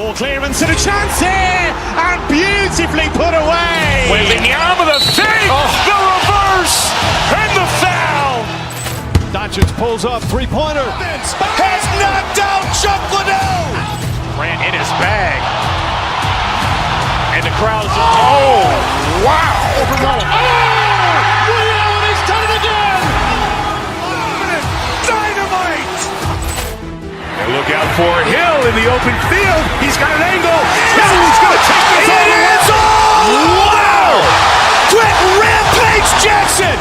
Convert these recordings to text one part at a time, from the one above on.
Poor clearance and a chance here, and beautifully put away. Wembanyama with a fake, the reverse, and the foul. Doncic pulls up, three-pointer. Has knocked out Chuck Liddell. Ran in his bag. And the crowd is, oh, wow. Overrun. Ray Allen has done it again. Dynamite. And look out for Hill in the open field. He's got an angle. He's going to take this all the way. Wow. Quick Rampage Jackson.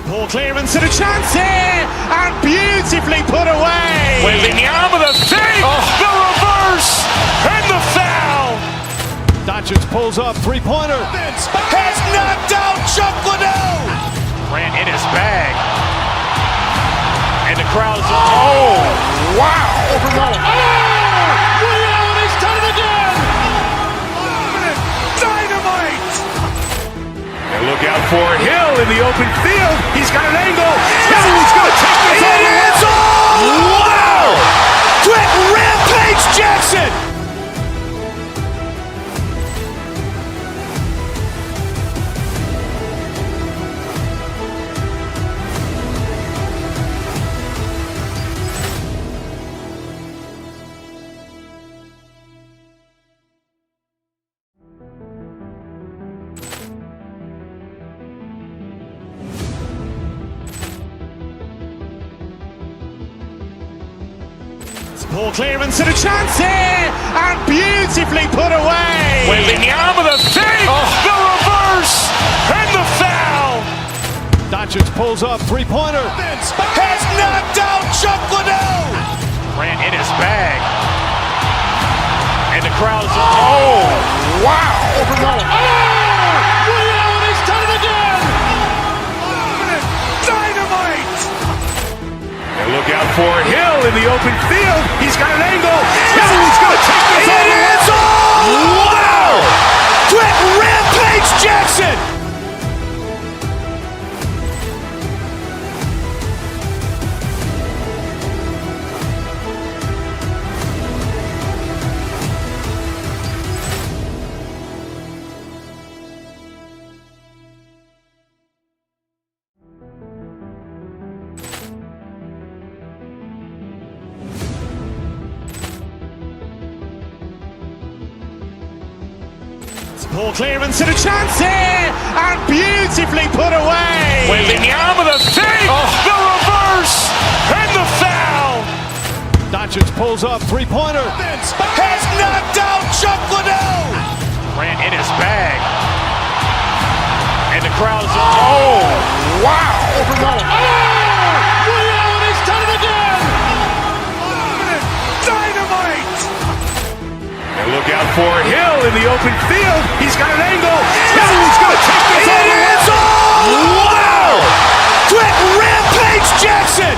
Poor clearance and a chance here, and beautifully put away. Wembanyama with a fake, the reverse, and the foul. Doncic pulls up, three-pointer. Has knocked out Chuck Liddell. Ran in his bag. And the crowd is, oh, wow. Overrun. Ray Allen has done it again. Dynamite. And look out for Hill in the open field. He's got an angle. He's going to take this all the way. Wow. Quick Rampage Jackson. Poor clearance and a chance here, and beautifully put away. Wembanyama with a fake, the reverse, and the foul. Doncic pulls up, three-pointer. Has knocked out Chuck Liddell. Ran in his bag. And the crowd is, oh, wow. Overrun. Ray Allen has done it again. Dynamite. And look out for Hill in the open field. He's got an angle. He's going to take this all the way. Wow. Quick Rampage Jackson. Poor clearance and a chance here, and beautifully put away. Wembanyama with a fake, the reverse, and the foul. Doncic pulls up, three-pointer. Has knocked out Chuck Liddell. Ran in his bag. And the crowd is, oh, wow. Overrun. Ray Allen has done it again. Dynamite. And look out for Hill in the open field. He's got an angle. He's going to take this all the way. Wow. Quick Rampage Jackson.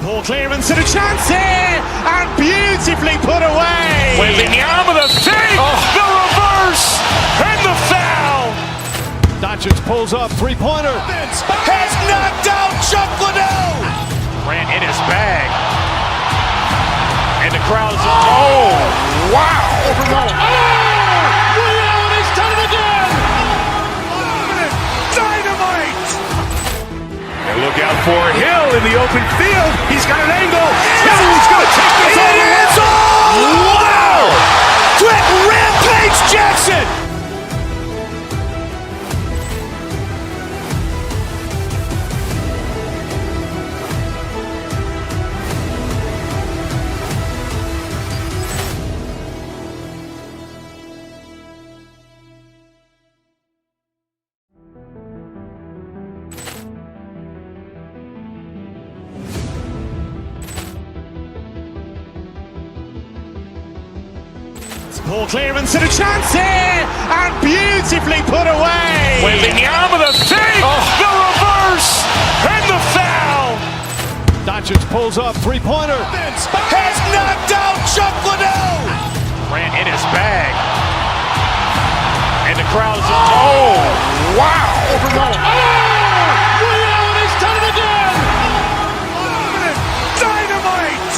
Poor clearance and a chance here, and beautifully put away. Wembanyama with a fake, the reverse, and the foul. Doncic pulls up, three-pointer. Has knocked out Chuck Liddell. Ran in his bag. And the crowd is, oh, wow. Overrun. Ray Allen has done it again. Dynamite. And look out for Hill in the open field. He's got an angle. He's going to take this all the way. Wow. Quick Rampage Jackson. Ball clearance and a chance here, and beautifully put away. Wembanyama the fake, the reverse, and the foul. Doncic pulls up, three-pointer. Has knocked out Chuck Liddell. Ran in his bag. And the crowd is, oh, wow. He's done it again. Dynamite.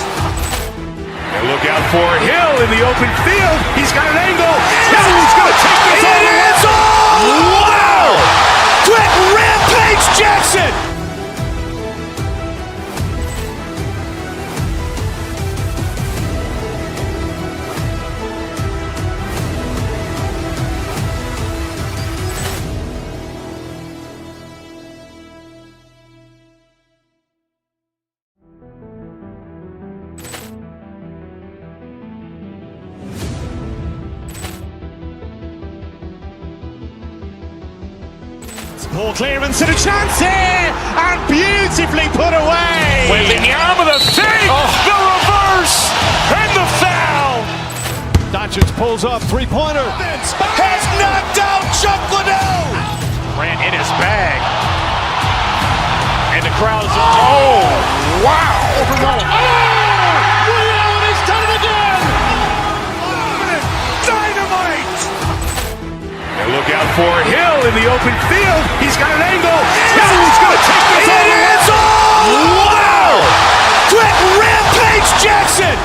And look out for Hill in the open field. He's got an angle. Hill's going to take this all the way. Wow! Quick Rampage Jackson. Ball clearance and a chance here, and beautifully put away. Wembanyama the fake, the reverse, and the foul. Doncic pulls up, three-pointer. Has knocked out Chuck Liddell. Ran in his bag. And the crowd is, oh, wow. He's done it again. Dynamite. And look out for Hill in the open field. He's got an angle. Hill's going to take this all the way. Wow! Quick Rampage Jackson.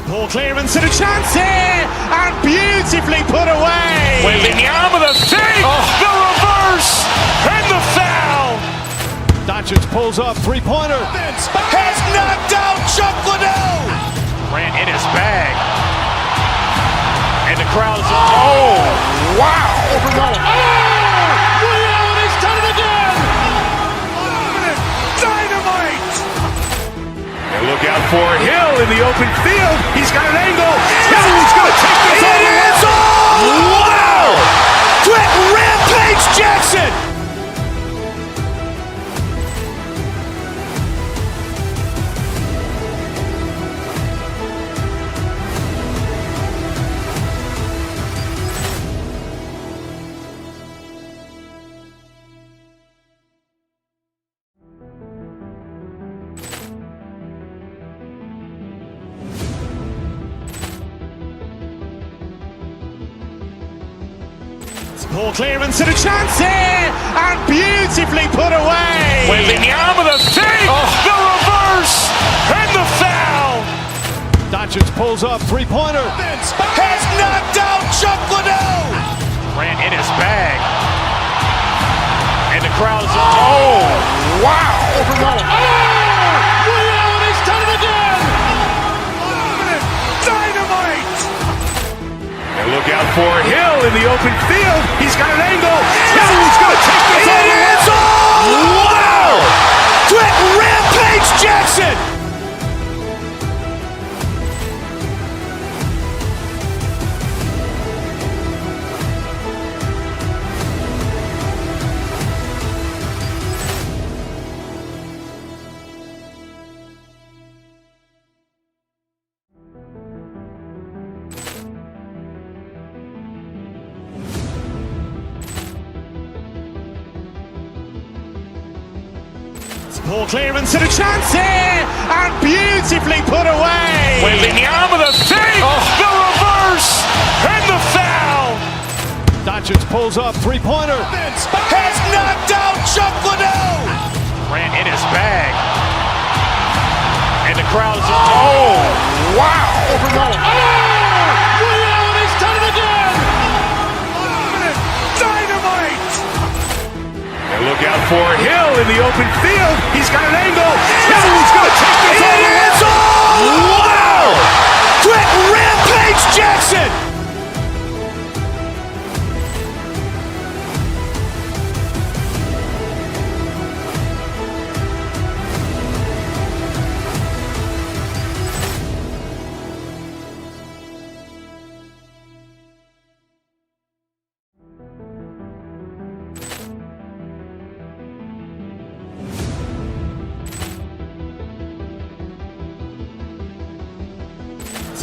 Ball clearance and a chance here, and beautifully put away. Wembanyama the fake, the reverse, and the foul. Doncic pulls up, three-pointer. Has knocked out Chuck Liddell. Ran in his bag. And the crowd is, oh, wow. He's done it again. Dynamite. And look out for Hill in the open field. He's got an angle. Hill's going to take this all the way. Wow! Quick Rampage Jackson. Ball clearance and a chance here, and beautifully put away. Wembanyama the fake, the reverse, and the foul. Doncic pulls up, three-pointer. Has knocked out Chuck Liddell. Ran in his bag. And the crowd is, oh, wow. He's done it again. Dynamite. And look out for Hill in the open field. He's got an angle. Hill's going to take this all the way. Wow! Quick Rampage Jackson. Ball clearance and a chance here, and beautifully put away. Wembanyama the fake, the reverse, and the foul. Doncic pulls up, three-pointer. Has knocked out Chuck Liddell. Ran in his bag. And the crowd is, oh, wow. He's done it again. Dynamite. And look out for Hill in the open field. He's got an angle. Hill's going to take this all the way. Wow! Quick Rampage Jackson.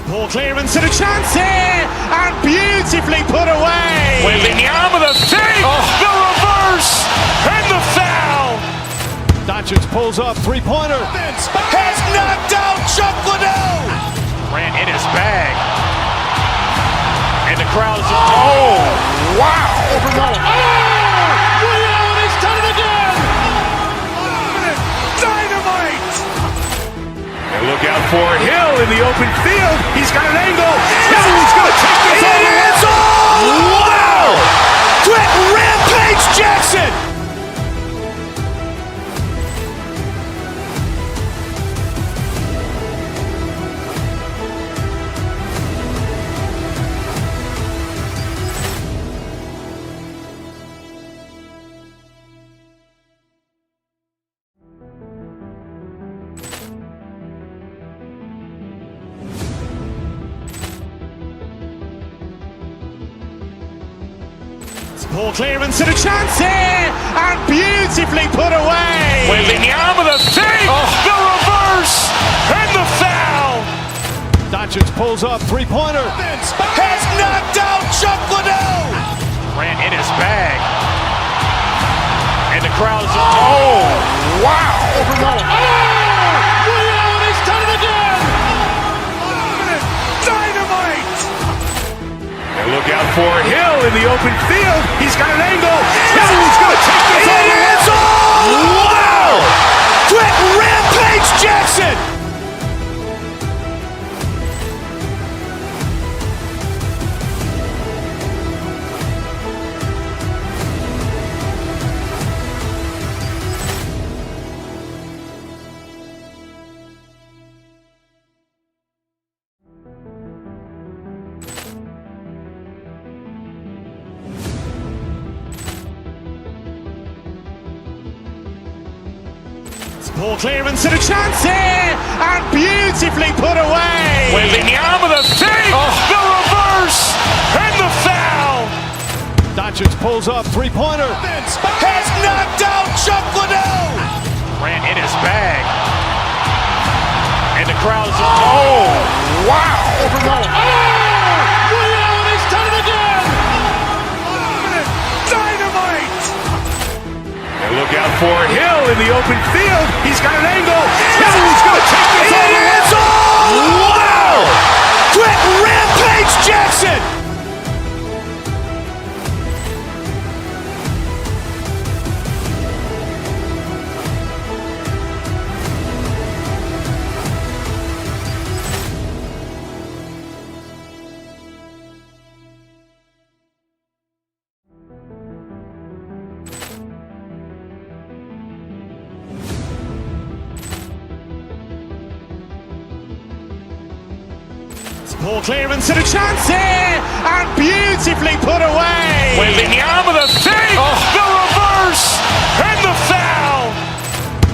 Ball clearance and a chance here, and beautifully put away. Wembanyama the fake, the reverse, and the foul. Doncic pulls up, three-pointer. Has knocked out Chuck Liddell. Grant in his bag. And the crowd is, oh, wow. He's done it again. Dynamite. And look out for Hill in the open field. He's got an angle. Hill's going to take this all the way. Wow. Quick Rampage Jackson. Ball clearance and a chance here, and beautifully put away. Wembanyama the fake, the reverse, and the foul. Doncic pulls up, three-pointer. Has knocked out Chuck Liddell. Grant in his bag. And the crowd is, oh, wow. He's done it again. Dynamite. And look out for Hill in the open field. He's got an angle. Hill's going to take this all the way. Wow. Quick Rampage Jackson. Ball clearance and a chance here, and beautifully put away. Wembanyama the fake, the reverse, and the foul. Doncic pulls up, three-pointer. Has knocked out Chuck Liddell. Grant in his bag. And the crowd is, oh, wow. He's done it again. Dynamite. And look out for Hill in the open field. He's got an angle. Hill's going to take this all the way. Wow. Quick Rampage Jackson. Ball clearance and a chance here, and beautifully put away. Wembanyama the fake, the reverse, and the foul.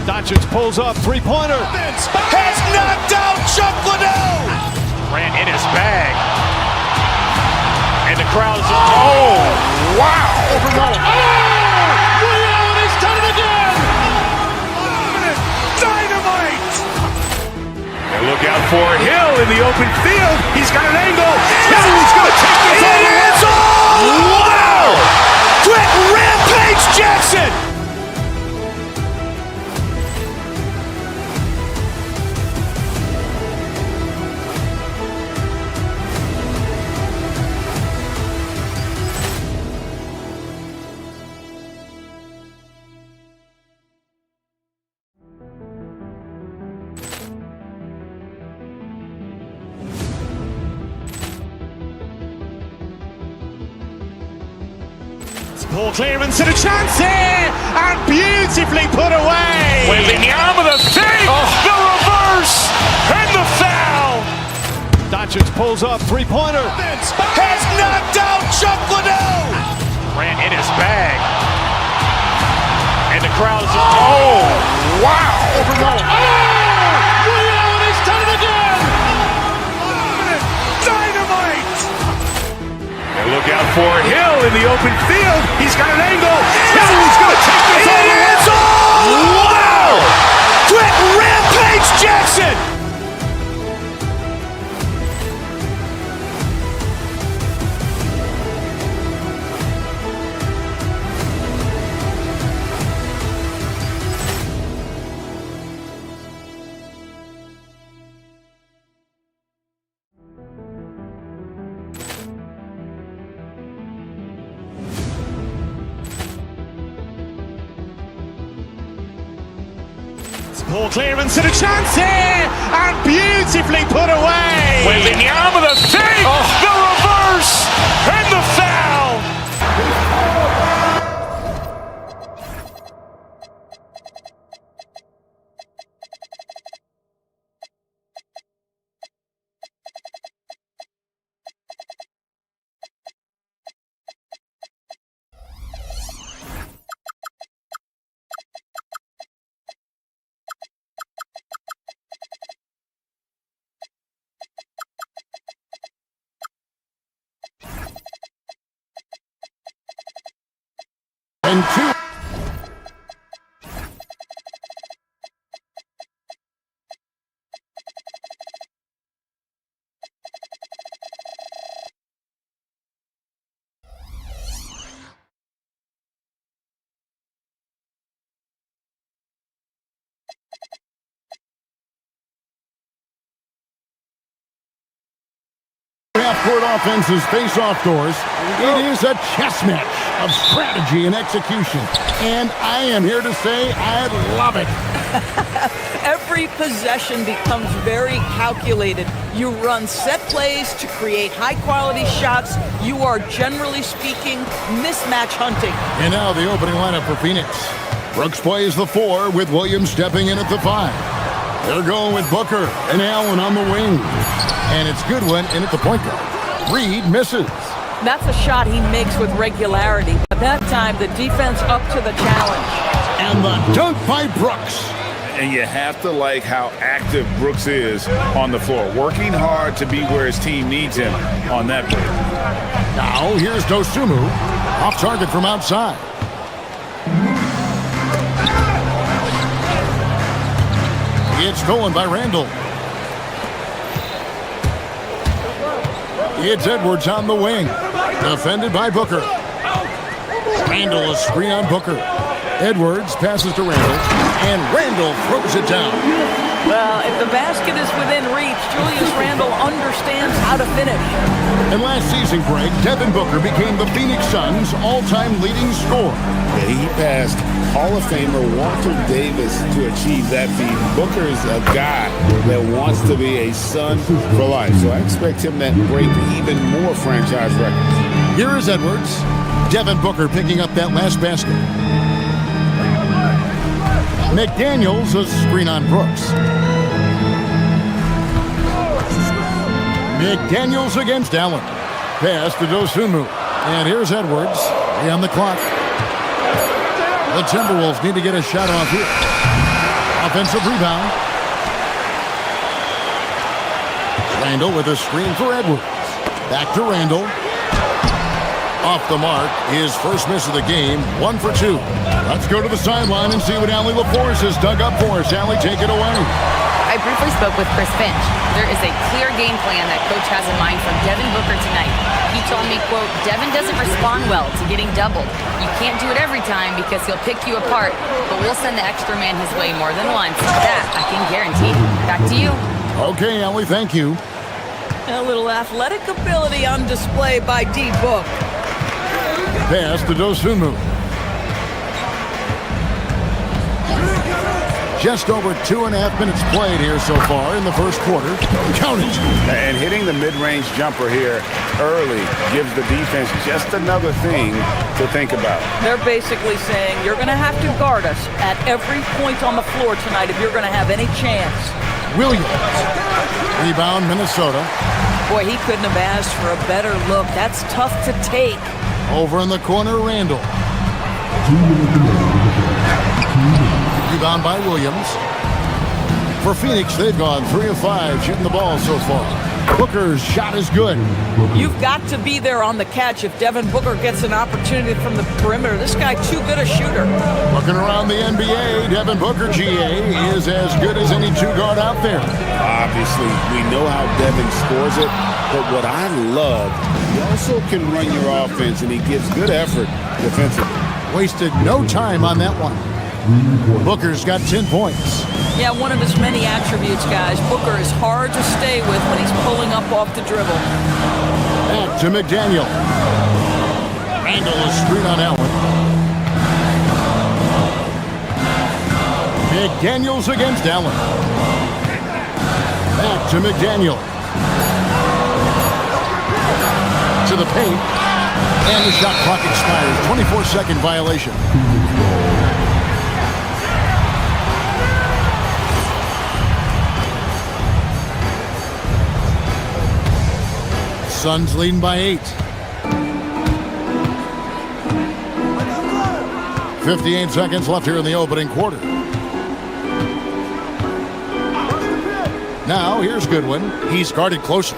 Doncic pulls up, three-pointer. Has knocked out Chuck Liddell. Grant in his bag. And the crowd is, oh, wow. He's done it again. Dynamite. And look out for Hill in the open field. He's got an angle. Hill's going to take this all the way. Wow. Quick Rampage Jackson. Ball clearance and a chance here, and beautifully put away. Wembanyama the fake, the reverse, and the foul. Doncic pulls up, three-pointer. Has knocked out Chuck Liddell. Grant in his bag. And the crowd is, oh, wow. He's done it again. Dynamite. And look out for Hill in the open field. He's got an angle. Hill's going to take this all the way. Wow. Quick Rampage Jackson. Poor clearance and a chance here, and beautifully put away. Wembanyama, the fake, the reverse, and the foul. And two. Half-court offenses face off doors. It is a chess match of strategy and execution. And I am here to say I love it. Every possession becomes very calculated. You run set plays to create high-quality shots. You are, generally speaking, mismatch hunting. And now the opening lineup for Phoenix. Brooks plays the 4 with Williams stepping in at the 5. They're going with Booker and Allen on the wing. And it's Goodwin in at the point guard. Reed misses. That's a shot he makes with regularity. At that time, the defense up to the challenge. And the dunk by Brooks. And you have to like how active Brooks is on the floor, working hard to be where his team needs him on that break. Now here's Dosunmu, off target from outside. It's stolen by Randall. It's Edwards on the wing, defended by Booker. Randall, a screen on Booker. Edwards passes to Randall, and Randall throws it down. Well, if the basket is within reach, Julius Randle understands how to finish. And last season, Greg, Devin Booker became the Phoenix Suns' all-time leading scorer. Yeah, he passed Hall of Famer Walter Davis to achieve that feat. Booker's a guy that wants to be a Sun for life, so I expect him to break even more franchise records. Here is Edwards. Devin Booker picking up that last basket. McDaniels, a screen on Brooks. McDaniels against Allen. Pass to Dosunmu. And here's Edwards. 3 on the clock. The Timberwolves need to get a shot off here. Offensive rebound. Randall with a screen for Edwards. Back to Randall. Off the mark, his first miss of the game, 1 for 2. Let's go to the sideline and see what Allie LaForce has dug up for us. Allie, take it away. I briefly spoke with Chris Finch. There is a clear game plan that Coach has in mind for Devin Booker tonight. He told me, quote, Devin doesn't respond well to getting doubled. You can't do it every time because he'll pick you apart, but we'll send the extra man his way more than once. That I can guarantee. Back to you. Okay, Allie, thank you. A little athletic ability on display by D-Book. Pass to Dosunmu. Just over 2.5 minutes played here so far in the first quarter. Count it. And hitting the mid-range jumper here early gives the defense just another thing to think about. They're basically saying you're going to have to guard us at every point on the floor tonight if you're going to have any chance. Williams. Rebound, Minnesota. Boy, he couldn't have asked for a better look. That's tough to take. Over in the corner, Randall. Rebound by Williams. For Phoenix, they've gone 3 of 5 shooting the ball so far. Booker's shot is good. You've got to be there on the catch if Devin Booker gets an opportunity from the perimeter. This guy too good a shooter. Looking around the NBA, Devin Booker, GA, is as good as any two-guard out there. Obviously, we know how Devin scores it, but what I love, he also can run your offense, and he gives good effort defensively. Wasted no time on that one. Booker's got 10 points. Yeah, one of his many attributes, guys. Booker is hard to stay with when he's pulling up off the dribble. Back to McDaniel. Randall is screen on Allen. McDaniels against Allen. Back to McDaniel. To the paint. And the shot clock expires. 24-second violation. Suns leading by 8. 58 seconds left here in the opening quarter. Now, here's Goodwin. He's guarded closely.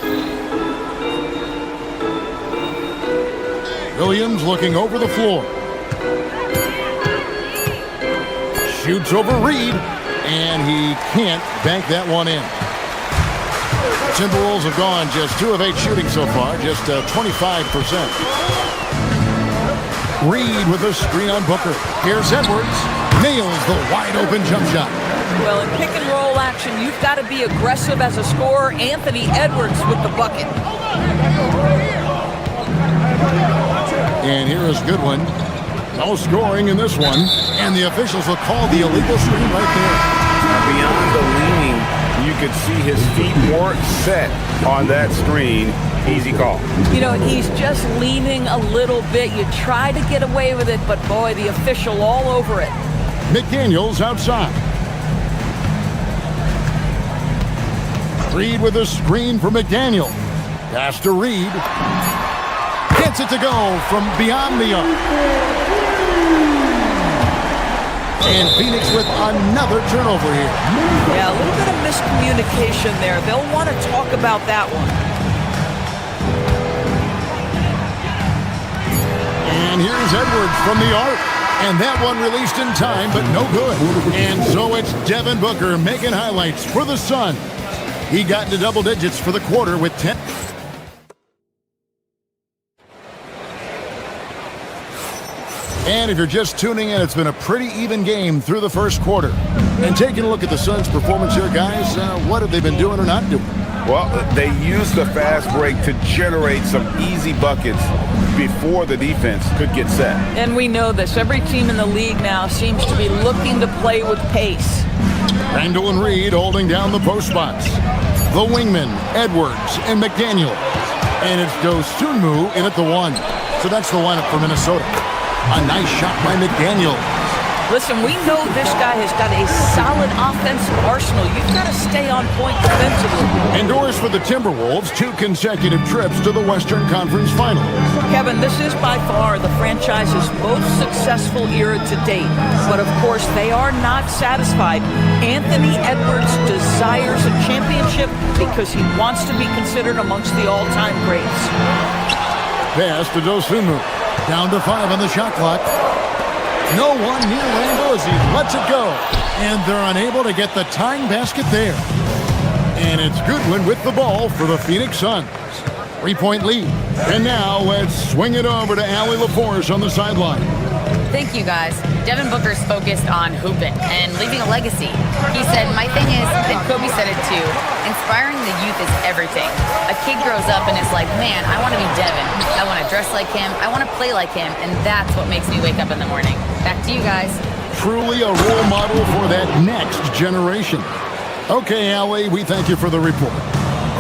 Williams looking over the floor. Shoots over Reed, and he can't bank that one in. Timberwolves have gone just 2 of 8 shooting so far, just 25%. Reed with a screen on Booker. Here's Edwards. Nails the wide-open jump shot. Well, in pick-and-roll action, you've got to be aggressive as a scorer. Anthony Edwards with the bucket. And here is Goodwin. No scoring in this one. And the officials will call the illegal screen right there. Beyond the leaning, you could see his feet weren't set on that screen. Easy call. You know, he's just leaning a little bit. You try to get away with it, but boy, the official all over it. McDaniels outside. Reed with a screen for McDaniel. Pass to Reed. Gets it to go from beyond the arc. And Phoenix with another turnover here. Yeah, a little bit of miscommunication there. They'll want to talk about that one. And here's Edwards from the arc. And that one released in time, but no good. And so it's Devin Booker making highlights for the Suns. He got into double digits for the quarter with 10. And if you're just tuning in, it's been a pretty even game through the first quarter. And taking a look at the Suns' performance here, guys, what have they been doing or not doing? Well, they used the fast break to generate some easy buckets before the defense could get set. And we know this. Every team in the league now seems to be looking to play with pace. Randall and Reed holding down the post spots. The wingmen, Edwards and McDaniel. And it's Dosunmu in at the 1. So that's the lineup for Minnesota. A nice shot by McDaniel. Listen, we know this guy has got a solid offensive arsenal. You've got to stay on point defensively. Indoors for the Timberwolves, 2 consecutive trips to the Western Conference Finals. Kevin, this is by far the franchise's most successful era to date. But of course, they are not satisfied. Anthony Edwards desires a championship because he wants to be considered amongst the all-time greats. Pass to Dosunmu. Down to 5 on the shot clock. No one near Randall as he lets it go. And they're unable to get the tying basket there. And it's Goodwin with the ball for the Phoenix Suns. 3-point lead. And now let's swing it over to Allie LaForce on the sideline. Thank you, guys. Devin Booker's focused on hooping and leaving a legacy. He said, my thing is, and Kobe said it too, inspiring the youth is everything. A kid grows up and is like, man, I want to be Devin. I want to dress like him. I want to play like him. And that's what makes me wake up in the morning. Back to you guys. Truly a role model for that next generation. Okay, Allie, we thank you for the report.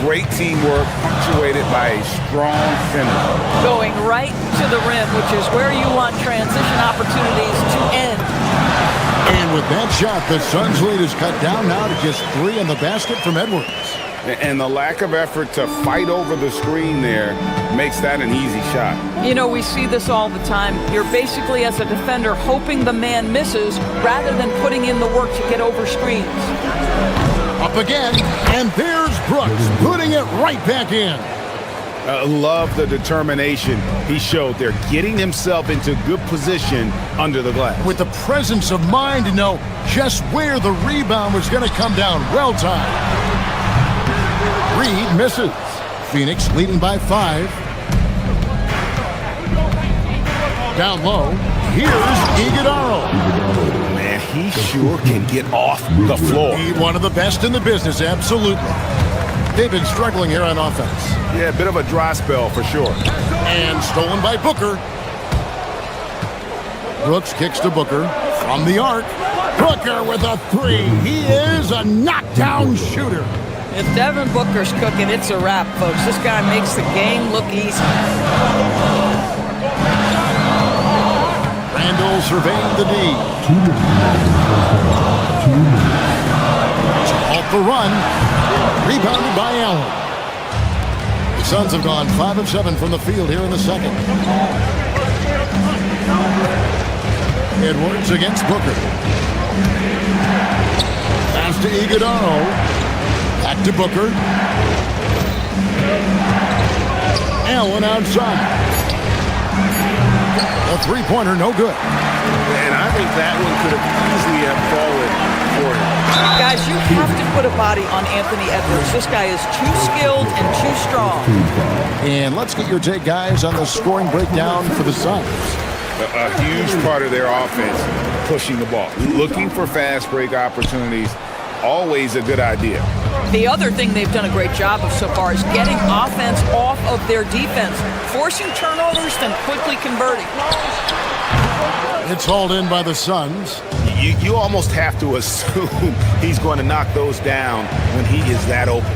Great teamwork, punctuated by a strong finish. Going right to the rim, which is where you want transition opportunities to end. And with that shot, the Suns' lead is cut down now to just 3 in the basket from Edwards. And the lack of effort to fight over the screen there makes that an easy shot. You know, we see this all the time. You're basically, as a defender, hoping the man misses rather than putting in the work to get over screens. Up again, and there's Brooks putting it right back in. Love the determination he showed there, getting himself into good position under the glass. With the presence of mind to know just where the rebound was going to come down. Well timed. Reed misses. Phoenix leading by 5. Down low, here's Iguodala. Man, he sure can get off the floor. He's one of the best in the business, absolutely. They've been struggling here on offense. Yeah, a bit of a dry spell for sure. And stolen by Booker. Brooks kicks to Booker from the arc. Booker with a three. He is a knockdown shooter. If Devin Booker's cooking, it's a wrap, folks. This guy makes the game look easy. Randall surveying the D. Off the run. Rebounded by Allen. The Suns have gone 5 of 7 from the field here in the second. Edwards against Booker. Pass to Iguodala. Back to Booker. Allen outside. A three-pointer, no good. And I think that one could have easily have fallen for him. Guys, you have to put a body on Anthony Edwards. This guy is too skilled and too strong. And let's get your take, guys, on the scoring breakdown for the Suns. A huge part of their offense, pushing the ball. Looking for fast break opportunities, always a good idea. The other thing they've done a great job of so far is getting offense off of their defense, forcing turnovers, then quickly converting. It's hauled in by the Suns. You almost have to assume he's going to knock those down when he is that open.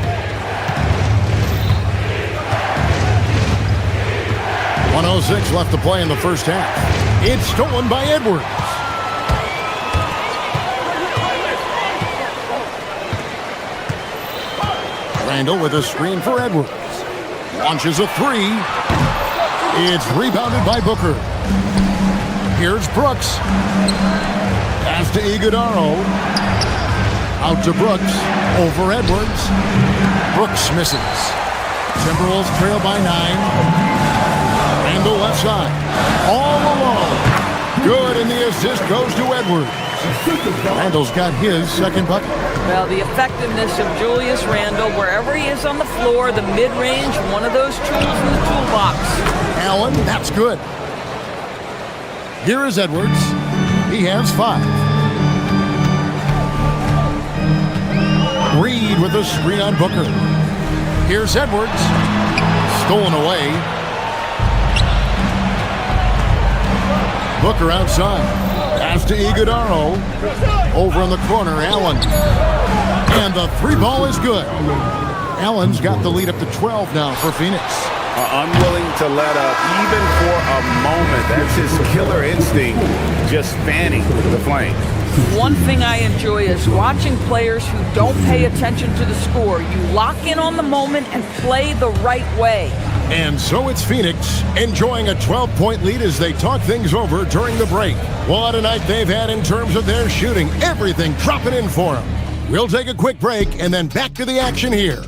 .106 left to play in the first half. It's stolen by Edwards. Randall with a screen for Edwards. Launches a three. It's rebounded by Booker. Here's Brooks. Pass to Iguodala. Out to Brooks. Over Edwards. Brooks misses. Timberwolves trail by 9. Randall left side. All alone. Good, and the assist goes to Edwards. Randall's got his second bucket. Well, the effectiveness of Julius Randle, wherever he is on the floor, the mid-range, one of those tools in the toolbox. Allen, that's good. Here is Edwards. He has 5. Reed with a screen on Booker. Here's Edwards. Stolen away. Booker outside. Pass to Iguodala. Over in the corner, Allen. And the three ball is good. Allen's got the lead up to 12 now for Phoenix. Unwilling to let up even for a moment. That's his killer instinct, just fanning the flame. One thing I enjoy is watching players who don't pay attention to the score. You lock in on the moment and play the right way. And so it's Phoenix enjoying a 12-point lead as they talk things over during the break. What a night they've had in terms of their shooting. Everything dropping in for them. We'll take a quick break and then back to the action here.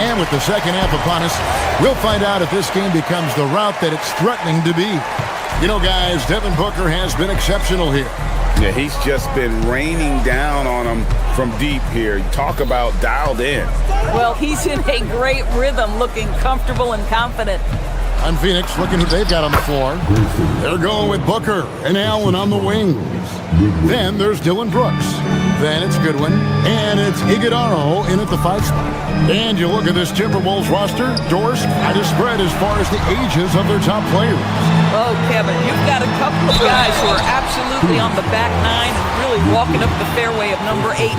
And with the second half upon us, we'll find out if this game becomes the route that it's threatening to be. You know, guys, Devin Booker has been exceptional here. Yeah, he's just been raining down on them from deep here. Talk about dialed in. Well, he's in a great rhythm, looking comfortable and confident. On Phoenix, looking who they've got on the floor. They're going with Booker and Allen on the wings. Then there's Dylan Brooks. Then it's Goodwin. And it's Iguodala in at the 5 spot. And you look at this Timberwolves roster, doors quite a spread as far as the ages of their top players. Oh, Kevin, you've got a couple of guys who are absolutely on the back 9 and really walking up the fairway of number 18.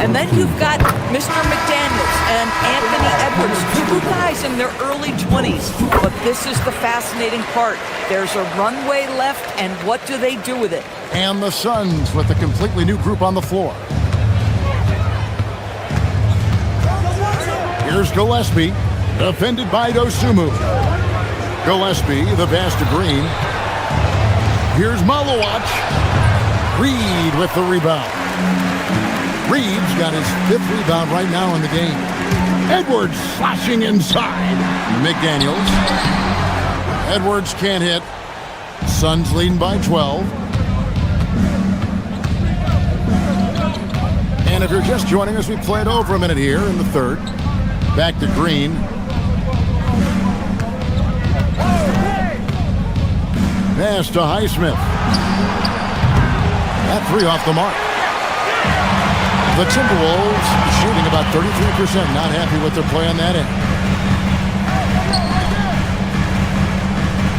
And then you've got Mr. McDaniels and Anthony Edwards, 2 guys in their early 20s. But this is the fascinating part. There's a runway left, and what do they do with it? And the Suns with a completely new group on the floor. Here's Gillespie, defended by Dosunmu. Gillespie, the pass to Green. Here's Malowacz. Reed with the rebound. Reed's got his 5th rebound right now in the game. Edwards slashing inside. McDaniels. Edwards can't hit. Suns leading by 12. And if you're just joining us, we played over a minute here in the third. Back to Green. Pass to Highsmith. That 3 off the mark. The Timberwolves shooting about 33%. Not happy with their play on that end.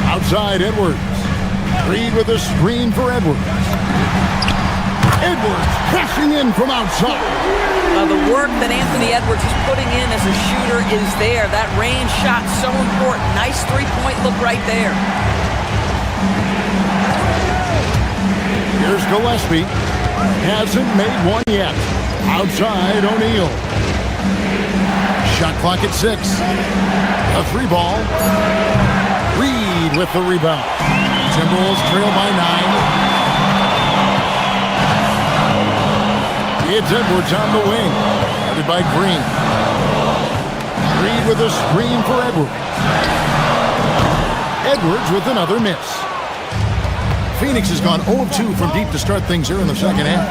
Outside Edwards. Reed with a screen for Edwards. Edwards crashing in from outside. The work that Anthony Edwards is putting in as a shooter is there. That range shot so important. Nice three-point look right there. Here's Gillespie. Hasn't made one yet. Outside O'Neal. Shot clock at 6. A 3-ball. Reed with the rebound. Timberwolves trail by 9. It's Edwards on the wing. Guarded by Green. Reed with a screen for Edwards. Edwards with another miss. Phoenix has gone 0-2 from deep to start things here in the second half.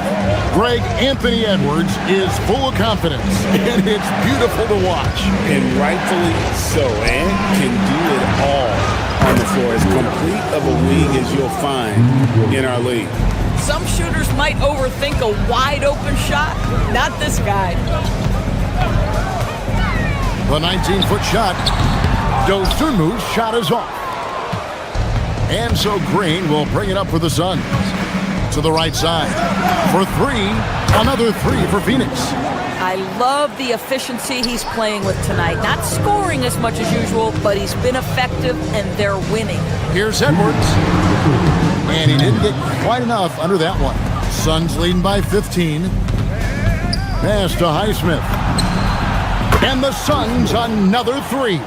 Greg, Anthony Edwards is full of confidence, and it's beautiful to watch. And rightfully so. And can do it all on the floor. As complete of a wing as you'll find in our league. Some shooters might overthink a wide-open shot. Not this guy. The 19-foot shot. Dosunmu's shot is off. And so Green will bring it up for the Suns. To the right side. For 3. Another 3 for Phoenix. I love the efficiency he's playing with tonight. Not scoring as much as usual, but he's been effective, and they're winning. Here's Edwards. And he didn't get quite enough under that one. Suns leading by 15. Pass to Highsmith. And the Suns another 3.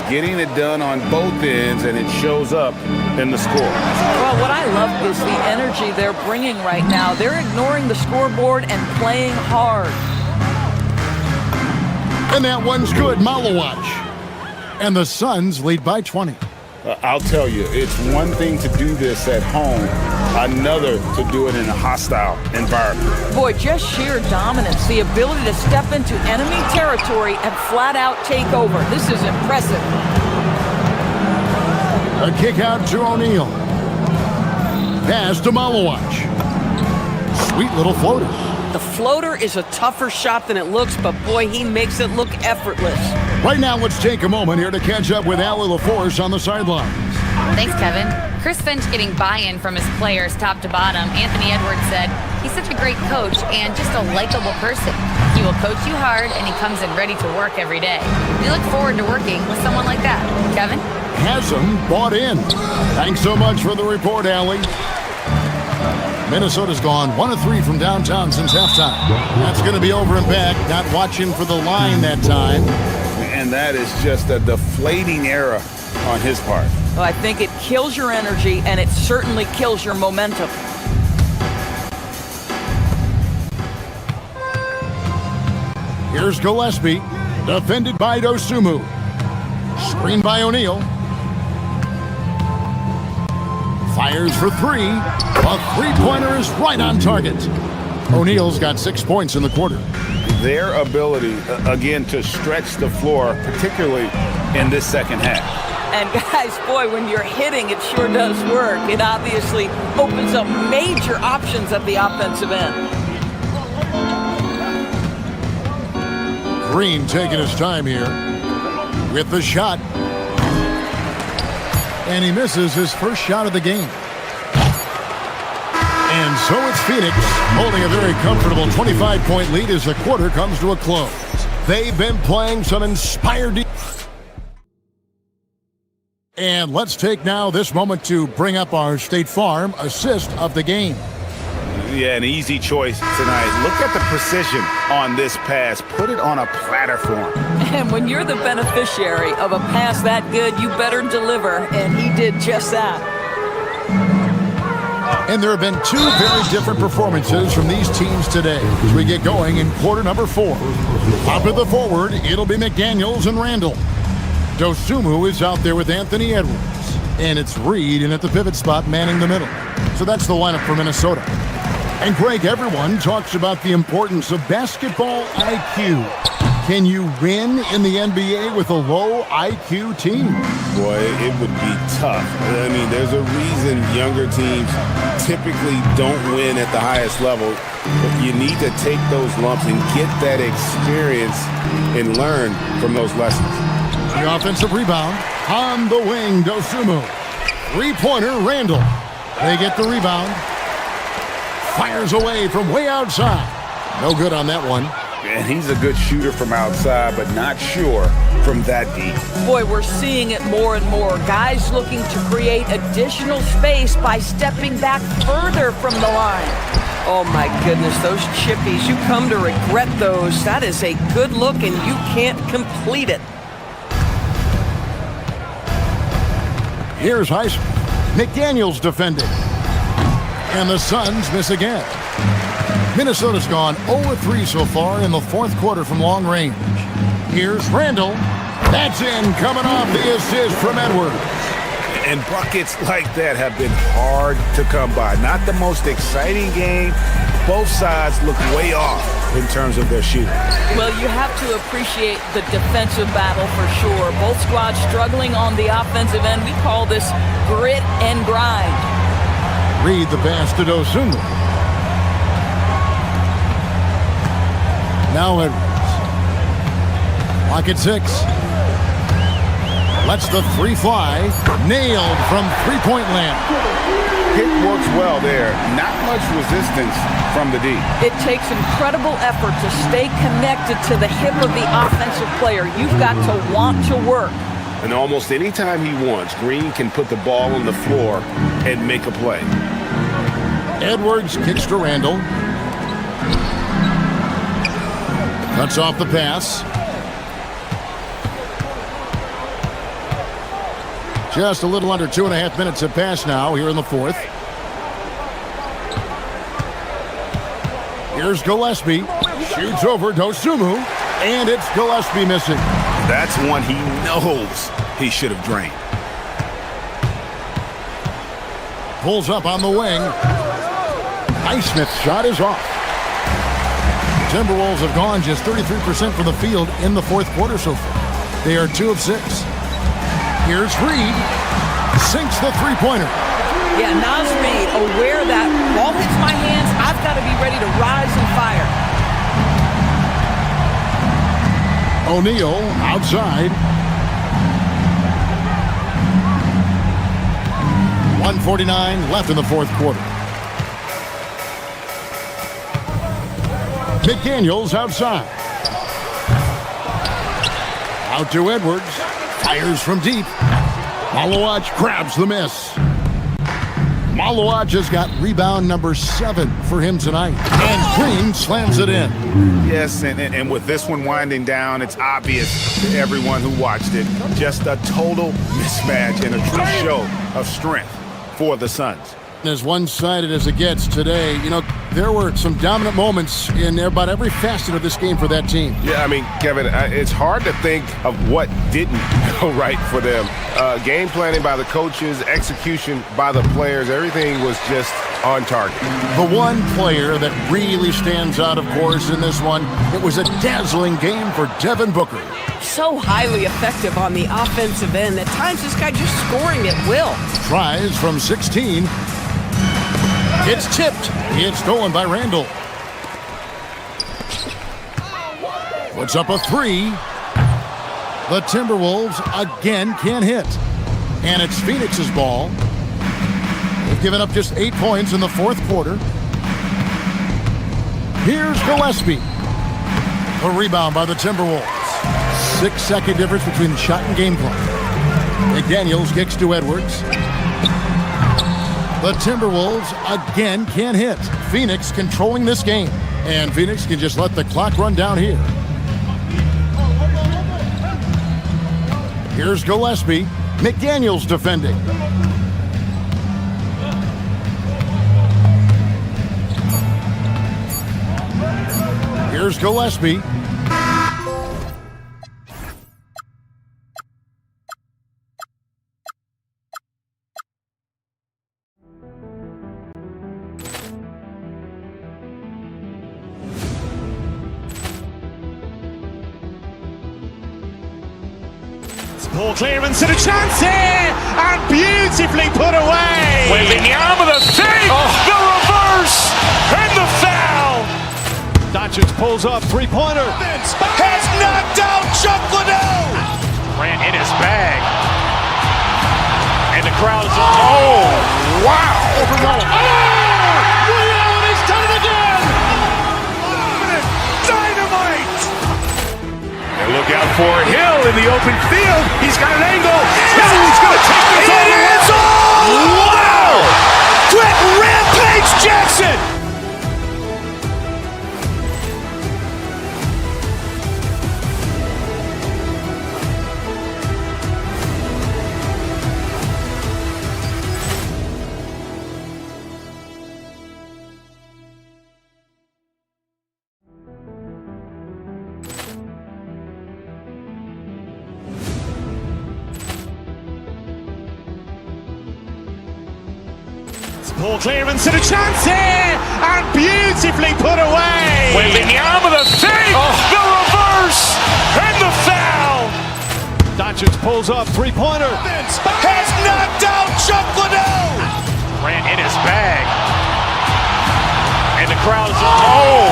Getting it done on both ends, and it shows up in the score. Well, what I love is the energy they're bringing right now. They're ignoring the scoreboard and playing hard. And that one's good, Malawach. And the Suns lead by 20. I'll tell you, it's one thing to do this at home, another to do it in a hostile environment. Boy, just sheer dominance, the ability to step into enemy territory and flat out take over. This is impressive. A kick out to O'Neal. Pass to Malawach. Sweet little floater. The floater is a tougher shot than it looks, but boy, he makes it look effortless. Right now, let's take a moment here to catch up with Allie LaForce on the sidelines. Thanks, Kevin. Chris Finch getting buy-in from his players top to bottom. Anthony Edwards said, he's such a great coach and just a likable person. He will coach you hard, and he comes in ready to work every day. We look forward to working with someone like that. Kevin? Has him bought in. Thanks so much for the report, Allie. Minnesota's gone 1 of 3 from downtown since halftime. That's going to be over and back. Not watching for the line that time. And that is just a deflating error on his part. Well, I think it kills your energy, and it certainly kills your momentum. Here's Gillespie, defended by Dosunmu. Screened by O'Neal. Fires for 3. A three-pointer is right on target. O'Neal's got 6 points in the quarter. Their ability, again, to stretch the floor, particularly in this second half. And guys, boy, when you're hitting, it sure does work. It obviously opens up major options at the offensive end. Green taking his time here with the shot. And he misses his first shot of the game. And so it's Phoenix holding a very comfortable 25-point lead as the quarter comes to a close. They've been playing some inspired defense. And let's take now this moment to bring up our State Farm assist of the game. Yeah, an easy choice tonight. Look at the precision on this pass. Put it on a platter for him. And when you're the beneficiary of a pass that good, you better deliver, and he did just that. And there have been 2 very different performances from these teams today as we get going in quarter number 4. Up at the forward, it'll be McDaniels and Randall. Dosunmu is out there with Anthony Edwards. And it's Reed in at the pivot spot manning the middle. So that's the lineup for Minnesota. And Greg, everyone talks about the importance of basketball IQ. Can you win in the NBA with a low IQ team? Boy, it would be tough. I mean, there's a reason younger teams typically don't win at the highest level. But you need to take those lumps and get that experience and learn from those lessons. The offensive rebound on the wing, Dosunmu. Three-pointer, Randall. They get the rebound. Fires away from way outside. No good on that one. And he's a good shooter from outside, but not sure from that deep. Boy, we're seeing it more and more. Guys looking to create additional space by stepping back further from the line. Oh my goodness, those chippies, you come to regret those. That is a good look and you can't complete it. Here's Heisman. McDaniels defending. And the Suns miss again. Minnesota's gone 0-3 so far in the fourth quarter from long range. Here's Randall. That's in, coming off the assist from Edwards. And buckets like that have been hard to come by. Not the most exciting game. Both sides look way off in terms of their shooting. Well, you have to appreciate the defensive battle for sure. Both squads struggling on the offensive end. We call this grit and grind. Read the pass to Dosunmu. Now Edwards. Lock at 6. Lets the three fly. Nailed from three-point land. Hit works well there. Not much resistance from the D. It takes incredible effort to stay connected to the hip of the offensive player. You've got to want to work. And almost any time he wants, Green can put the ball on the floor and make a play. Edwards kicks to Randall. Cuts off the pass. Just a little under 2.5 minutes have passed now here in the fourth. Here's Gillespie. Shoots over Dosunmu. And it's Gillespie missing. That's one he knows he should have drained. Pulls up on the wing. Highsmith's shot is off. Timberwolves have gone just 33% from the field in the fourth quarter so far. They are 2 of 6. Here's Reed. Sinks the three-pointer. Yeah, Naz Reid, aware that ball hits my hands, I've got to be ready to rise and fire. O'Neal outside. 1:49 left in the fourth quarter. McDaniels outside. Out to Edwards. Fires from deep. Malawach grabs the miss. Malawach has got rebound number 7 for him tonight. And Green slams it in. Yes, and with this one winding down, it's obvious to everyone who watched it. Just a total mismatch and a true show of strength for the Suns. As one-sided as it gets today, you know, there were some dominant moments in about every facet of this game for that team. Yeah, I mean, Kevin, it's hard to think of what didn't go right for them. Game planning by the coaches, execution by the players, everything was just on target. The one player that really stands out, of course, in this one, it was a dazzling game for Devin Booker. So highly effective on the offensive end. At times, this guy just scoring at will. Tries from 16. It's tipped. It's stolen by Randall. Puts up a 3. The Timberwolves again can't hit. And it's Phoenix's ball. They've given up just 8 points in the fourth quarter. Here's Gillespie. A rebound by the Timberwolves. 6-second difference between the shot and game clock. McDaniels kicks to Edwards. The Timberwolves again can't hit. Phoenix controlling this game. And Phoenix can just let the clock run down here. Here's Gillespie. McDaniels defending. Here's Gillespie. Poor clearance and a chance here, and beautifully put away. Wembanyama the save, the reverse, and the foul. Doncic pulls up, three-pointer. Has knocked out Chuck Liddell. Ran in his bag. And the crowd is... Oh, wow! Ray Allen, he's done it again! Dynamite! And look out for Hill in the open field. He's got an angle. Hill's going to take this all the way. Wow! Quick Rampage Jackson! Ball clearance and a chance here, and beautifully put away. Wembanyama the fake, the reverse, and the foul. Doncic pulls up, three-pointer. Has knocked out Chuck Liddell. Ran in his bag. And the crowd is... Oh,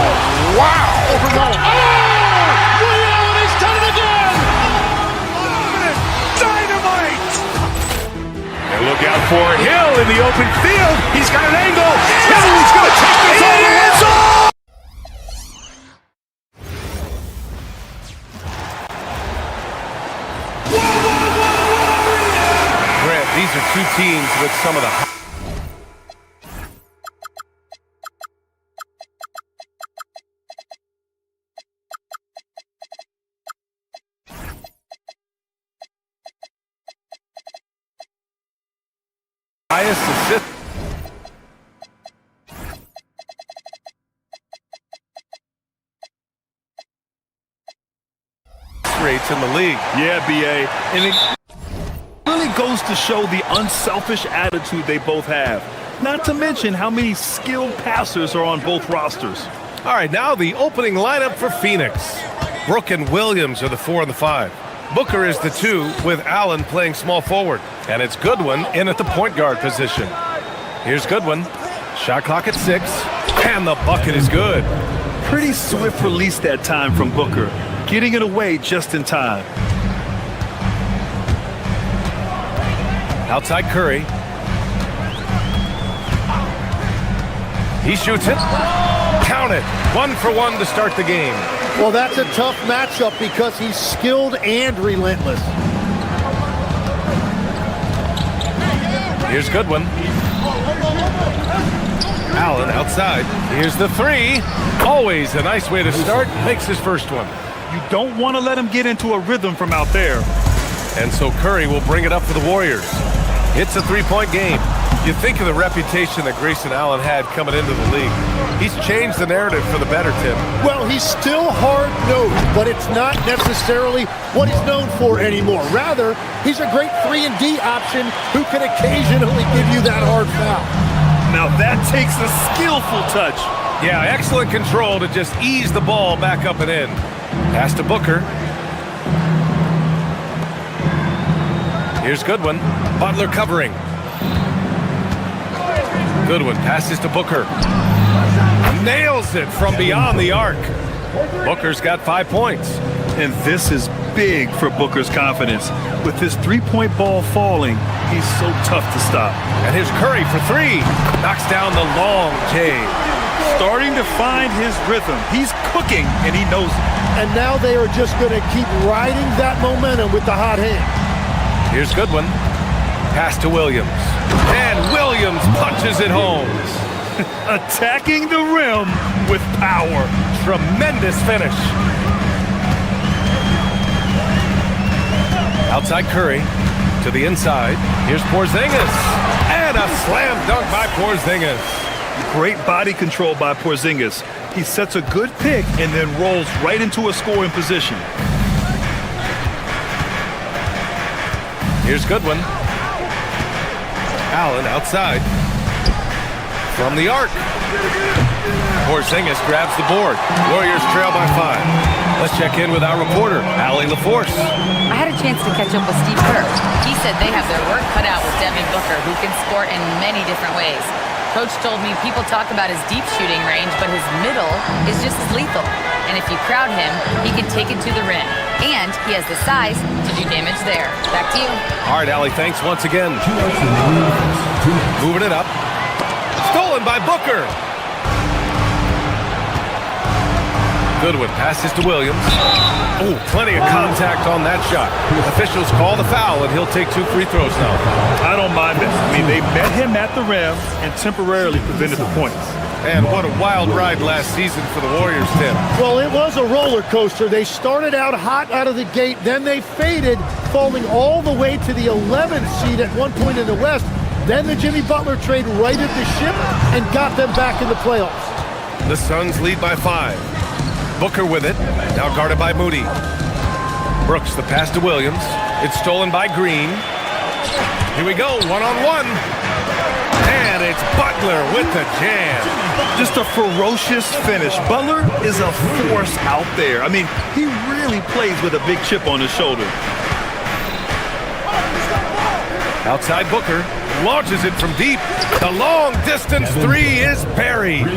wow. Ray Allen, he's done it again! Dynamite. And look out for Hill in the open field. He's got an angle. Hill's going to take this all the way. Grant, these are two teams with some of the highest assist rates in the league. Yeah, BA. And it really goes to show the unselfish attitude they both have. Not to mention how many skilled passers are on both rosters. All right, now the opening lineup for Phoenix. Brook and Williams are the 4 and the 5. Booker is the 2 with Allen playing small forward. And it's Goodwin in at the point guard position. Here's Goodwin. Shot clock at 6. And the bucket is good. Pretty swift release that time from Booker, getting it away just in time. Outside Curry. He shoots it. Count it. 1 for 1 to start the game. Well, that's a tough matchup because he's skilled and relentless. Here's Goodwin. Allen outside. Here's the 3. Always a nice way to start. Makes his first one. You don't want to let him get into a rhythm from out there. And so Curry will bring it up for the Warriors. It's a 3-point game. You think of the reputation that Grayson Allen had coming into the league. He's changed the narrative for the better, Tim. Well, he's still hard-nosed, but it's not necessarily what he's known for anymore. Rather, he's a great 3-and-D option who can occasionally give you that hard foul. Now that takes a skillful touch. Yeah, excellent control to just ease the ball back up and in. Pass to Booker. Here's Goodwin. Butler covering. Goodwin passes to Booker. Nails it from beyond the arc. Booker's got 5 points. And this is big for Booker's confidence. With his three-point ball falling, he's so tough to stop. And here's Curry for 3. Knocks down the long J. Starting to find his rhythm. He's cooking, and he knows it. And now they are just going to keep riding that momentum with the hot hand. Here's Goodwin. Pass to Williams. And Williams punches it home. Attacking the rim with power. Tremendous finish. Outside Curry to the inside. Here's Porzingis. And a slam dunk by Porzingis. Great body control by Porzingis. He sets a good pick and then rolls right into a scoring position. Here's Goodwin. Allen outside. From the arc. Porzingis grabs the board. Warriors trail by 5. Let's check in with our reporter, Allie LaForce. I had a chance to catch up with Steve Kerr. He said they have their work cut out with Devin Booker, who can score in many different ways. Coach told me people talk about his deep shooting range, but his middle is just as lethal. And if you crowd him, he can take it to the rim. And he has the size to do damage there. Back to you. All right, Allie, thanks once again. Moving it up. Stolen by Booker. Goodwin passes to Williams. Oh, plenty of contact on that shot. Officials call the foul, and he'll take 2 free throws now. I don't mind this. I mean, they met him at the rim and temporarily prevented the points. And what a wild ride last season for the Warriors, Tim. Well, it was a roller coaster. They started out hot out of the gate, then they faded, falling all the way to the 11th seed at one point in the West. Then the Jimmy Butler trade righted the ship and got them back in the playoffs. The Suns lead by 5. Booker with it, now guarded by Moody. Brooks, the pass to Williams. It's stolen by Green. Here we go, one-on-one. And it's Butler with the jam. Just a ferocious finish. Butler is a force out there. I mean, he really plays with a big chip on his shoulder. Outside Booker, launches it from deep. The long-distance 3 is buried.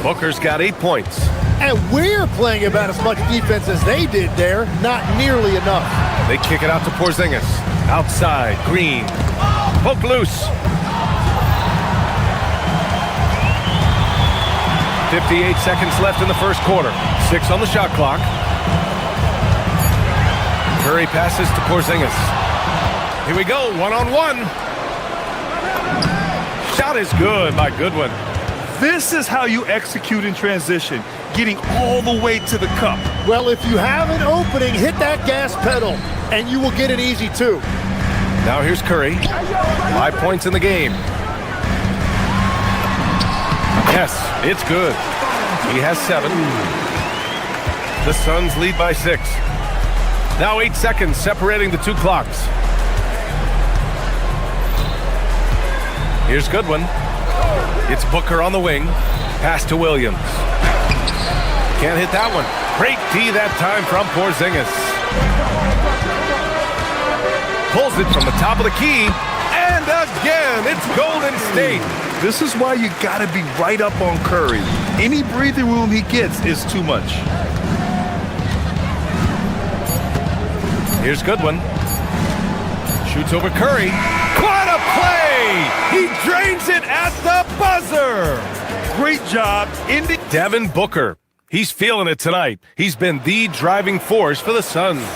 Booker's got 8 points. And we're playing about as much defense as they did there. Not nearly enough. They kick it out to Porzingis. Outside, Green. Poke loose. 58 seconds left in the first quarter. 6 on the shot clock. Curry passes to Porzingis. Here we go, one-on-one. Shot is good by Goodwin. This is how you execute in transition, getting all the way to the cup. Well, if you have an opening, hit that gas pedal, and you will get it easy too. Now here's Curry. 5 points in the game. Yes, it's good. He has 7. The Suns lead by 6. Now 8 seconds separating the 2 clocks. Here's Goodwin. It's Booker on the wing. Pass to Williams. Can't hit that one. Great D that time from Porzingis. Pulls it from the top of the key. And again, it's Golden State. This is why you got to be right up on Curry. Any breathing room he gets is too much. Here's Goodwin. Shoots over Curry. What a play! He drains it at the buzzer! Great job ending. Devin Booker. He's feeling it tonight. He's been the driving force for the Suns.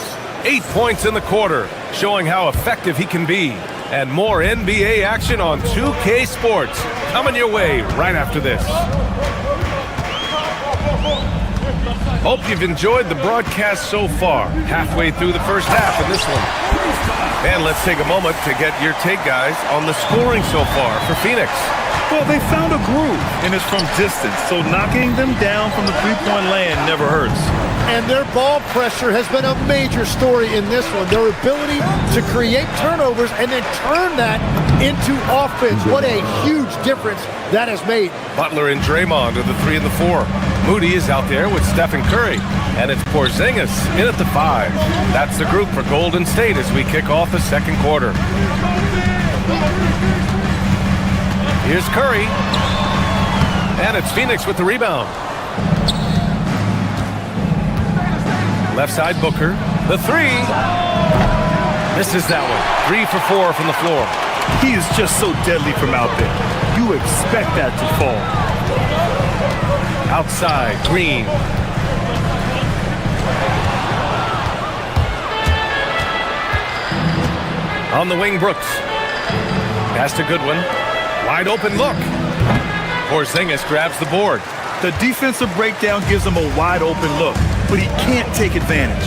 8 points in the quarter, showing how effective he can be. And more NBA action on 2K Sports coming your way right after this. Hope you've enjoyed the broadcast so far. Halfway through the first half in this one. And let's take a moment to get your take, guys, on the scoring so far for Phoenix. Well, they found a groove, and it's from distance, so knocking them down from the three-point land never hurts. And their ball pressure has been a major story in this one. Their ability to create turnovers and then turn that into offense. What a huge difference that has made. Butler and Draymond are the 3 and the 4. Moody is out there with Stephen Curry. And it's Porzingis in at the 5. That's the group for Golden State as we kick off the second quarter. Here's Curry. And it's Phoenix with the rebound. Left side Booker. The 3. Misses that one. 3 for 4 from the floor. He is just so deadly from out there. You expect that to fall. Outside, Green. On the wing, Brooks. Pass to Goodwin. Wide open look. Porzingis grabs the board. The defensive breakdown gives him a wide open look, but he can't take advantage.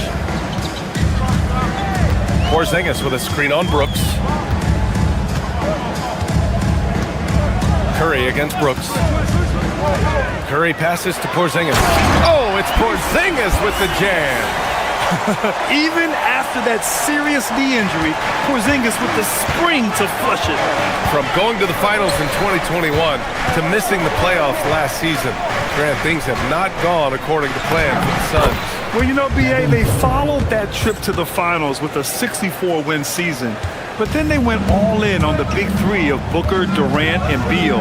Porzingis with a screen on Brooks. Curry against Brooks. Curry passes to Porzingis. Oh, it's Porzingis with the jam. Even after that serious knee injury, Porzingis with the spring to flush it. From going to the finals in 2021 to missing the playoffs last season, Grant, things have not gone according to plan for the Suns. Well, you know, B.A., they followed that trip to the finals with a 64-win season. But then they went all in on the big 3 of Booker, Durant, and Beal.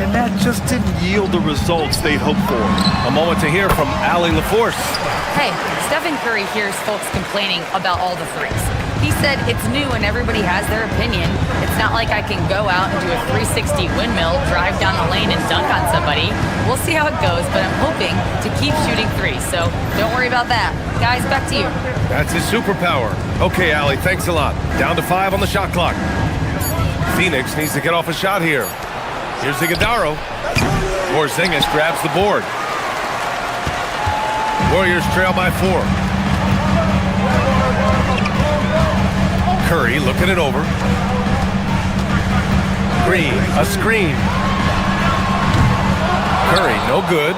and that just didn't yield the results they'd hoped for. A moment to hear from Allie LaForce. Hey, Stephen Curry hears folks complaining about all the threes. He said it's new and everybody has their opinion. It's not like I can go out and do a 360 windmill, drive down the lane and dunk on somebody. We'll see how it goes, but I'm hoping to keep shooting threes, so don't worry about that. Guys, back to you. That's his superpower. Okay, Allie, thanks a lot. Down to 5 on the shot clock. Phoenix needs to get off a shot here. Here's Iguodala. Porzingis grabs the board. Warriors trail by 4. Curry looking it over. Green, a screen. Curry, no good.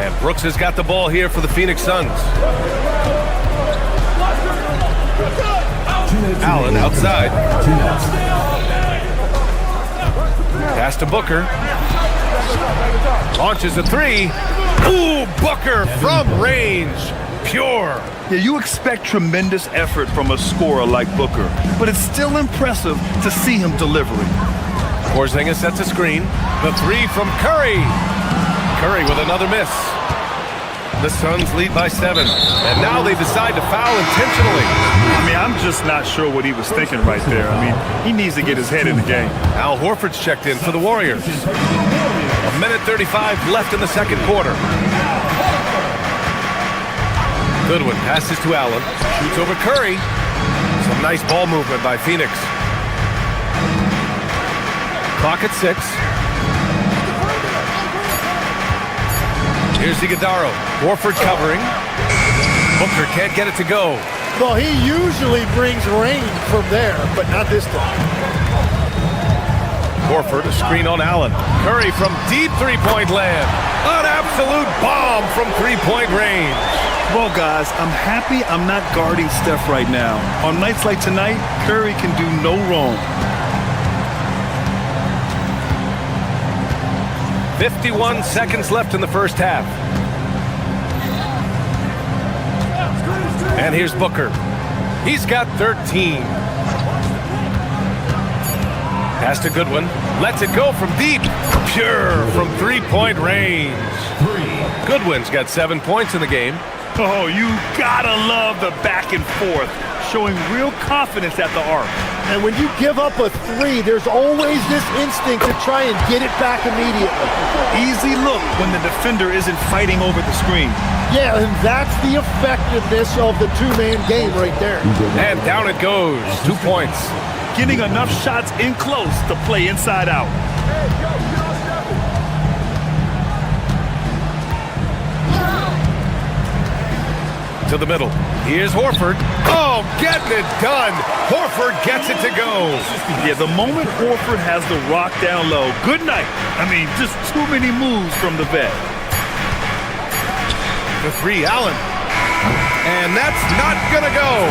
And Brooks has got the ball here for the Phoenix Suns. Allen outside. Pass to Booker. Launches a 3. Ooh, Booker from range. Pure. Yeah, you expect tremendous effort from a scorer like Booker, but it's still impressive to see him delivering. Porzingis sets a screen. The 3 from Curry. Curry with another miss. The Suns lead by 7. And now they decide to foul intentionally. I mean, I'm just not sure what he was thinking right there. I mean, he needs to get his head in the game. Al Horford's checked in for the Warriors. 1:35 left in the second quarter. Goodwin passes to Allen. Shoots over Curry. Some nice ball movement by Phoenix. Clock at 6. Here's Iguodala. Horford covering. Booker can't get it to go. Well, he usually brings rain from there, but not this time. Horford, a screen on Allen. Curry from deep three-point land. An absolute bomb from three-point range. Well, guys, I'm happy I'm not guarding Steph right now. On nights like tonight, Curry can do no wrong. 51 seconds left in the first half. And here's Booker. He's got 13. Pass to Goodwin. Lets it go from deep. Pure from three-point range. Goodwin's got 7 points in the game. Oh, you gotta love the back and forth, showing real confidence at the arc. And when you give up a 3, there's always this instinct to try and get it back immediately. Easy look when the defender isn't fighting over the screen. Yeah, and that's the effectiveness of the two-man game right there. And down it goes. 2 points. Getting enough shots in close to play inside out. To the middle. Here's Horford. Oh, getting it done. Horford gets it to go. Yeah, the moment Horford has the rock down low, good night. I mean, just too many moves from the vet. The 3, Allen. And that's not gonna go.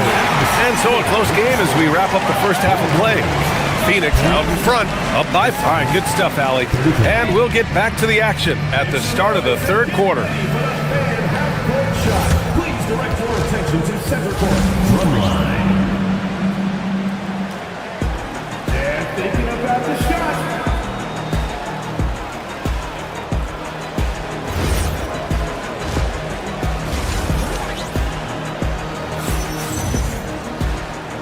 And so a close game as we wrap up the first half of play. Phoenix out in front, up by 5. Good stuff, Allie. And we'll get back to the action at the start of the third quarter. Please direct your attention to center court. Drumline. They're thinking about the shot.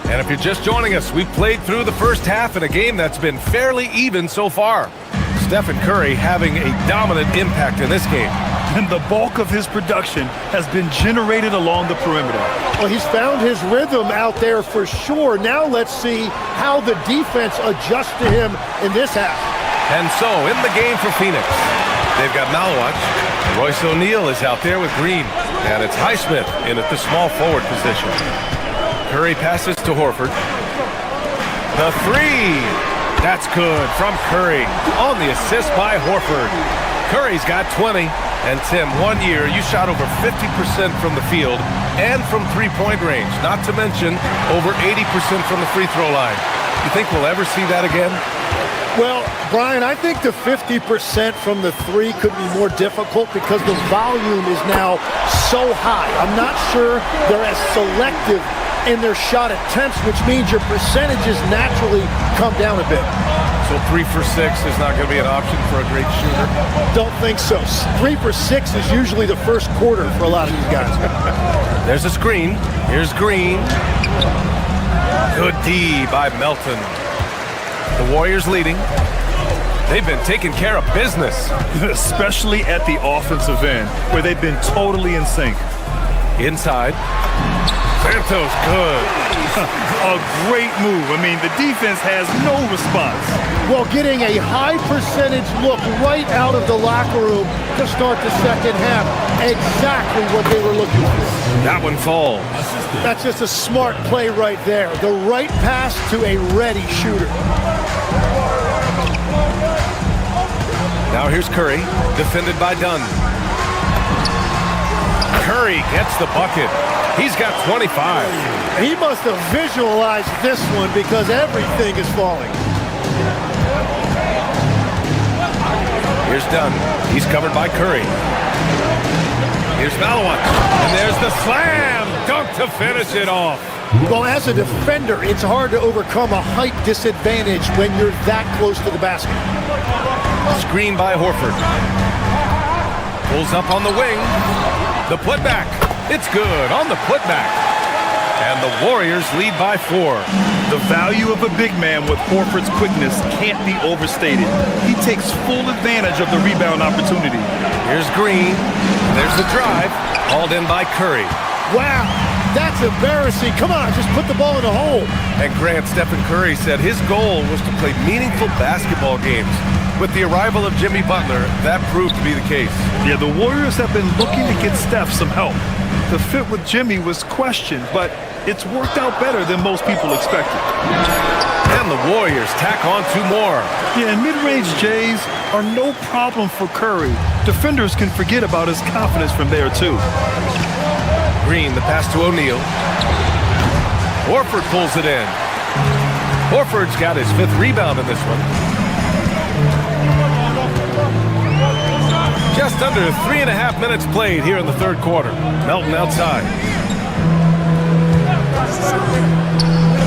And if you're just joining us, we've played through the first half in a game that's been fairly even so far. Stephen Curry having a dominant impact in this game. And the bulk of his production has been generated along the perimeter. Well, he's found his rhythm out there for sure. Now let's see how the defense adjusts to him in this half. And so, in the game for Phoenix, they've got Malawach. Royce O'Neal is out there with Green. And it's Highsmith in at the small forward position. Curry passes to Horford. The 3. That's good from Curry on the assist by Horford. Curry's got 20. And Tim, 1 year, you shot over 50% from the field and from three-point range, not to mention over 80% from the free throw line. You think we'll ever see that again? Well, Brian, I think the 50% from the 3 could be more difficult because the volume is now so high. I'm not sure they're as selective in their shot attempts, which means your percentages naturally come down a bit. So So 3 for 6 is not going to be an option for a great shooter? Don't think so. 3 for 6 is usually the first quarter for a lot of these guys. There's a screen. Here's Green. Good D by Melton. The Warriors leading. They've been taking care of business. Especially at the offensive end, where they've been totally in sync. Inside. Santos, good. A great move. I mean, the defense has no response. Well, getting a high percentage look right out of the locker room to start the second half. Exactly what they were looking for. That one falls. That's just a smart play right there. The right pass to a ready shooter. Now here's Curry, defended by Dunn. Curry gets the bucket. He's got 25. He must have visualized this one because everything is falling. Here's Dunn. He's covered by Curry. Here's Malawat. And there's the slam dunk to finish it off. Well, as a defender, it's hard to overcome a height disadvantage when you're that close to the basket. Screen by Horford. Pulls up on the wing. The putback. It's good on the putback. And the Warriors lead by 4. The value of a big man with Horford's quickness can't be overstated. He takes full advantage of the rebound opportunity. Here's Green. There's the drive. Hauled in by Curry. Wow, that's embarrassing. Come on, just put the ball in the hole. And Grant, Stephen Curry said his goal was to play meaningful basketball games. With the arrival of Jimmy Butler, that proved to be the case. Yeah, the Warriors have been looking to get Steph some help. The fit with Jimmy was questioned, but it's worked out better than most people expected. And the Warriors tack on 2 more. Yeah, and mid-range Jays are no problem for Curry. Defenders can forget about his confidence from there, too. Green, the pass to O'Neal. Horford pulls it in. Horford's got his 5th rebound in this one. Just under 3.5 minutes played here in the 3rd quarter. Melton outside.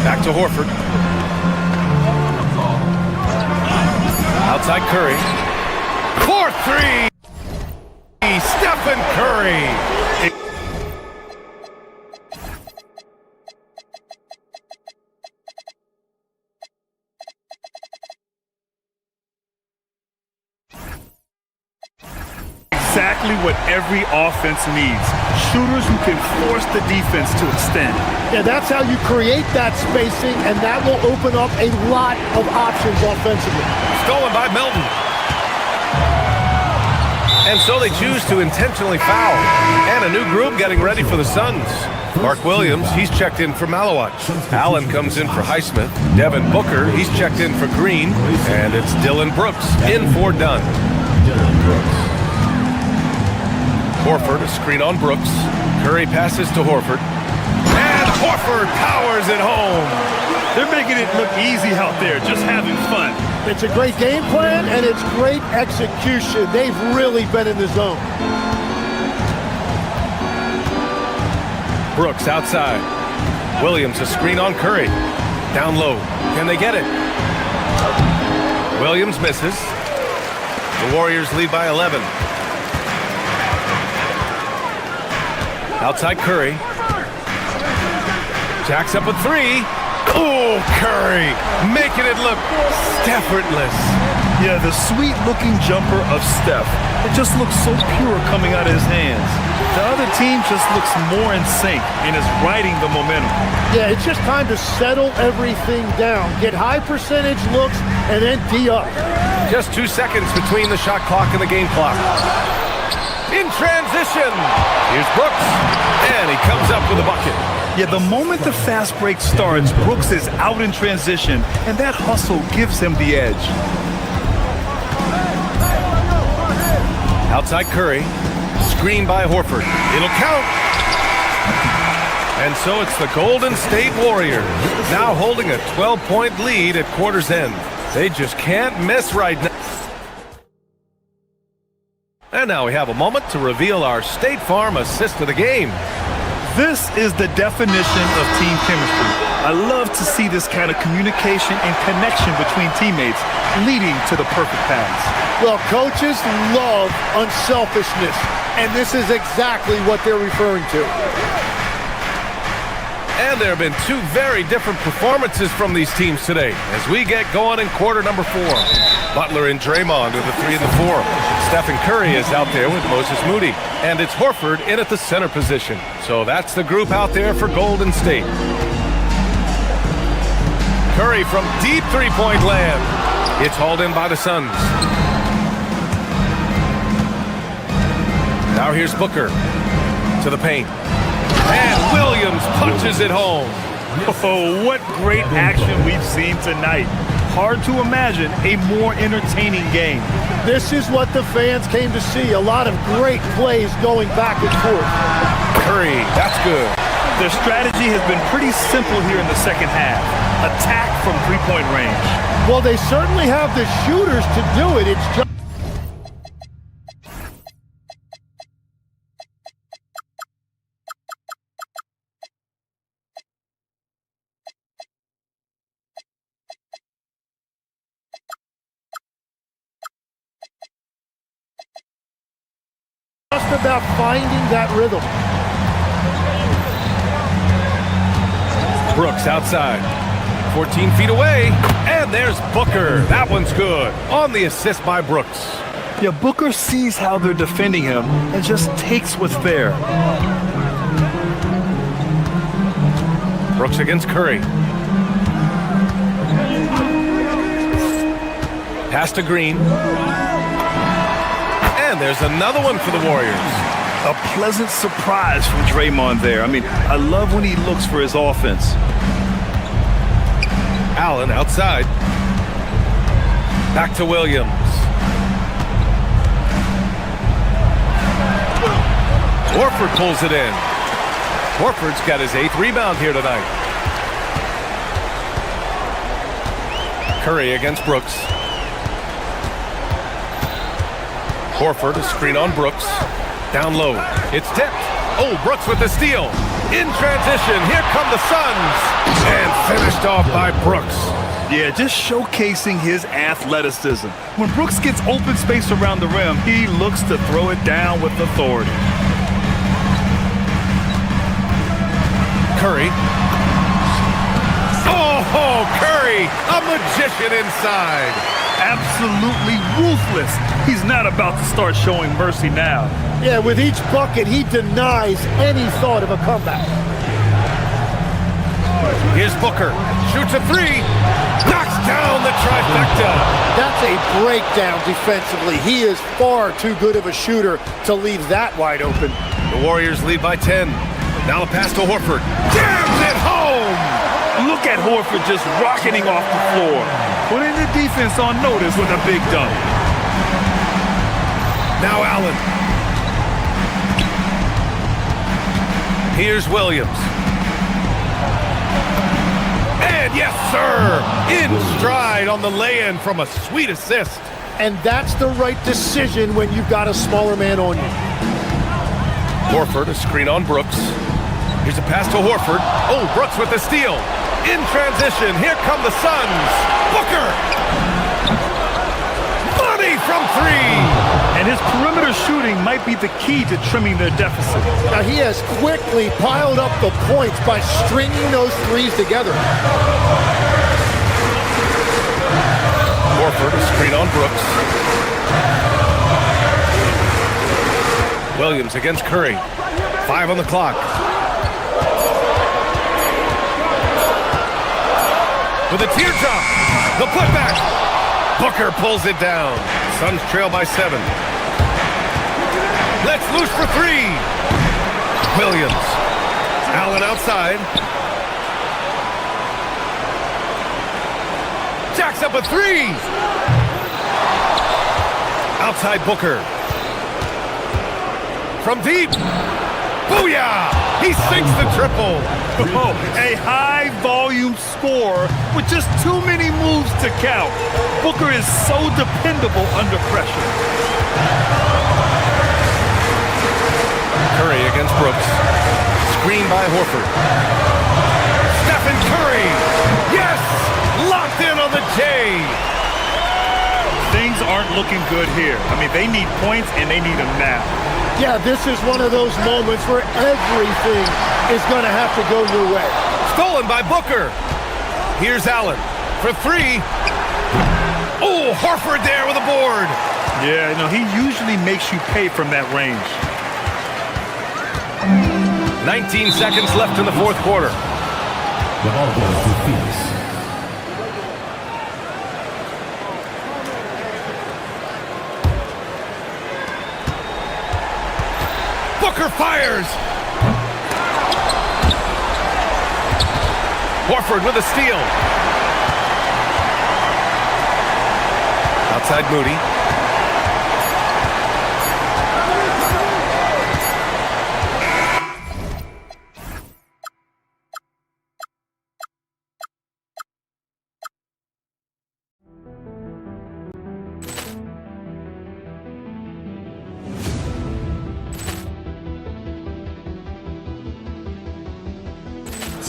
Back to Horford. Outside Curry. 4-3. Stephen Curry. Exactly what every offense needs. Shooters who can force the defense to extend. Yeah, that's how you create that spacing, and that will open up a lot of options offensively. Stolen by Melton. And so they choose to intentionally foul. And a new group getting ready for the Suns. Mark Williams, he's checked in for Malawat. Allen comes in for Highsmith. Devin Booker, he's checked in for Green. And it's Dylan Brooks in for Dunn. Horford, a screen on Brooks. Curry passes to Horford. And Horford powers it home. They're making it look easy out there, just having fun. It's a great game plan, and it's great execution. They've really been in the zone. Brooks outside. Williams, a screen on Curry. Down low. Can they get it? Williams misses. The Warriors lead by 11. Outside Curry. Jacks up with 3. Oh, Curry making it look effortless. Yeah, the sweet-looking jumper of Steph. It just looks so pure coming out of his hands. The other team just looks more in sync and is riding the momentum. Yeah, it's just time to settle everything down. Get high percentage looks and then D up. Just 2 seconds between the shot clock and the game clock. In transition. Here's Brooks. And he comes up with a bucket. Yeah, the moment the fast break starts, Brooks is out in transition, and that hustle gives him the edge. Outside Curry. Screen by Horford. It'll count. And so it's the Golden State Warriors, now holding a 12-point lead at quarter's end. They just can't miss right now. And now we have a moment to reveal our State Farm assist of the game. This is the definition of team chemistry. I love to see this kind of communication and connection between teammates leading to the perfect pass. Well, coaches love unselfishness, and this is exactly what they're referring to. And there have been two very different performances from these teams today as we get going in quarter number 4. Butler and Draymond are the 3 and the 4. Stephen Curry is out there with Moses Moody. And it's Horford in at the center position. So that's the group out there for Golden State. Curry from deep three-point land. It's hauled in by the Suns. Now here's Booker to the paint. And Williams punches it home. Oh, what great action we've seen tonight. Hard to imagine a more entertaining game. This is what the fans came to see. A lot of great plays going back and forth. Curry, that's good. Their strategy has been pretty simple here in the second half. Attack from three-point range. Well, they certainly have the shooters to do it. It's just about finding that rhythm. Brooks outside. 14 feet away. And there's Booker. That one's good. On the assist by Brooks. Yeah, Booker sees how they're defending him and just takes what's there. Brooks against Curry. Pass to Green. And there's another one for the Warriors. A pleasant surprise from Draymond there. I mean, I love when he looks for his offense. Allen outside. Back to Williams. Horford pulls it in. Horford's got his 8th rebound here tonight. Curry against Brooks. Horford, a screen on Brooks. Down low. It's tipped. Oh, Brooks with the steal. In transition. Here come the Suns. And finished off by Brooks. Yeah, just showcasing his athleticism. When Brooks gets open space around the rim, he looks to throw it down with authority. Curry. Oh, Curry, a magician inside. Absolutely ruthless. He's not about to start showing mercy now. Yeah, with each bucket, he denies any thought of a comeback. Here's Booker. Shoots a 3. Knocks down the trifecta. That's a breakdown defensively. He is far too good of a shooter to leave that wide open. The Warriors lead by 10. Now a pass to Horford. Jams it home! Look at Horford just rocketing off the floor. Putting the defense on notice with a big dunk. Now Allen. Here's Williams. And yes, sir! In stride on the lay-in from a sweet assist. And that's the right decision when you've got a smaller man on you. Horford, a screen on Brooks. Here's a pass to Horford. Oh, Brooks with the steal. In transition, here come the Suns. Booker! Money from 3! And his perimeter shooting might be the key to trimming their deficit. Now he has quickly piled up the points by stringing those threes together. Horford, a screen on Brooks. Williams against Curry. 5 on the clock. With a teardrop, the putback. Booker pulls it down. Suns trail by 7. Let's loose for 3. Williams. Allen outside. Jacks up a 3. Outside Booker. From deep. Booyah! He sinks the triple. Oh, a high-volume score with just too many moves to count. Booker is so dependable under pressure. Curry against Brooks. Screen by Horford. Stephen Curry aren't looking good here. I mean, they need points, and they need them now. Yeah, this is one of those moments where everything is going to have to go your way. Stolen by Booker. Here's Allen for three. Oh, Horford there with a board. Yeah, he usually makes you pay from that range. 19 seconds left in the fourth quarter. The ball goes to Phoenix. Booker fires. Horford with a steal. Outside Moody.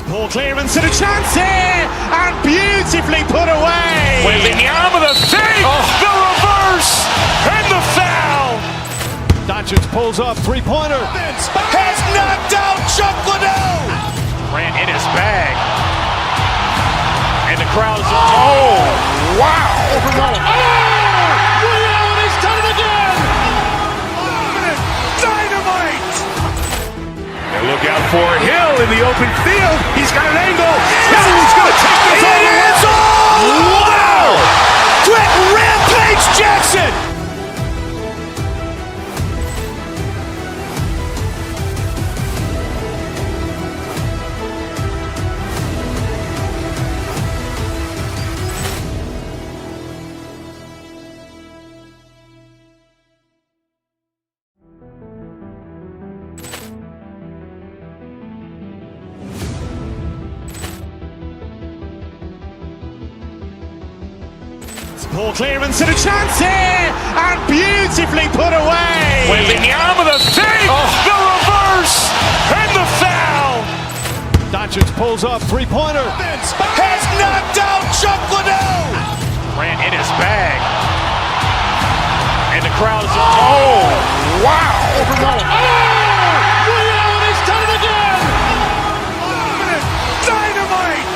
Ball clearance and a chance here, and beautifully put away. Wembanyama with a save, the reverse, and the foul. Doncic pulls up, three-pointer. Has knocked out Chuck Liddell. Grant in his bag. And the crowd's wow. Ray Allen has done it again. Dynamite. And look out for Hill in the open field. He's got an angle. He's going to take this all the way. Wow. Quick Rampage Jackson. Ball clearance and a chance here, and beautifully put away. Wembanyama with a save, the reverse, and the foul. Doncic pulls up, three-pointer. Has knocked out Chuck Liddell. Grant in his bag. And the crowd's wow. Ray Allen has done it again. Dynamite.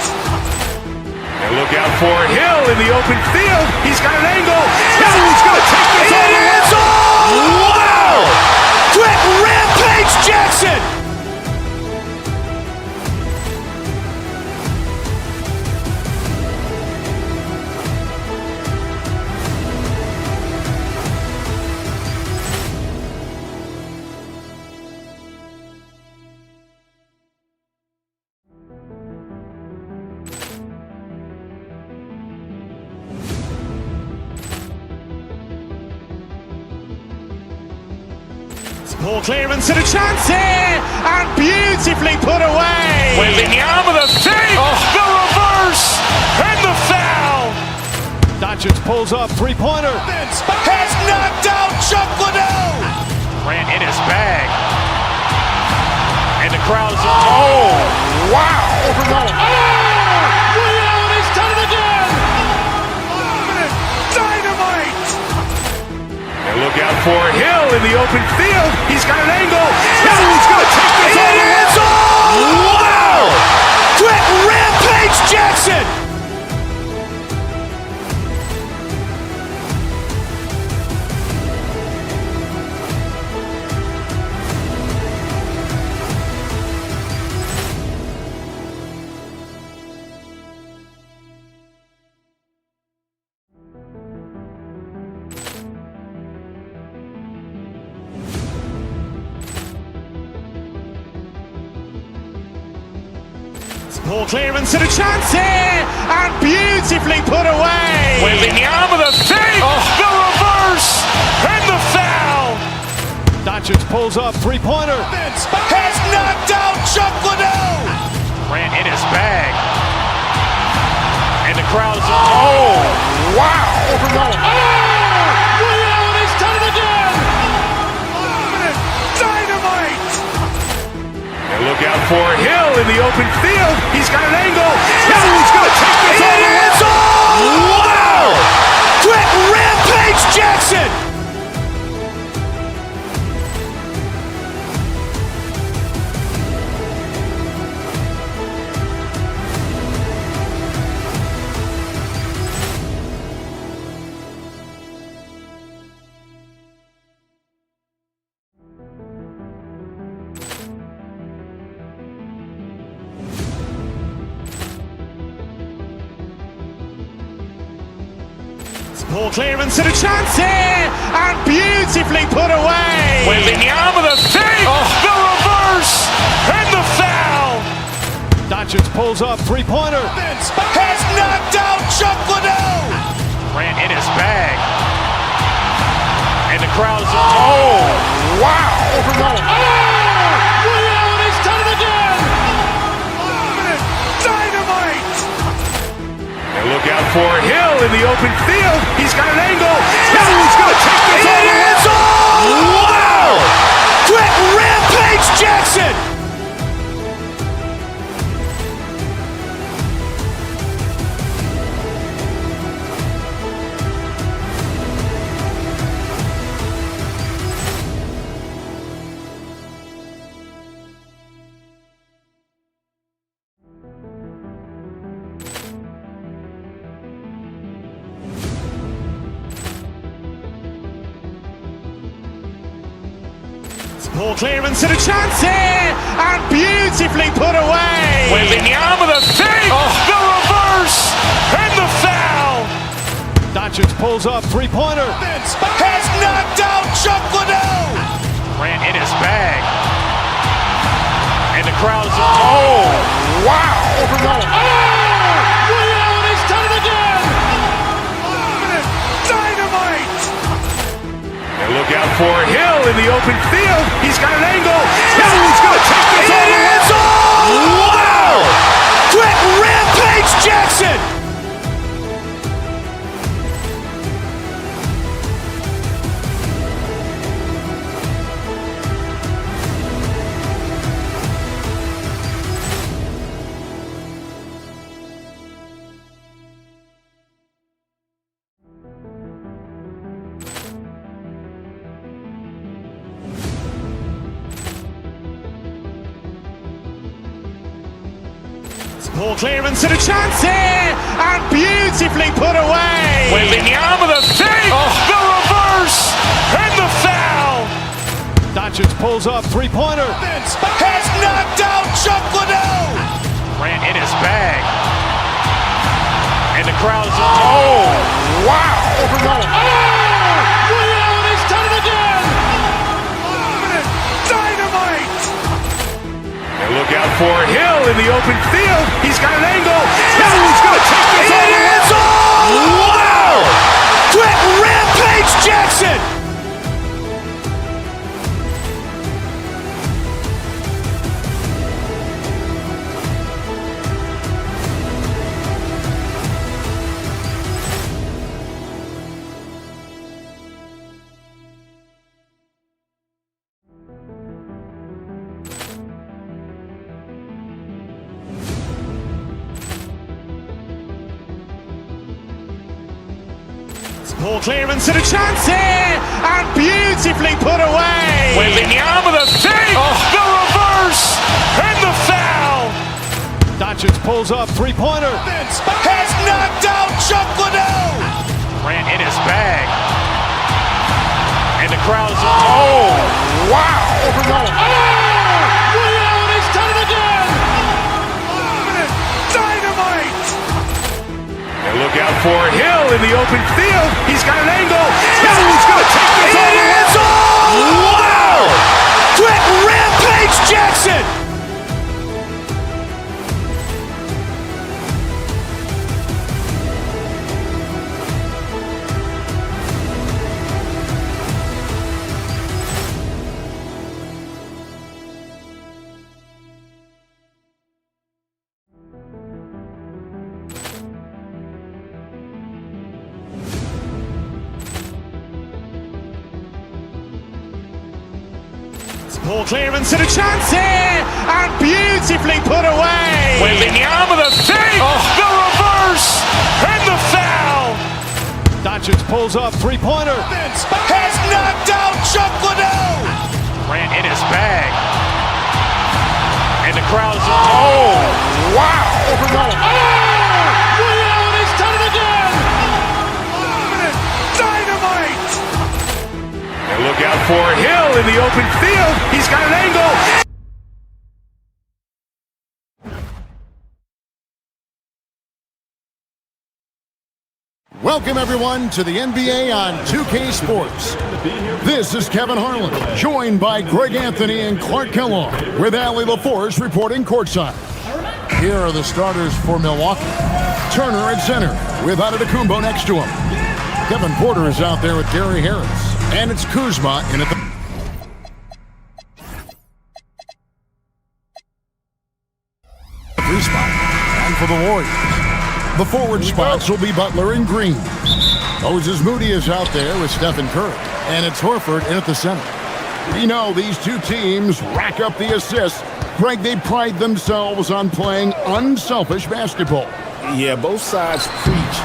And look out for Hill in the open field. He's got an angle. He's going to take this all the way. Wow. Quick Rampage Jackson. Ball clearance and a chance here, and beautifully put away. Wembanyama with a save, the reverse, and the foul. Doncic pulls up, three-pointer. Has knocked out Chuck Liddell. Grant in his bag. And the crowd's wow. Ray Allen has done it again. Dynamite. And look out for Hill in the open field. He's got an angle. He's going to take this all the way. Wow. Quick Rampage Jackson. Ball clearance and a chance here, and beautifully put away. Wembanyama with a save, the reverse, and the foul. Doncic pulls up, three-pointer. Has knocked out Chuck Liddell. Grant in his bag. And the crowd's wow. Ray Allen has done it again. Dynamite. And look out for Hill in the open field. He's got an angle. He's going to take this all the way. Wow. Quick Rampage Ball clearance and a chance here, and beautifully put away. Wembanyama the fake, the reverse, and the foul. Doncic pulls up, three-pointer. Has knocked out Chuck Liddell. Grant in his bag. And the crowd is, wow. Ray Allen has done it again. Dynamite. And look out for Hill in the open field. He's got an angle. He's going to take this all the way. Wow. Quick Rampage Jackson. Ball clearance and a chance here, and beautifully put away. Wembanyama the fake, the reverse, and the foul. Doncic pulls up, three-pointer. Has knocked out Chuck Liddell. Grant in his bag. And the crowd is, wow. Ray Allen has done it again. Dynamite. And look out for Hill in the open field. He's got an angle. He's going to take this all the way. Wow. Quick Rampage Jackson. Ball clearance and a chance here, and beautifully put away. Wembanyama the fake, the reverse, and the foul. Doncic pulls up, three-pointer. Has knocked out Chuck Liddell. Grant in his bag. And the crowd is, wow. Ray Allen has done it again. Dynamite. And look out for Hill in the open field. He's got an angle. He's going to take this all the way. Wow. Quick Rampage Jackson. Ball clearance and a chance here, and beautifully put away. Wembanyama the fake, the reverse, and the foul. Doncic pulls up, three-pointer. Has knocked out Chuck Liddell. Grant in his bag. And the crowd is, wow. Ray Allen has done it again. Dynamite. And look out for Hill in the open field. He's got an angle. He's going to take this all the way. Wow. Quick Rampage Jackson. Ball clearance and a chance here, and beautifully put away. Wembanyama the fake, the reverse, and the foul. Doncic pulls up, three-pointer. Has knocked out Chuck Liddell. Grant in his bag. And the crowd is, wow. Ray Allen has done it again. Dynamite. And look out for Hill in the open field. He's got an angle. Welcome, everyone, to the NBA on 2K Sports. This is Kevin Harlan, joined by Greg Anthony and Clark Kellogg, with Allie LaForce reporting courtside. Here are the starters for Milwaukee. Turner at center, with Antetokounmpo next to him. Kevin Porter is out there with Gary Harris. And it's Kuzma in at the three spot. And for the Warriors, the forward spots will be Butler and Green. Moses Moody is out there with Stephen Curry. And it's Horford in at the center. We know these two teams rack up the assists. Greg, they pride themselves on playing unselfish basketball. Yeah, both sides preach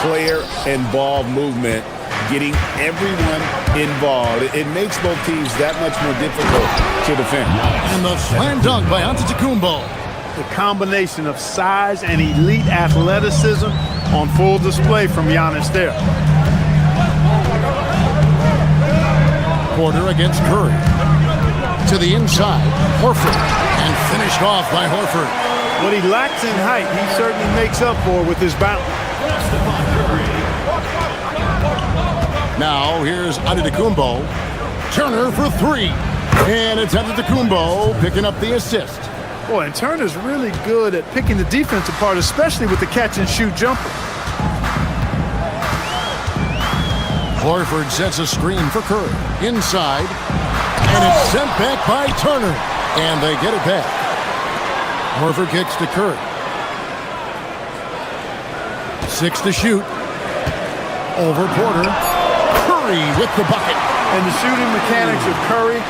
player and ball movement, getting everyone involved. It makes both teams that much more difficult to defend. And the slam dunk by Antetokounmpo. The combination of size and elite athleticism on full display from Giannis there. Porter against Curry. To the inside, Horford. And finished off by Horford. What he lacks in height, he certainly makes up for with his bounce. Now, here's Antetokounmpo. Turner for three. And it's Antetokounmpo picking up the assist. Boy, and Turner's really good at picking the defense apart, especially with the catch-and-shoot jumper. Horford sets a screen for Curry. Inside. And it's sent back by Turner. And they get it back. Horford kicks to Curry. 6 to shoot. Over Porter. Curry with the bucket. And the shooting mechanics of Curry,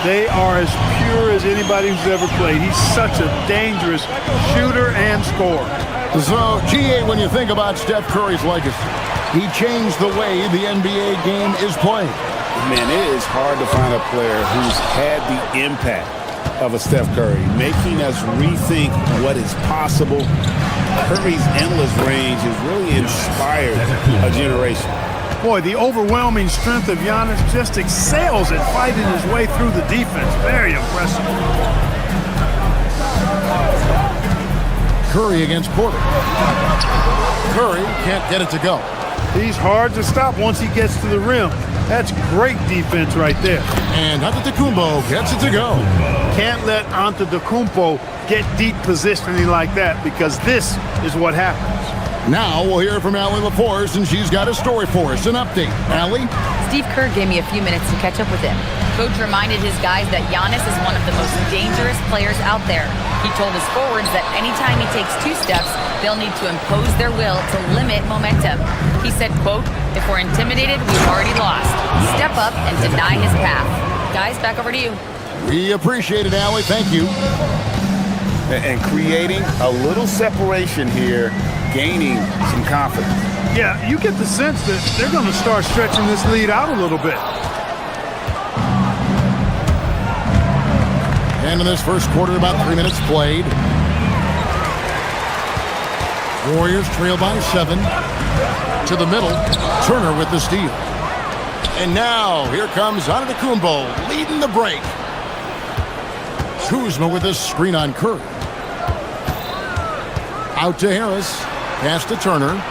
they are as pure as anybody who's ever played. He's such a dangerous shooter and scorer. So, GA, when you think about Steph Curry's legacy, he changed the way the NBA game is played. Man, it is hard to find a player who's had the impact of a Steph Curry, making us rethink what is possible. Curry's endless range has really inspired a generation. Boy, the overwhelming strength of Giannis just excels at fighting his way through the defense. Very impressive. Curry against Porter. Curry can't get it to go. He's hard to stop once he gets to the rim. That's great defense right there. And Antetokounmpo gets it to go. Can't let Antetokounmpo get deep positioning like that, because this is what happens. Now we'll hear from Allie LaForce, and she's got a story for us. An update. Allie? Steve Kerr gave me a few minutes to catch up with him. Coach reminded his guys that Giannis is one of the most dangerous players out there. He told his forwards that anytime he takes 2 steps, they'll need to impose their will to limit momentum. He said, quote, "If we're intimidated, we've already lost. Step up and deny his path." Guys, back over to you. We appreciate it, Allie. Thank you. And creating a little separation here, gaining some confidence. Yeah, you get the sense that they're going to start stretching this lead out a little bit. And in this first quarter, about 3 minutes played. Warriors trail by 7. To the middle, Turner with the steal. And now, here comes Antetokounmpo leading the break. Kuzma with a screen on Curry. Out to Harris. Pass to Turner.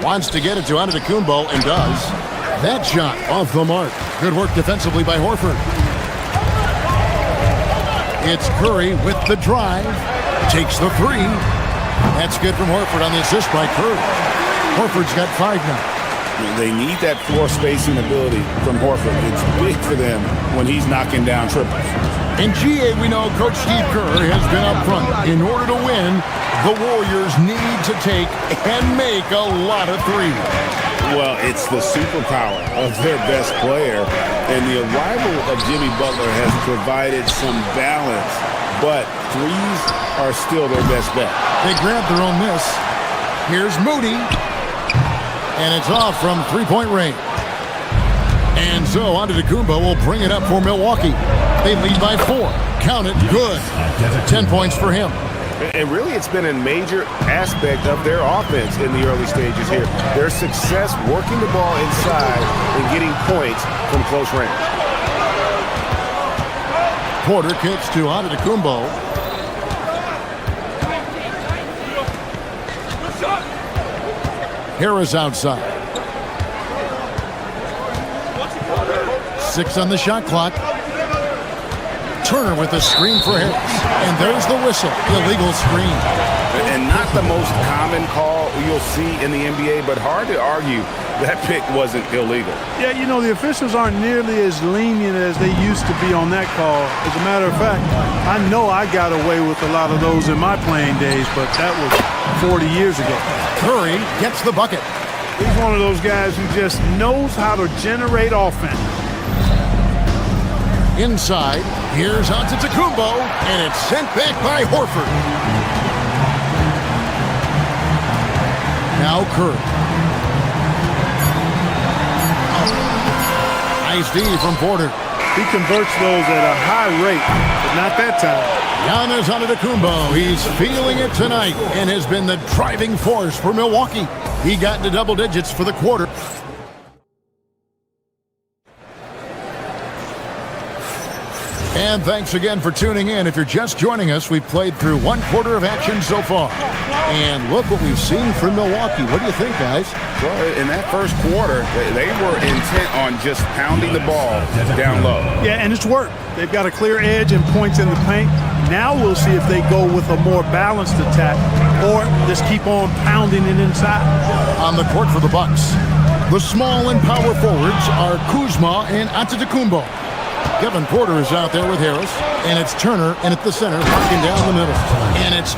Wants to get it to Antetokounmpo and does. That shot off the mark. Good work defensively by Horford. It's Curry with the drive. Takes the 3. That's good from Horford on the assist by Curry. Horford's got 5 now. They need that floor spacing ability from Horford. It's big for them when he's knocking down triples. In GA, we know Coach Steve Kerr has been up front. In order to win, the Warriors need to take and make a lot of threes. Well, it's the superpower of their best player, and the arrival of Jimmy Butler has provided some balance, but threes are still their best bet. They grabbed their own miss. Here's Moody, and it's off from three-point range. And so Antetokounmpo will bring it up for Milwaukee. They lead by 4. Count it, good. 10 points for him. And really, it's been a major aspect of their offense in the early stages here. Their success working the ball inside and getting points from close range. Porter kicks to Antetokounmpo. Harris outside. 6 on the shot clock. Turner with a screen for Harris. And there's the whistle. Illegal screen. And not the most common call you'll see in the NBA, but hard to argue that pick wasn't illegal. Yeah, you know, the officials aren't nearly as lenient as they used to be on that call. As a matter of fact, I know I got away with a lot of those in my playing days, but that was 40 years ago. Curry gets the bucket. He's one of those guys who just knows how to generate offense. Inside, here's Antetokounmpo, and it's sent back by Horford. Now Curry. Nice D from Porter. He converts those at a high rate, but not that time. Giannis Antetokounmpo, he's feeling it tonight and has been the driving force for Milwaukee. He got into double digits for the quarter. And thanks again for tuning in. If you're just joining us, we've played through one quarter of action so far. And look what we've seen from Milwaukee. What do you think, guys? Well, in that first quarter, they were intent on just pounding the ball down low. Yeah, and it's worked. They've got a clear edge and points in the paint. Now we'll see if they go with a more balanced attack or just keep on pounding it inside. On the court for the Bucks, the small and power forwards are Kuzma and Antetokounmpo. Kevin Porter is out there with Harris, and it's Turner, and at the center, locking down the middle. And it's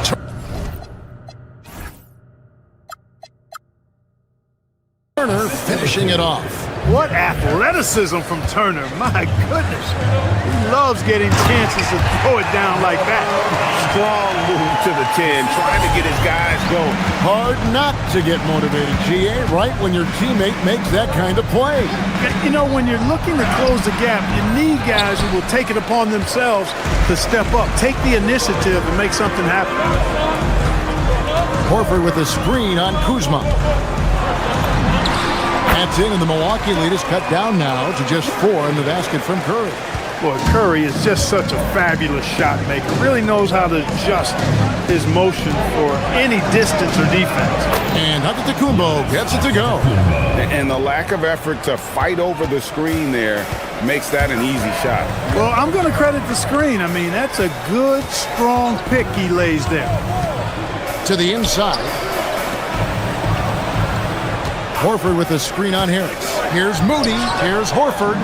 Turner finishing it off. What athleticism from Turner. My goodness. He loves getting chances to throw it down like that. Strong move to the 10, trying to get his guys going. Hard not to get motivated, GA, right when your teammate makes that kind of play. You know, when you're looking to close the gap, you need guys who will take it upon themselves to step up, take the initiative, and make something happen. Horford with a screen on Kuzma. That's in, and the Milwaukee lead is cut down now to just 4 in the basket from Curry. Boy, Curry is just such a fabulous shot maker. Really knows how to adjust his motion for any distance or defense. And Antetokounmpo gets it to go. And the lack of effort to fight over the screen there makes that an easy shot. Well, I'm going to credit the screen. I mean, that's a good, strong pick he lays there. To the inside. Horford with a screen on Harris. Here's Moody. Here's Horford.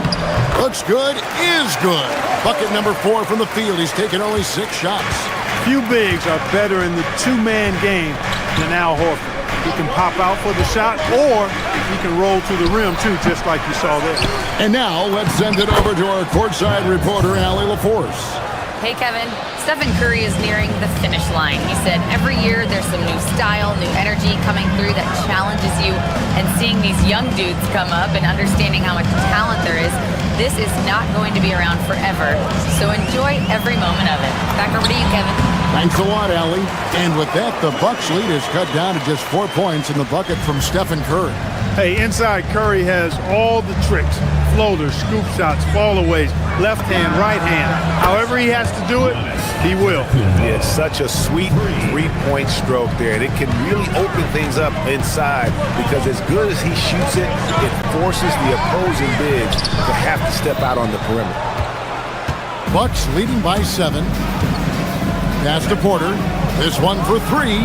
Looks good. Is good. Bucket number 4 from the field. He's taken only 6 shots. Few bigs are better in the two-man game than Al Horford. He can pop out for the shot, or he can roll to the rim, too, just like you saw there. And now let's send it over to our courtside reporter, Allie LaForce. Hey, Kevin. Stephen Curry is nearing the finish line. He said every year there's some new style, new energy coming through that challenges you. And seeing these young dudes come up and understanding how much talent there is, this is not going to be around forever. So enjoy every moment of it. Back over to you, Kevin. Thanks a lot, Allie. And with that, the Bucks lead is cut down to just 4 points in the bucket from Stephen Curry. Hey, inside Curry has all the tricks. Floaters, scoop shots, fallaways, left hand, right hand. However he has to do it, he will. Yeah, it's such a sweet three-point stroke there. And it can really open things up inside because as good as he shoots it, it forces the opposing bigs to have to step out on the perimeter. Bucks leading by 7. Pass to Porter. This one for 3.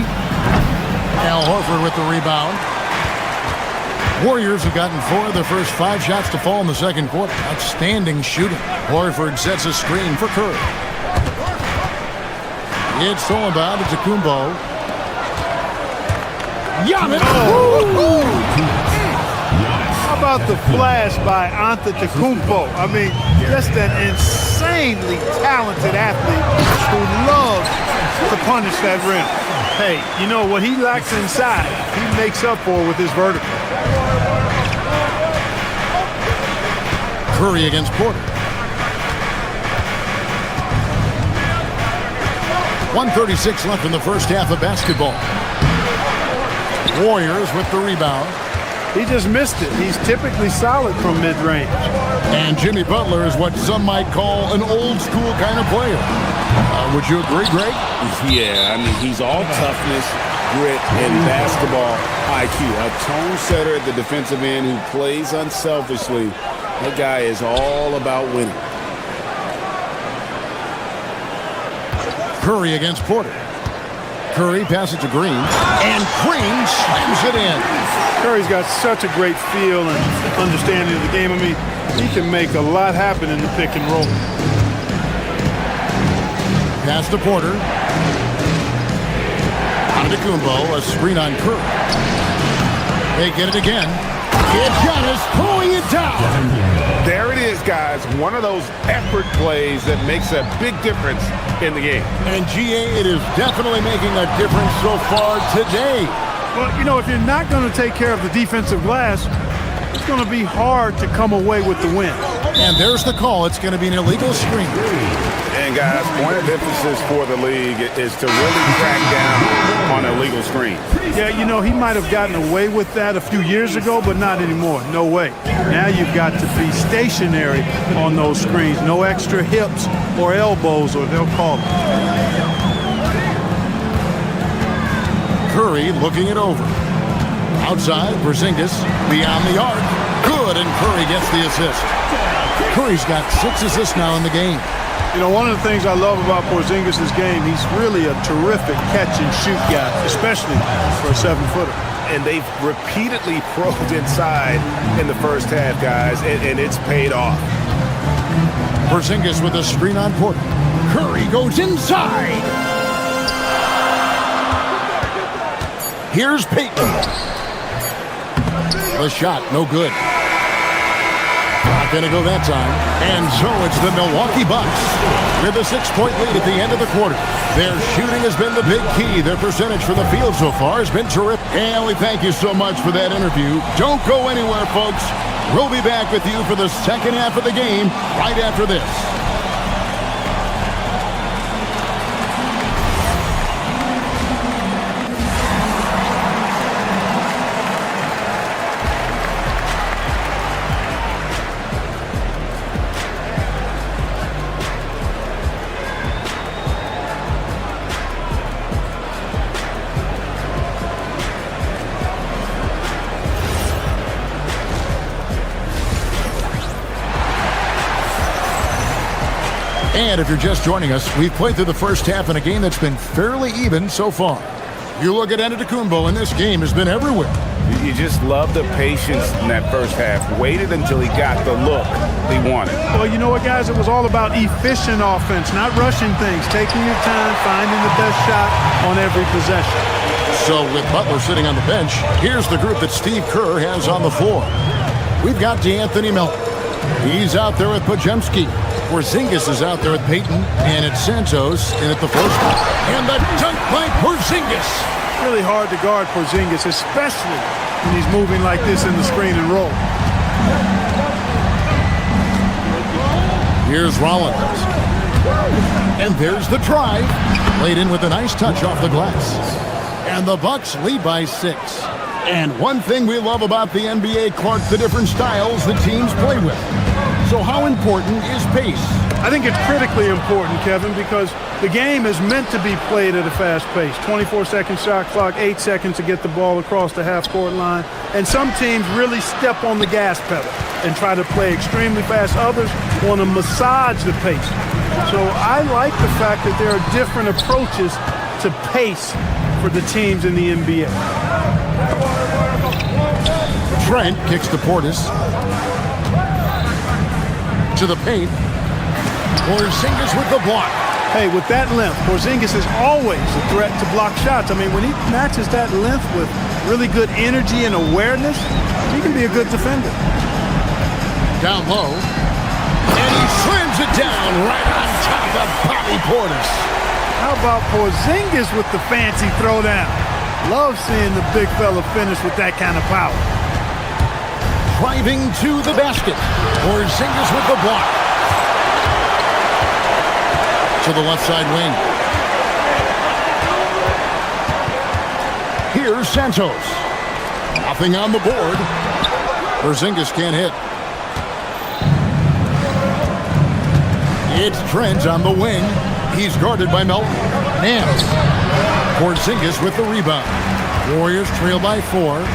Al Horford with the rebound. Warriors have gotten 4 of their first 5 shots to fall in the second quarter. Outstanding shooting. Horford sets a screen for Curry. It's stolen by Antetokounmpo. Giannis! How about the flash by Antetokounmpo? I mean, just an insanely talented athlete who loves to punish that rim. Hey, you know what he lacks inside, he makes up for with his vertical. Curry against Porter. 1:36 left in the first half of basketball. Warriors with the rebound. He just missed it. He's typically solid from mid-range. And Jimmy Butler is what some might call an old-school kind of player. Would you agree, Greg? Yeah, I mean, he's all toughness, grit, and basketball IQ. A tone setter at the defensive end who plays unselfishly. That guy is all about winning. Curry against Porter. Curry passes to Green, and Green slams it in. Curry's got such a great feel and understanding of the game. I mean, he can make a lot happen in the pick and roll. Pass to Porter. Antetokounmpo, a screen on Curry. They get it again. It's Giannis throwing it down. There it is, guys. One of those effort plays that makes a big difference in the game. And GA, it is definitely making a difference so far today. Well, you know, if you're not going to take care of the defensive glass, it's going to be hard to come away with the win. And there's the call. It's going to be an illegal screen. And, guys, point of emphasis for the league is to really crack down on illegal screens. Yeah, you know, he might have gotten away with that a few years ago, but not anymore. No way. Now you've got to be stationary on those screens. No extra hips or elbows, or they'll call it. Curry looking it over. Outside, Porzingis beyond the arc. Good, and Curry gets the assist. Curry's got 6 assists now in the game. You know, one of the things I love about Porzingis' game, he's really a terrific catch-and-shoot guy, especially for a 7-footer. And they've repeatedly probed inside in the first half, guys, and it's paid off. Porzingis with a screen on Porter. Curry goes inside. Here's Payton. The shot, no good. Not going to go that time. And so it's the Milwaukee Bucks with a 6-point lead at the end of the quarter. Their shooting has been the big key. Their percentage from the field so far has been terrific. And we thank you so much for that interview. Don't go anywhere, folks. We'll be back with you for the second half of the game right after this. And if you're just joining us, we've played through the first half in a game that's been fairly even so far. You look at Antetokounmpo, and this game has been everywhere. You just love the patience in that first half. Waited until he got the look he wanted. Well, you know what, guys? It was all about efficient offense, not rushing things, taking your time, finding the best shot on every possession. So with Butler sitting on the bench, here's the group that Steve Kerr has on the floor. We've got DeAnthony Melton. He's out there with Podziemski. Porzingis is out there with Payton, and it's Santos in at the first. And the dunk by Porzingis. Really hard to guard Porzingis, especially when he's moving like this in the screen and roll. Here's Rollins. And there's the drive. Laid in with a nice touch off the glass. And the Bucks lead by 6. And one thing we love about the NBA, Clark, the different styles the teams play with. So how important is pace? I think it's critically important, Kevin, because the game is meant to be played at a fast pace. 24-second shot clock, 8 seconds to get the ball across the half-court line. And some teams really step on the gas pedal and try to play extremely fast. Others want to massage the pace. So I like the fact that there are different approaches to pace for the teams in the NBA. Trent kicks to Portis. To the paint. Porzingis with the block. Hey, with that length, Porzingis is always a threat to block shots. I mean, when he matches that length with really good energy and awareness, he can be a good defender. Down low. And he slams it down right on top of Bobby Portis. How about Porzingis with the fancy throwdown? Love seeing the big fella finish with that kind of power. Driving to the basket. Porzingis with the block. To the left side wing. Here's Santos. Nothing on the board. Porzingis can't hit. It's Trent on the wing. He's guarded by Melton. Nance. Porzingis with the rebound. Warriors trail by 4.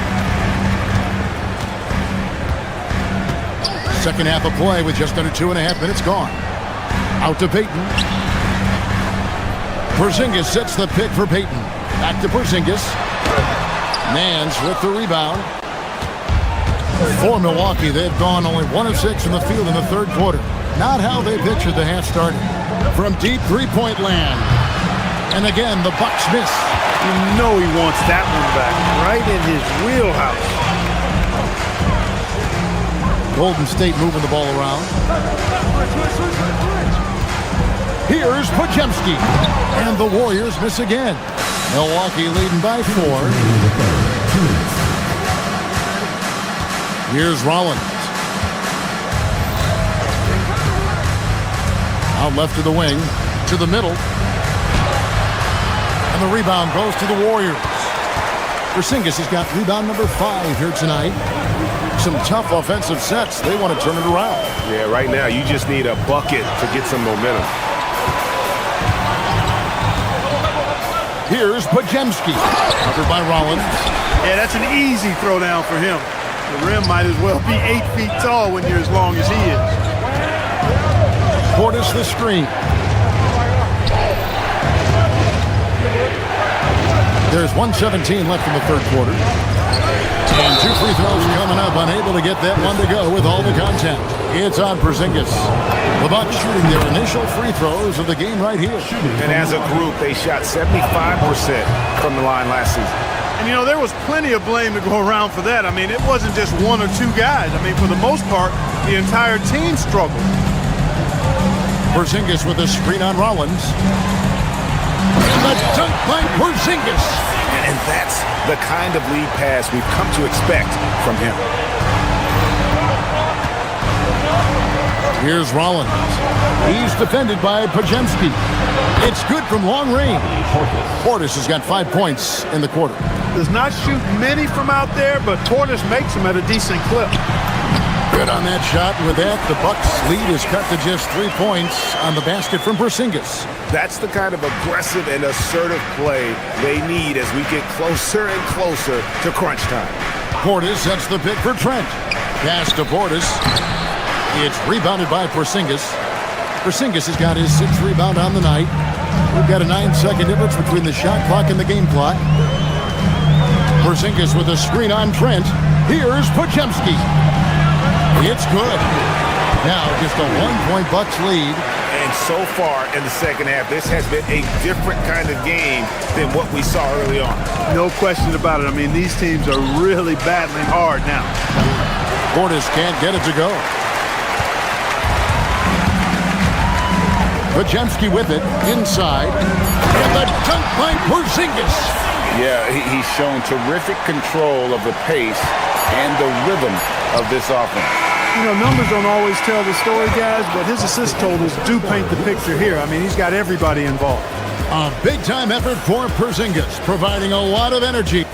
Second half of play with just under 2.5 minutes gone. Out to Payton. Porzingis sets the pick for Payton. Back to Porzingis. Nance with the rebound. For Milwaukee, they've gone only 1 of 6 from the field in the third quarter. Not how they pictured the half started. From deep three-point land. And again, the Bucks miss. You know he wants that one back, right in his wheelhouse. Golden State moving the ball around. Here's Podziemski. And the Warriors miss again. Milwaukee leading by 4. Here's Rollins. Out left to the wing. To the middle. And the rebound goes to the Warriors. Porzingis has got rebound number 5 here tonight. Some tough offensive sets. They want to turn it around. Yeah, right now you just need a bucket to get some momentum. Here's Podziemski. Covered by Rollins. Yeah, that's an easy throwdown for him. The rim might as well be 8 feet tall when you're as long as he is. Portis the screen. There's 1:17 left in the third quarter. And 2 free throws coming up, unable to get that one to go with all the contact. It's on Porzingis. The Bucks shooting their initial free throws of the game right here. And as a group, they shot 75% from the line last season. And, you know, there was plenty of blame to go around for that. I mean, it wasn't just 1 or 2 guys. I mean, for the most part, the entire team struggled. Porzingis with a screen on Rollins. And the dunk by Porzingis. And that's the kind of lead pass we've come to expect from him. Here's Rollins. He's defended by Podziemski. It's good from long range. Portis has got 5 points in the quarter. Does not shoot many from out there, but Portis makes them at a decent clip. Good on that shot. With that, the Bucks' lead is cut to just 3 points on the basket from Porzingis. That's the kind of aggressive and assertive play they need as we get closer and closer to crunch time. Portis sets the pick for Trent. Pass to Portis. It's rebounded by Porzingis. Porzingis has got his 6th rebound on the night. We've got a 9-second difference between the shot clock and the game clock. Porzingis with a screen on Trent. Here's Podziemski. It's good. Now just a 1-point Bucks lead. And so far in the second half, this has been a different kind of game than what we saw early on. No question about it. I mean, these teams are really battling hard now. Portis can't get it to go. Podziemski with it inside. And the dunk by Porzingis. Yeah, he's shown terrific control of the pace and the rhythm of this offense. You know, numbers don't always tell the story, guys, but his assist totals do paint the picture here. I mean, he's got everybody involved. A big-time effort for Porzingis, providing a lot of energy.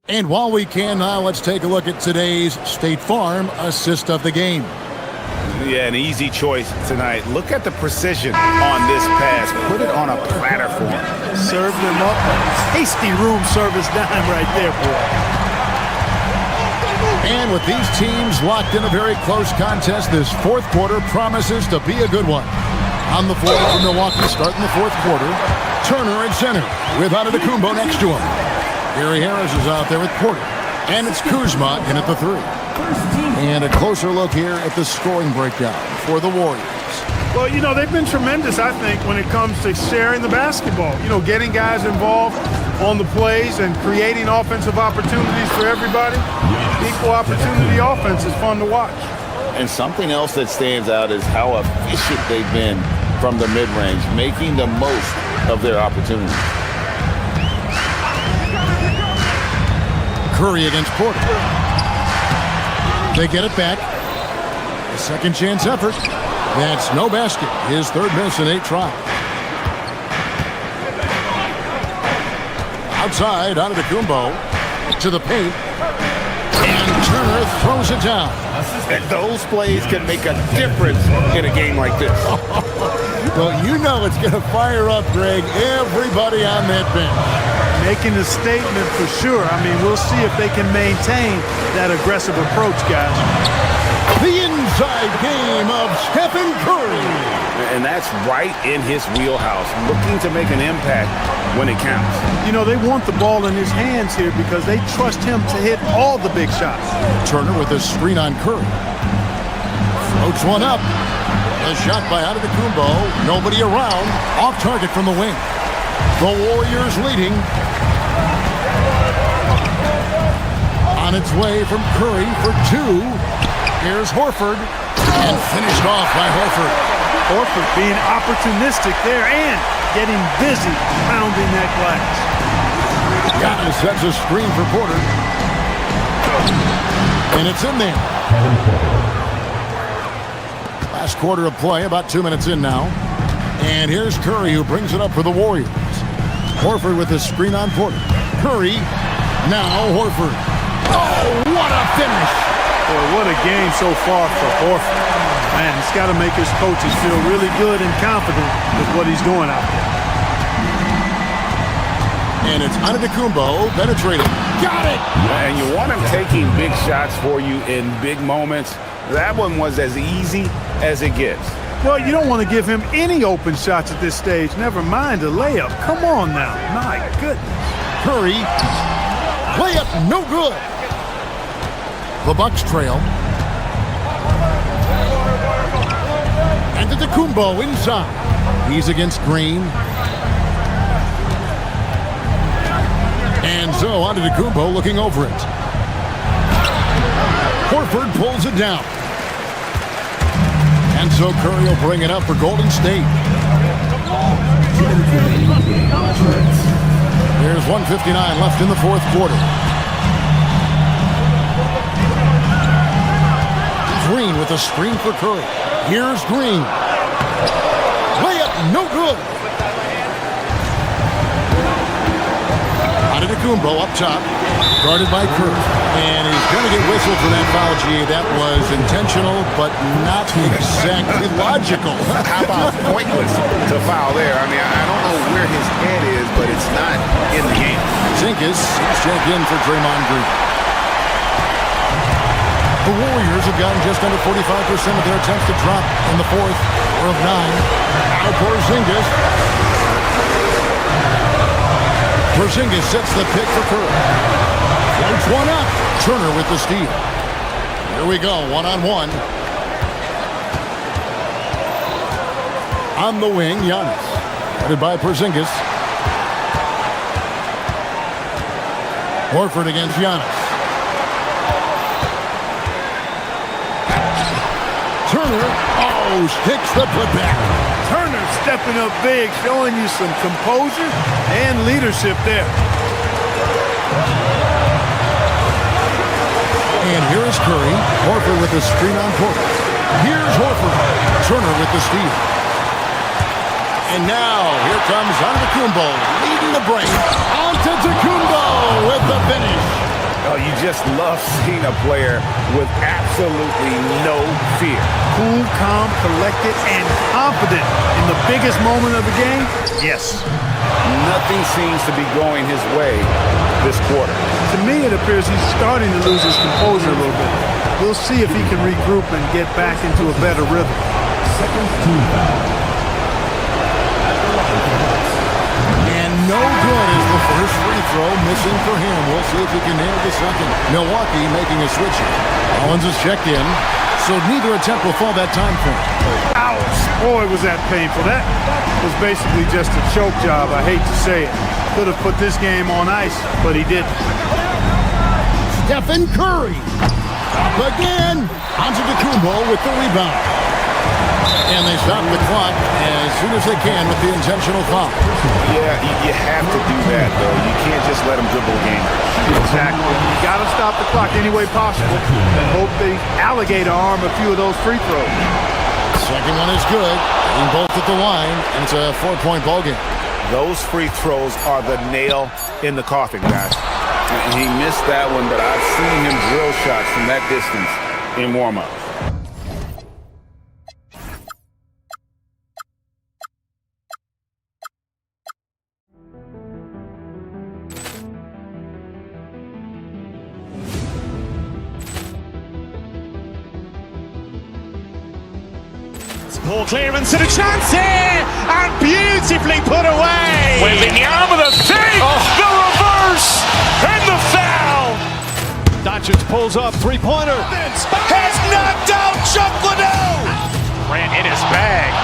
And while we can now, let's take a look at today's State Farm assist of the game. Yeah, an easy choice tonight. Look at the precision on this pass. Put it on a platter for him. Served him up. Hasty room service dime right there, boy. And with these teams locked in a very close contest, this fourth quarter promises to be a good one. On the floor for Milwaukee starting the fourth quarter. Turner at center with Antetokounmpo next to him. Gary Harris is out there with Porter. And it's Kuzma in at the 3. And a closer look here at the scoring breakdown for the Warriors. Well, you know, they've been tremendous, I think, when it comes to sharing the basketball. You know, getting guys involved on the plays and creating offensive opportunities for everybody. Equal opportunity offense is fun to watch. And something else that stands out is how efficient they've been from the mid-range, making the most of their opportunities. Curry against Porter. They get it back. A second chance effort. That's no basket. His 3rd miss in 8 tries. Outside, Antetokounmpo to the paint. And Turner throws throws it down. And those plays can make a difference in a game like this. Well, you know it's going to fire up, Greg, everybody on that bench. Making a statement for sure. I mean, we'll see if they can maintain that aggressive approach, guys. The inside game of Stephen Curry. And that's right in his wheelhouse, looking to make an impact when it counts. You know, they want the ball in his hands here because they trust him to hit all the big shots. Turner with a screen on Curry. Floats one up. A shot by Antetokounmpo. Nobody around. Off target from the wing. The Warriors leading. On its way from Curry for two. Here's Horford. And finished off by Horford. Horford being opportunistic there and getting busy pounding that glass. Giannis sets a screen for Porter. And it's in there. Last quarter of play, about 2 minutes in now. And here's Curry who brings it up for the Warriors. Horford with a screen on Porter. Curry, now Horford. Oh, what a finish! Boy, what a game so far for Horford. Man, he's got to make his coaches feel really good and confident with what he's doing out there. And it's Antetokounmpo penetrating. Got it! And you want him taking big shots for you in big moments. That one was as easy as it gets. Well, you don't want to give him any open shots at this stage. Never mind a layup. Come on now. My goodness. Curry. Layup no good. The Bucks trail. Antetokounmpo inside. He's against Green. And so Antetokounmpo looking over it. Horford pulls it down. And so Curry will bring it up for Golden State. There's 1:59 left in the fourth quarter. Green with a screen for Curry. Here's Green. Layup no good. Antetokounmpo up top, guarded by Curry. And he's going to get whistled for that foul, G. That was intentional, but not exactly logical. How about pointless to foul there? I mean, I don't know where his head is, but it's not in the game. Zinkis is checked in for Draymond Green. The Warriors have gotten just under 45% of their attempts to drop in the fourth, 4 of 9. Now Porzingis. Porzingis sets the pick for Curry. Floats one up. Turner with the steal. Here we go, one-on-one. On the wing, Giannis. Headed by Porzingis. Horford against Giannis. Turner, sticks the putback. Turner stepping up big, showing you some composure and leadership there. And here is Curry. Horford with the screen on Porter. Here's Horford. Turner with the steal. And now, here comes Antetokounmpo leading the break. Antetokounmpo with the finish. Oh, you just love seeing a player with absolutely no fear. Cool, calm, collected, and confident in the biggest moment of the game? Yes. Nothing seems to be going his way this quarter. To me, it appears he's starting to lose his composure a little bit. We'll see if he can regroup and get back into a better rhythm. Second team foul. And no good is the first free throw missing for him. We'll see if he can nail the second. Milwaukee making a switch here. Owens is checked in, so neither attempt will fall that time frame. Ouch! Boy, was that painful. That was basically just a choke job. I hate to say it. Could have put this game on ice, but he didn't. Stephen Curry. Up again. Antetokounmpo with the rebound. And they stop the clock as soon as they can with the intentional foul. Yeah, you have to do that, though. You can't just let them dribble a game. Exactly. You got to stop the clock any way possible and hope they alligator arm a few of those free throws. Second one is good. Getting both at the line, and it's a 4-point ball game. Those free throws are the nail in the coffin, guys. And he missed that one, but I've seen him drill shots from that distance in warm-up. Poor clearance and a chance here, and beautifully put away. Wembanyama the fake, the reverse, and the foul. Doncic pulls up, three-pointer. Has knocked out Chuck Liddell. Grant in his bag.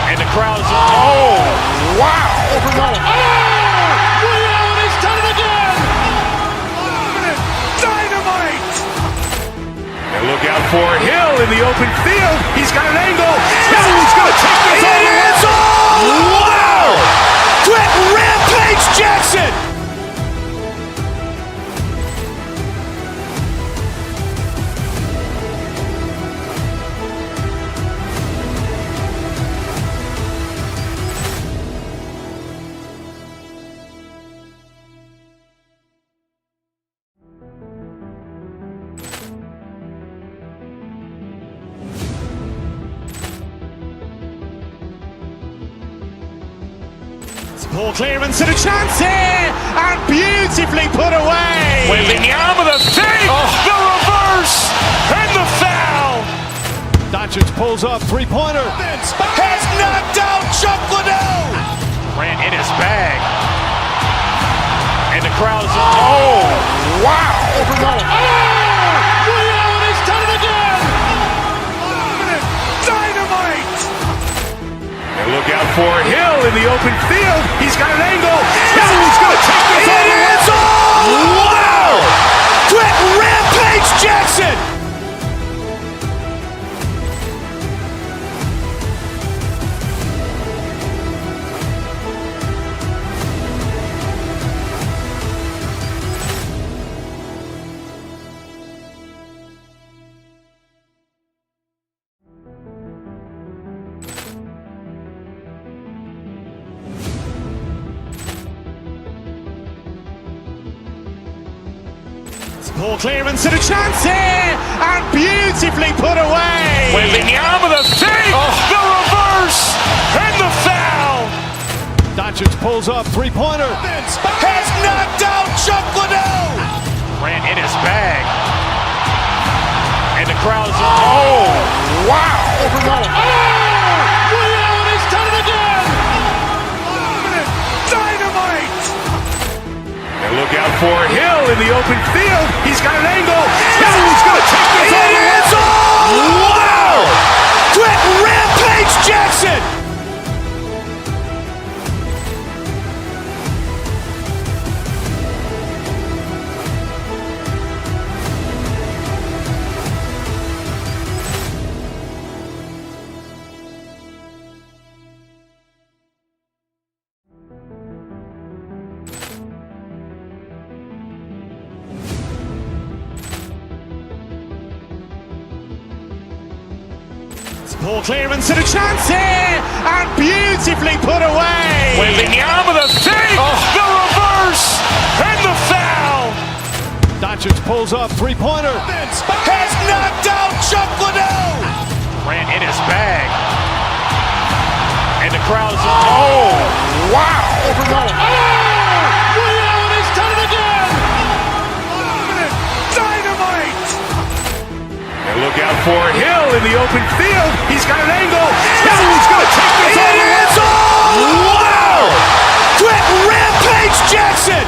And the crowd's, oh, wow. Ray Allen has done it again. Dynamite. And look out for Hill in the open field. He's got an angle. Hill's going to take this all the way. Wow. Quick Rampage Jackson. Poor clearance and a chance here, and beautifully put away. Wembanyama the fake, the reverse, and the foul. Doncic pulls up, three-pointer. Has knocked out Chuck Liddell. Grant in his bag. And the crowd's, oh, wow. Ray Allen has done it again. Dynamite. And look out for Hill in the open field. He's got an angle. Hill's going to take this all the way. Wow. Quick Rampage Jackson. Poor clearance and a chance here, and beautifully put away. Wembanyama the fake, the reverse, and the foul. Doncic pulls up, three-pointer. Has knocked out Chuck Liddell. Grant in his bag. And the crowd's, oh, wow. Ray Allen has done it again. Dynamite. And look out for Hill in the open field. He's got an angle. Hill's going to take this all the way. Wow. Quick Rampage Jackson. Poor clearance and a chance here, and beautifully put away. Wembanyama the fake, the reverse, and the foul. Doncic pulls up, three-pointer. Has knocked out Chuck Liddell. Grant in his bag. And the crowd's, oh, wow. Ray Allen has done it again. Dynamite. And look out for Hill in the open field. He's got an angle. Hill's going to take this all the way. Wow. Quick Rampage Jackson.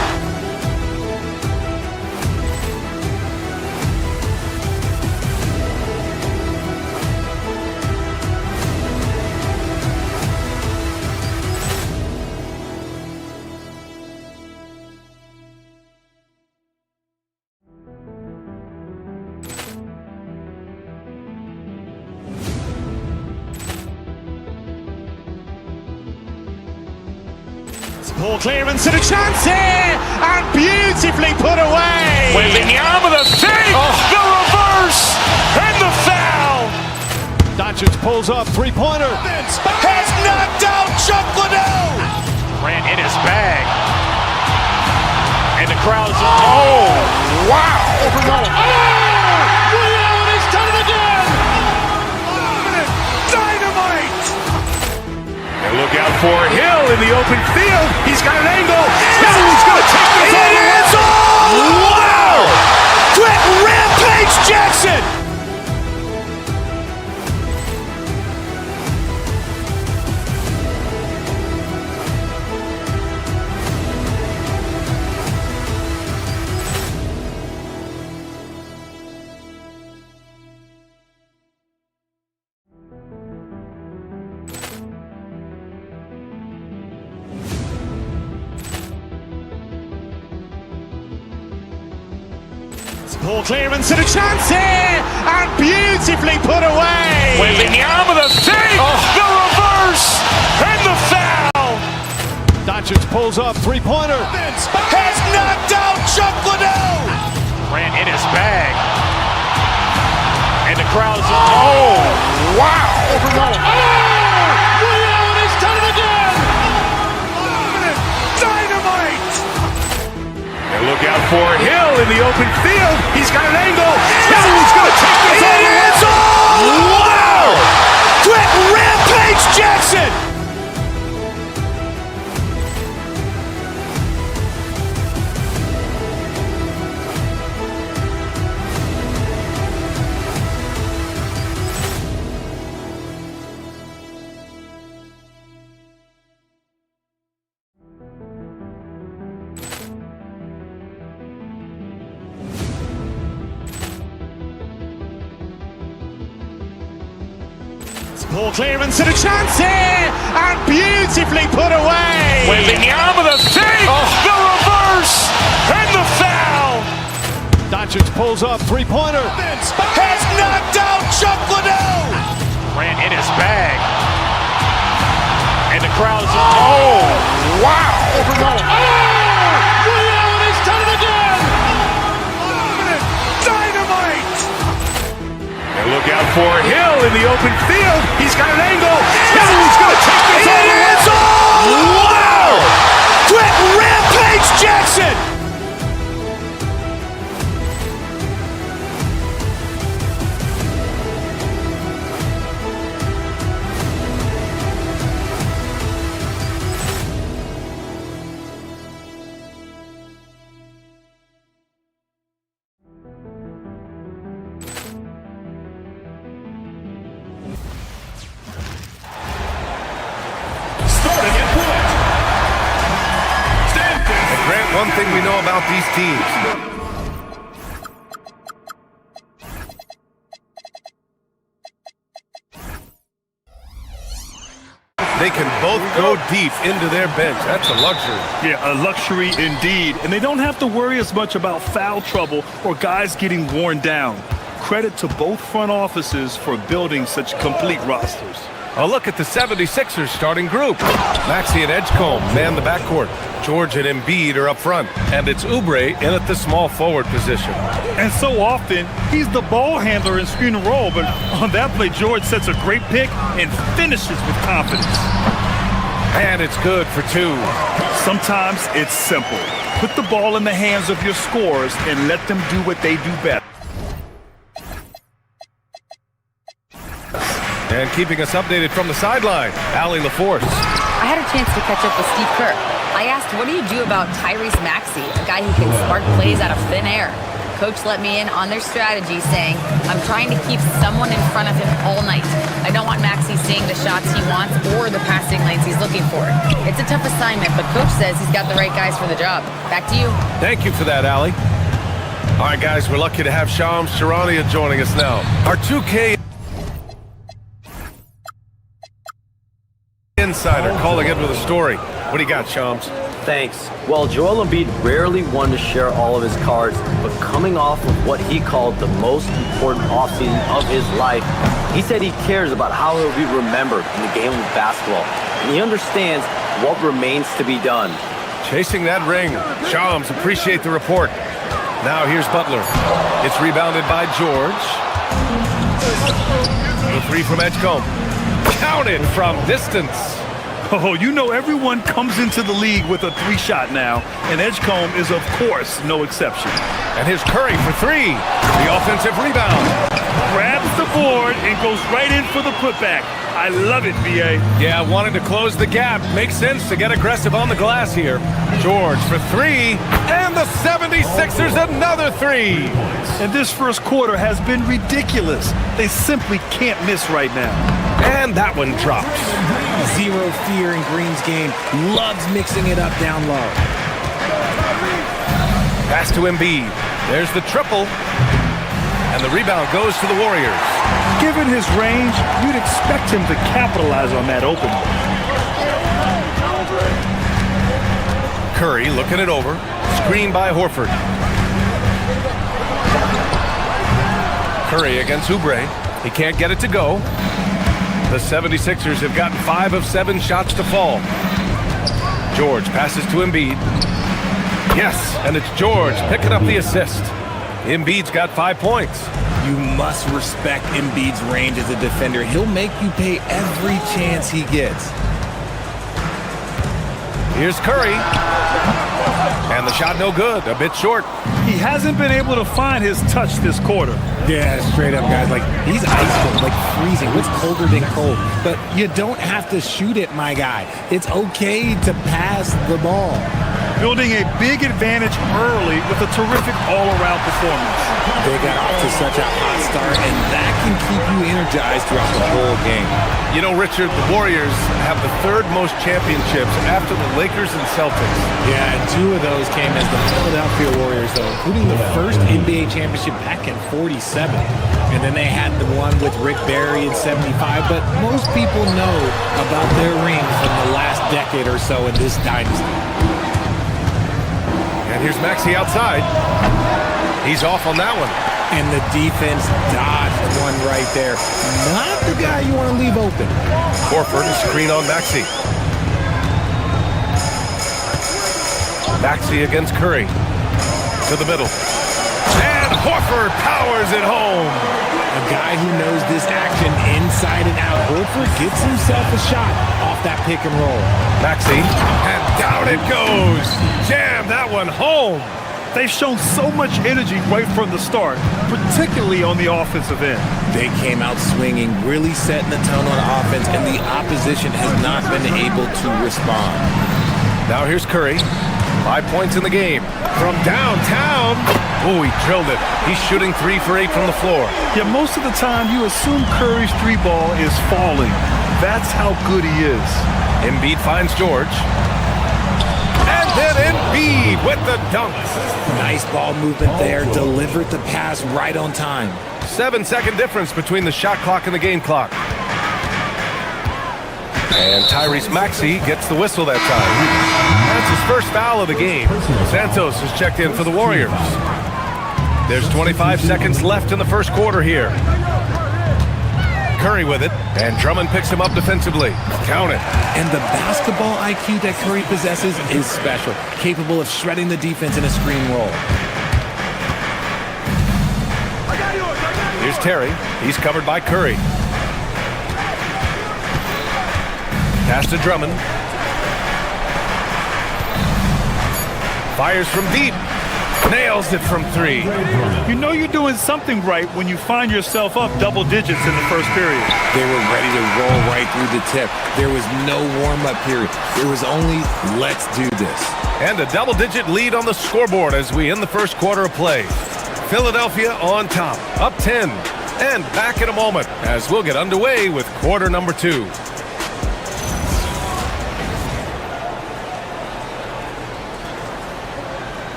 Poor clearance and a chance here, and beautifully put away. Wembanyama the fake, the reverse, and the foul. Doncic pulls up, three-pointer. Has knocked out Chuck Liddell. Grant in his bag. And And the crowd is, oh, wow. Ray Allen has done it again! Dynamite! And look out for Hill in the open field. He's got an angle. Hill's going to take this all the way. Wow! Quick Rampage Jackson! Poor clearance and a chance here, and beautifully put away. Wembanyama the save, the reverse, and the foul. Doncic pulls up, three-pointer. Has knocked out Chuck Liddell. Ran in his bag. And the crowd is, oh, wow. Ray Allen has done it again! Dynamite! And look out for Hill in the open field. He's got an angle. Hill's going to take this all the way. Wow! Quick Rampage Jackson! Poor clearance and a chance here, and beautifully put away. Wembanyama the save, the reverse, and the foul. Doncic pulls up, three-pointer. Has knocked out Chuck Liddell. Ran in his bag. And the crowd is, oh, wow. Ray Allen has done it again! Dynamite! And look out for Hill in the open field. He's got an angle. Hill's going to take this all the way. Wow! Quick Rampage Jackson! One thing we know about these teams. They can both go deep into their bench. That's a luxury. Yeah, a luxury indeed. And they don't have to worry as much about foul trouble or guys getting worn down. Credit to both front offices for building such complete rosters. A look at the 76ers starting group. Maxey and Edgecombe man the backcourt. George and Embiid are up front. And it's Oubre in at the small forward position. And so often, he's the ball handler in screen and roll, but on that play, George sets a great pick and finishes with confidence. And it's good for two. Sometimes it's simple. Put the ball in the hands of your scorers and let them do what they do best. And keeping us updated from the sideline, Allie LaForce. I had a chance to catch up with Steve Kerr. I asked, what do you do about Tyrese Maxey, a guy who can spark plays out of thin air? Coach let me in on their strategy, saying, I'm trying to keep someone in front of him all night. I don't want Maxey seeing the shots he wants or the passing lanes he's looking for. It's a tough assignment, but Coach says he's got the right guys for the job. Back to you. Thank you for that, Allie. All right, guys, we're lucky to have Shams Charania joining us now. Our 2K insider calling in with a story. What do you got, Shams? Thanks. Well, Joel Embiid rarely wanted to share all of his cards, but coming off of what he called the most important offseason of his life, he said he cares about how he'll be remembered in the game of basketball, and he understands what remains to be done. Chasing that ring. Shams, appreciate the report. Now here's Butler. It's rebounded by George. The three from Edgecombe. Counted from distance. Oh, you know everyone comes into the league with a three-shot now, and Edgecombe is, of course, no exception. And here's Curry for three. The offensive rebound. Grabs the board and goes right in for the putback. I love it, B.A. Yeah, wanted to close the gap. Makes sense to get aggressive on the glass here. George for three. And the 76ers another three. And this first quarter has been ridiculous. They simply can't miss right now. And that one drops. Zero fear in Green's game. Loves mixing it up down low. Pass to Embiid. There's the triple. And the rebound goes to the Warriors. Given his range, you'd expect him to capitalize on that opening. Curry looking it over. Screen by Horford. Curry against Oubre. He can't get it to go. The 76ers have gotten 5 of 7 shots to fall. George passes to Embiid. Yes, and it's George picking up the assist. Embiid's got 5 points. You must respect Embiid's range as a defender. He'll make you pay every chance he gets. Here's Curry. And the shot no good, a bit short. He hasn't been able to find his touch this quarter. Yeah, straight up, guys. Like, he's ice cold, like freezing. What's colder than cold? But you don't have to shoot it, my guy. It's okay to pass the ball. Building a big advantage early with a terrific all-around performance. They got off to such a hot start, and that can keep you energized throughout the whole game. You know, Richard, the Warriors have the 3rd most championships after the Lakers and Celtics. Yeah, and 2 of those came as the Philadelphia Warriors, though, including the first NBA championship back in '47. And then they had the one with Rick Barry in '75, but most people know about their rings from the last decade or so in this dynasty. And here's Maxey outside. He's off on that one. And the defense dodged one right there. Not the guy you want to leave open. Horford, screen on Maxey. Maxey against Curry. To the middle. And Horford powers it home. A guy who knows this action inside and out. Horford gets himself a shot off that pick and roll. Maxey. And down it goes. Jam that one home. They've shown so much energy right from the start, particularly on the offensive end. They came out swinging, really setting the tone on offense, and the opposition has not been able to respond. Now here's Curry. 5 points in the game. From downtown. Oh, he drilled it. He's shooting 3 for 8 from the floor. Yeah, most of the time you assume Curry's 3-ball is falling. That's how good he is. Embiid finds George. And then Embiid with the dunk. Nice ball movement there. Delivered the pass right on time. 7-second difference between the shot clock and the game clock. And Tyrese Maxey gets the whistle that time. That's his first foul of the game. Santos has checked in for the Warriors. There's 25 seconds left in the first quarter here. Curry with it, and Drummond picks him up defensively. Count it. And the basketball IQ that Curry possesses is special, capable of shredding the defense in a screen roll. Here's Terry. He's covered by Curry. Pass to Drummond. Fires from deep. Nails it from 3. You know you're doing something right when you find yourself up double digits in the first period. They were ready to roll right through the tip. There was no warm-up period. It was only, let's do this. And a double-digit lead on the scoreboard as we end the first quarter of play. Philadelphia on top, up 10. And back in a moment as we'll get underway with quarter number 2.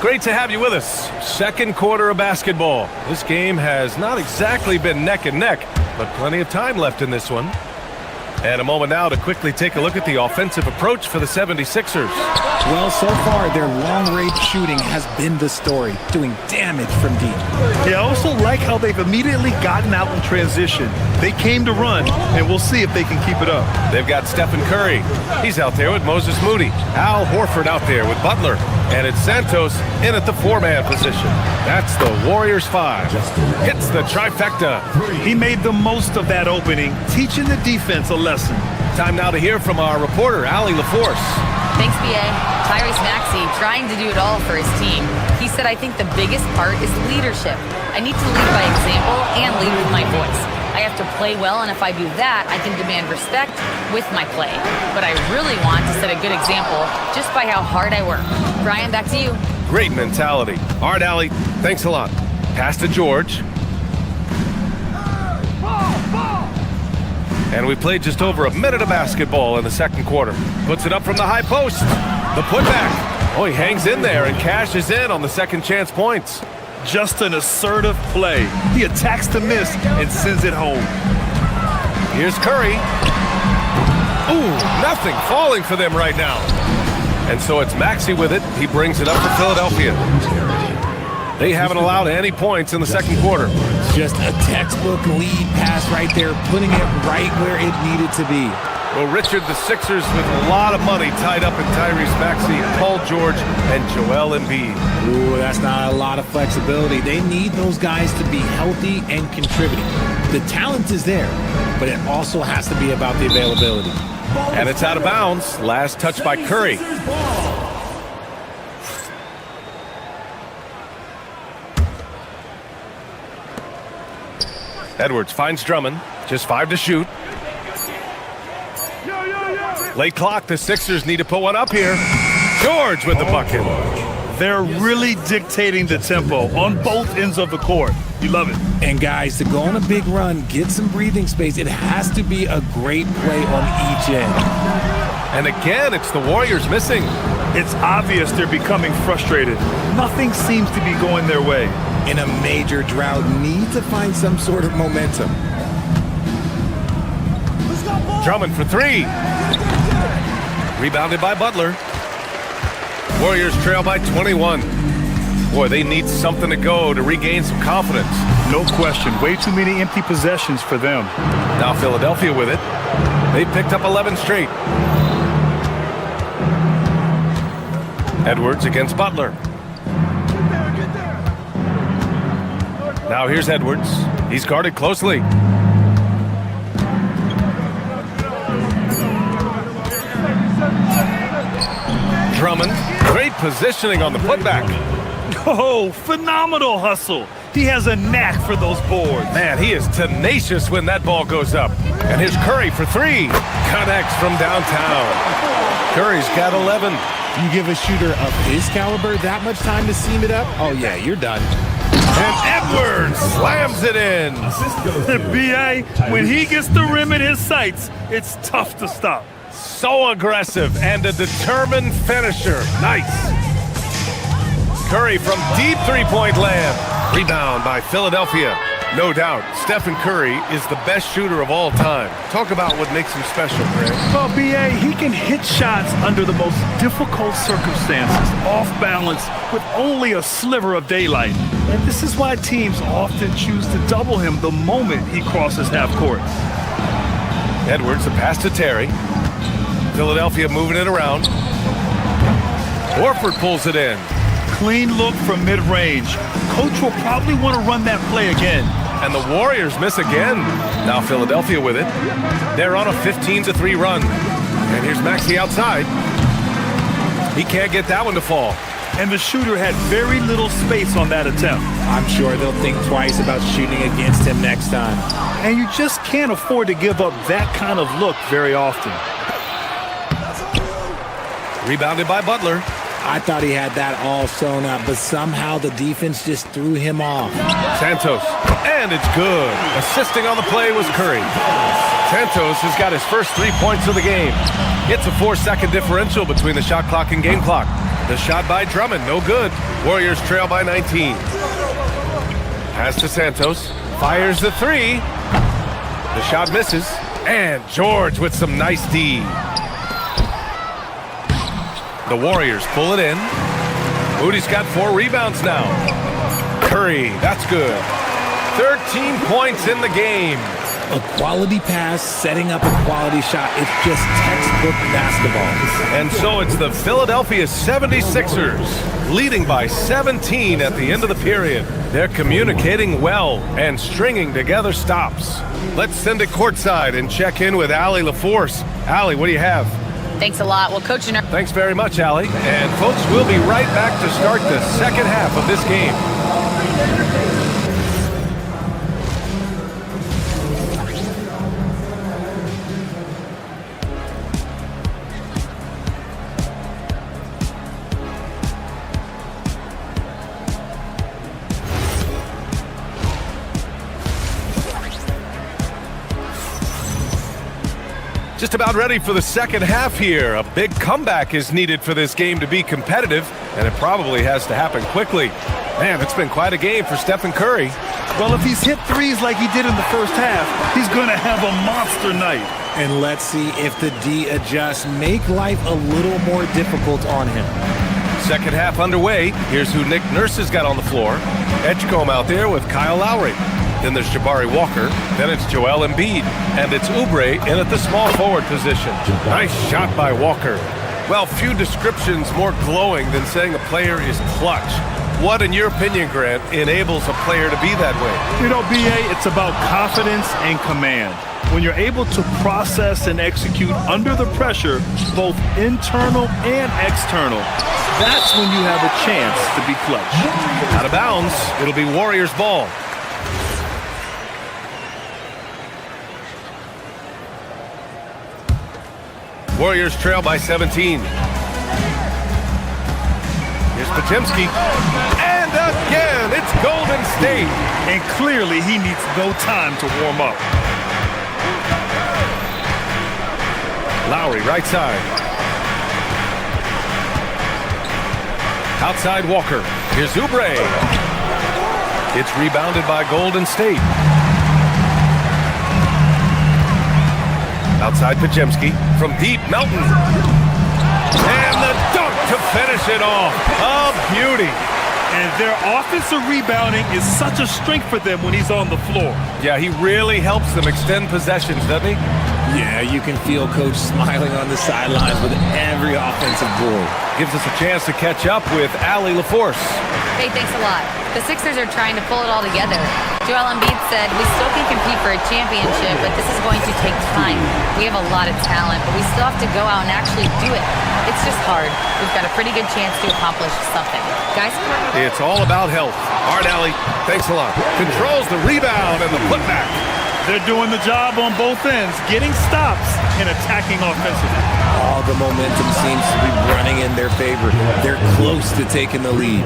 Great to have you with us. Second quarter of basketball. This game has not exactly been neck and neck, but plenty of time left in this one. And a moment now to quickly take a look at the offensive approach for the 76ers. Well, so far, their long-range shooting has been the story, doing damage from deep. Yeah, I also like how they've immediately gotten out in transition. They came to run, and we'll see if they can keep it up. They've got Stephen Curry. He's out there with Moses Moody. Al Horford out there with Butler. And it's Santos in at the 4-man position. That's the Warriors 5. Hits the trifecta. He made the most of that opening, teaching the defense a lesson. Time now to hear from our reporter, Allie LaForce. Thanks, B.A. Tyrese Maxey trying to do it all for his team. He said, I think the biggest part is leadership. I need to lead by example and lead with my voice. I have to play well, and if I do that, I can demand respect with my play. But I really want to set a good example just by how hard I work. Brian, back to you. Great mentality. All right, Allie, thanks a lot. Pass to George. And we played just over a minute of basketball in the second quarter. Puts it up from the high post. The putback. Oh, he hangs in there and cashes in on the second chance points. Just an assertive play. He attacks the miss and sends it home. Here's Curry. Ooh, nothing falling for them right now. And so it's Maxey with it. He brings it up for Philadelphia. They haven't allowed any points in the second quarter. Just a textbook lead pass right there, putting it right where it needed to be. Well, Richard, the Sixers with a lot of money tied up in Tyrese Maxey, Paul George, and Joel Embiid. Ooh, that's not a lot of flexibility. They need those guys to be healthy and contributing. The talent is there, but it also has to be about the availability. And it's out of bounds. Last touch by Curry. Edwards finds Drummond. Just 5 to shoot. Late clock. The Sixers need to put one up here. George with the bucket. They're really dictating the tempo on both ends of the court. You love it. And guys, to go on a big run, get some breathing space, it has to be a great play on each end. And again, it's the Warriors missing. It's obvious they're becoming frustrated. Nothing seems to be going their way. In a major drought, need to find some sort of momentum. Drummond for 3. Rebounded by Butler. Warriors trail by 21. Boy, they need something to go to regain some confidence. No question. Way too many empty possessions for them. Now Philadelphia with it. They picked up 11 straight. Edwards against Butler. Now here's Edwards. He's guarded closely. Drummond, great positioning on the putback. Oh, phenomenal hustle. He has a knack for those boards. Man, he is tenacious when that ball goes up. And here's Curry for 3. Connects from downtown. Curry's got 11. You give a shooter of his caliber that much time to seam it up? Oh, yeah, you're done. And Edwards slams it in. B.A., when he gets the rim in his sights, it's tough to stop. So aggressive and a determined finisher. Nice. Curry from deep three-point land. Rebound by Philadelphia. No doubt, Stephen Curry is the best shooter of all time. Talk about what makes him special, Greg. Well, B.A., he can hit shots under the most difficult circumstances, off balance, with only a sliver of daylight. And this is why teams often choose to double him the moment he crosses half court. Edwards, a pass to Terry. Philadelphia moving it around. Horford pulls it in. Clean look from mid-range. Coach will probably want to run that play again. And the Warriors miss again. Now Philadelphia with it. They're on a 15-3 run. And here's Maxey outside. He can't get that one to fall. And the shooter had very little space on that attempt. I'm sure they'll think twice about shooting against him next time. And you just can't afford to give up that kind of look very often. Rebounded by Butler. I thought he had that all sewn up, but somehow the defense just threw him off. Santos, and it's good. Assisting on the play was Curry. Santos has got his first 3 points of the game. It's a 4-second differential between the shot clock and game clock. The shot by Drummond, no good. Warriors trail by 19. Pass to Santos, fires the 3. The shot misses, and George with some nice D. The Warriors pull it in. Moody's got 4 rebounds now. Curry, that's good. 13 points in the game. A quality pass, setting up a quality shot. It's just textbook basketball. And so it's the Philadelphia 76ers leading by 17 at the end of the period. They're communicating well and stringing together stops. Let's send it courtside and check in with Allie LaForce. Allie, what do you have? Thanks a lot. Well, Coach, thanks very much, Allie. And folks, we'll be right back to start the second half of this game. Just about ready for the second half here. A big comeback is needed for this game to be competitive, and it probably has to happen quickly. Man, it's been quite a game for Stephen Curry. Well, if he's hit threes like he did in the first half, he's going to have a monster night. And let's see if the D adjusts, make life a little more difficult on him. Second half underway. Here's who Nick Nurse has got on the floor. Edgecombe out there with Kyle Lowry. Then there's Jabari Walker. Then it's Joel Embiid. And it's Oubre in at the small forward position. Nice shot by Walker. Well, few descriptions more glowing than saying a player is clutch. What, in your opinion, Grant, enables a player to be that way? You know, B.A., it's about confidence and command. When you're able to process and execute under the pressure, both internal and external, that's when you have a chance to be clutch. Out of bounds, it'll be Warriors ball. Warriors trail by 17. Here's Podziemski. And again, it's Golden State. And clearly he needs no time to warm up. Lowry, right side. Outside Walker. Here's Oubre. It's rebounded by Golden State. Outside Podziemski. From deep, Melton. And the dunk to finish it off. A beauty. And their offensive rebounding is such a strength for them when he's on the floor. Yeah, he really helps them extend possessions, doesn't he? Yeah, you can feel Coach smiling on the sidelines with every offensive board. Gives us a chance to catch up with Allie LaForce. Hey, thanks a lot. The Sixers are trying to pull it all together. Joel Embiid said, we still can compete for a championship, but this is going to take time. We have a lot of talent, but we still have to go out and actually do it. It's just hard. We've got a pretty good chance to accomplish something. Guys? It's all about health. All right, Allie, thanks a lot. Controls the rebound and the putback. They're doing the job on both ends, getting stops and attacking offensively. All the momentum seems to be running in their favor. They're close to taking the lead.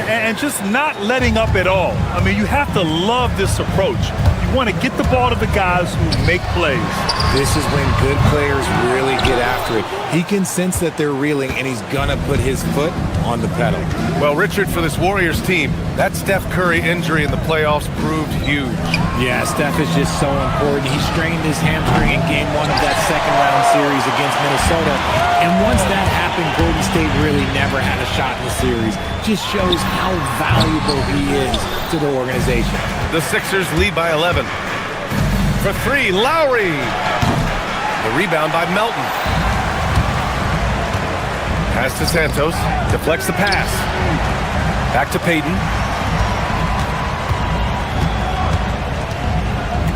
And just not letting up at all. I mean, you have to love this approach. You want to get the ball to the guys who make plays. This is when good players really get after it. He can sense that they're reeling, and he's going to put his foot on the pedal. Well, Richard, for this Warriors team, that Steph Curry injury in the playoffs proved huge. Yeah, Steph is just so important. He strained his hamstring in Game 1 of that second-round series against Minnesota. And once that happened, Golden State really never had a shot in the series. Just shows how valuable he is to the organization. The Sixers lead by 11. For three, Lowry. The rebound by Melton. Pass to Santos. Deflects the pass. Back to Payton.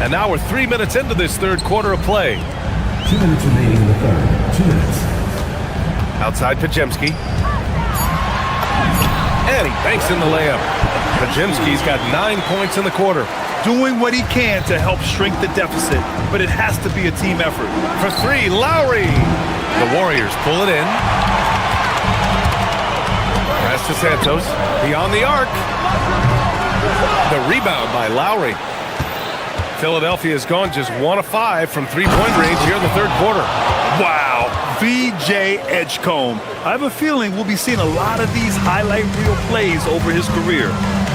And now we're 3 minutes into this third quarter of play. 2 minutes remaining in the third. 2 minutes. Outside Podziemski. And he banks in the layup. Podziemski's got 9 points in the quarter. Doing what he can to help shrink the deficit, but it has to be a team effort. For three, Lowry. The Warriors pull it in. Pass to Santos. Beyond the arc. The rebound by Lowry. Philadelphia has gone just 1 of 5 from three-point range here in the third quarter. Wow, VJ Edgecombe. I have a feeling we'll be seeing a lot of these highlight reel plays over his career.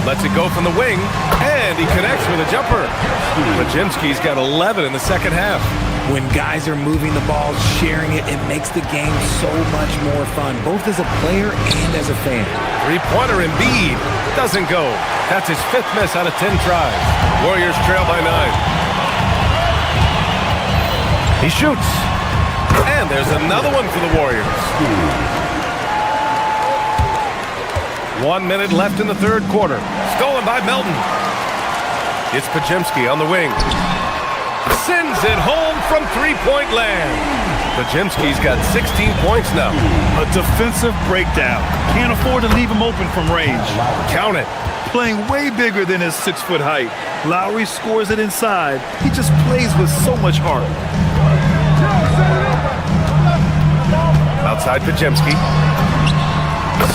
Lets it go from the wing, and he connects with a jumper. Podziemski's got 11 in the second half. When guys are moving the ball, sharing it, it makes the game so much more fun, both as a player and as a fan. Three-pointer Embiid doesn't go. That's his 5th miss out of 10 tries. Warriors trail by 9. He shoots. And there's another one for the Warriors. 1 minute left in the third quarter. Stolen by Melton. It's Podziemski on the wing. Sends it home from three-point land. Podziemski's got 16 points now. A defensive breakdown. Can't afford to leave him open from range. Count it. Playing way bigger than his 6-foot height. Lowry scores it inside. He just plays with so much heart. Outside Podziemski.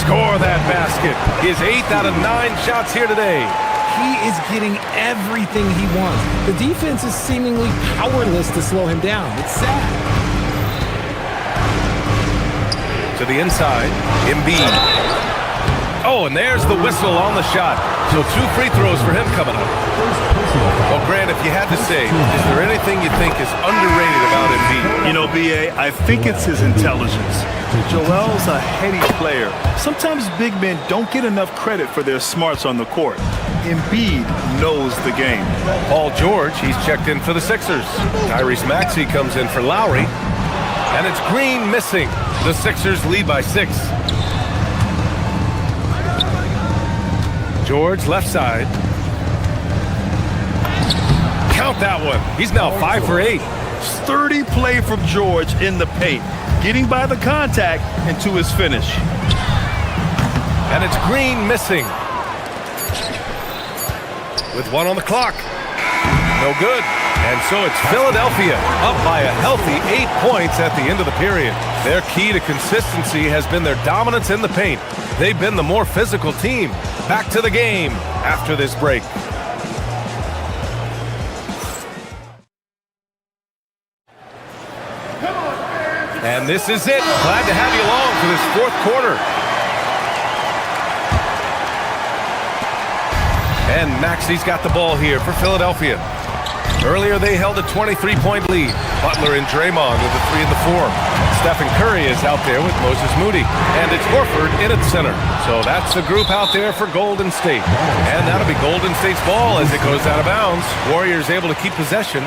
Score that basket. His 8th out of 9 shots here today. He is getting everything he wants. The defense is seemingly powerless to slow him down. It's sad. To the inside, Embiid. Oh, and there's the whistle on the shot. So 2 free throws for him coming up. Well, Grant, if you had to say, is there anything you think is underrated about Embiid? You know, B.A., I think it's his intelligence. Joel's a heady player. Sometimes big men don't get enough credit for their smarts on the court. Embiid knows the game. Paul George, he's checked in for the Sixers. Tyrese Maxey comes in for Lowry. And it's Green missing. The Sixers lead by 6. George, left side. Count that one. He's now 5 for 8. Sturdy play from George in the paint. Getting by the contact and to his finish. And it's Green missing. With 1 on the clock. No good. And so it's Philadelphia up by a healthy 8 points at the end of the period. Their key to consistency has been their dominance in the paint. They've been the more physical team. Back to the game after this break. And this is it. Glad to have you along for this fourth quarter. And Maxey's got the ball here for Philadelphia. Earlier, they held a 23-point lead. Butler and Draymond with the 3 and the 4. Stephen Curry is out there with Moses Moody. And it's Horford in at center. So that's the group out there for Golden State. And that'll be Golden State's ball as it goes out of bounds. Warriors able to keep possession.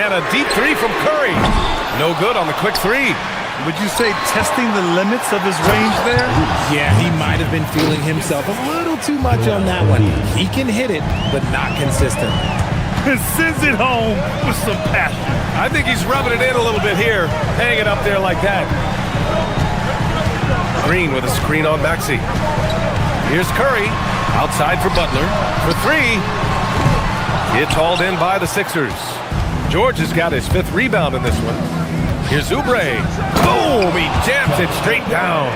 And a deep 3 from Curry. No good on the quick 3. Would you say testing the limits of his range there? Yeah, he might have been feeling himself a little too much on that one. He can hit it, but not consistent. And sends it home with some passion. I think he's rubbing it in a little bit here. Hang it up there like that. Green with a screen on Maxey. Here's Curry. Outside for Butler. For 3. It's hauled in by the Sixers. George has got his 5th rebound in this one. Here's Oubre. Boom! He jams it straight down.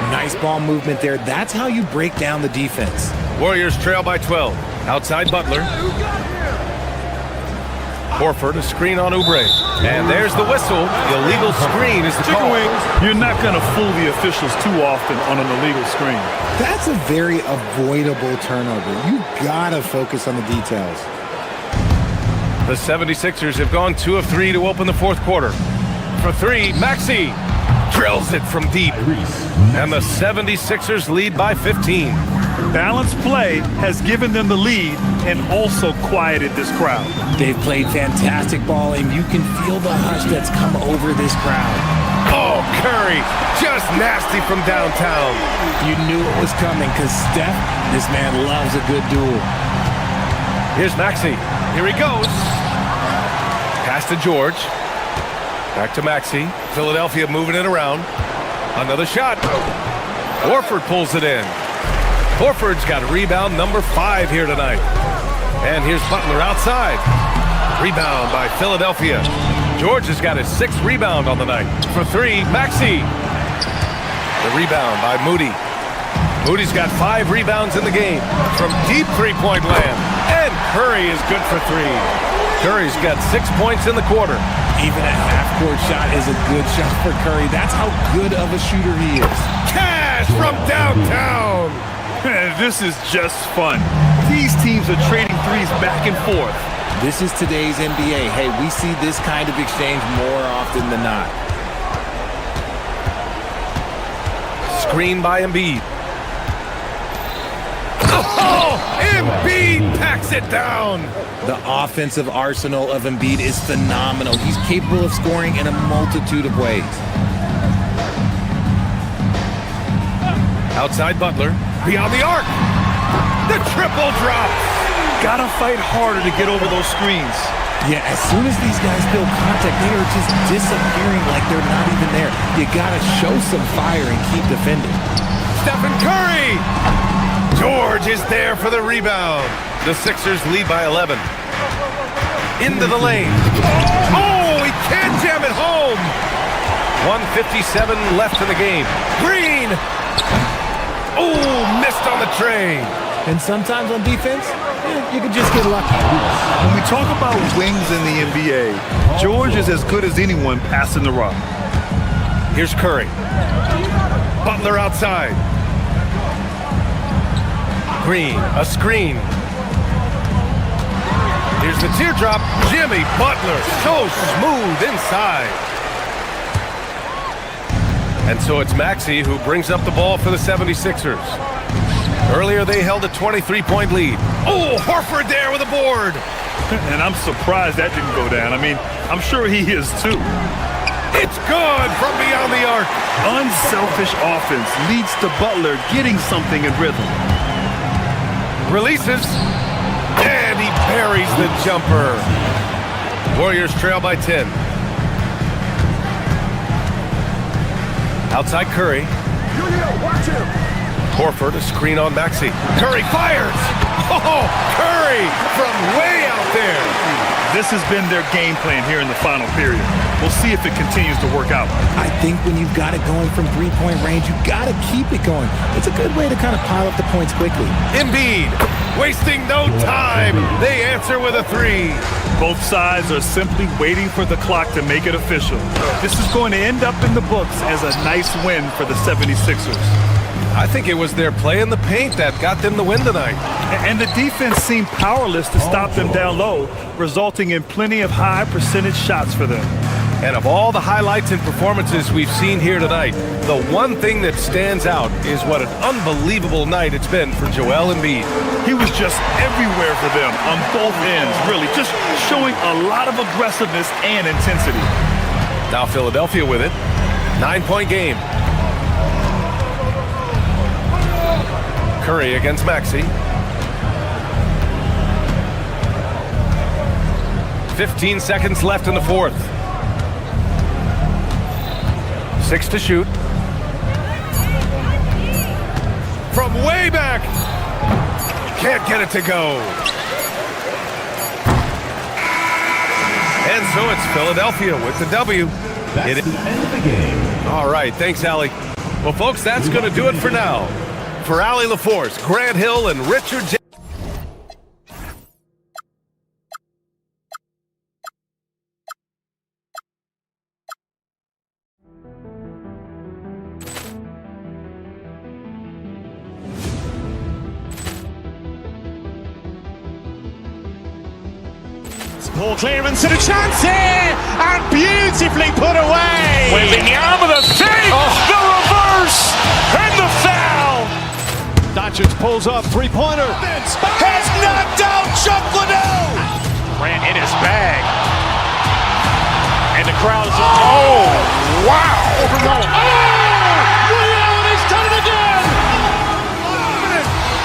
Nice ball movement there. That's how you break down the defense. Warriors trail by 12. Outside Butler. Horford, a screen on Oubre. And there's the whistle. The illegal screen is the call. You're not going to fool the officials too often on an illegal screen. That's a very avoidable turnover. You got to focus on the details. The 76ers have gone 2 of 3 to open the fourth quarter. For 3, Maxey drills it from deep. And the 76ers lead by 15. Balanced play has given them the lead and also quieted this crowd. They've played fantastic ball, and you can feel the hush that's come over this crowd. Oh, Curry, just nasty from downtown. You knew it was coming because Steph, this man loves a good duel. Here's Maxey. Here he goes. Pass to George. Back to Maxey. Philadelphia moving it around. Another shot. Horford pulls it in. Horford's got rebound number 5 here tonight. And here's Butler outside. Rebound by Philadelphia. George has got his 6th rebound on the night. For 3, Maxey. The rebound by Moody. Moody's got 5 rebounds in the game from deep three-point land. And Curry is good for 3. Curry's got 6 points in the quarter. Even a half-court shot is a good shot for Curry. That's how good of a shooter he is. Cash from downtown. This is just fun. These teams are trading threes back and forth. This is today's NBA. Hey, we see this kind of exchange more often than not. Screen by Embiid. Oh, Embiid packs it down. The offensive arsenal of Embiid is phenomenal. He's capable of scoring in a multitude of ways. Outside Butler, beyond the arc. The triple drop. Gotta fight harder to get over those screens. Yeah, as soon as these guys feel contact, they are just disappearing like they're not even there. You gotta show some fire and keep defending. Stephen Curry. George is there for the rebound. The Sixers lead by 11. Into the lane. Oh, he can't jam it home. 1:57 left in the game. Green. Oh, missed on the tray. And sometimes on defense, you can just get lucky. When we talk about wings in the NBA, George is as good as anyone passing the rock. Here's Curry. Butler outside. Green, a screen. Here's the teardrop. Jimmy Butler, so smooth inside. And so it's Maxey who brings up the ball for the 76ers. Earlier they held a 23-point lead. Oh, Horford there with a board. And I'm surprised that didn't go down. I mean, I'm sure he is too. It's good from beyond the arc. Unselfish offense leads to Butler getting something in rhythm. Releases. And he buries the jumper. Warriors trail by 10. Outside Curry. Watch him. Horford, a screen on Maxey. Curry fires! Oh, Curry from way out there! This has been their game plan here in the final period. We'll see if it continues to work out. I think when you've got it going from three-point range, you got to keep it going. It's a good way to kind of pile up the points quickly. Embiid, wasting no time. They answer with a three. Both sides are simply waiting for the clock to make it official. This is going to end up in the books as a nice win for the 76ers. I think it was their play in the paint that got them the win tonight. And the defense seemed powerless to stop them down low, resulting in plenty of high percentage shots for them. And of all the highlights and performances we've seen here tonight, the one thing that stands out is what an unbelievable night it's been for Joel Embiid. He was just everywhere for them on both ends, really, just showing a lot of aggressiveness and intensity. Now Philadelphia with it. 9-point game. Curry against Maxey. 15 seconds left in the fourth. 6 to shoot. From way back. Can't get it to go. And so it's Philadelphia with the W. That's the end of the game. All right, thanks, Allie. Well, folks, that's going to do it for now. For Allie LaForce, Grant Hill, and Richard J. Ball clearance and a chance here, and beautifully put away. Wembanyama with a save, the reverse, and the foul. Doncic pulls up, three-pointer. Has knocked out Chuck Liddell. Grant in his bag. And the crowd is... Oh, wow. Ray Allen has done it again.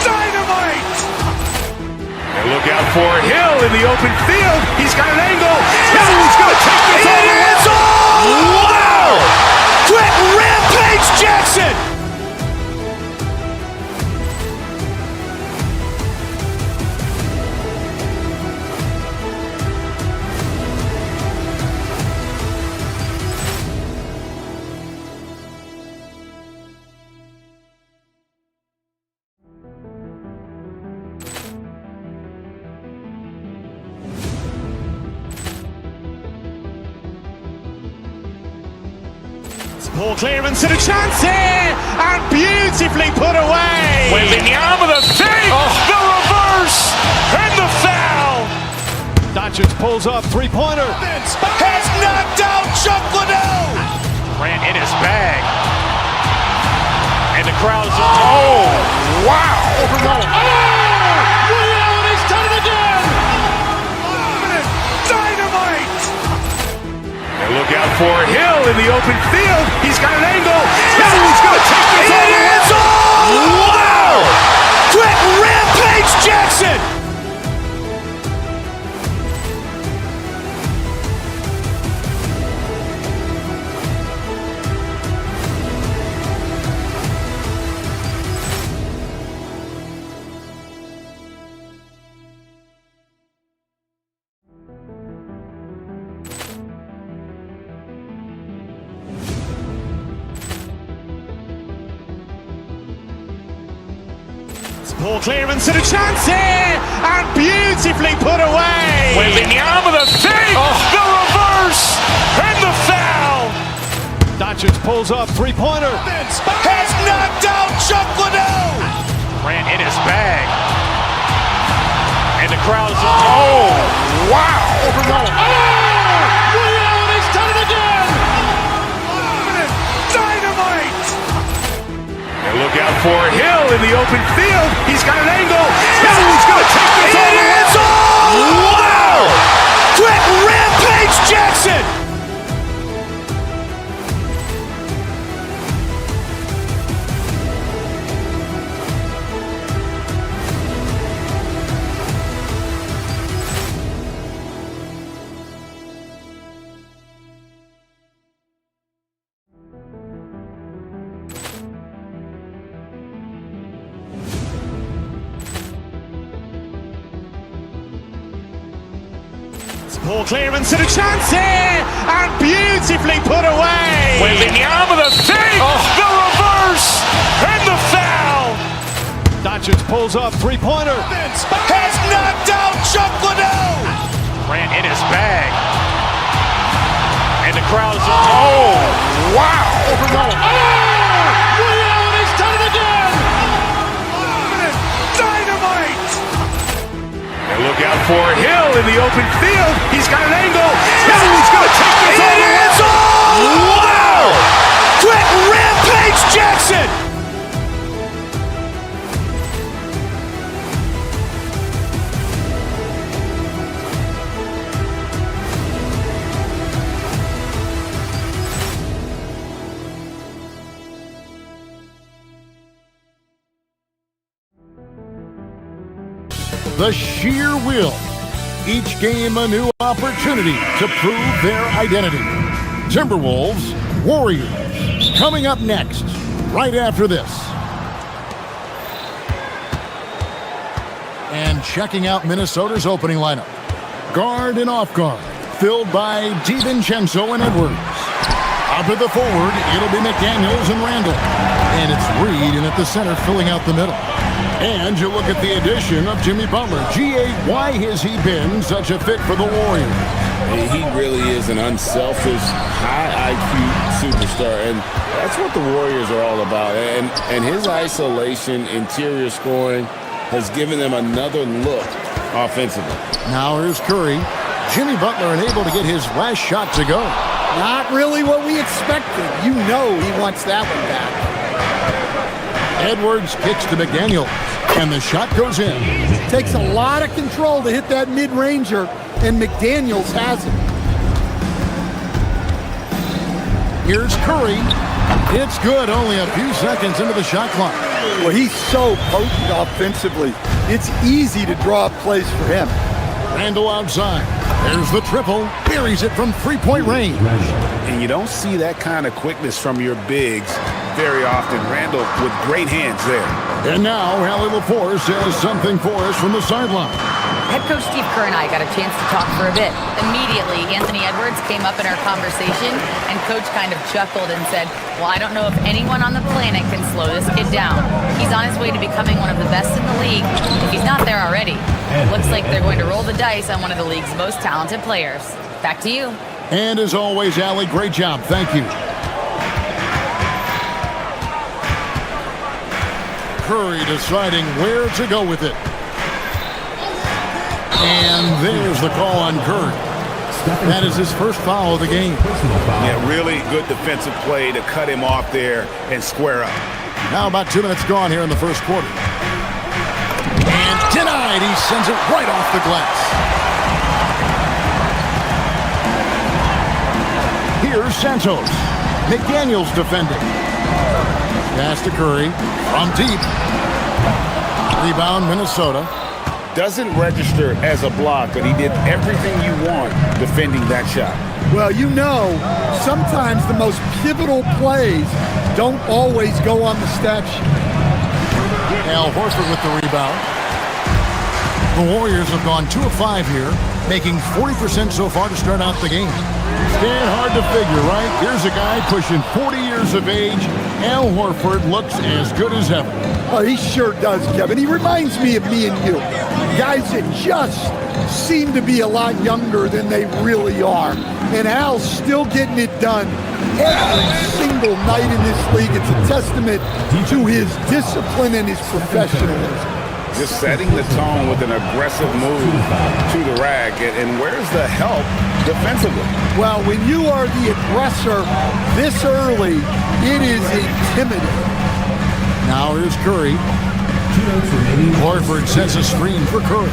Dynamite. And look out for Hill in the open field. He's got an angle. Hill's going to take this all the way. Wow. Quick Rampage Jackson. Ball clearance and a chance here, and beautifully put away. Wembanyama with a save, the reverse, and the foul. Doncic pulls up, three-pointer. Has knocked out Chuck Liddell. Grant in his bag. And the crowd is... Oh, wow. Look out for Hill in the open field. He's got an angle. Hill's going to take this all the way. Wow! Quick Rampage Jackson! Poor clearance and a chance here, and beautifully put away. Wembanyama the fake, the reverse, and the foul. Doncic pulls up, three-pointer. Has knocked out Chuck Liddell. Ran in his bag. And the crowd is... Oh, wow. He's done it again. Dynamite. And look out for Hill in the open field. He's got an angle. Hill's going to take this all the way. Wow. Quick Rampage Jackson. Poor clearance and a chance here, and beautifully put away. Wembanyama the fake, the reverse, and the foul. Doncic pulls up, three-pointer. Has knocked out Chuck Liddell. Ran in his bag. And the crowd is... Oh, wow. He's done it again. Dynamite. And look out for Hill in the open field. He's got an angle. Hill's going to take this all the way. Wow. Quick Rampage Jackson. The sheer will. Each game a new opportunity to prove their identity. Timberwolves, Warriors. Coming up next, right after this. And checking out Minnesota's opening lineup. Guard and off guard, filled by DiVincenzo and Edwards. Up at the forward, it'll be McDaniels and Randall. And it's Reed in at the center, filling out the middle. And you look at the addition of Jimmy Butler. G.A., why has he been such a fit for the Warriors? He really is an unselfish, high IQ superstar, and that's what the Warriors are all about. And his isolation, interior scoring, has given them another look offensively. Now here's Curry. Jimmy Butler unable to get his last shot to go. Not really what we expected. You know he wants that one back. Edwards kicks to McDaniels, and the shot goes in. Takes a lot of control to hit that mid-ranger, and McDaniels has it. Here's Curry. It's good, only a few seconds into the shot clock. Well, he's so potent offensively. It's easy to draw up plays for him. Randall outside. There's the triple. Buries it from three-point range. And you don't see that kind of quickness from your bigs very often. Randall with great hands there. And now, Allie LaForce has something for us from the sideline. Head coach Steve Kerr and I got a chance to talk for a bit. Immediately, Anthony Edwards came up in our conversation, and coach kind of chuckled and said, well, I don't know if anyone on the planet can slow this kid down. He's on his way to becoming one of the best in the league, if he's not there already. Looks like they're going to roll the dice on one of the league's most talented players. Back to you. And as always, Allie, great job. Thank you. Curry deciding where to go with it. And there's the call on Curry. That is his first foul of the game. Yeah, really good defensive play to cut him off there and square up. Now about 2 minutes gone here in the first quarter. And denied. He sends it right off the glass. Here's Santos. McDaniels defending. Pass to Curry from deep. Rebound, Minnesota. Doesn't register as a block, but he did everything you want defending that shot. Well, you know, sometimes the most pivotal plays don't always go on the stat sheet. Al Horford with the rebound. The Warriors have gone 2 of 5 here, making 40% so far to start out the game. Stand hard to figure, right? Here's a guy pushing 40 years of age. Al Horford looks as good as ever. Oh, he sure does, Kevin. He reminds me of me and you. Guys that just seem to be a lot younger than they really are. And Al's still getting it done every single night in this league. It's a testament to his discipline and his professionalism. Just setting the tone with an aggressive move to the rack. And where's the help defensively? Well, when you are the aggressor this early, it is intimidating. Now here's Curry. Horford sets a screen for Curry.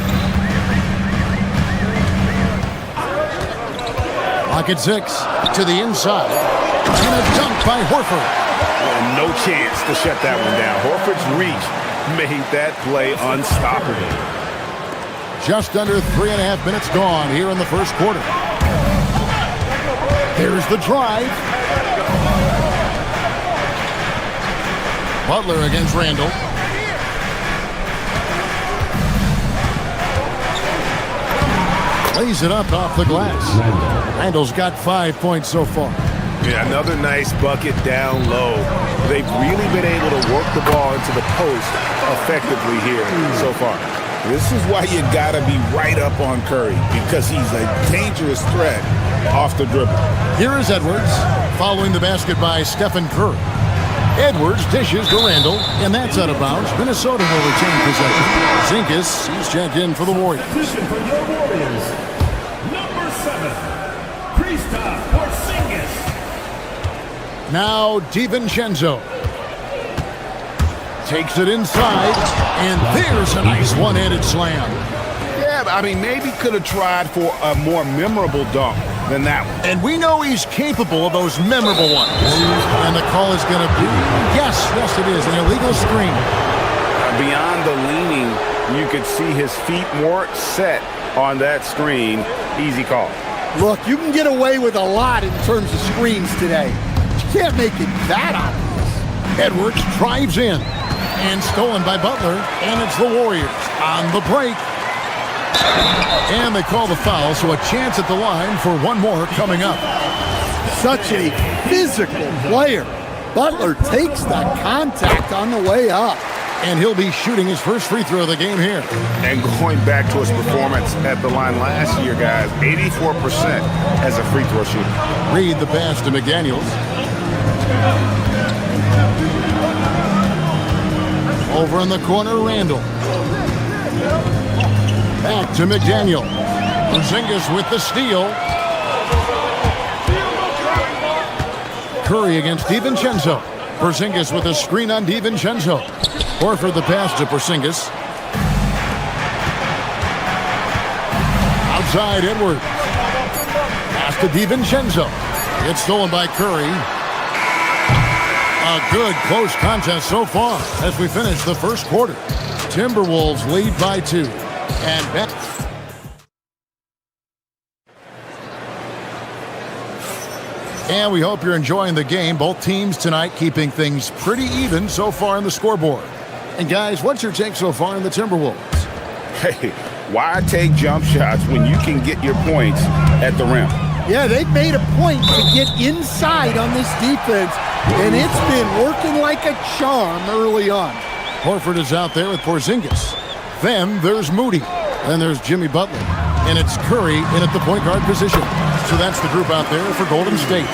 Pocket 6 to the inside. And a dunk by Horford. No chance to shut that one down. Horford's reach made that play unstoppable. Just under 3.5 minutes gone here in the first quarter. Here's the drive. Butler against Randall. Lays it up off the glass. Randall's got 5 points so far. Yeah, another nice bucket down low. They've really been able to work the ball into the post effectively here so far. This is why you gotta be right up on Curry, because he's a dangerous threat off the dribble. Here is Edwards, following the basket by Stephen Curry. Edwards dishes to Randall, and that's out of bounds. Minnesota will retain possession. Zinkas, he's checked in for the Warriors. Position for your Warriors. Number 7, Kristaps Porzingis. Now DiVincenzo. Takes it inside, and there's a nice one-handed slam. Yeah, I mean, maybe could have tried for a more memorable dunk than that one. And we know he's capable of those memorable ones. And the call is going to be, yes, it is, an illegal screen. Beyond the leaning, you could see his feet more set on that screen. Easy call. Look, you can get away with a lot in terms of screens today. But you can't make it that obvious. Edwards drives in. And stolen by Butler, and it's the Warriors on the break. And they call the foul, so a chance at the line for one more coming up. Such a physical player. Butler takes that contact on the way up. And he'll be shooting his first free throw of the game here. And going back to his performance at the line last year, guys, 84% as a free throw shooter. Reed the pass to McDaniels. Over in the corner, Randall. Back to McDaniel. Porzingis with the steal. Curry against DiVincenzo. Porzingis with a screen on DiVincenzo. Horford the pass to Porzingis. Outside, Edwards. Pass to DiVincenzo. It's stolen by Curry. A good close contest so far as we finish the first quarter. Timberwolves lead by 2. And back. And we hope you're enjoying the game. Both teams tonight keeping things pretty even so far in the scoreboard. And guys, what's your take so far in the Timberwolves? Hey, why take jump shots when you can get your points at the rim? Yeah, they've made a point to get inside on this defense, and it's been working like a charm early on. Horford is out there with Porzingis. Then there's Moody. Then there's Jimmy Butler. And it's Curry in at the point guard position. So that's the group out there for Golden State.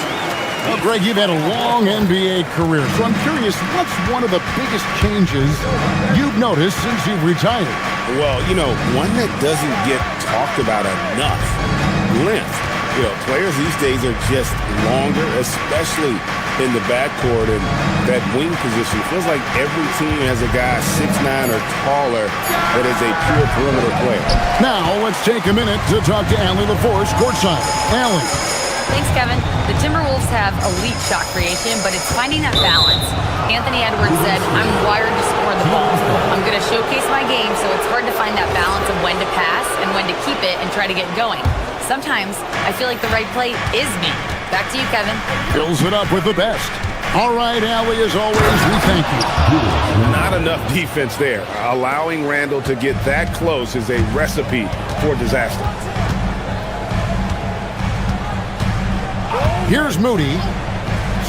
Well, Greg, you've had a long NBA career, so I'm curious, what's one of the biggest changes you've noticed since you've retired? Well, you know, one that doesn't get talked about enough, length. You know, players these days are just longer, especially in the backcourt and that wing position. It feels like every team has a guy 6'9" or taller that is a pure perimeter player. Now let's take a minute to talk to Allie LaForce courtside. Allie. Thanks, Kevin. The Timberwolves have elite shot creation, but it's finding that balance. Anthony Edwards said, "I'm wired to score the ball. I'm going to showcase my game, so it's hard to find that balance of when to pass and when to keep it and try to get going. Sometimes I feel like the right play is me." Back to you, Kevin. Fills it up with the best. All right, Allie, as always, we thank you. Not enough defense there. Allowing Randall to get that close is a recipe for disaster. Here's Moody,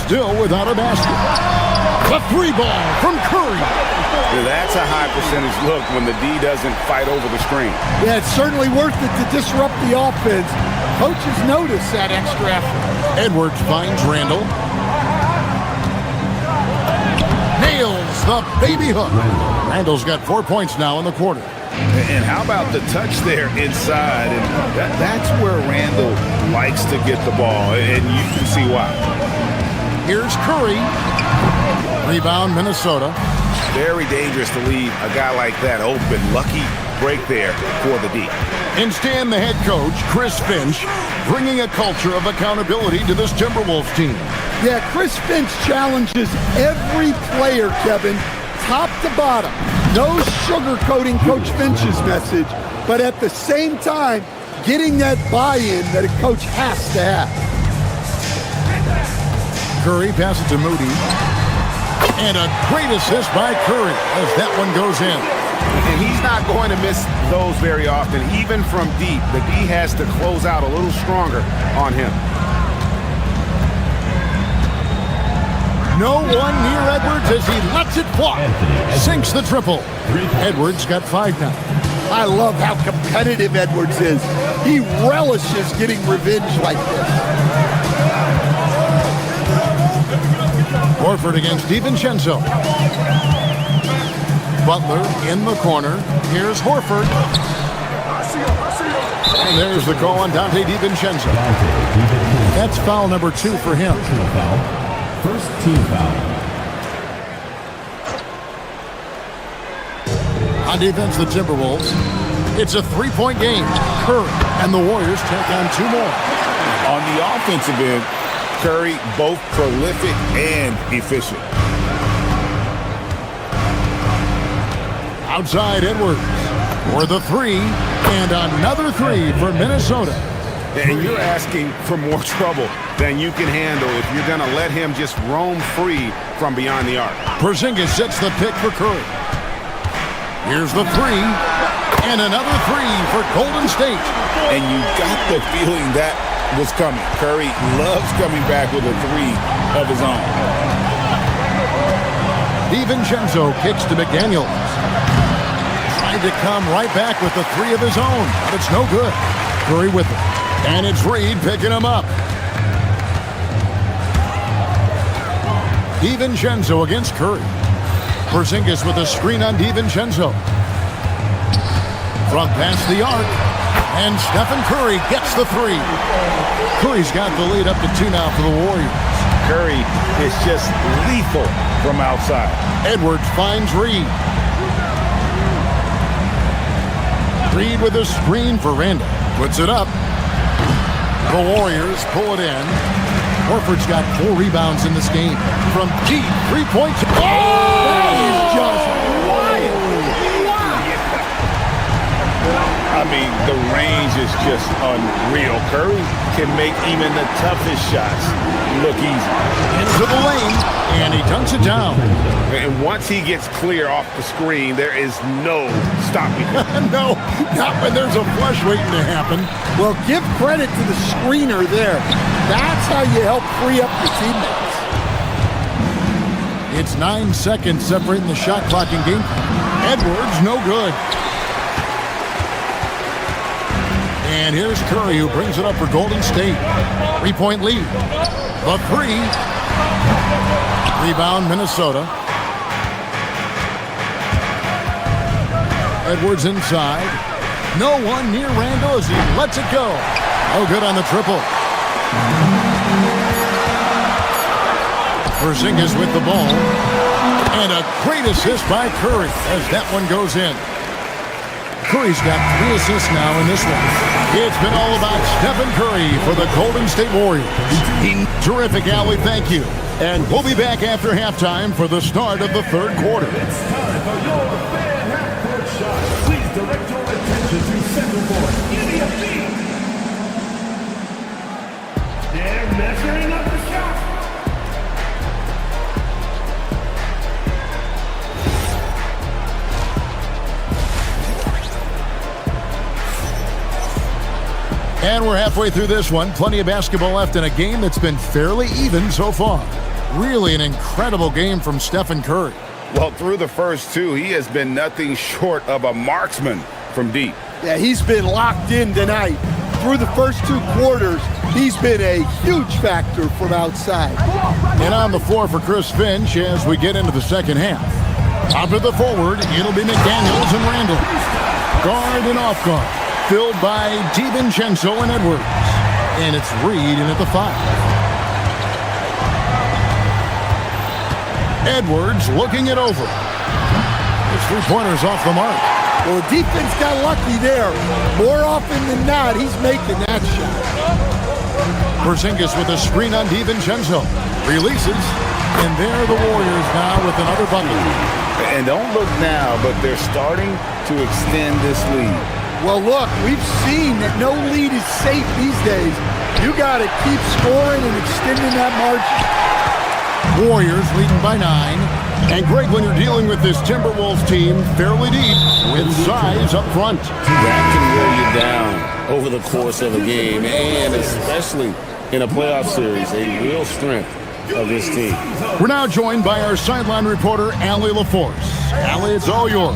still without a basket. The three ball from Curry. That's a high percentage look when the D doesn't fight over the screen. Yeah, it's certainly worth it to disrupt the offense. Coaches notice that extra effort. Edwards finds Randall. Nails the baby hook. Randall's got 4 points now in the quarter. And how about the touch there inside? And that's where Randall likes to get the ball, and you can see why. Here's Curry. Rebound, Minnesota. Very dangerous to leave a guy like that open. Lucky break there for the D. Instead, the head coach, Chris Finch, bringing a culture of accountability to this Timberwolves team. Yeah, Chris Finch challenges every player, Kevin, top to bottom. No sugarcoating Coach Finch's message, but at the same time, getting that buy-in that a coach has to have. Curry passes to Moody. And a great assist by Curry as that one goes in. And he's not going to miss those very often, even from deep. The D has to close out a little stronger on him. No one near Edwards as he lets it fly. Sinks the triple. Edwards got 5 now. I love how competitive Edwards is. He relishes getting revenge like this. Horford against DiVincenzo. Butler in the corner. Here's Horford. And there's the call on Dante DiVincenzo. That's foul number 2 for him. First team foul. On defense, the Timberwolves. It's a 3-point game. Curry and the Warriors take on 2 more. On the offensive end, Curry both prolific and efficient. Outside Edwards for the 3, and another 3 for Minnesota. And you're asking for more trouble than you can handle if you're going to let him just roam free from beyond the arc. Porzingis sets the pick for Curry. Here's the 3, and another 3 for Golden State. And you got the feeling that was coming. Curry loves coming back with a 3 of his own. DiVincenzo kicks to McDaniels. Tried to come right back with the 3 of his own, but it's no good. Curry with it. And it's Reed picking him up. DiVincenzo against Curry. Porzingis with a screen on DiVincenzo. From past the arc. And Stephen Curry gets the 3. Curry's got the lead up to 2 now for the Warriors. Curry is just lethal from outside. Edwards finds Reed. Reed with a screen for Randall. Puts it up. The Warriors pull it in. Horford's got 4 rebounds in this game. From deep 3-point. Oh! That is just wild. I mean, the range is just unreal. Curry can make even the toughest shots look easy. Into the lane, and he dunks it down. And once he gets clear off the screen, there is no stopping him. No, not when there's a flush waiting to happen. Well, give credit to the screener there. That's how you help free up your teammates. It's 9 seconds separating the shot clock and game time. Edwards, no good. And here's Curry, who brings it up for Golden State. 3-point lead. The 3. Rebound, Minnesota. Edwards inside. No one near Randall as he lets it go. No good on the triple. Porzingis with the ball. And a great assist by Curry as that one goes in. Curry's got 3 assists now in this one. It's been all about Stephen Curry for the Golden State Warriors. Terrific, Allie. Thank you. And we'll be back after halftime for the start of the third quarter. It's time for your fan half-court shot. Please direct your attention to center court. Give me a beat. They're measuring up the shot. And we're halfway through this one. Plenty of basketball left in a game that's been fairly even so far. Really an incredible game from Stephen Curry. Well, through the first 2, he has been nothing short of a marksman from deep. Yeah, he's been locked in tonight. Through the first 2 quarters, he's been a huge factor from outside. And on the floor for Chris Finch as we get into the second half. Top of the forward, it'll be McDaniels and Randall. Guard and off guard. Filled by DiVincenzo and Edwards. And it's Reed in at the 5. Edwards looking it over. His 3-pointers off the mark. Well, the defense got lucky there. More often than not, he's making that shot. Porzingis with a screen on DiVincenzo. Releases. And there the Warriors now with another bucket. And don't look now, but they're starting to extend this lead. Well, look, we've seen that no lead is safe these days. You got to keep scoring and extending that margin. Warriors leading by 9. And Greg, when you're dealing with this Timberwolves team fairly deep with size up front. That can wear you down over the course of a game, and especially in a playoff series, a real strength of this team. We're now joined by our sideline reporter, Allie LaForce. Allie, it's all yours.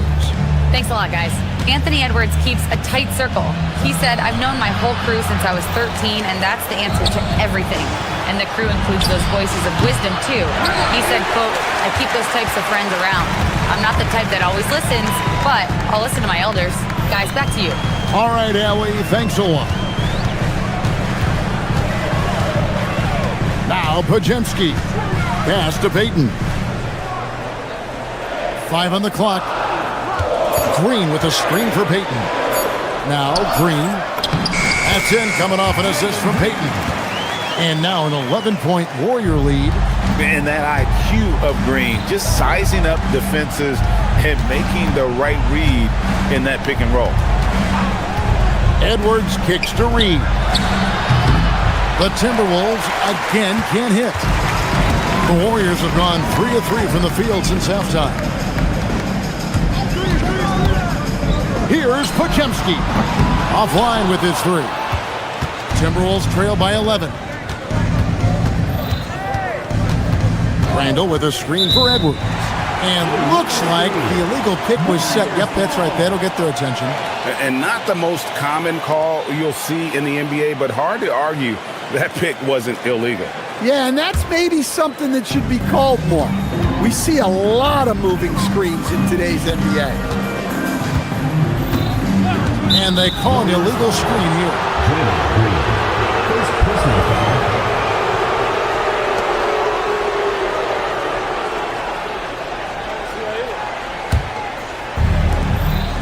Thanks a lot, guys. Anthony Edwards keeps a tight circle. He said, I've known my whole crew since I was 13, and that's the answer to everything. And the crew includes those voices of wisdom, too. He said, quote, I keep those types of friends around. I'm not the type that always listens, but I'll listen to my elders. Guys, back to you. All right, Allie, thanks a lot. Now, Pajemski. Pass to Payton. 5 on the clock. Green with a screen for Payton. Now Green. That's in, coming off an assist from Payton. And now an 11-point Warrior lead. And that IQ of Green, just sizing up defenses and making the right read in that pick and roll. Edwards kicks to Reed. The Timberwolves again can't hit. The Warriors have gone 3 of 3 from the field since halftime. Here's Pajemski. Offline with his 3. Timberwolves trail by 11. Randall with a screen for Edwards. And looks like the illegal pick was set. Yep, that's right. That'll get their attention. And not the most common call you'll see in the NBA, but hard to argue that pick wasn't illegal. Yeah, and that's maybe something that should be called more. We see a lot of moving screens in today's NBA. And they call an illegal screen here. First personal foul.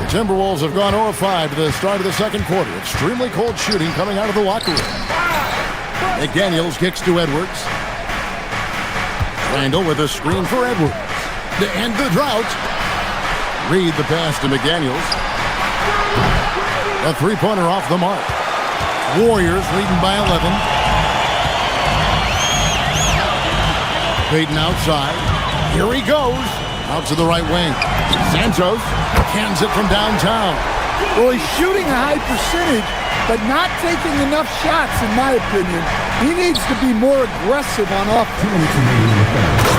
The Timberwolves have gone 0-5 to the start of the second quarter. Extremely cold shooting coming out of the locker room. McDaniels kicks to Edwards. Randall with a screen for Edwards. To end the drought. Reed the pass to McDaniels. A 3-pointer off the mark. Warriors leading by 11. Payton outside. Here he goes. Out to the right wing. Santos cans it from downtown. Well, he's shooting a high percentage, but not taking enough shots, in my opinion. He needs to be more aggressive on offense.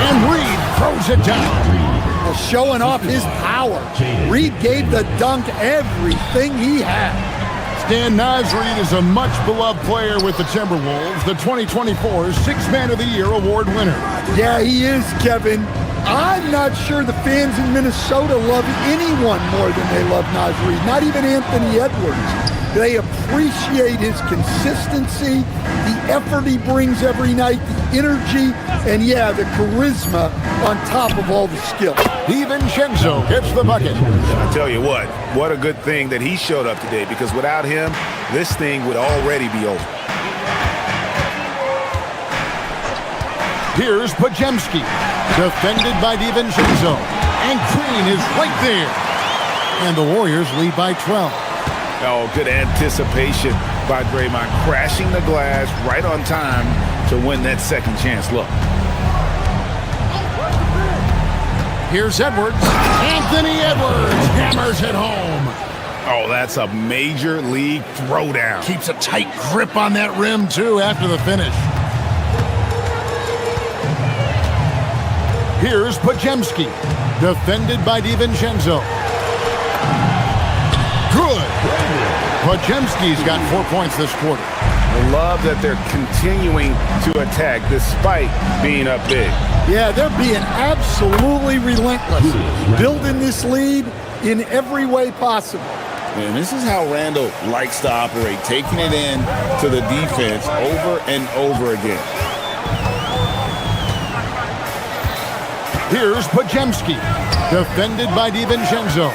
And Reed throws it down. Well, showing off his power. Reed gave the dunk everything he had. Stan Nasreed is a much-beloved player with the Timberwolves, the 2024 Sixth Man of the Year award winner. Yeah, he is, Kevin. I'm not sure the fans in Minnesota love anyone more than they love Naz Reid, not even Anthony Edwards. They appreciate his consistency, the effort he brings every night, the energy, and yeah, the charisma on top of all the skill. DiVincenzo gets the bucket. I tell you what a good thing that he showed up today, because without him, this thing would already be over. Here's Pajemski, defended by DiVincenzo. And Green is right there. And the Warriors lead by 12. Oh, good anticipation by Draymond, crashing the glass right on time to win that second chance look. Here's Edwards. Anthony Edwards hammers it home. Oh, that's a major league throwdown. Keeps a tight grip on that rim, too, after the finish. Here's Pajemski, defended by DiVincenzo. Good. Pajemski's got 4 points this quarter. I love that they're continuing to attack despite being up big. Yeah, they're being absolutely relentless, building this lead in every way possible. And this is how Randall likes to operate, taking it in to the defense over and over again. Here's Pajemski, defended by DiVincenzo.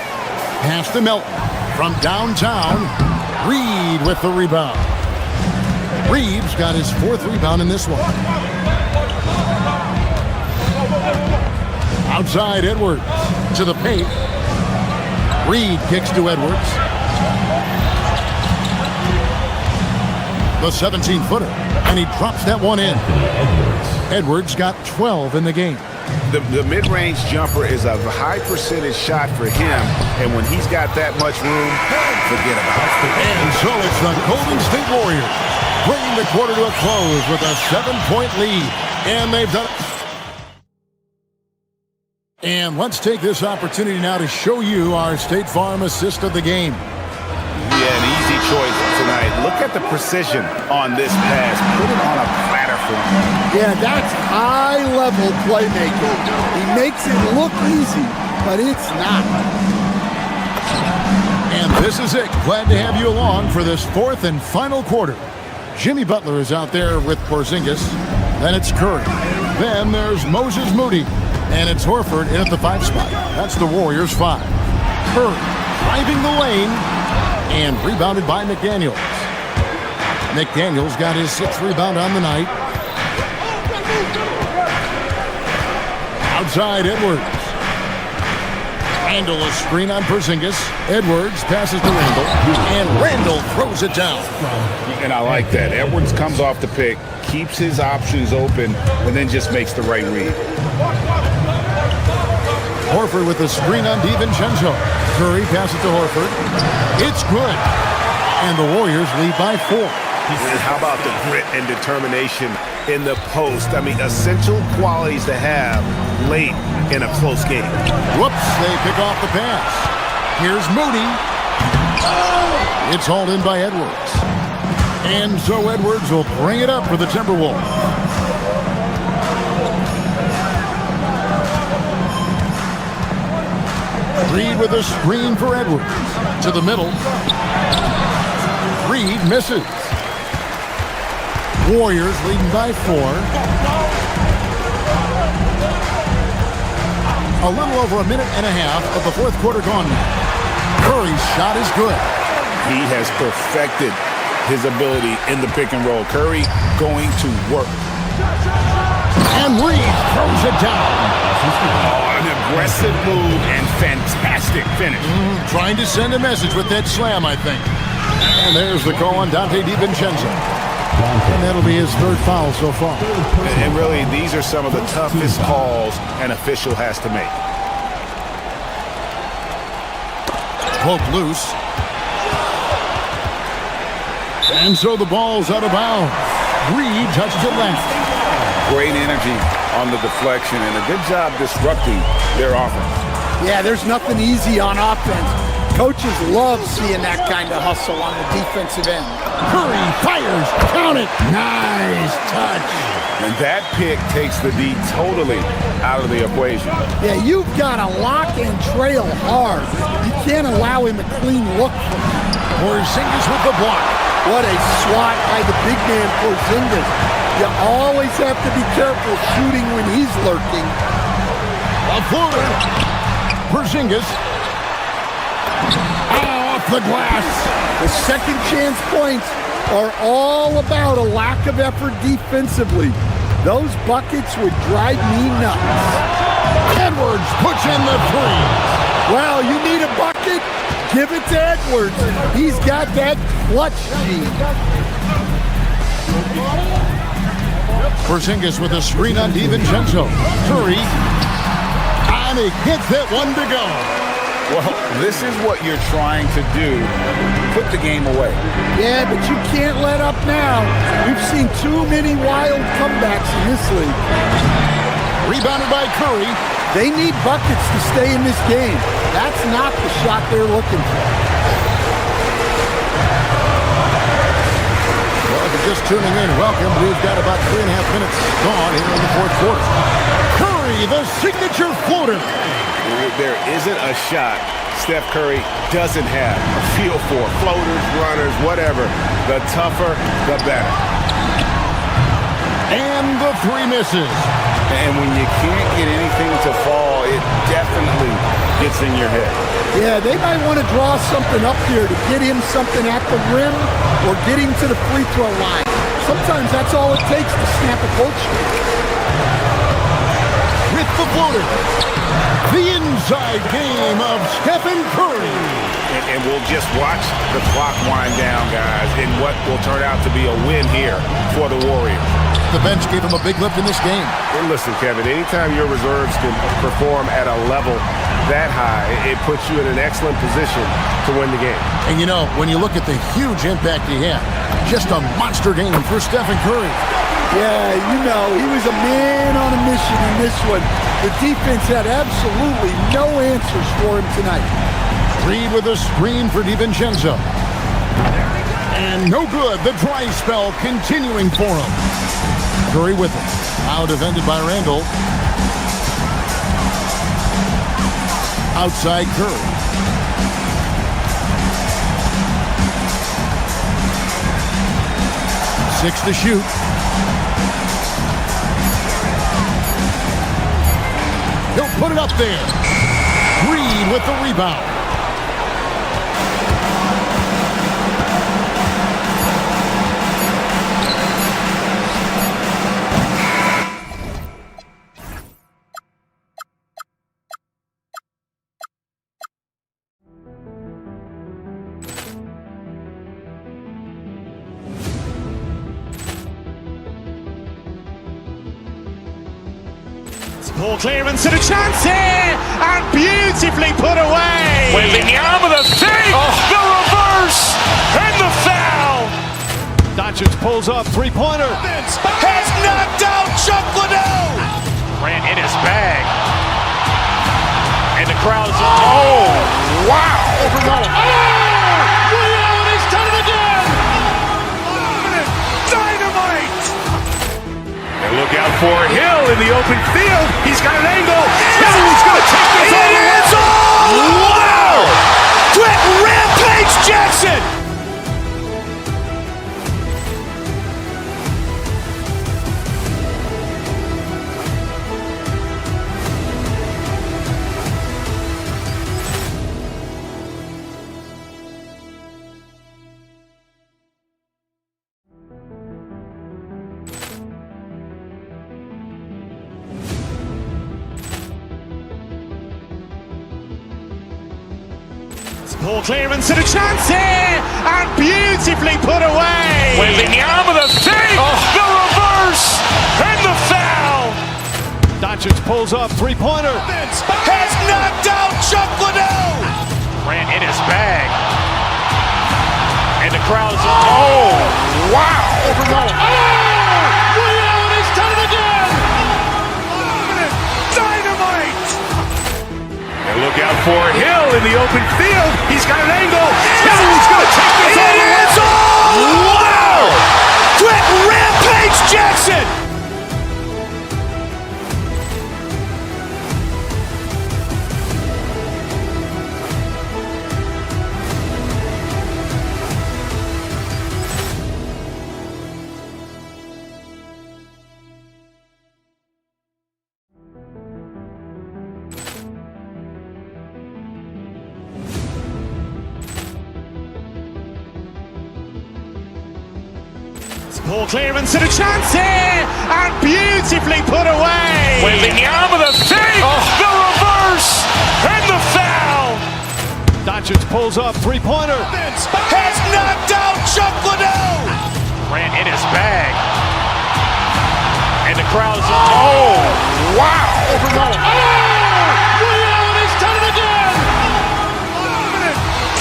Pass to Melton. From downtown, Reed with the rebound. Reeves got his 4th rebound in this one. Outside Edwards to the paint. Reed kicks to Edwards. The 17-footer, and he drops that one in. Edwards got 12 in the game. The mid-range jumper is a high percentage shot for him, and when he's got that much room, forget about it. And so it's the Golden State Warriors bringing the quarter to a close with a 7-point lead, and they've done it. And let's take this opportunity now to show you our State Farm assist of the game. Yeah, an easy choice tonight. Look at the precision on this pass. Put it on a platter for him. Yeah, that's high-level playmaking. He makes it look easy, but it's not. And this is it. Glad to have you along for this 4th and final quarter. Jimmy Butler is out there with Porzingis. Then it's Curry. Then there's Moses Moody. And it's Horford in at the 5 spot. That's the Warriors' 5. Curry driving the lane and rebounded by McDaniels. McDaniels got his 6th rebound on the night. Outside Edwards. Randall a screen on Porzingis. Edwards passes to Randall. And Randall throws it down. And I like that. Edwards comes off the pick, keeps his options open, and then just makes the right read. Horford with a screen on DiVincenzo. Curry passes to Horford. It's good. And the Warriors lead by 4. And how about the grit and determination in the post? I mean, essential qualities to have late in a close game. Whoops, they pick off the pass. Here's Moody. It's hauled in by Edwards. And so Edwards will bring it up for the Timberwolves. Reed with a screen for Edwards. To the middle. Reed misses. Warriors leading by 4. A little over a minute and a half of the 4th quarter gone now. Curry's shot is good. He has perfected his ability in the pick and roll. Curry going to work. And Reed throws it down. Oh, an aggressive move and fantastic finish. Trying to send a message with that slam, I think. And there's the call on Dante DiVincenzo. And that'll be his 3rd foul so far. And really, these are some of the toughest calls an official has to make. Poke loose. And so the ball's out of bounds. Reed touches it left. Great energy on the deflection and a good job disrupting their offense. Yeah, there's nothing easy on offense. Coaches love seeing that kind of hustle on the defensive end. Curry fires. Count it. Nice touch. And that pick takes the D totally out of the equation. Yeah, you've got to lock and trail hard. You can't allow him a clean look from him. Porzingis with the block. What a swat by the big man Porzingis. You always have to be careful shooting when he's lurking. A floater. Porzingis. Off the glass. The second chance points are all about a lack of effort defensively. Those buckets would drive me nuts. Edwards puts in the three. Well, you need a bucket? Give it to Edwards. He's got that clutch gene. Porzingis with a screen on DiVincenzo. Curry. And he hits that one to go. Well, this is what you're trying to do. Put the game away. Yeah, but you can't let up now. We've seen too many wild comebacks in this league. Rebounded by Curry. They need buckets to stay in this game. That's not the shot they're looking for. Well, if you're just tuning in, welcome. We've got about 3.5 minutes gone here in the fourth quarter. Curry, the signature floater. There isn't a shot Steph Curry doesn't have a feel for. Floaters, runners, whatever. The tougher, the better. And the three misses. And when you can't get anything to fall, it definitely gets in your head. Yeah, they might want to draw something up here to get him something at the rim or get him to the free throw line. Sometimes that's all it takes to snap a cold streak. With the floater. The inside game of Stephen Curry. And we'll just watch the clock wind down, guys, in what will turn out to be a win here for the Warriors. The bench gave him a big lift in this game. And listen, Kevin, anytime your reserves can perform at a level that high, it puts you in an excellent position to win the game. And you know, when you look at the huge impact he had, just a monster game for Stephen Curry. Yeah, you know, he was a man on a mission in this one. The defense had absolutely no answers for him tonight. Reed with a screen for DiVincenzo. And no good. The dry spell continuing for him. Curry with it. Now defended by Randall. Outside Curry. Six to shoot. He'll put it up there. Reed with the rebound. Ball clearance and a chance here, and beautifully put away. Wembanyama the fake, the reverse, and the foul. Doncic pulls up, three-pointer. Has knocked out Chuck Liddell. Ran in his bag. And the crowd's oh, wow. He's done it again. Dynamite. And look out for Hill in the open field. He's got an angle. Hill's going to take this all the way. Wow! Quick Rampage Jackson. Ball clearance and a chance here, and beautifully put away. Wembanyama the fake, the reverse, and the foul. Doncic pulls up, three-pointer. Has knocked out Chuck Liddell. Ran in his bag. And the crowd's oh, wow. He's done it again. Dynamite. And look out for Hill in the open field. He's got an angle. Hill's going to take this all the way. Wow! Quick Rampage Jackson. Ball clearance and a chance here, and beautifully put away. Wembanyama the save, the reverse, and the foul. Doncic pulls up, three-pointer. Has knocked out Chuck Liddell. Grant in his bag. And the crowd's, oh, wow. Ray Allen has done it again.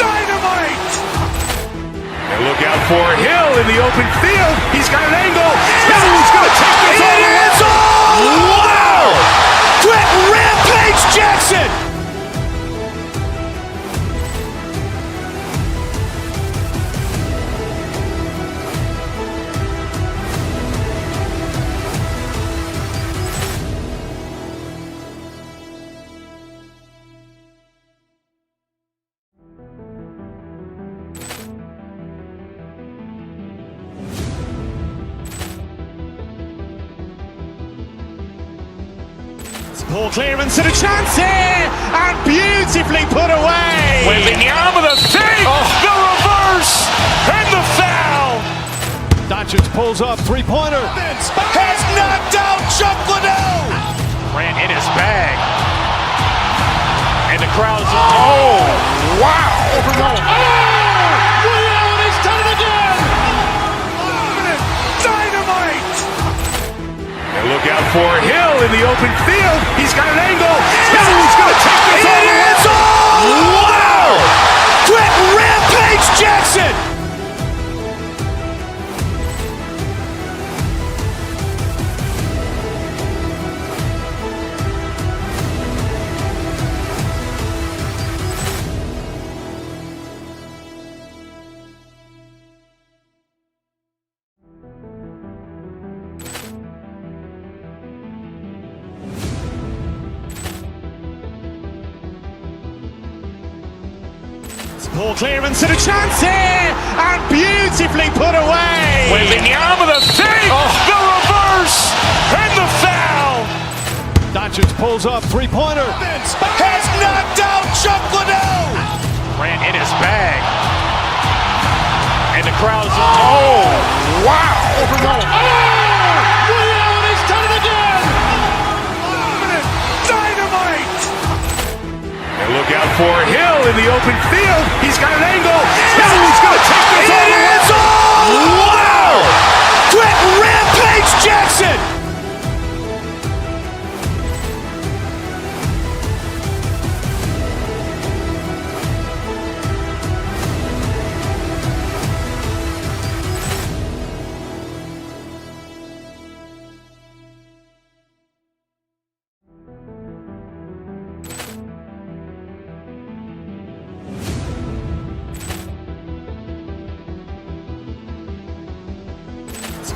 Dynamite. And look out for Hill in the open field. He's got an angle. Hill's going to take this all the way. Wow. Trent Rampage Jackson. Ball clearance and a chance here, and beautifully put away. Wembanyama the save, the reverse, and the foul. Doncic pulls up, three-pointer. Has knocked out Chuck Liddell. Grant in his bag. And the crowd's, oh, wow. Ray Allen has done it again. Dynamite. And look out for Hill in the open field. He's got an angle. Hill's going to take this all the way. Wow. Trent Rampage Jackson. Ball clearance and a chance here, and beautifully put away. Wembanyama the save, the reverse, and the foul. Doncic pulls up, three-pointer. Has knocked out Chuck Liddell. Grant in his bag. And the crowd's, oh, wow. Ray Allen has done it again. Dynamite. And look out for Hill in the open field. He's got an angle. Hill's going to take this all the way. Wow. Trent Rampage Jackson.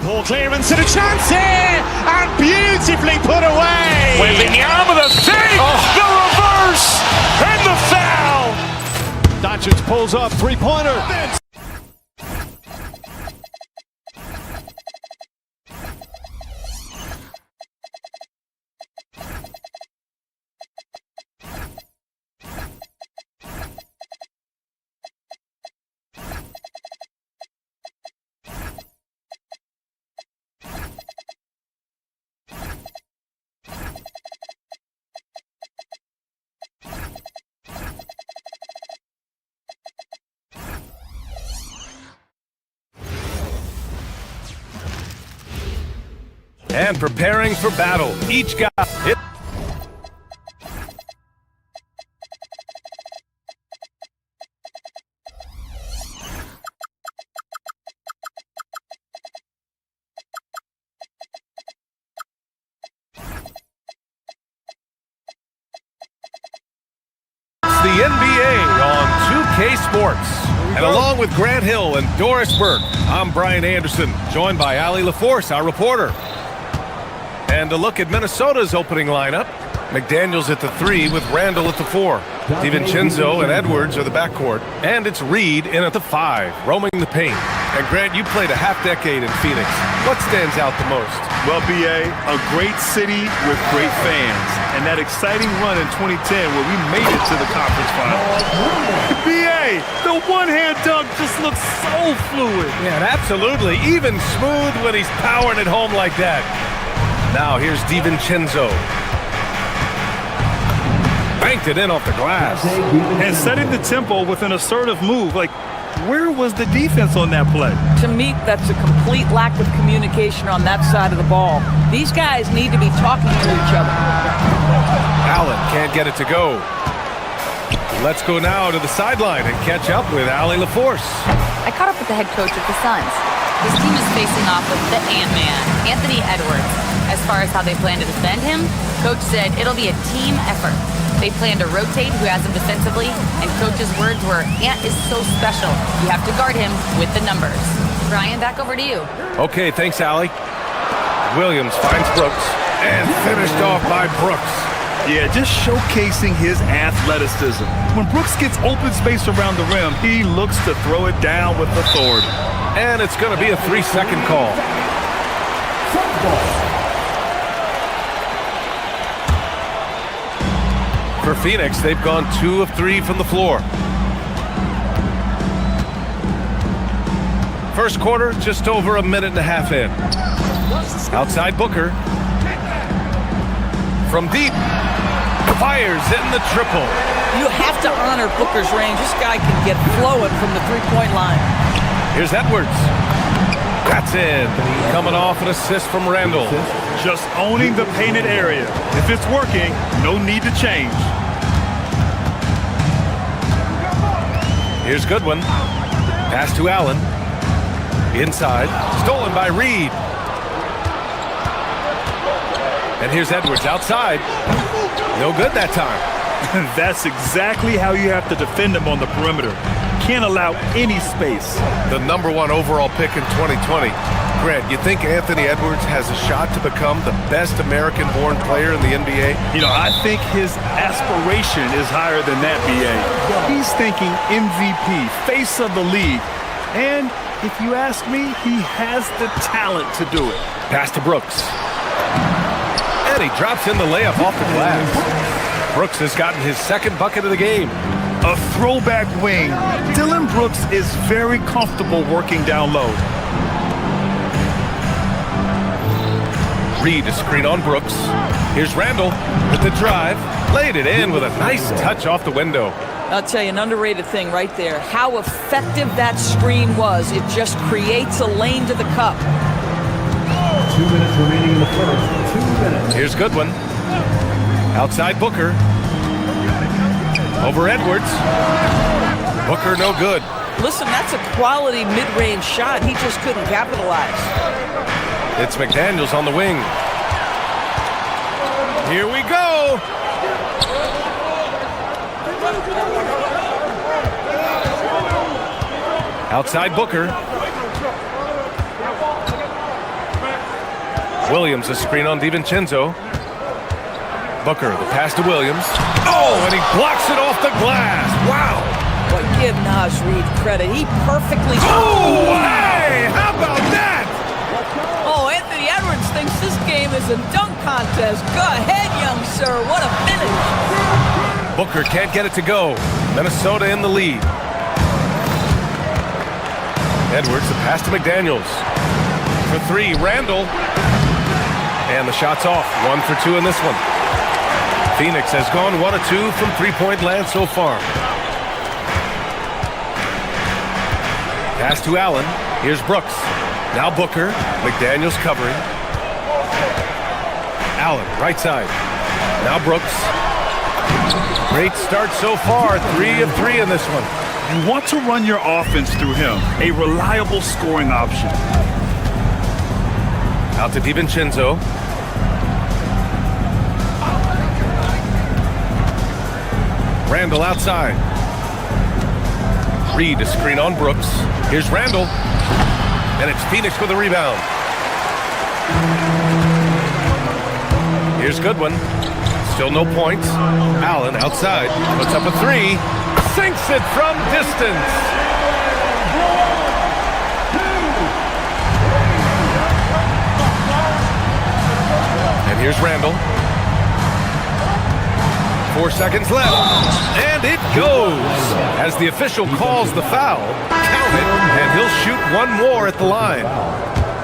Ball clearance and a chance here, and beautifully put away. Wembanyama the save, the reverse, and the foul. Doncic pulls up, three-pointer. And preparing for battle. Each guy hit. The NBA on 2K Sports. And along with Grant Hill and Doris Burke, I'm Brian Anderson, joined by Ali LaForce, our reporter. And a look at Minnesota's opening lineup. McDaniels at the 3 with Randall at the 4. DiVincenzo and Edwards are the backcourt. And it's Reed in at the 5, roaming the paint. And Grant, you played a half-decade in Phoenix. What stands out the most? Well, BA, a great city with great fans. and that exciting run in 2010 where we made it to the conference final. B.A., the one-hand dunk just looks so fluid. Yeah, absolutely. Even smooth when he's powering it home like that. Now here's DiVincenzo. Banked it in off the glass. And setting the tempo with an assertive move. Like, where was the defense on that play? To me, that's a complete lack of communication on that side of the ball. These guys need to be talking to each other. Allen can't get it to go. Let's go now to the sideline and catch up with Allie LaForce. I caught up with the head coach of the Suns. His team is facing off with the Ant-Man, Anthony Edwards. As far as how they plan to defend him, Coach said it'll be a team effort. They plan to rotate who has him defensively, and Coach's words were, Ant is so special. You have to guard him with the numbers. Brian, back over to you. Okay, thanks, Allie. Williams finds Brooks and finished off by Brooks. Yeah, just showcasing his athleticism. When Brooks gets open space around the rim, he looks to throw it down with authority. And it's going to be a 3-second call. For Phoenix, they've gone 2 of 3 from the floor. First quarter, just over a minute and a half in. Outside Booker. From deep. Fires in the triple. You have to honor Booker's range. This guy can get flowing from the three-point line. Here's Edwards. That's in. Coming off an assist from Randall. Just owning the painted area. If it's working, no need to change. Here's Goodwin. Pass to Allen. Inside. Stolen by Reed. And here's Edwards outside. No good that time. That's exactly how you have to defend him on the perimeter. Can't allow any space. The #1 overall pick in 2020. Grant, you think Anthony Edwards has a shot to become the best American-born player in the NBA? You know, I think his aspiration is higher than that, B.A. He's thinking MVP, face of the league. And if you ask me, he has the talent to do it. Pass to Brooks. And he drops in the layup off the glass. Brooks has gotten his second bucket of the game. A throwback wing. Dillon Brooks is very comfortable working down low. Reed, a screen on Brooks. Here's Randall with the drive. Laid it in with a nice touch off the window. I'll tell you, an underrated thing right there. How effective that screen was. It just creates a lane to the cup. 2 minutes remaining in the first. 2 minutes. Here's Goodwin. Outside Booker. Over Edwards. Booker no good. Listen, that's a quality mid-range shot. He just couldn't capitalize. It's McDaniels on the wing. Here we go. Outside Booker. Williams, a screen on DiVincenzo. Booker, the pass to Williams. Oh, and he blocks it off the glass. Wow. But give Naz Reid credit. He perfectly... Oh, hey, how about that? Oh, Anthony Edwards thinks this game is a dunk contest. Go ahead, young sir. What a finish. Booker can't get it to go. Minnesota in the lead. Edwards, the pass to McDaniels. For 3, Randall. And the shot's off. 1 for 2 in this one. Phoenix has gone 1 of 2 from three-point land so far. Pass to Allen. Here's Brooks. Now Booker. McDaniels covering. Allen, right side. Now Brooks. Great start so far. 3 of 3 in this one. You want to run your offense through him. A reliable scoring option. Out to DiVincenzo. Randall outside. Reed, a screen on Brooks. Here's Randall. And it's Phoenix with a rebound. Here's Goodwin. Still no points. Allen outside. Puts up a 3. Sinks it from distance. And here's Randall. 4 seconds left. And it goes. As the official calls the foul, count it, and he'll shoot one more at the line.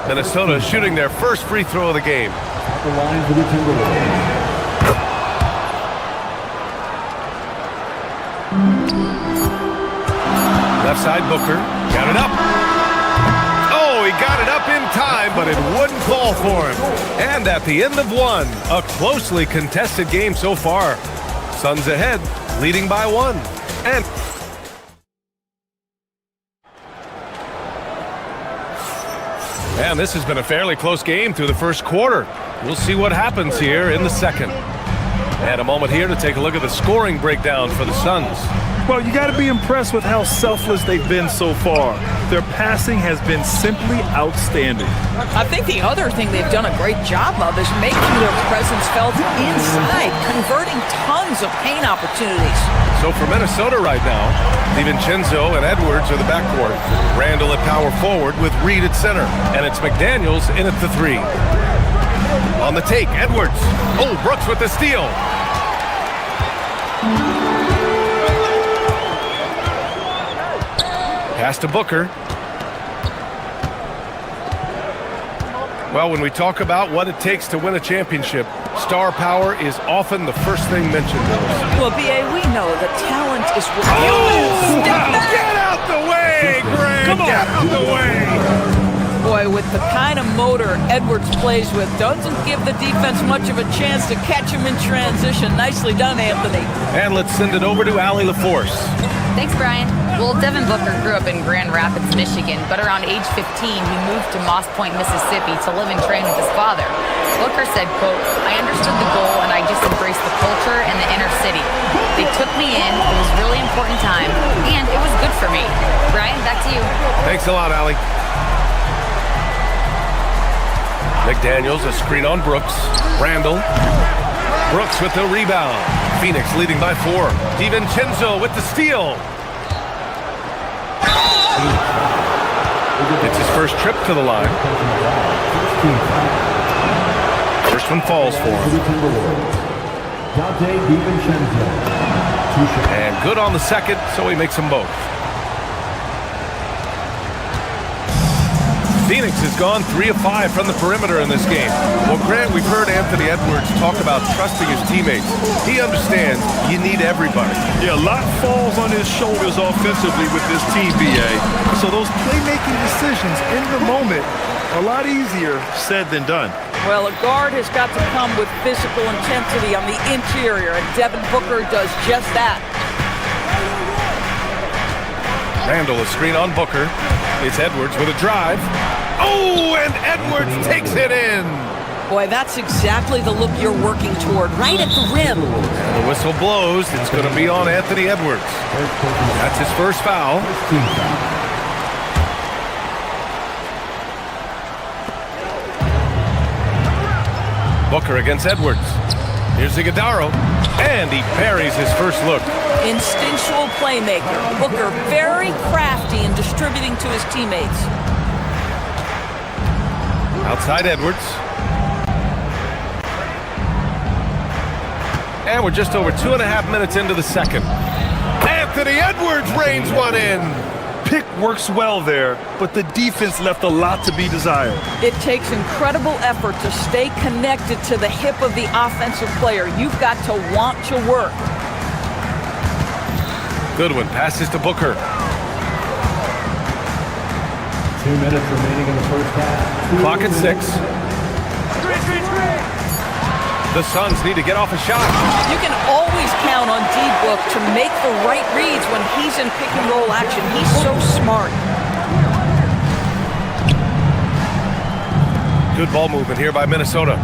Minnesota shooting their first free throw of the game. The line for the Timberwolves. Left side, Booker. Got it up. Oh, he got it up in time, but it wouldn't fall for him. And at the end of one, a closely contested game so far. Suns ahead, leading by 1. And this has been a fairly close game through the first quarter. We'll see what happens here in the second. And a moment here to take a look at the scoring breakdown for the Suns. Well, you got to be impressed with how selfless they've been so far. Their passing has been simply outstanding. I think the other thing they've done a great job of is making their presence felt inside, converting tons of paint opportunities. So for Minnesota right now, DiVincenzo and Edwards are the backcourt. Randall at power forward with Reed at center. And it's McDaniels in at the 3. On the take, Edwards. Oh, Brooks with the steal. Pass to Booker. Well, when we talk about what it takes to win a championship, star power is often the first thing mentioned. Well, B.A., we know that talent is what... Oh, get out the way, Greg! Come on. Get out the way! Boy, with the kind of motor Edwards plays with, doesn't give the defense much of a chance to catch him in transition. Nicely done, Anthony. And let's send it over to Allie LaForce. Thanks, Brian. Well, Devin Booker grew up in Grand Rapids, Michigan, but around age 15, he moved to Moss Point, Mississippi to live and train with his father. Booker said, quote, "I understood the goal and I just embraced the culture and the inner city. They took me in, it was a really important time, and it was good for me." Brian, back to you. Thanks a lot, Allie. McDaniels, a screen on Brooks. Randall. Brooks with the rebound. Phoenix leading by 4. DiVincenzo with the steal. It's his first trip to the line. First one falls for him. And good on the second, so he makes them both. Phoenix has gone 3 of 5 from the perimeter in this game. Well, Grant, we've heard Anthony Edwards talk about trusting his teammates. He understands you need everybody. Yeah, a lot falls on his shoulders offensively with this team, BA. So those playmaking decisions in the moment are a lot easier said than done. Well, a guard has got to come with physical intensity on the interior, and Devin Booker does just that. Randall, a screen on Booker. It's Edwards with a drive. Oh, and Edwards takes it in. Boy, that's exactly the look you're working toward, right at the rim. And the whistle blows. It's going to be on Anthony Edwards. That's his first foul. Booker against Edwards. Here's Iguodala, and he parries his first look. Instinctual playmaker. Booker very crafty in distributing to his teammates. Outside Edwards. And we're just over 2.5 minutes into the second. Anthony Edwards reigns one in. Pick works well there, but the defense left a lot to be desired. It takes incredible effort to stay connected to the hip of the offensive player. You've got to want to work. Goodwin passes to Booker. 2 minutes remaining in the first half. Clock at 6. The Suns need to get off a shot. You can always count on D-Book to make the right reads when he's in pick-and-roll action. He's so smart. Good ball movement here by Minnesota.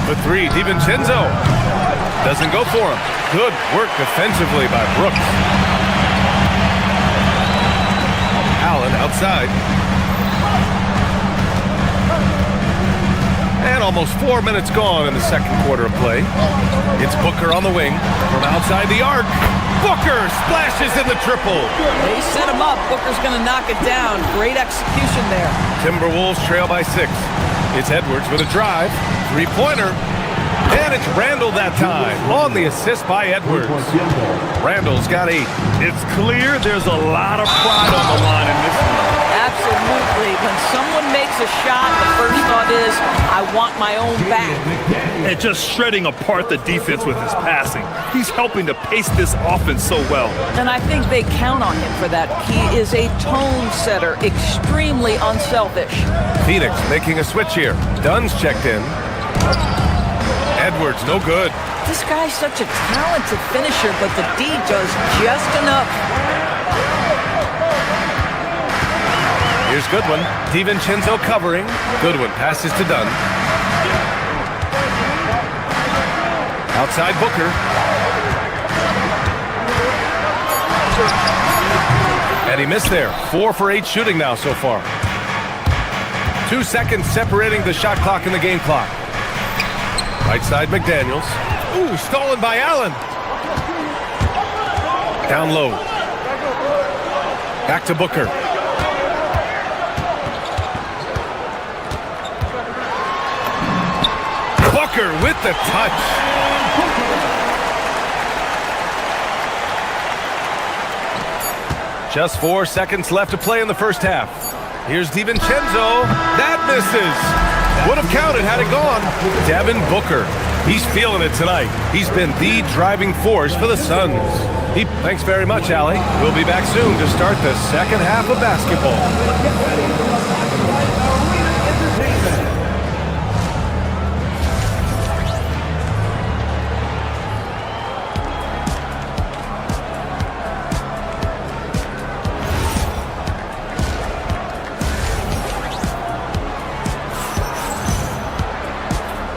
For 3, DiVincenzo. Doesn't go for him. Good work defensively by Brooks. Allen outside. And almost 4 minutes gone in the second quarter of play. It's Booker on the wing from outside the arc. Booker splashes in the triple. They set him up. Booker's going to knock it down. Great execution there. Timberwolves trail by 6. It's Edwards with a drive. 3-pointer. And it's Randall that time on the assist by Edwards. Randall's got 8. It's clear there's a lot of pride on the line in this one. Absolutely. When someone makes a shot, the first thought is, I want my own back. And just shredding apart the defense with his passing. He's helping to pace this offense so well. And I think they count on him for that. He is a tone setter, extremely unselfish. Phoenix making a switch here. Dunn's checked in. Edwards, no good. This guy's such a talented finisher, but the D does just enough. Here's Goodwin. DiVincenzo covering. Goodwin passes to Dunn. Outside Booker. And he missed there. 4 for 8 shooting now so far. 2 seconds separating the shot clock and the game clock. Right side McDaniels. Ooh, stolen by Allen. Down low. Back to Booker. Booker with the touch. Just 4 seconds left to play in the first half. Here's DiVincenzo. That misses. Would have counted had it gone. Devin Booker. He's feeling it tonight. He's been the driving force for the Suns. Thanks very much, Allie. We'll be back soon to start the second half of basketball.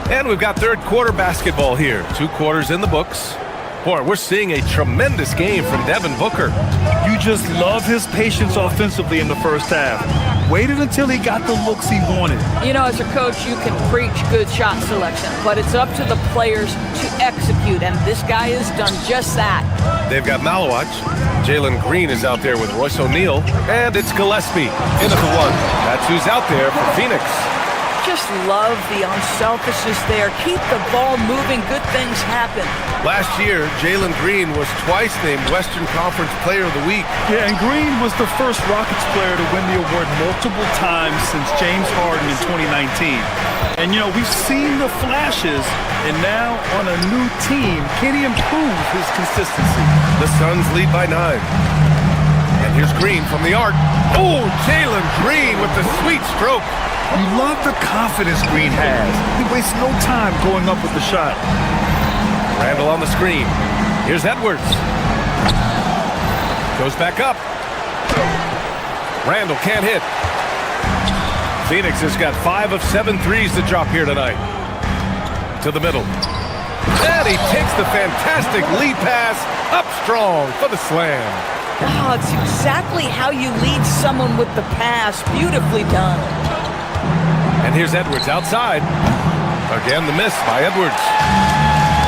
And we've got third quarter basketball here. 2 quarters in the books. Boy, we're seeing a tremendous game from Devin Booker. You just love his patience offensively in the first half. Waited until he got the looks he wanted. You know, as a coach, you can preach good shot selection, but it's up to the players to execute, and this guy has done just that. They've got Malawach. Jalen Green is out there with Royce O'Neal, and it's Gillespie in at the 1. That's who's out there for Phoenix. Just love the unselfishness there. Keep the ball moving. Good things happen. Last year, Jalen Green was twice named Western Conference Player of the Week. Yeah, and Green was the first Rockets player to win the award multiple times since James Harden in 2019. And, you know, we've seen the flashes, and now on a new team, can he improve his consistency? The Suns lead by 9. And here's Green from the arc. Oh, Jalen Green with the sweet stroke. You love the confidence Green has. He wastes no time going up with the shot. Randall on the screen. Here's Edwards. Goes back up. Randall can't hit. Phoenix has got 5 of 7 threes to drop here tonight. To the middle. And he takes the fantastic lead pass up strong for the slam. Oh, it's exactly how you lead someone with the pass. Beautifully done. And here's Edwards outside. Again, the miss by Edwards.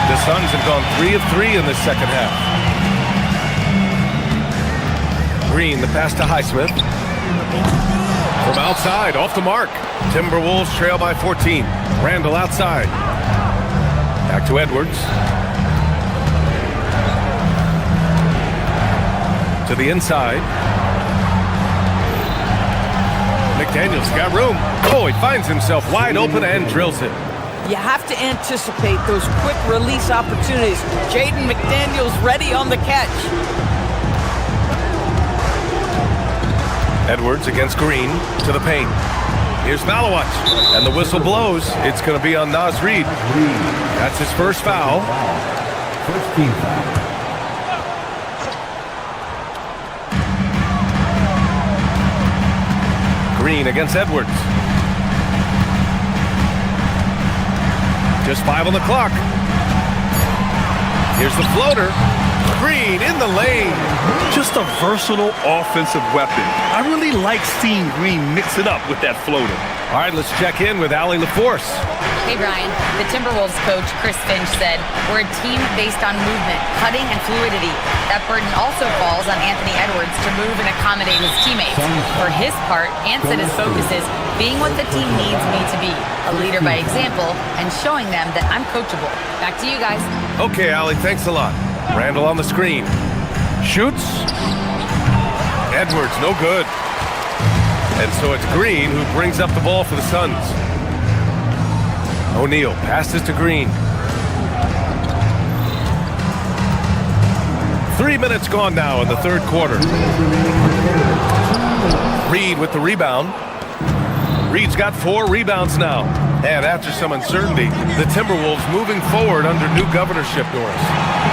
The Suns have gone 3 of 3 in this second half. Green, the pass to Highsmith. From outside, off the mark. Timberwolves trail by 14. Randall outside. Back to Edwards. To the inside. McDaniels got room. Oh, he finds himself wide open and drills it. You have to anticipate those quick release opportunities. Jaden McDaniels ready on the catch. Edwards against Green to the paint. Here's Malawach, and the whistle blows. It's going to be on Naz Reid. That's his first foul. First team foul. Green against Edwards. Just 5 on the clock. Here's the floater. Green in the lane. Just a versatile offensive weapon. I really like seeing Green mix it up with that floater. All right, let's check in with Allie LaForce. Hey, Brian. The Timberwolves coach, Chris Finch, said, "We're a team based on movement, cutting, and fluidity. That burden also falls on Anthony Edwards to move and accommodate his teammates. For his part, Ant said his focus is being what the team needs me to be, a leader by example, and showing them that I'm coachable." Back to you guys. Okay, Allie, thanks a lot. Randall on the screen. Shoots. Edwards, no good. And so it's Green who brings up the ball for the Suns. O'Neal passes to Green. 3 minutes gone now in the third quarter. Reed with the rebound. Reed's got 4 rebounds now. And after some uncertainty, the Timberwolves moving forward under new governorship, Norris.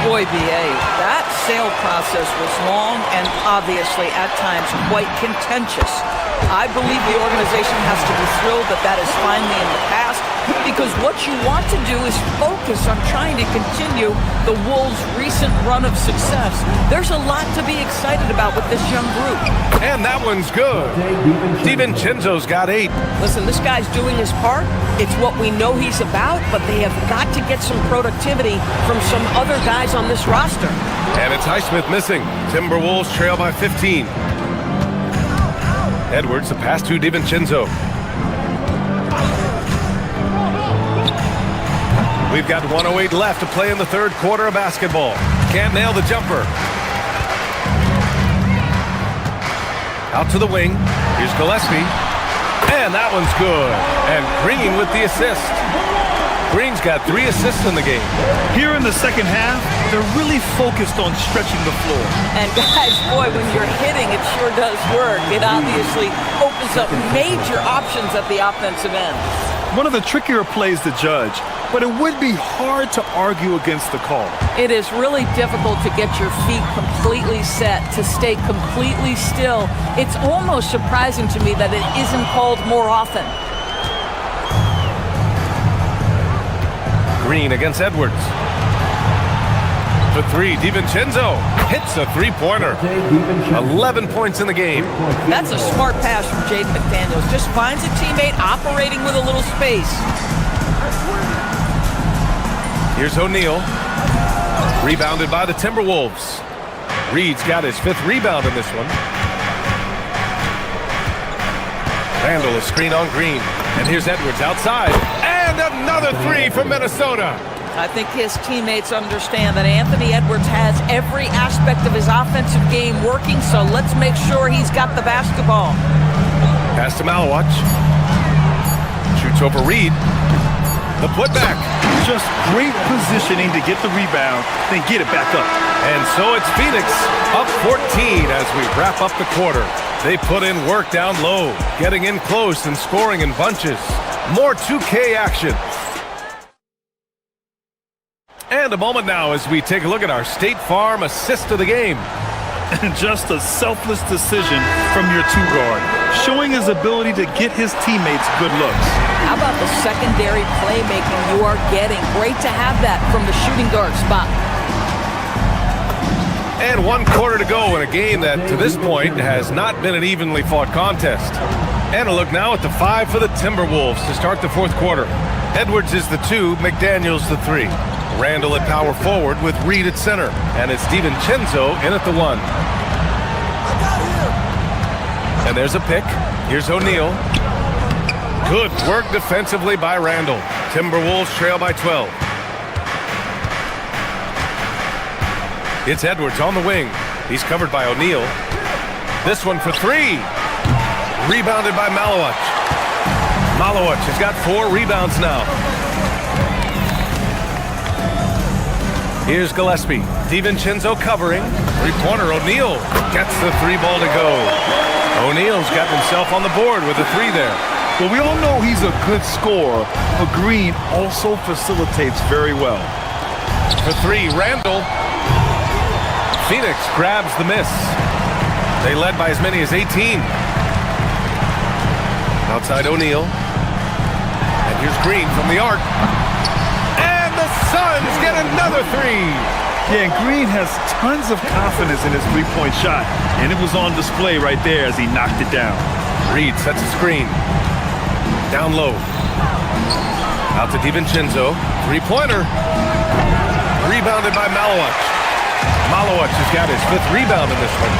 Boy, B.A., that sale process was long and obviously at times quite contentious. I believe the organization has to be thrilled that that is finally in the past, because what you want to do is focus on trying to continue the Wolves' recent run of success. There's a lot to be excited about with this young group. And that one's good. DiVincenzo's got 8. Listen, this guy's doing his part. It's what we know he's about, but they have got to get some productivity from some other guys on this roster. And it's Highsmith missing. Timberwolves trail by 15. Edwards, the pass to DiVincenzo. We've got 1:08 left to play in the third quarter of basketball. Can't nail the jumper. Out to the wing. Here's Gillespie. And that one's good. And Green with the assist. Green's got 3 assists in the game. Here in the second half, they're really focused on stretching the floor. And guys, boy, when you're hitting, it sure does work. It obviously opens up major options at the offensive end. One of the trickier plays to judge, but it would be hard to argue against the call. It is really difficult to get your feet completely set, to stay completely still. It's almost surprising to me that it isn't called more often. Green against Edwards. For 3, DiVincenzo hits a 3-pointer. 11 points in the game. That's a smart pass from Jaden McDaniels. Just finds a teammate operating with a little space. Here's O'Neal. Rebounded by the Timberwolves. Reed's got his 5th rebound in this one. Randall, a screen on Green. And here's Edwards outside. And another 3 from Minnesota. I think his teammates understand that Anthony Edwards has every aspect of his offensive game working, so let's make sure he's got the basketball. Pass to Malawach. Shoots over Reed. The putback. Just great positioning to get the rebound, then get it back up. And so it's Phoenix up 14 as we wrap up the quarter. They put in work down low, getting in close and scoring in bunches. More 2K action. And a moment now as we take a look at our State Farm assist of the game. And just a selfless decision from your 2-guard, showing his ability to get his teammates good looks. How about the secondary playmaking you are getting? Great to have that from the shooting guard spot. And 1 quarter to go in a game that, to this point, has not been an evenly fought contest. And a look now at the 5 for the Timberwolves to start the fourth quarter. Edwards is the 2, McDaniels the 3. Randall at power forward with Reed at center. And it's DiVincenzo in at the 1. And there's a pick. Here's O'Neal. Good work defensively by Randall. Timberwolves trail by 12. It's Edwards on the wing. He's covered by O'Neal. This one for 3. Rebounded by Malawach. Malawach has got 4 rebounds now. Here's Gillespie. DiVincenzo covering. 3-pointer. O'Neal gets the 3 ball to go. O'Neal's got himself on the board with a 3 there. Well, we all know he's a good scorer, but Green also facilitates very well. For 3, Randall. Phoenix grabs the miss. They led by as many as 18. Outside O'Neal. And here's Green from the arc. And the Suns get another 3. Yeah, and Green has tons of confidence in his three-point shot, and it was on display right there as he knocked it down. Reed sets a screen. Down low. Out to DiVincenzo. Three-pointer. Rebounded by Malowicz. Malowicz has got his 5th rebound in this one.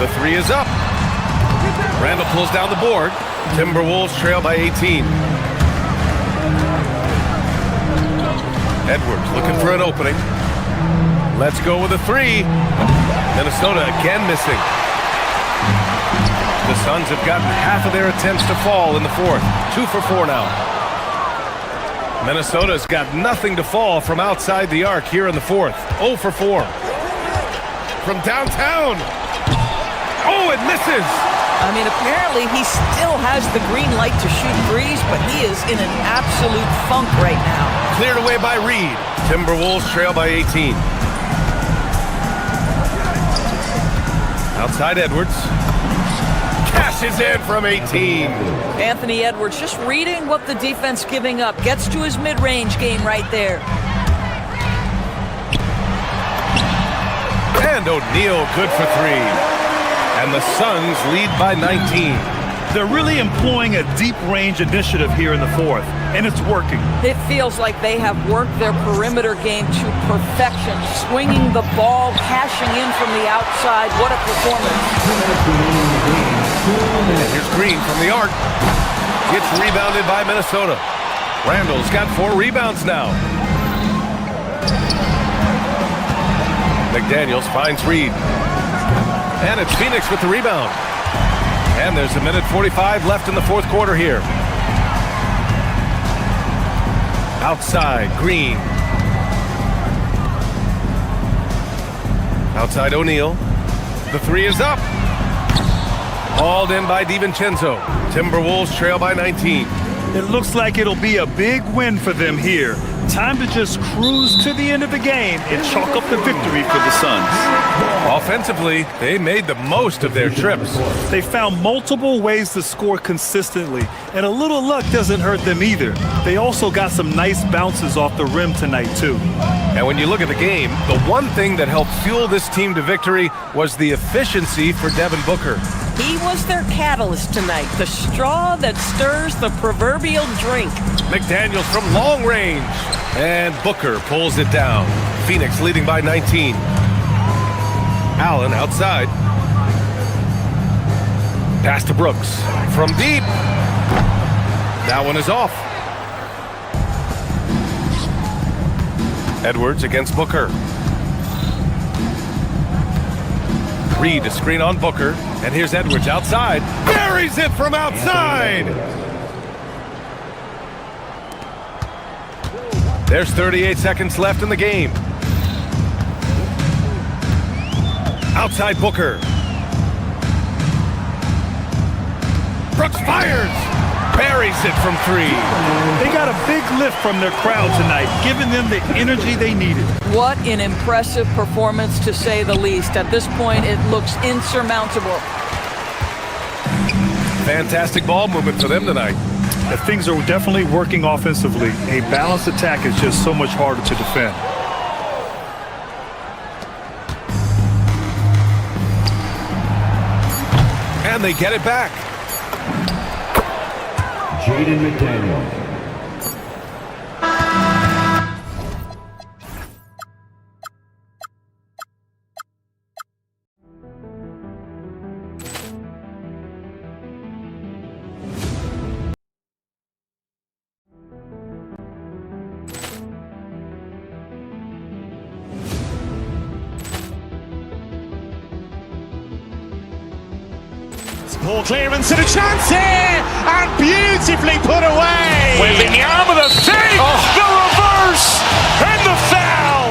The 3 is up. Randall pulls down the board. Timberwolves trail by 18. Edwards looking for an opening. Let's go with a 3. Minnesota again missing. The Suns have gotten half of their attempts to fall in the 4th. 2 for 4 now. Minnesota's got nothing to fall from outside the arc here in the 4th. 0 for 4. From downtown. Oh, it misses. I mean, apparently he still has the green light to shoot threes, but he is in an absolute funk right now. Cleared away by Reed. Timberwolves trail by 18. Outside Edwards. Cashes in from 18. Anthony Edwards just reading what the defense giving up. Gets to his mid-range game right there. And O'Neal good for 3. And the Suns lead by 19. They're really employing a deep-range initiative here in the 4th, and it's working. It feels like they have worked their perimeter game to perfection, swinging the ball, cashing in from the outside. What a performance. And here's Green from the arc. It's rebounded by Minnesota. Randall's got 4 rebounds now. McDaniels finds Reed. And it's Phoenix with the rebound. And there's 1:45 left in the 4th quarter here. Outside, Green. Outside O'Neal. The 3 is up. Hauled in by DiVincenzo. Timberwolves trail by 19. It looks like it'll be a big win for them here. Time to just cruise to the end of the game and chalk up the victory for the Suns. Offensively, they made the most of their trips. They found multiple ways to score consistently, and a little luck doesn't hurt them either. They also got some nice bounces off the rim tonight, too. And when you look at the game, the one thing that helped fuel this team to victory was the efficiency for Devin Booker. He was their catalyst tonight, the straw that stirs the proverbial drink. McDaniels from long range. And Booker pulls it down. Phoenix leading by 19. Allen outside. Pass to Brooks. From deep. That one is off. Edwards against Booker. Reed to screen on Booker. And here's Edwards outside. Buries it from outside. There's 38 seconds left in the game. Outside Booker. Brooks fires. Buries it from 3. They got a big lift from their crowd tonight, giving them the energy they needed. What an impressive performance, to say the least. At this point, it looks insurmountable. Fantastic ball movement for them tonight. Things are definitely working offensively. A balanced attack is just so much harder to defend. And they get it back. Jaden McDaniels. Ball clearance and a chance here, and beautifully put away. Wembanyama with a save, the reverse, and the foul.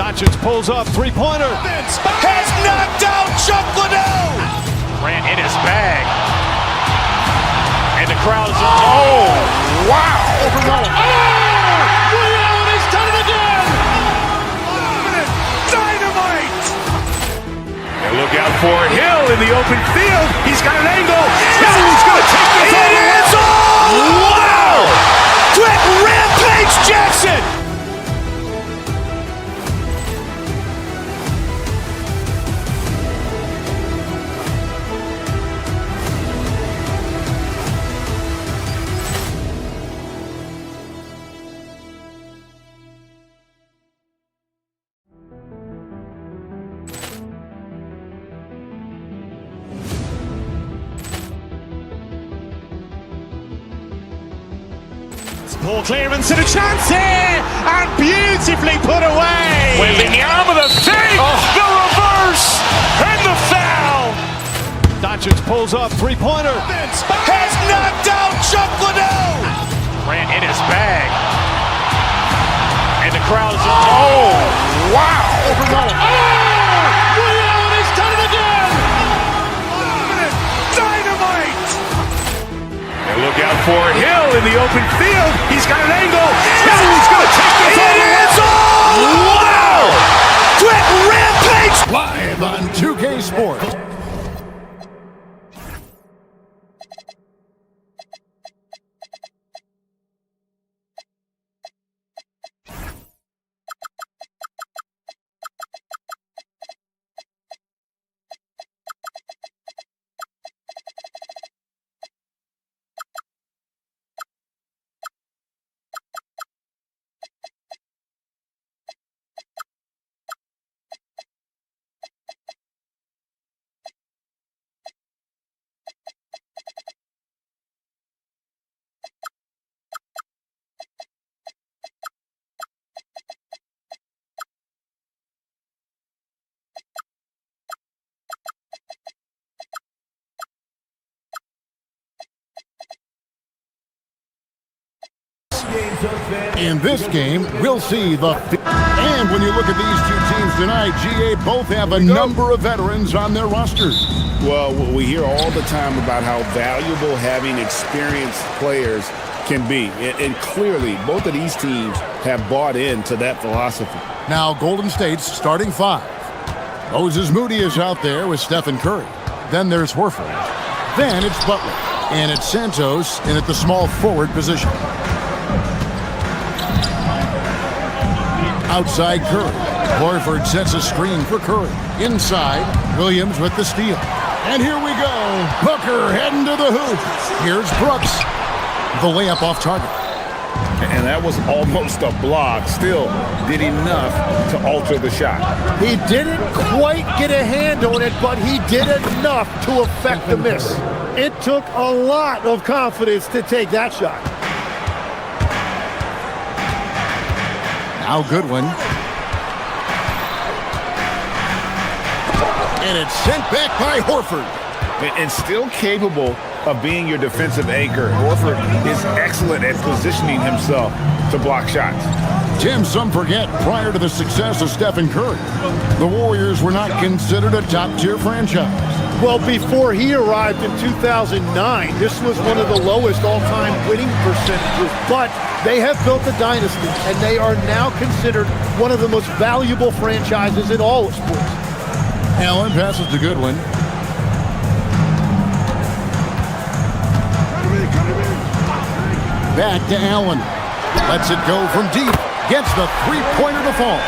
Doncic pulls up, three-pointer. Has knocked out Chuck Liddell. Ran in his bag. And the crowd is, oh, wow. He's done it again. Dynamite. And look out for Hill in the open field. He's got an angle. He's going to take this all the way. Wow. Quick rip. Poor clearance and a chance here, and beautifully put away. Wembanyama the save, the reverse, and the foul. Doncic pulls up, three-pointer. Has knocked out Chuck Liddell. Grant in his bag. And the crowd is wow. Ray Allen has done it again. Dynamite. And look out for Hill in the open field. He's got an angle. Hill's going to take this all the way. Wow. Quick rampage. Live on 2K Sports. In this game, we'll see the... And when you look at these two teams tonight, GA both have a number of veterans on their rosters. Well, we hear all the time about how valuable having experienced players can be. And clearly, both of these teams have bought into that philosophy. Now, Golden State's starting five. Moses Moody is out there with Stephen Curry. Then there's Horford. Then it's Butler. And it's Santos in at the small forward position. Outside Curry. Horford sets a screen for Curry. Inside, Williams with the steal. And here we go. Booker heading to the hoop. Here's Brooks. The layup off target. And that was almost a block. Still did enough to alter the shot. He didn't quite get a hand on it, but he did enough to affect the miss. It took a lot of confidence to take that shot. Now Goodwin. And it's sent back by Horford. And still capable of being your defensive anchor. Horford is excellent at positioning himself to block shots. Tim, some forget, prior to the success of Stephen Curry, the Warriors were not considered a top-tier franchise. Well, before he arrived in 2009, this was one of the lowest all-time winning percentages. But they have built a dynasty, and they are now considered one of the most valuable franchises in all of sports. Allen passes to Goodwin. Back to Allen. Lets it go from deep. Gets the three-pointer to fall.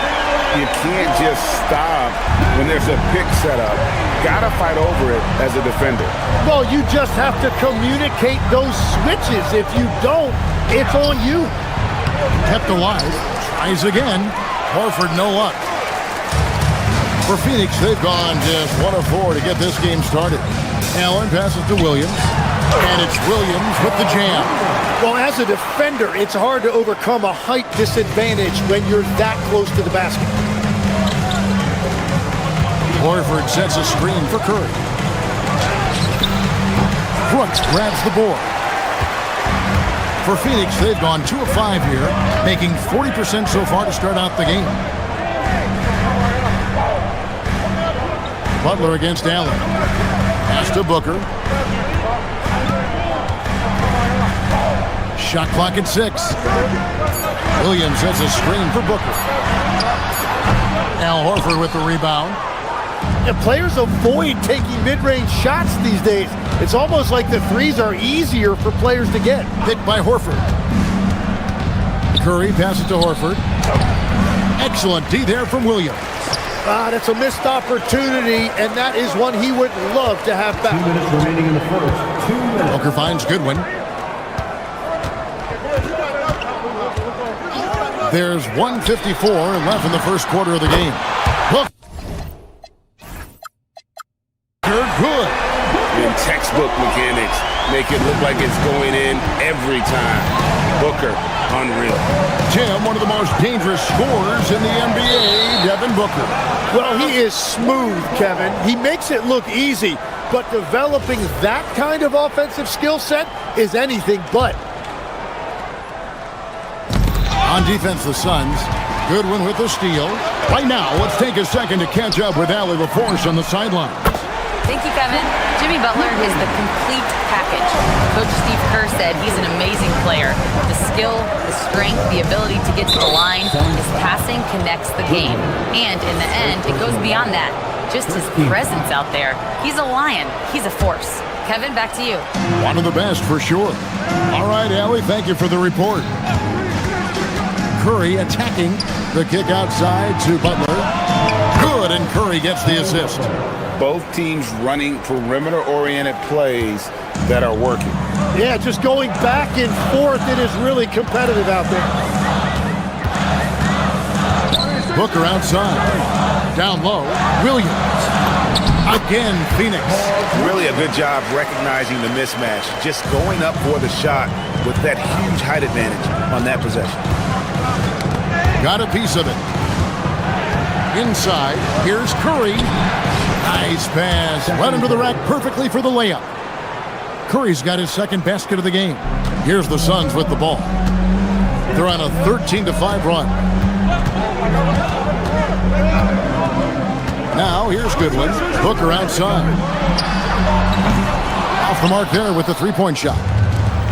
You can't just stop when there's a pick set up. Gotta fight over it as a defender. Well, you just have to communicate those switches. If you don't, it's on you. Kept alive. Tries again. Horford, no luck. For Phoenix, they've gone just 1 of 4 to get this game started. Allen passes to Williams. And it's Williams with the jam. Well, as a defender, it's hard to overcome a height disadvantage when you're that close to the basket. Horford sets a screen for Curry. Brooks grabs the board. For Phoenix, they've gone 2 of 5 here, making 40% so far to start out the game. Butler against Allen. Pass to Booker. Shot clock at 6. Williams has a screen for Booker. Al Horford with the rebound. And players avoid taking mid-range shots these days. It's almost like the threes are easier for players to get. Picked by Horford. Curry passes to Horford. Excellent D there from Williams. That's a missed opportunity, and that is one he would love to have back. 2 minutes remaining in the first. 2 minutes. Booker finds Goodwin. There's 1:54 left in the first quarter of the game. Look. Good. And textbook mechanics make it look like it's going in every time. Booker, unreal. Tim, one of the most dangerous scorers in the NBA, Devin Booker. Well, he is smooth, Kevin. He makes it look easy, but developing that kind of offensive skill set is anything but. On defense, the Suns. Goodwin with the steal. Right now, let's take a second to catch up with Allie LaForce on the sideline. Thank you, Kevin. Jimmy Butler is the complete package. Coach Steve Kerr said he's an amazing player. The skill, the strength, the ability to get to the line, his passing connects the game. And in the end, it goes beyond that. Just his presence out there. He's a lion. He's a force. Kevin, back to you. One of the best for sure. All right, Allie, thank you for the report. Curry attacking the kick outside to Butler. Good, and Curry gets the assist. Both teams running perimeter-oriented plays that are working. Yeah, just going back and forth. It is really competitive out there. Booker outside. Down low. Williams. Again, Phoenix. Really a good job recognizing the mismatch. Just going up for the shot with that huge height advantage on that possession. Got a piece of it. Inside, here's Curry. Nice pass. Right into the rack perfectly for the layup. Curry's got his second basket of the game. Here's the Suns with the ball. They're on a 13-5 run. Now, here's Goodwin. Booker outside. Off the mark there with the three-point shot.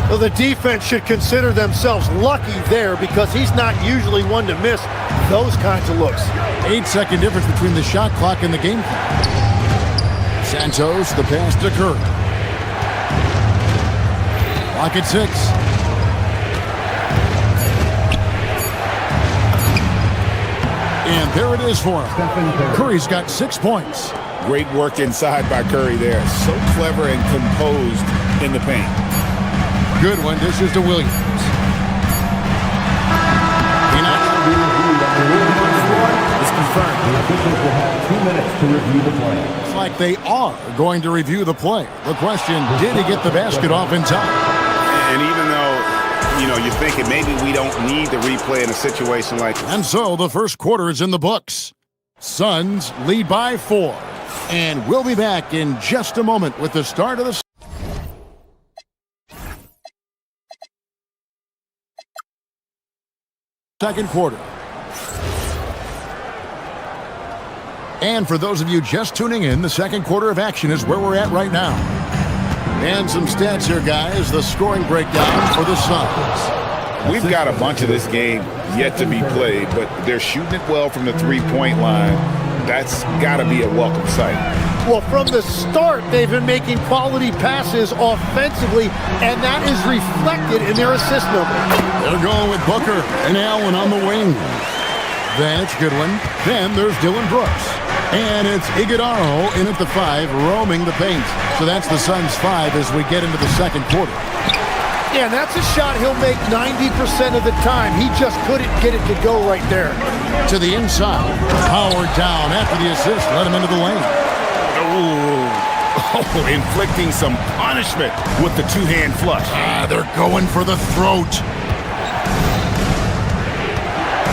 Well, the defense should consider themselves lucky there because he's not usually one to miss those kinds of looks. 8-second difference between the shot clock and the game clock. Santos, the pass to Curry. Clock at 6. And there it is for him. Curry's got 6 points. Great work inside by Curry there. So clever and composed in the paint. Goodwin dishes to Williams. It's confirmed. The officials will have 2 minutes to review the play. It's like they are going to review the play. The question, did he get the basket off in time? And even though, you're thinking maybe we don't need the replay in a situation like this. And so the first quarter is in the books. Suns lead by 4. And we'll be back in just a moment with the start of the second quarter. And for those of you just tuning in, the second quarter of action is where we're at right now. And some stats here, guys. The scoring breakdown for the Suns. We've got a bunch of this game yet to be played, but they're shooting it well from the three-point line. That's got to be a welcome sight. Well, from the start, they've been making quality passes offensively, and that is reflected in their assist number. They're going with Booker and Allen on the wing. Then it's Goodwin. Then there's Dylan Brooks. And it's Iguodala in at the 5, roaming the paint. So that's the Suns' 5 as we get into the second quarter. Yeah, and that's a shot he'll make 90% of the time. He just couldn't get it to go right there. To the inside. Howard down after the assist. Let him into the lane. Oh, inflicting some punishment with the two-hand flush. They're going for the throat.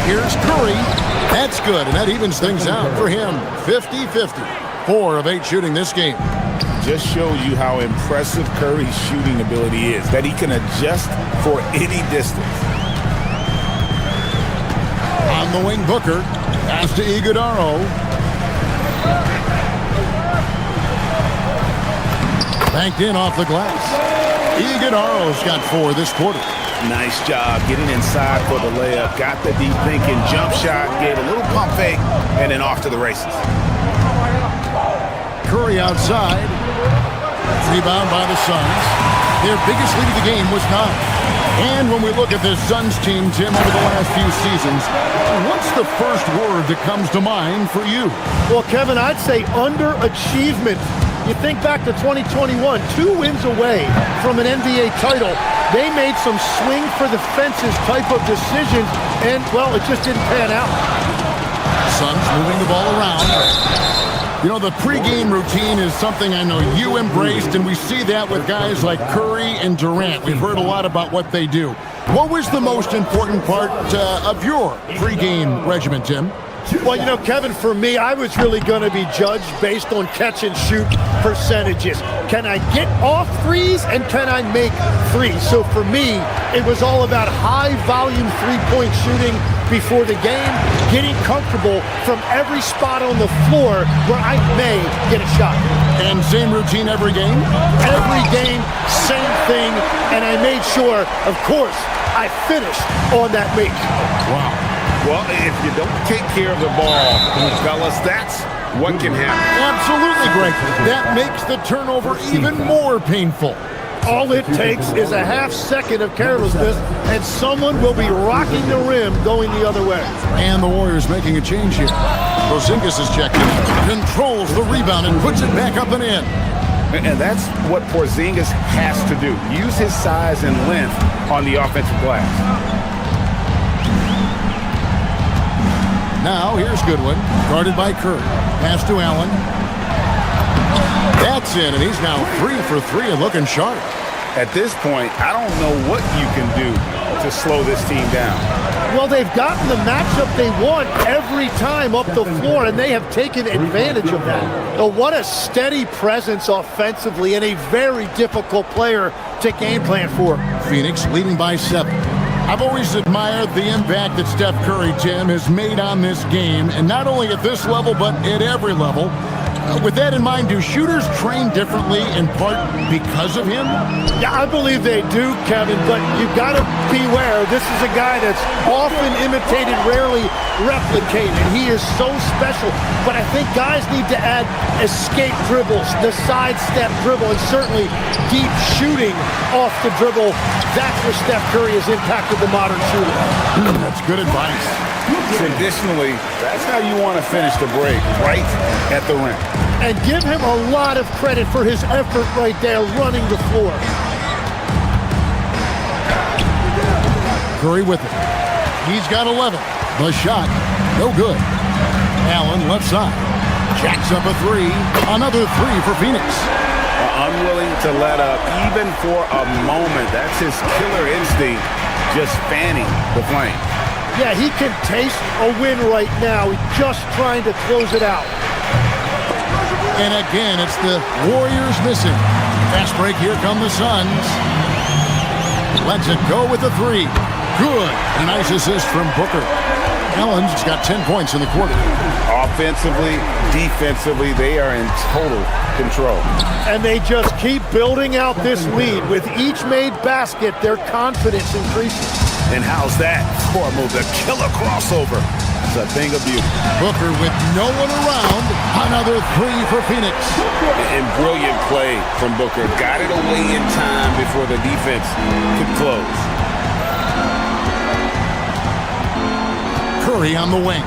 Here's Curry. That's good, and that evens things out for him. 50-50. 4 of 8 shooting this game. Just shows you how impressive Curry's shooting ability is, that he can adjust for any distance. On the wing, Booker. Pass to Iguodala. Banked in off the glass. Iguodala's got 4 this quarter. Nice job getting inside for the layup. Got the deep thinking jump shot, gave a little pump fake, and then off to the races. Curry outside. Rebound by the Suns. Their biggest lead of the game was 9. And when we look at this Suns team, Tim, over the last few seasons, what's the first word that comes to mind for you? Well, Kevin, I'd say underachievement. You think back to 2021, 2 wins away from an NBA title. They made some swing for the fences type of decisions, and, well, it just didn't pan out. Suns moving the ball around. You know, the pregame routine is something I know you embraced, and we see that with guys like Curry and Durant. We've heard a lot about what they do. What was the most important part of your pregame regimen, Tim? Well, you know, Kevin, for me, I was really going to be judged based on catch and shoot percentages. Can I get off threes and can I make threes? So for me, it was all about high volume three-point shooting before the game, getting comfortable from every spot on the floor where I may get a shot. And same routine every game? Every game, same thing, and I made sure, of course, I finished on that make. Wow. Well, if you don't take care of the ball, fellas, that's what can happen. Absolutely, Greg. That makes the turnover even more painful. All it takes is a half second of carelessness, and someone will be rocking the rim going the other way. And the Warriors making a change here. Porzingis is checked in, controls the rebound, and puts it back up and in. And that's what Porzingis has to do. Use his size and length on the offensive glass. Now, here's Goodwin, guarded by Kerr. Pass to Allen. That's in, and he's now 3 for 3 and looking sharp. At this point, I don't know what you can do to slow this team down. Well, they've gotten the matchup they want every time up the floor, and they have taken advantage of that. Oh, what a steady presence offensively and a very difficult player to game plan for. Phoenix leading by 7. I've always admired the impact that Steph Curry, Tim, has made on this game, and not only at this level, but at every level. With that in mind, do shooters train differently in part because of him? Yeah, I believe they do, Kevin, but you've got to beware. This is a guy that's often imitated, rarely replicated. He is so special, but I think guys need to add escape dribbles, the sidestep dribble, and certainly deep shooting off the dribble. That's where Steph Curry has impacted the modern shooter. That's good advice. Traditionally, that's how you want to finish the break, right at the rim. And give him a lot of credit for his effort right there running the floor. Curry with it. He's got 11. The shot, no good. Allen left side. Jacks up a 3. Another 3 for Phoenix. Unwilling to let up even for a moment. That's his killer instinct, just fanning the flame. Yeah, he can taste a win right now. He's just trying to close it out. And again, it's the Warriors missing. Fast break, here come the Suns. Lets it go with the 3. Good. A nice assist from Booker. Allen's got 10 points in the quarter. Offensively, defensively, they are in total control. And they just keep building out this lead. With each made basket, their confidence increases. And how's that for a move? The killer crossover. It's a thing of beauty. Booker with no one around. Another 3 for Phoenix. And brilliant play from Booker. Got it away in time before the defense could close. Curry on the wing.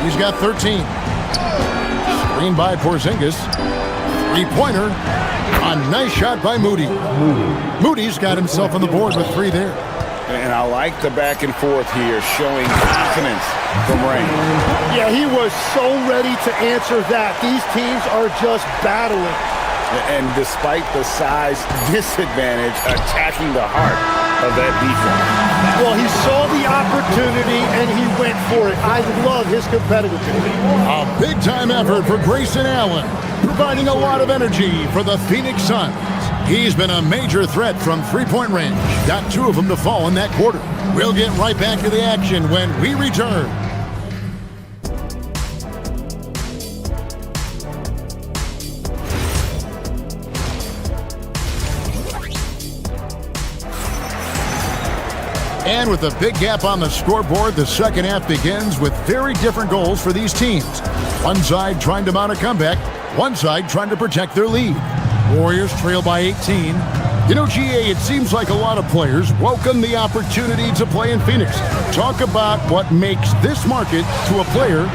He's got 13. Screen by Porzingis. Three-pointer. A nice shot by Moody. Moody's got himself on the board with 3 there. And I like the back and forth here, showing confidence from Rain. Yeah, he was so ready to answer that. These teams are just battling. And despite the size disadvantage, attacking the heart of that defense. Well, he saw the opportunity and he went for it. I love his competitiveness. A big-time effort for Grayson Allen, providing a lot of energy for the Phoenix Suns. He's been a major threat from three-point range. Got 2 of them to fall in that quarter. We'll get right back to the action when we return. And with a big gap on the scoreboard, the second half begins with very different goals for these teams. One side trying to mount a comeback, one side trying to protect their lead. Warriors trail by 18. You know, GA, it seems like a lot of players welcome the opportunity to play in Phoenix. Talk about what makes this market to a player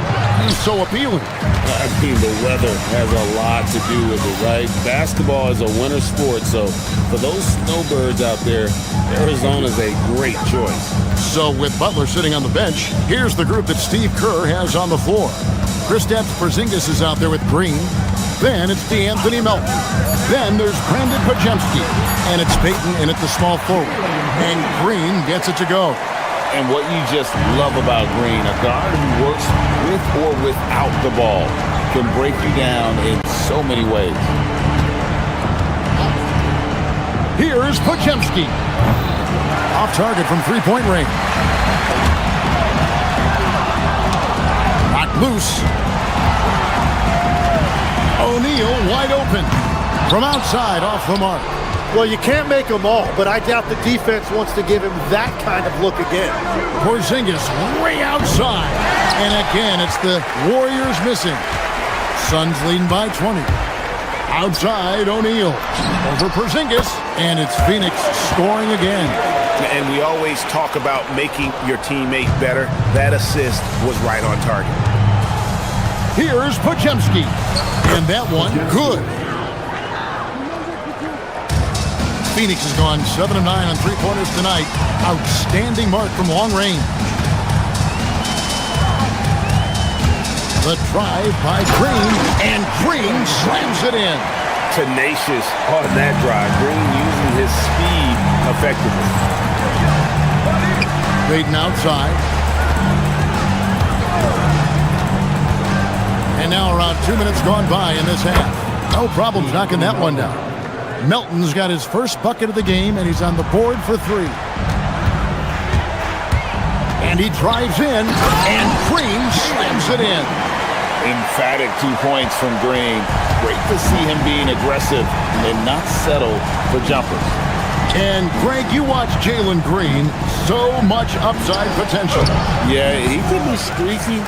so appealing. I mean, the weather has a lot to do with it, right? Basketball is a winter sport, so for those snowbirds out there, Arizona's a great choice. So with Butler sitting on the bench, here's the group that Steve Kerr has on the floor. Kristaps Porzingis is out there with Green. Then it's DeAnthony Melton. Then there's Brandon Podziemski. And it's Peyton in at the small forward. And Green gets it to go. And what you just love about Green, a guard who works with or without the ball, can break you down in so many ways. Here's Podziemski. Off target from three-point range. Knocked loose. O'Neal wide open. From outside, off the mark. Well, you can't make them all, but I doubt the defense wants to give him that kind of look again. Porzingis way outside. And again, it's the Warriors missing. Suns leading by 20. Outside, O'Neal. Over Porzingis. And it's Phoenix scoring again. And we always talk about making your teammate better. That assist was right on target. Here's Podziemski. And that one, good. Phoenix has gone 7 of 9 on three-pointers tonight. Outstanding mark from long range. The drive by Green, and Green slams it in. Tenacious on that drive. Green using his speed effectively. Baden outside. And now around 2 minutes gone by in this half. No problems knocking that one down. Melton's got his first bucket of the game, and he's on the board for three. And he drives in, and Green slams it in. Emphatic 2 points from Green. Great to see him being aggressive and not settle for jumpers. And, Greg, you watch Jalen Green. So much upside potential. Yeah, he can be streaky,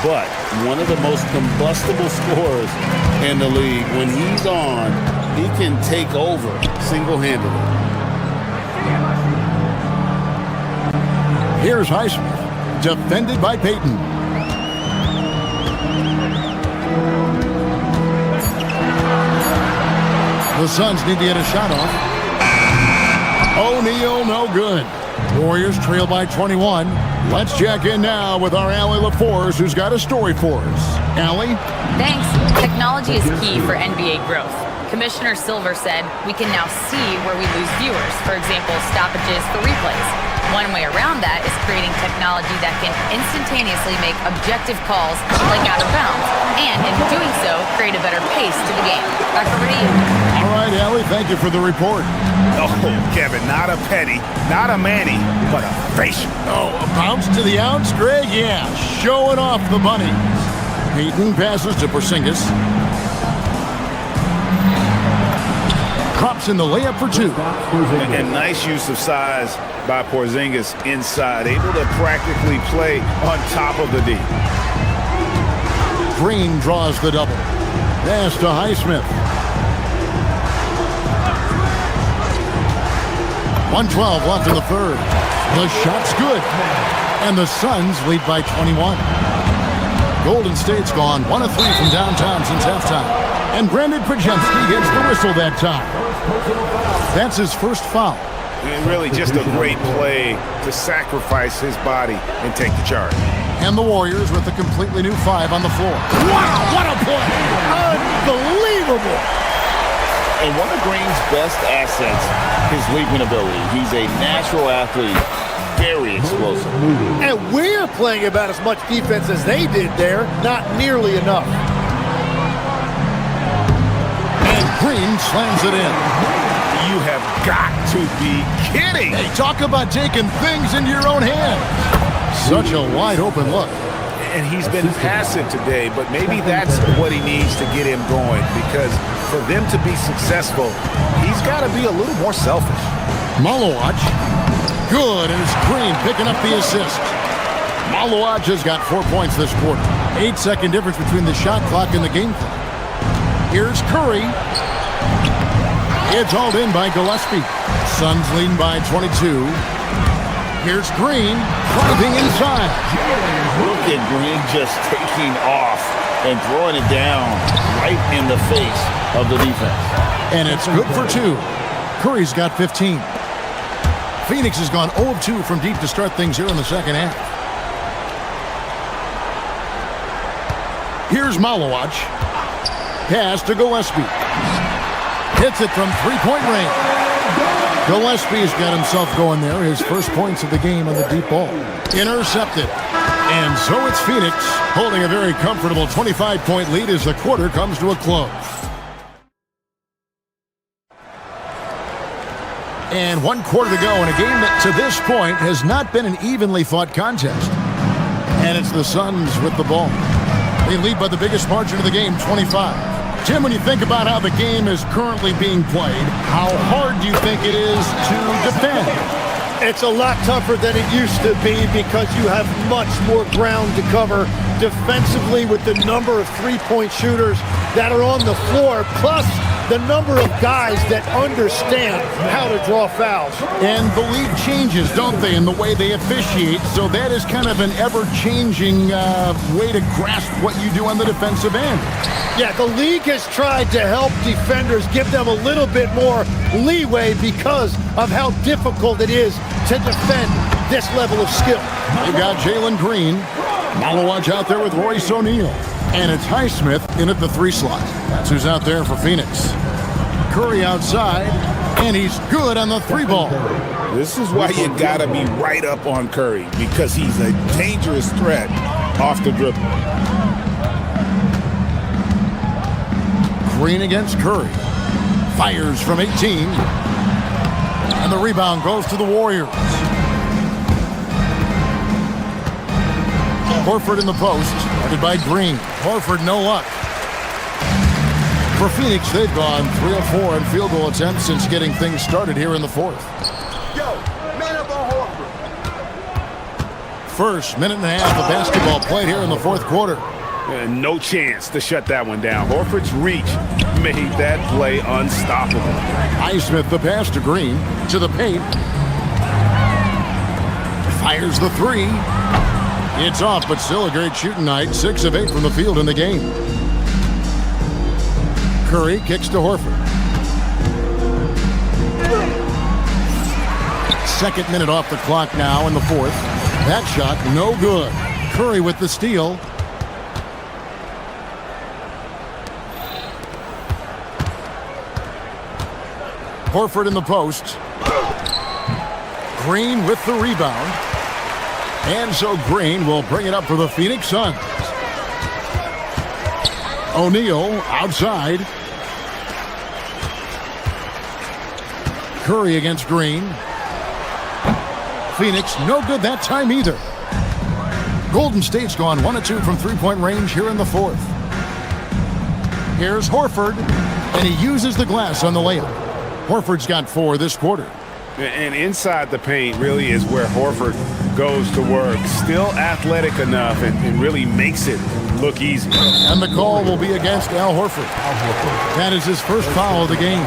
but one of the most combustible scorers in the league. When he's on, he can take over single-handedly. Here's Highsmith, defended by Payton. The Suns need to get a shot off. O'Neal, no good. Warriors trail by 21. Let's check in now with our Allie LaForce, who's got a story for us. Allie? Thanks. Technology is key for NBA growth. Commissioner Silver said, we can now see where we lose viewers, for example, stoppages for replays. One way around that is creating technology that can instantaneously make objective calls like out of bounds, and in doing so, create a better pace to the game. Back over to you. All right, Allie, thank you for the report. Oh, Kevin, not a penny, not a Manny, but a facial. Oh, a bounce to the outs, Greg? Yeah, showing off the bunny. Payton passes to Porzingis. Drops in the layup for two. And nice use of size by Porzingis inside, able to practically play on top of the D. Green draws the double. Pass to Highsmith. 1:12 left in the third. The shot's good. And the Suns lead by 21. Golden State's gone 1 of 3 from downtown since halftime. And Brandon Podziemski gets the whistle that time. That's his first foul. And really just a great play to sacrifice his body and take the charge. And the Warriors with a completely new 5 on the floor. Wow, what a play! Unbelievable! And one of Green's best assets, his leaping ability. He's a natural athlete, very explosive. And we're playing about as much defense as they did there, not nearly enough. And Green slams it in. You have got to be kidding! Hey, talk about taking things into your own hands. Such a wide open look. And he's been passive today, but maybe that's what he needs to get him going, because for them to be successful, he's got to be a little more selfish. Malowacz, good, and it's Green picking up the assist. Malowacz has got 4 points this quarter. 8-second difference between the shot clock and the game clock. Here's Curry. It's hauled in by Gillespie. Suns leading by 22. Here's Green, driving inside. Look at Green just taking off and throwing it down right in the face of the defense. And it's good for 2. Curry's got 15. Phoenix has gone 0 of 2 from deep to start things here in the second half. Here's Malowacz. Pass to Gillespie. Hits it from three-point range. Gillespie's got himself going there. His first points of the game on the deep ball. Intercepted. And so it's Phoenix holding a very comfortable 25-point lead as the quarter comes to a close. And 1 quarter to go in a game that to this point has not been an evenly fought contest. And it's the Suns with the ball. They lead by the biggest margin of the game, 25. Tim, when you think about how the game is currently being played, how hard do you think it is to defend? It's a lot tougher than it used to be because you have much more ground to cover defensively with the number of three-point shooters that are on the floor, plus the number of guys that understand how to draw fouls. And the league changes, don't they, in the way they officiate, so that is kind of an ever-changing way to grasp what you do on the defensive end. Yeah, the league has tried to help defenders, give them a little bit more leeway because of how difficult it is to defend this level of skill. They've got Jalen Green. Malawaj out there with Royce O'Neal. And it's Highsmith in at the 3 slot. That's who's out there for Phoenix. Curry outside, and he's good on the 3 ball. This is why you gotta be right up on Curry, because he's a dangerous threat off the dribble. Green against Curry. Fires from 18. And the rebound goes to the Warriors. Horford in the post, guarded by Green. Horford, no luck. For Phoenix, they've gone 3 of 4 in field goal attempts since getting things started here in the 4th. Yo, man up on Horford. First minute and a half of basketball played here in the 4th quarter. No chance to shut that one down. Horford's reach made that play unstoppable. Highsmith the pass to Green, to the paint. Fires the 3. It's off, but still a great shooting night. 6 of 8 from the field in the game. Curry kicks to Horford. 2nd minute off the clock now in the 4th. That shot, no good. Curry with the steal. Horford in the post. Green with the rebound. And so Green will bring it up for the Phoenix Suns. O'Neal outside. Curry against Green. Phoenix no good that time either. Golden State's gone 1 of 2 from 3-point range here in the 4th. Here's Horford, and he uses the glass on the layup. Horford's got 4 this quarter. And inside the paint really is where Horford goes to work. Still athletic enough and really makes it look easy. And the call will be against Al Horford. That is his first foul of the game.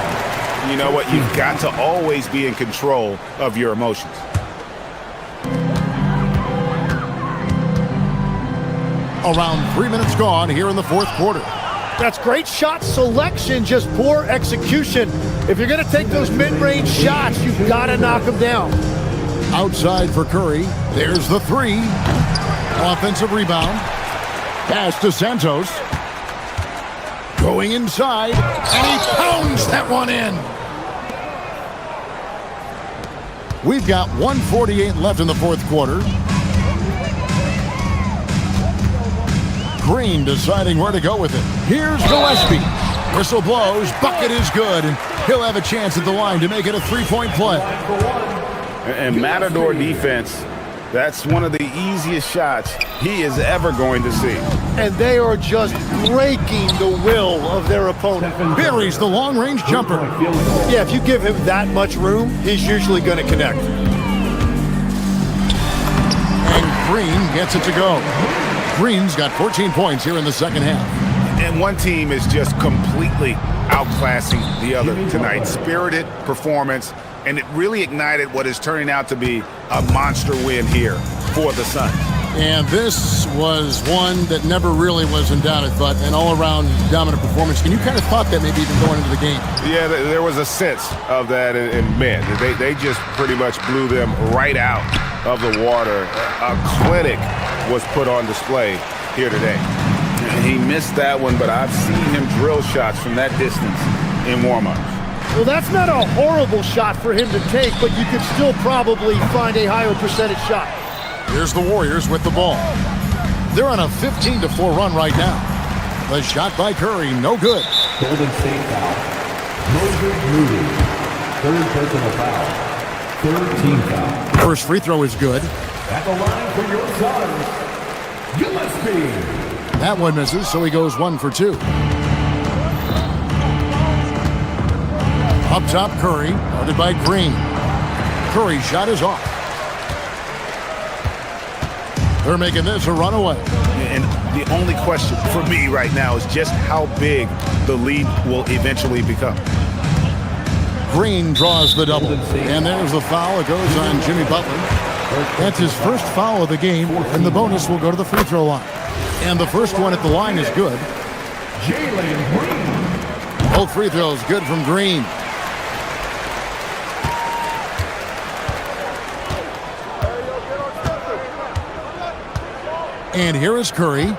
You know what? You've got to always be in control of your emotions. Around 3 minutes gone here in the 4th quarter. That's great shot selection, just poor execution. If you're going to take those mid-range shots, you've got to knock them down. Outside for Curry. There's the 3. Offensive rebound. Pass to Santos. Going inside, and he pounds that one in. We've got 1:48 left in the 4th quarter. Green deciding where to go with it. Here's Gillespie. Whistle blows, bucket is good, and he'll have a chance at the line to make it a 3-point play. And Matador defense, that's one of the easiest shots he is ever going to see. And they are just breaking the will of their opponent. Buries the long-range jumper. Yeah, if you give him that much room, he's usually going to connect. And Green gets it to go. Green's got 14 points here in the 2nd half. And one team is just completely outclassing the other tonight. Spirited performance, and it really ignited what is turning out to be a monster win here for the Suns. And this was one that never really was in doubt, I thought, an all-around dominant performance. And you kind of thought that maybe even going into the game. Yeah, there was a sense of that in men. They just pretty much blew them right out of the water. A clinic was put on display here today. And he missed that one, but I've seen him drill shots from that distance in warm-ups. Well, that's not a horrible shot for him to take, but you could still probably find a higher percentage shot. Here's the Warriors with the ball. They're on a 15-4 run right now. The shot by Curry, no good. Golden State foul. Moses Moody. Third personal foul. Third team foul. First free throw is good. At the line for your Suns, Gillespie. That one misses, so he goes 1 for 2. Up top, Curry, guarded by Green. Curry's shot is off. They're making this a runaway. And the only question for me right now is just how big the lead will eventually become. Green draws the double. And there's the foul. It goes on Jimmy Butler. That's his first foul of the game, and the bonus will go to the free throw line. And the first one at the line is good. Jalen Green. Both free throws good from Green. And here is Curry.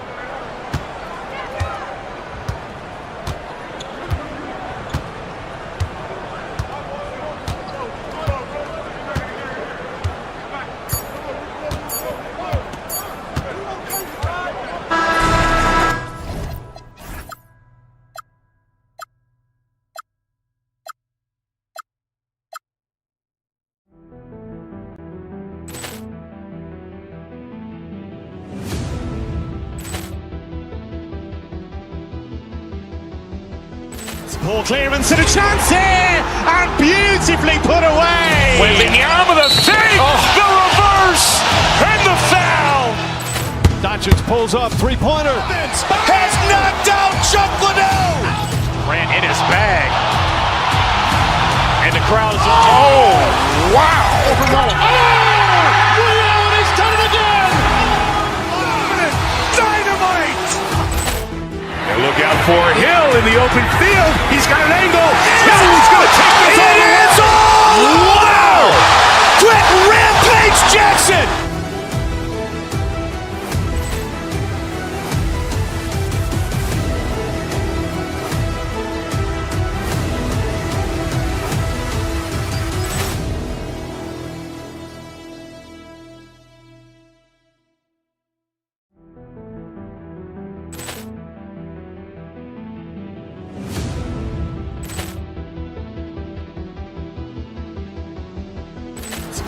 Poor clearance and a chance here, and beautifully put away. Wembanyama the fake, the reverse, and the foul. Doncic pulls up, three-pointer. Has knocked out Chuck Liddell. Ran in his bag. And the crowd is, oh, wow. He's done it again. Dynamite. And look out for Hill in the open field. He's got an angle. Hill's going to take this all the way. Wow. Quick Rampage Jackson.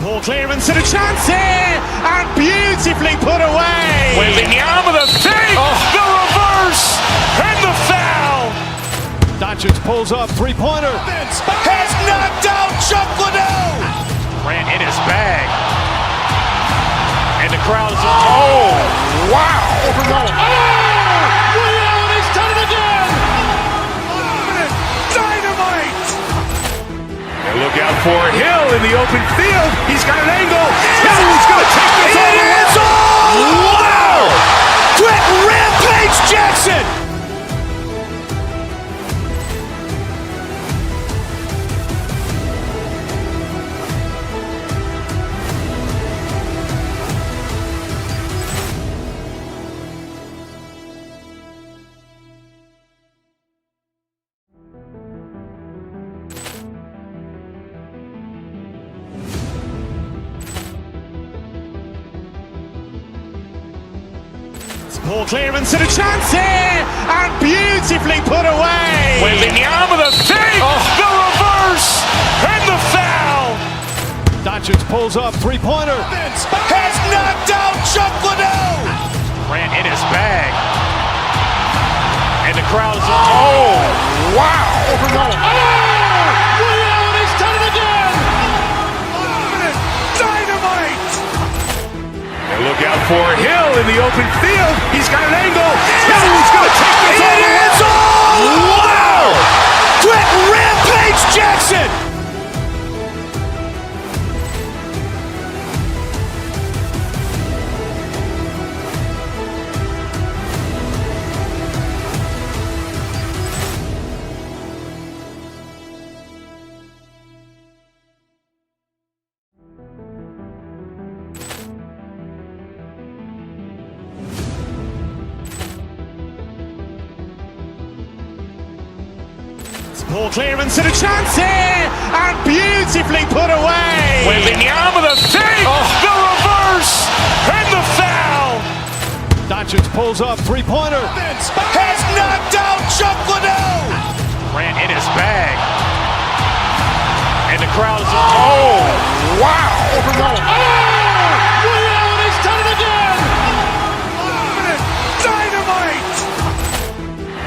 Poor clearance and a chance here, and beautifully put away. Wembanyama the fake, the reverse, and the foul. Doncic pulls up, three-pointer. Has knocked out Chuck Liddell. Ran in his bag. And the crowd is, oh, wow. He's done it again. Dynamite. And look out for Hill in the open field. He's got an angle. Hill's going to take this all the way. Wow. Quick Rampage Jackson. Poor clearance and a chance here, and beautifully put away. Wembanyama the fake, the reverse, and the foul. Doncic pulls up, three-pointer. Has knocked out Chuck Liddell. Ran in his bag. And the crowd is, oh, wow. He's done it again. Dynamite. And look out for Hill in the open field. He's got an angle. Hill's going to take this all the way. Wow. Quick Rampage Jackson. Ball clearance and a chance here, and beautifully put away. Wembanyama the save, the reverse, and the foul. Doncic pulls up, three-pointer. Has knocked out Chuck Liddell. Ran in his bag. And the crowd is... Oh, wow. Ray Allen has done it again. Dynamite.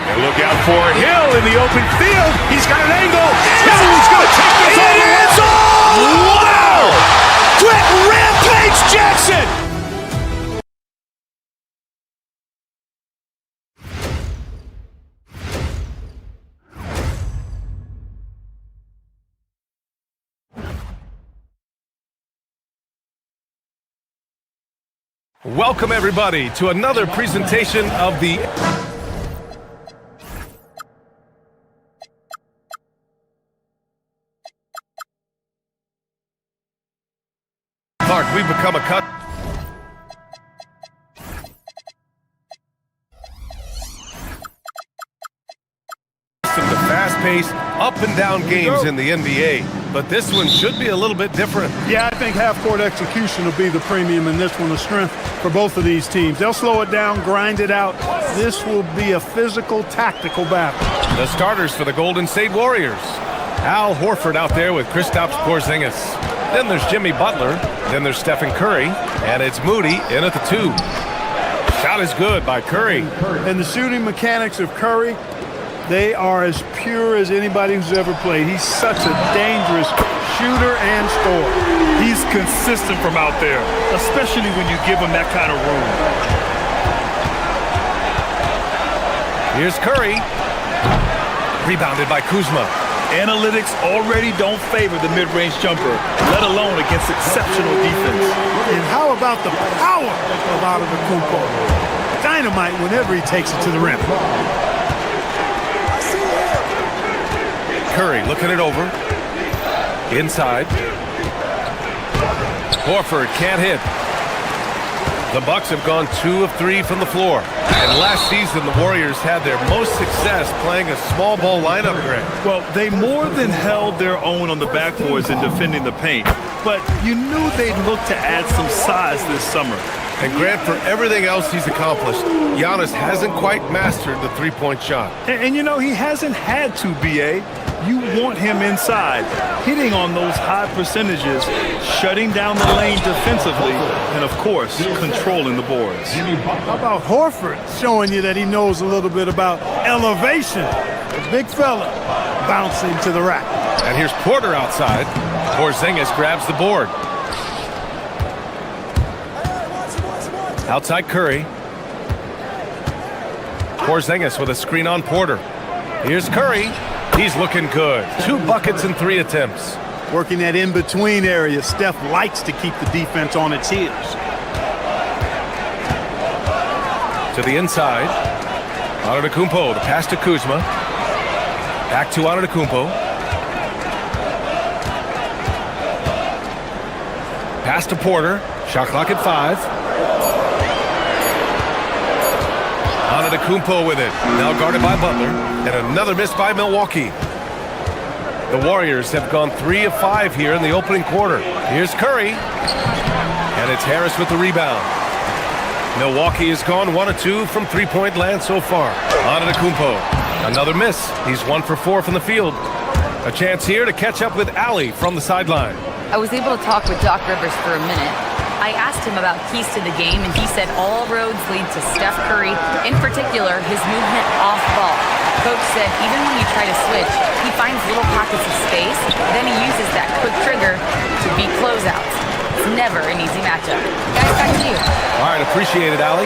And look out for Hill in the open field. He's got an angle. Hill's going to take this all the way. Wow. Quick Rampage Jackson. Welcome, everybody, to another presentation of the... Clark, we've become a cut... to fast-paced, up-and-down games in the NBA. But this one should be a little bit different. Yeah, I think half-court execution will be the premium in this one, the strength for both of these teams. They'll slow it down, grind it out. This will be a physical, tactical battle. The starters for the Golden State Warriors. Al Horford out there with Kristaps Porzingis. Then there's Jimmy Butler. Then there's Stephen Curry. And it's Moody in at the 2. Shot is good by Curry. And the shooting mechanics of Curry, they are as pure as anybody who's ever played. He's such a dangerous shooter and scorer. He's consistent from out there, especially when you give him that kind of room. Here's Curry. Rebounded by Kuzma. Analytics already don't favor the mid-range jumper, let alone against exceptional defense. And how about the power of Antetokounmpo? Dynamite whenever he takes it to the rim. Curry looking it over. Inside. Horford can't hit. The Bucks have gone 2 of 3 from the floor. And last season, the Warriors had their most success playing a small ball lineup, Greg. Well, they more than held their own on the backboards in defending the paint. But you knew they'd look to add some size this summer. And Grant, for everything else he's accomplished, Giannis hasn't quite mastered the three-point shot. And you know, he hasn't had to, B.A. You want him inside, hitting on those high percentages, shutting down the lane defensively, and of course, controlling the boards. How about Horford showing you that he knows a little bit about elevation? A big fella bouncing to the rack. And here's Porter outside. Porzingis grabs the board. Outside Curry. Porzingis with a screen on Porter. Here's Curry. He's looking good. 2 buckets in 3 attempts. Working that in-between area. Steph likes to keep the defense on its heels. To the inside. Antetokounmpo, the pass to Kuzma. Back to Antetokounmpo. Pass to Porter. Shot clock at 5. Antetokounmpo with it. Now guarded by Butler. And another miss by Milwaukee. The Warriors have gone 3 of 5 here in the opening quarter. Here's Curry. And it's Harris with the rebound. Milwaukee has gone 1 of 2 from three-point land so far. Antetokounmpo. Another miss. He's 1 for 4 from the field. A chance here to catch up with Allie from the sideline. I was able to talk with Doc Rivers for a minute. I asked him about keys to the game, and he said all roads lead to Steph Curry, in particular, his movement off ball. Coach said even when you try to switch, he finds little pockets of space, then he uses that quick trigger to beat closeouts. It's never an easy matchup. Guys, back to you. All right, appreciate it, Allie.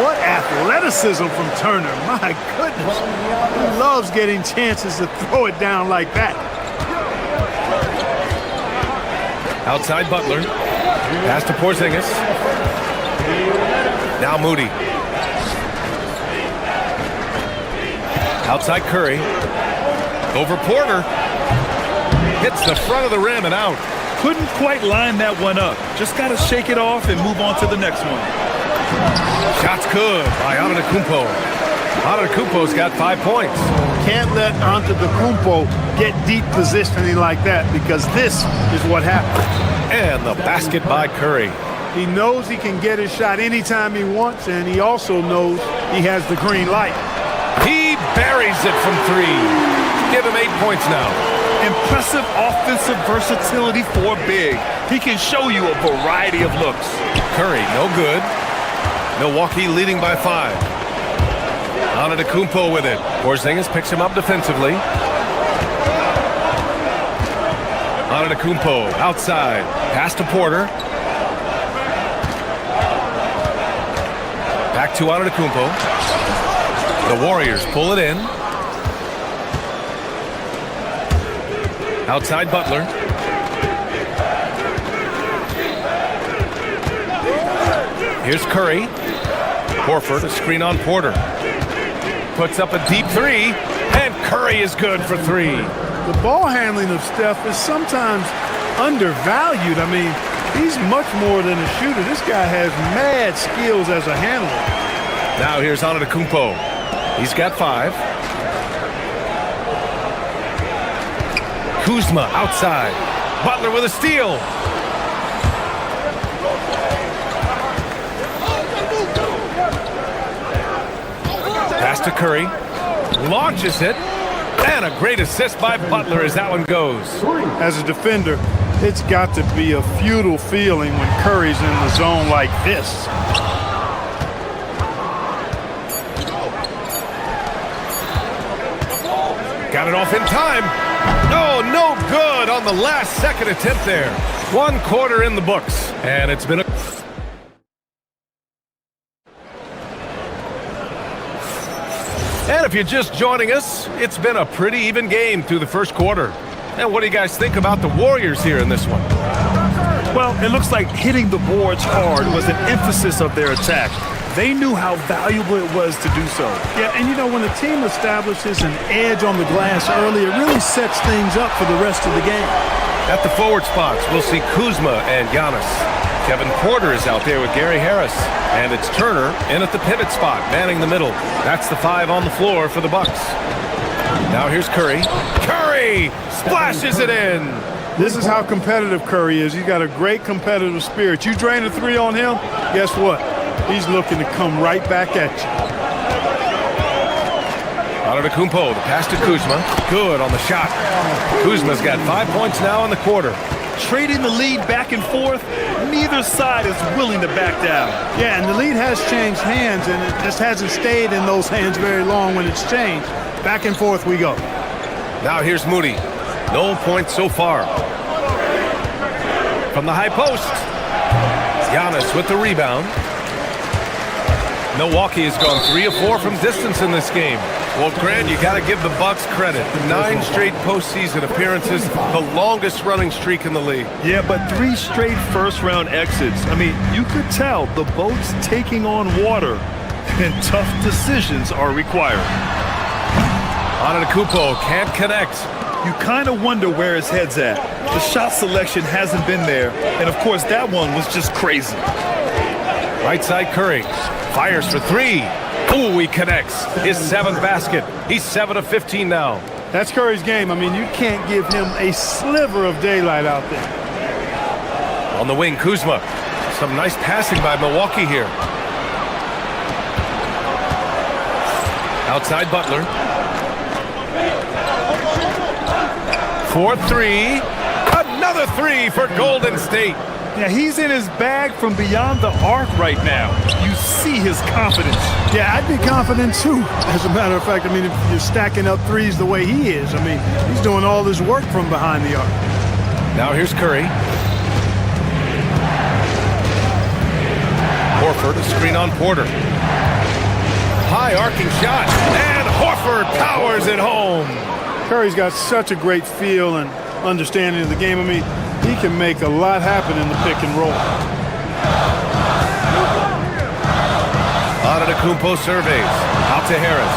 What athleticism from Turner. My goodness. He loves getting chances to throw it down like that. Outside Butler. Pass to Porzingis. Now Moody. Outside Curry. Over Porter. Hits the front of the rim and out. Couldn't quite line that one up. Just got to shake it off and move on to the next one. Shot's good by Antetokounmpo. Antetokounmpo's got 5 points. Can't let Antetokounmpo get deep positioning like that because this is what happens. And the basket by Curry. He knows he can get his shot anytime he wants, and he also knows he has the green light. He buries it from 3. Give him 8 points now. Impressive offensive versatility for big. He can show you a variety of looks. Curry, no good. Milwaukee leading by 5. Antetokounmpo with it. Porzingis picks him up defensively. Antetokounmpo outside. Pass to Porter. Back to Antetokounmpo. The Warriors pull it in. Outside Butler. Here's Curry. Horford, a screen on Porter. Puts up a deep 3, and Curry is good for 3. The ball handling of Steph is sometimes undervalued. I mean, he's much more than a shooter. This guy has mad skills as a handler. Now here's Antetokounmpo. He's got 5. Kuzma outside. Butler with a steal. Pass to Curry. Launches it. And a great assist by Butler as that one goes. As a defender, it's got to be a futile feeling when Curry's in the zone like this. Got it off in time. Oh, no good on the last second attempt there. 1 quarter in the books. And it's been a... And if you're just joining us, it's been a pretty even game through the first quarter. And what do you guys think about the Warriors here in this one? Well, it looks like hitting the boards hard was an emphasis of their attack. They knew how valuable it was to do so. Yeah, and you know, when the team establishes an edge on the glass early, it really sets things up for the rest of the game. At the forward spots, we'll see Kuzma and Giannis. Kevin Porter is out there with Gary Harris. And it's Turner in at the pivot spot, manning the middle. That's the 5 on the floor for the Bucks. Now here's Curry. Curry splashes it in. This is how competitive Curry is. He's got a great competitive spirit. You drain a 3 on him, guess what? He's looking to come right back at you. Antetokounmpo, the pass to Kuzma. Good on the shot. Kuzma's got 5 points now in the quarter. Trading the lead back and forth, neither side is willing to back down. Yeah, and the lead has changed hands, and it just hasn't stayed in those hands very long when it's changed. Back and forth we go. Now here's Moody. No points so far. From the high post. Giannis with the rebound. Milwaukee has gone 3 of 4 from distance in this game. Well, Grant, you got to give the Bucks credit. 9 straight postseason appearances, the longest running streak in the league. Yeah, but 3 straight first-round exits. I mean, you could tell the boat's taking on water, and tough decisions are required. Antetokounmpo can't connect. You kind of wonder where his head's at. The shot selection hasn't been there, and of course that one was just crazy. Right side Curry. Fires for 3. Ooh, he connects. His 7th basket. He's 7 of 15 now. That's Curry's game. I mean, you can't give him a sliver of daylight out there. On the wing, Kuzma. Some nice passing by Milwaukee here. Outside Butler. 4-3. Another 3 for Golden State. Yeah, he's in his bag from beyond the arc right now. You see his confidence. Yeah, I'd be confident too. As a matter of fact, I mean, if you're stacking up threes the way he is, I mean, he's doing all this work from behind the arc. Now here's Curry. Horford, a screen on Porter. High arcing shot, and Horford powers it home. Curry's got such a great feel and understanding of the game. I mean, he can make a lot happen in the pick and roll. Antetokounmpo surveys. Out to Harris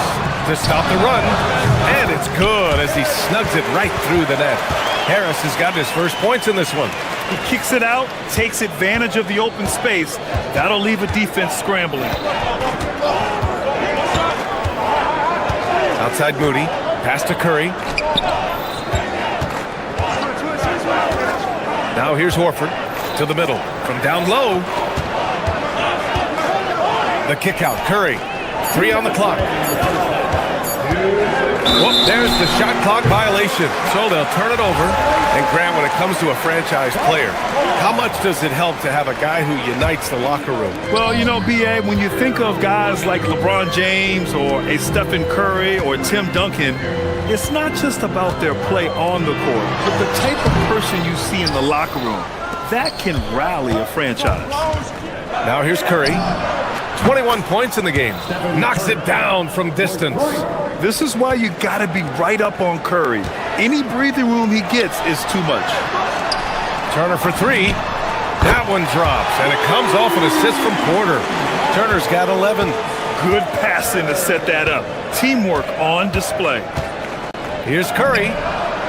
to stop the run. And it's good as he snugs it right through the net. Harris has got his first points in this one. He kicks it out, takes advantage of the open space. That'll leave a defense scrambling. Outside Moody. Pass to Curry. Now here's Horford to the middle. From down low. The kick out. Curry. 3 on the clock. Whoop, there's the shot clock violation. So they'll turn it over. And Grant, when it comes to a franchise player, how much does it help to have a guy who unites the locker room? Well, you know, B.A., when you think of guys like LeBron James or a Stephen Curry or Tim Duncan, it's not just about their play on the court, but the type of person you see in the locker room. That can rally a franchise. Now here's Curry. 21 points in the game. Knocks it down from distance. This is why you got to be right up on Curry. Any breathing room he gets is too much. Turner for 3. That one drops, and it comes off an assist from Porter. Turner's got 11. Good passing to set that up. Teamwork on display. Here's Curry.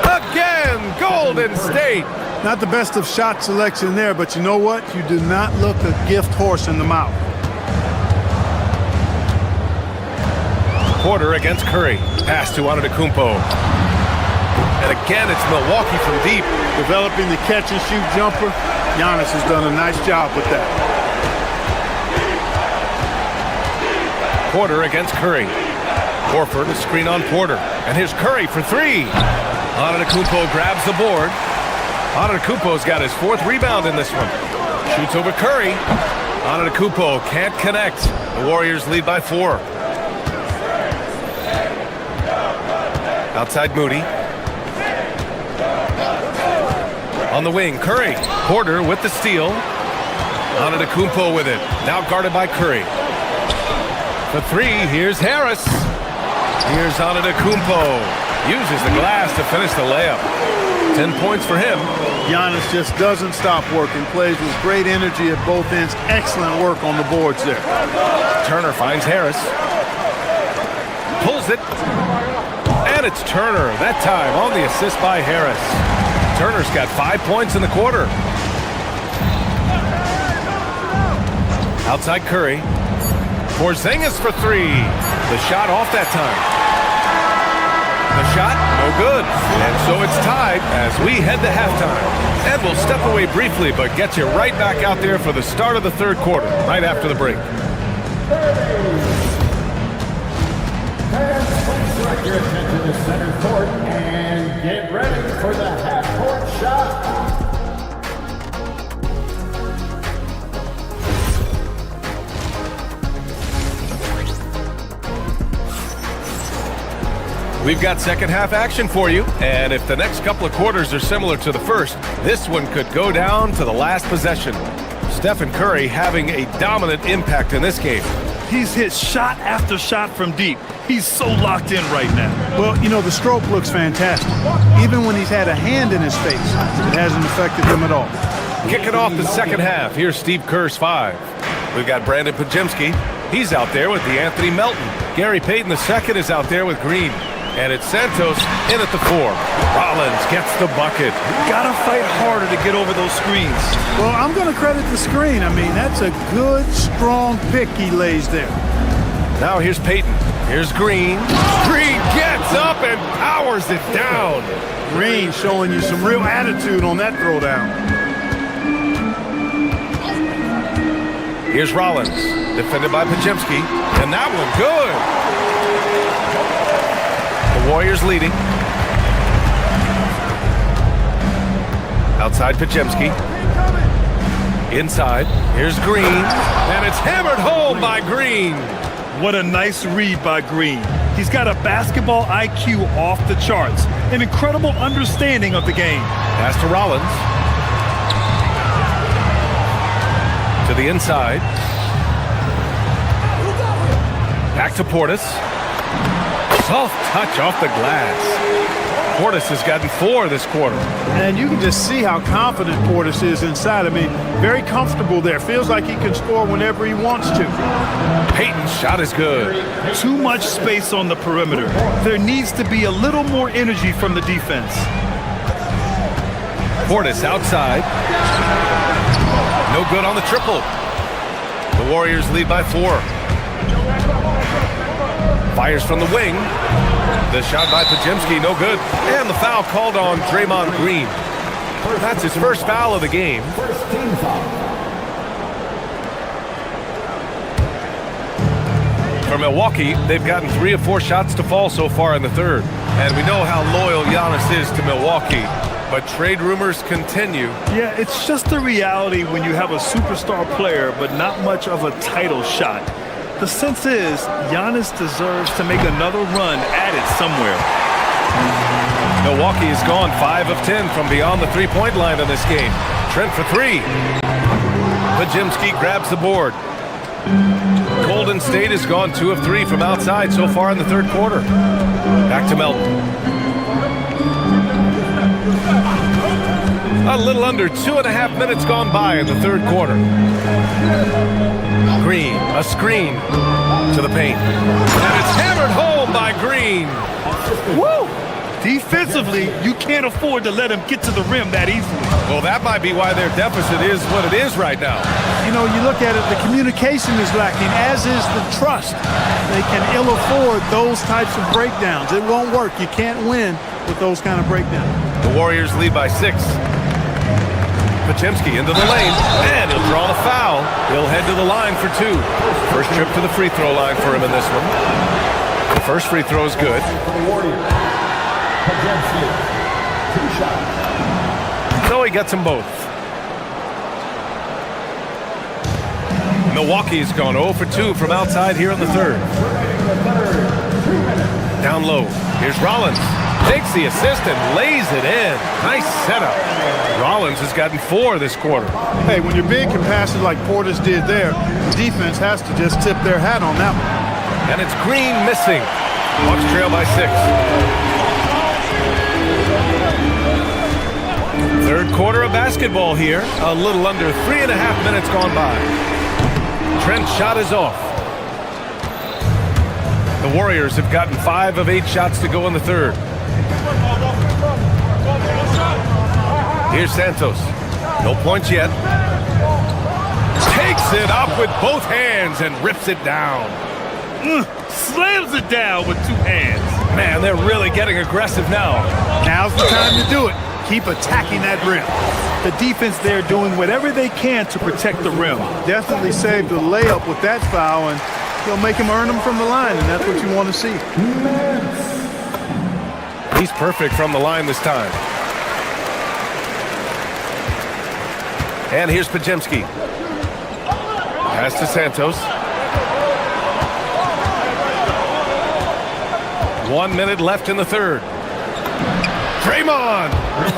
Again, Golden State. Not the best of shot selection there, but you know what? You do not look a gift horse in the mouth. Porter against Curry. Pass to Antetokounmpo. And again, it's Milwaukee from deep. Developing the catch-and-shoot jumper. Giannis has done a nice job with that. Porter against Curry. Horford, a screen on Porter. And here's Curry for 3. Antetokounmpo grabs the board. Antetokounmpo's got his 4th rebound in this one. Shoots over Curry. Antetokounmpo can't connect. The Warriors lead by 4. Outside Moody. On the wing, Curry. Porter with the steal. Antetokounmpo with it. Now guarded by Curry. For 3, here's Harris. Here's Antetokounmpo. Uses the glass to finish the layup. 10 points for him. Giannis just doesn't stop working. Plays with great energy at both ends. Excellent work on the boards there. Turner finds Harris. Pulls it. And it's Turner, that time on the assist by Harris. Turner's got 5 points in the quarter. Outside Curry. Porzingis for 3. The shot off that time. The shot, no good. And so it's tied as we head to halftime. And we'll step away briefly, but get you right back out there for the start of the 3rd quarter, right after the break. Direct your attention to center court and get ready for the half-court shot. We've got second half action for you, and if the next couple of quarters are similar to the first, this one could go down to the last possession. Stephen Curry having a dominant impact in this game. He's hit shot after shot from deep. He's so locked in right now. Well, you know, the stroke looks fantastic. Even when he's had a hand in his face, it hasn't affected him at all. Kicking off the second half, here's Steve Kerr's 5. We've got Brandon Podziemski. He's out there with the Anthony Melton. Gary Payton II is out there with Green. And it's Santos in at the 4. Rollins gets the bucket. Gotta fight harder to get over those screens. Well, I'm going to credit the screen. I mean, that's a good, strong pick he lays there. Now here's Payton. Here's Green. Green gets up and powers it down. Green showing you some real attitude on that throwdown. Here's Rollins. Defended by Podziemski. And that one good. The Warriors leading. Outside Podziemski. Inside. Here's Green. And it's hammered home by Green. What a nice read by Green. He's got a basketball IQ off the charts. An incredible understanding of the game. Pass to Rollins. To the inside. Back to Portis. Soft touch off the glass. Portis has gotten 4 this quarter. And you can just see how confident Portis is inside. I mean, very comfortable there. Feels like he can score whenever he wants to. Payton's shot is good. Too much space on the perimeter. There needs to be a little more energy from the defense. Portis outside. No good on the triple. The Warriors lead by 4. Fires from the wing. The shot by Pajemski, no good. And the foul called on Draymond Green. That's his first foul of the game. First team foul. For Milwaukee, they've gotten 3 of 4 shots to fall so far in the third. And we know how loyal Giannis is to Milwaukee, but trade rumors continue. Yeah, it's just the reality when you have a superstar player, but not much of a title shot. The sense is Giannis deserves to make another run at it somewhere. Milwaukee has gone 5 of 10 from beyond the three-point line in this game. Trent for 3. Pajemski grabs the board. Golden State has gone 2 of 3 from outside so far in the third quarter. Back to Melton. A little under 2.5 minutes gone by in the third quarter. Green, a screen to the paint. And it's hammered home by Green. Woo! Defensively, you can't afford to let him get to the rim that easily. Well, that might be why their deficit is what it is right now. You know, you look at it, the communication is lacking, as is the trust. They can ill afford those types of breakdowns. It won't work. You can't win with those kind of breakdowns. The Warriors lead by 6. Pajemski into the lane, and he'll draw the foul. He'll head to the line for 2. First trip to the free throw line for him in this one. The first free throw is good. For the Warriors, Pajemski, 2 shots. So he gets them both. Milwaukee's gone 0 for 2 from outside here in the third. Down low. Here's Rollins. Takes the assist and lays it in. Nice setup. Rollins has gotten 4 this quarter. Hey, when your big can pass it like Portis did there, the defense has to just tip their hat on that one. And it's Green missing. Bucks trail by 6. Third quarter of basketball here. A little under 3.5 minutes gone by. Trent's shot is off. The Warriors have gotten 5 of 8 shots to go in the third. Here's Santos. No points yet. Takes it up with both hands and rips it down. Slams it down with 2 hands. Man, they're really getting aggressive now. Now's the time to do it. Keep attacking that rim. The defense there doing whatever they can to protect the rim. Definitely saved the layup with that foul, and he'll make him earn them from the line, and that's what you want to see. He's perfect from the line this time. And here's Pajemski. Pass to Santos. 1 minute left in the third. Draymond!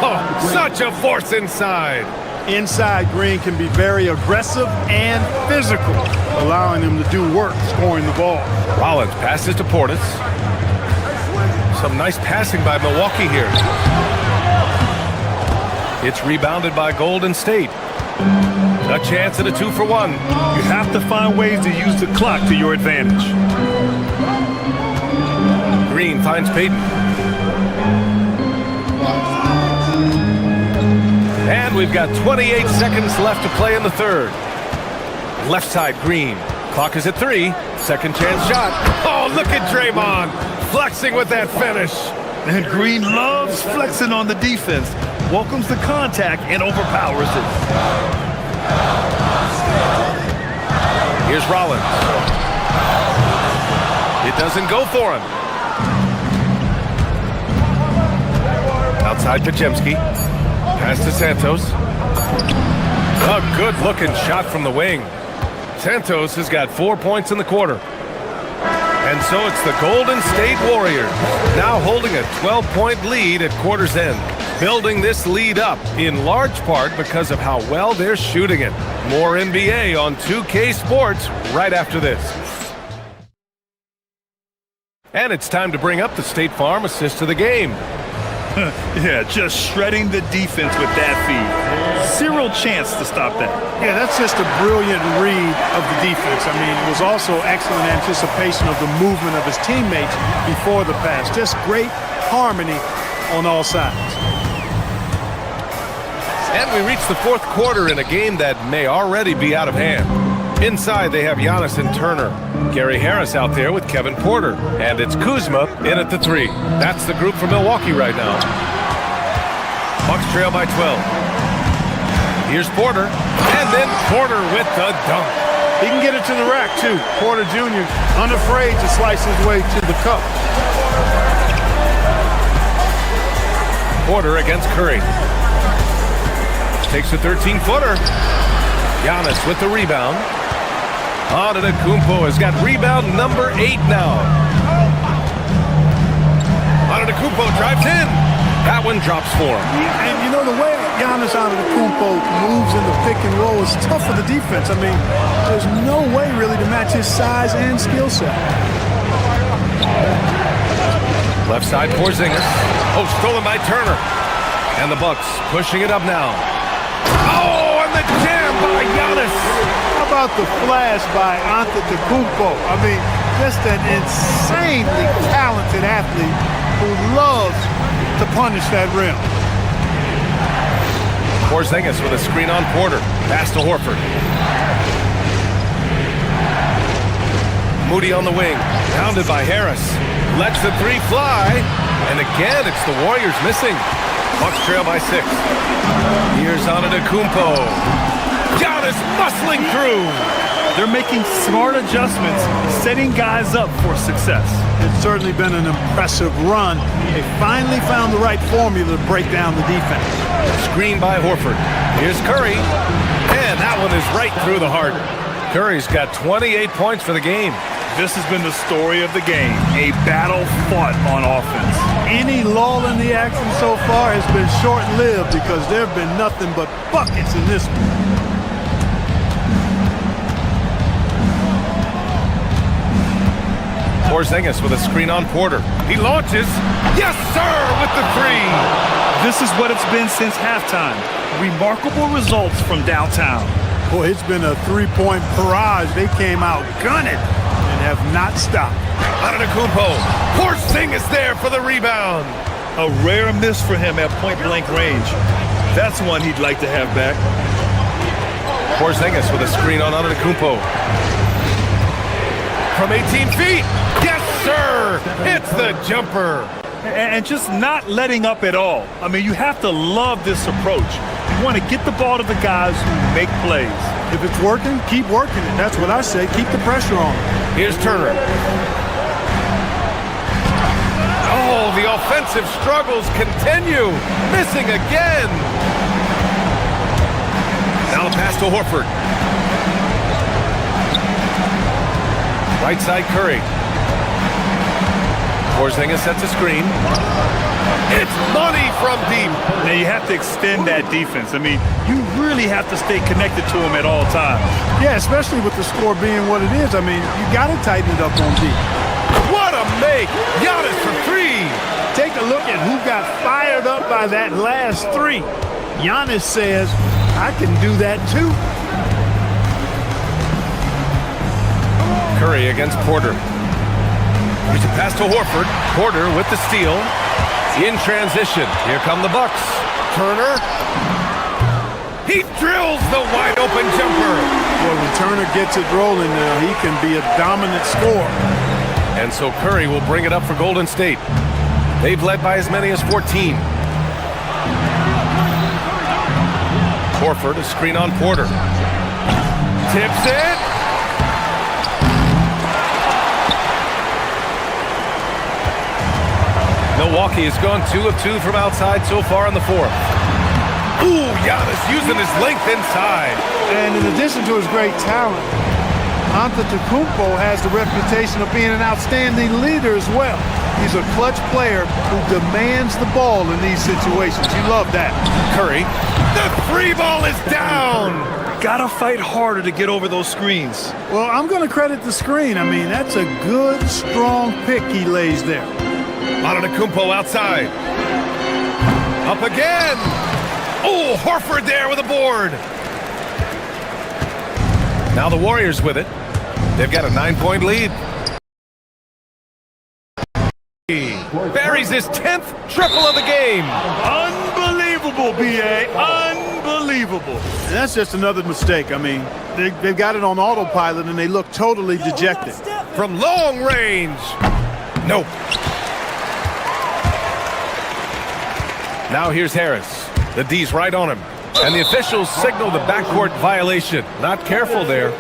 Oh, such a force inside. Inside, Green can be very aggressive and physical, allowing him to do work scoring the ball. Rollins passes to Portis. Some nice passing by Milwaukee here. It's rebounded by Golden State. A chance at a 2-for-1. You have to find ways to use the clock to your advantage. Green finds Payton. And we've got 28 seconds left to play in the third. Left side, Green. Clock is at 3. Second chance shot. Oh, look at Draymond flexing with that finish. And Green loves flexing on the defense. Welcomes the contact and overpowers it. Here's Rollins. It doesn't go for him. Outside Pajemski. Pass to Santos. A good-looking shot from the wing. Santos has got 4 points in the quarter. And so it's the Golden State Warriors now holding a 12-point lead at quarter's end. Building this lead up in large part because of how well they're shooting it. More NBA on 2K Sports right after this. And it's time to bring up the State Farm assist of the game. Yeah, just shredding the defense with that feed. Zero chance to stop that. Yeah, that's just a brilliant read of the defense. I mean, it was also excellent anticipation of the movement of his teammates before the pass. Just great harmony on all sides. And we reach the fourth quarter in a game that may already be out of hand. Inside, they have Giannis and Turner. Gary Harris out there with Kevin Porter. And it's Kuzma in at the 3. That's the group for Milwaukee right now. Bucks trail by 12. Here's Porter. And then Porter with the dunk. He can get it to the rack, too. Porter Jr. unafraid to slice his way to the cup. Porter against Curry. Takes a 13-footer. Giannis with the rebound. Antetokounmpo has got rebound number 8 now. Antetokounmpo drives in. That one drops for him. And you know, the way Giannis Antetokounmpo moves in the pick and roll is tough for the defense. I mean, there's no way really to match his size and skill set. Left side, Porzingis. Oh, stolen by Turner. And the Bucks pushing it up now. Oh, and the jam by Giannis. How about the flash by Antetokounmpo? I mean, just an insanely talented athlete who loves to punish that rim. Porzingis with a screen on Porter. Pass to Horford. Moody on the wing. Pounded by Harris. Lets the 3 fly. And again, it's the Warriors missing. Bucks trail by 6. Here's Antetokounmpo. Giannis muscling through. They're making smart adjustments, setting guys up for success. It's certainly been an impressive run. They finally found the right formula to break down the defense. Screen by Horford. Here's Curry. And that one is right through the heart. Curry's got 28 points for the game. This has been the story of the game, a battle fought on offense. Any lull in the action so far has been short-lived because there have been nothing but buckets in this one. Porzingis with a screen on Porter. He launches. Yes, sir, with the 3. This is what it's been since halftime. Remarkable results from downtown. Boy, it's been a 3-point barrage. They came out gunning and have not stopped. Antetokounmpo. Porzingis there for the rebound. A rare miss for him at point-blank range. That's one he'd like to have back. Porzingis with a screen on Antetokounmpo. From 18 feet. Yes, sir. It's the jumper. And just not letting up at all. I mean, you have to love this approach. You want to get the ball to the guys who make plays. If it's working, keep working it. That's what I say. Keep the pressure on. Here's Turner. Oh, the offensive struggles continue. Missing again. Now the pass to Horford. Right side, Curry. Porzingis sets a screen. It's money from deep. Now you have to extend that defense. I mean, you really have to stay connected to him at all times. Yeah, especially with the score being what it is. I mean, you got to tighten it up on deep. What a make! Giannis for 3. Take a look at who got fired up by that last 3. Giannis says, I can do that too. Curry against Porter. Here's a pass to Horford. Porter with the steal. In transition. Here come the Bucks. Turner. He drills the wide open jumper. Well, when Turner gets it rolling now, he can be a dominant scorer. And so Curry will bring it up for Golden State. They've led by as many as 14. Horford, a screen on Porter. Tips it. Milwaukee has gone 2 of 2 from outside so far in the 4th. Ooh, Giannis using his length inside. And in addition to his great talent, Antetokounmpo has the reputation of being an outstanding leader as well. He's a clutch player who demands the ball in these situations. You love that. Curry, the 3 ball is down. Gotta fight harder to get over those screens. Well, I'm going to credit the screen. I mean, that's a good, strong pick he lays there. Antetokounmpo outside. Up again. Oh, Horford there with a board. Now the Warriors with it. They've got a 9-point lead. Buries his 10th triple of the game. Unbelievable, B.A. Unbelievable. Unbelievable. And that's just another mistake. I mean, they've got it on autopilot, and they look totally dejected. From long range. Nope. Now here's Harris. The D's right on him. And the officials signal the backcourt violation. Not careful there.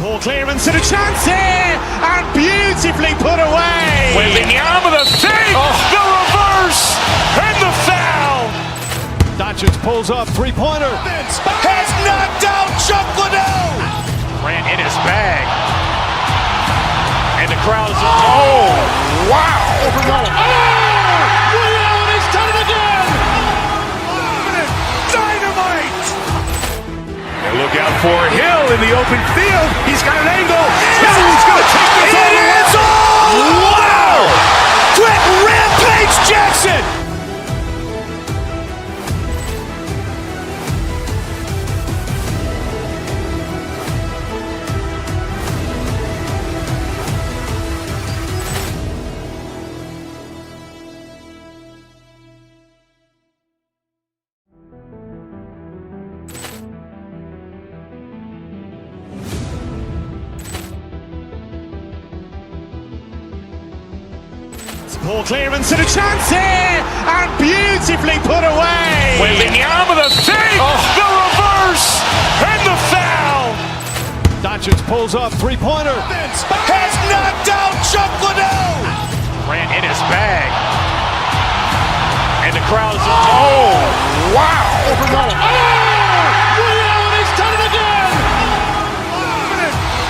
Poor clearance and a chance here, and beautifully put away. Wembanyama the save, the reverse, and the foul. Doncic pulls up, three-pointer. Has knocked out Chuck Liddell. Ran in his bag. And the crowd is, oh, wow. Ray Allen has done it again. Dynamite. And look out for Hill in the open field. He's got an angle. He's going to take this all the way. Wow! Quick Rampage Jackson. Poor clearance and a chance here, and beautifully put away. Wembanyama the save, the reverse, and the foul. Doncic pulls up, three-pointer. Has knocked out Chuck Liddell. Ran in his bag. And the crowd is, oh, wow. Ray Allen has done it again.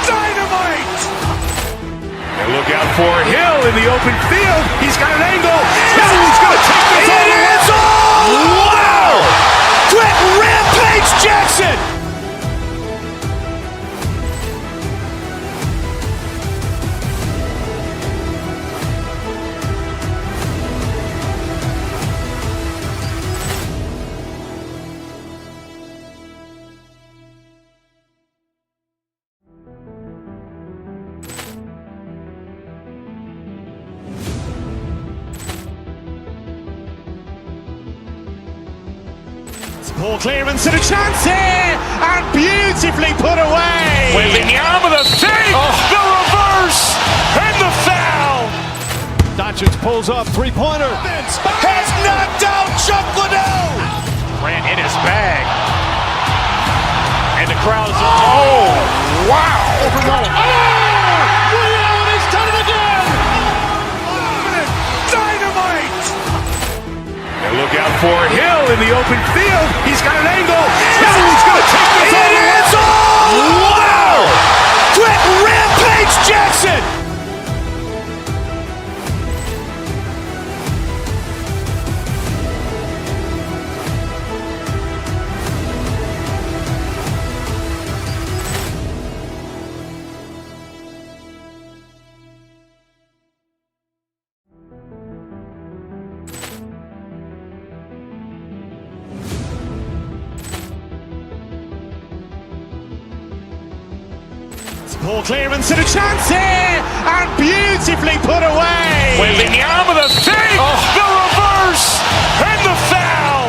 Dynamite. And look out for Hill in the open field. He's got an angle. He's going to take this all the way. Wow! Quick Rampage Jackson. Poor clearance and a chance here, and beautifully put away. Wembanyama the save, the reverse, and the foul. Doncic pulls up, three-pointer. Has knocked out Chuck Liddell. Ran in his bag. And the crowd is, oh, wow. Ray Allen has done it again. Dynamite. And look out for Hill in the open field. He's got an angle. He's going to take this all the way. Wow! Quick Rampage Jackson. Poor clearance and a chance here, and beautifully put away. Wembanyama the save, the reverse, and the foul.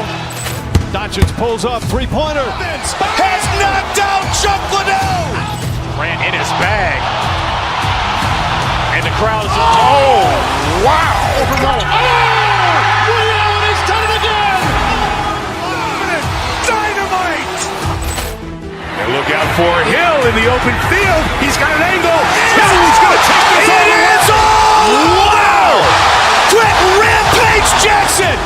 Doncic pulls up, three-pointer. Has knocked out Chuck Liddell. Ran in his bag. And the crowd is, oh, wow. Ray Allen has done it again. Dynamite. And look out for Hill in the open field. He's got an angle. He's going to take this all the way. Wow! Quick Rampage Jackson.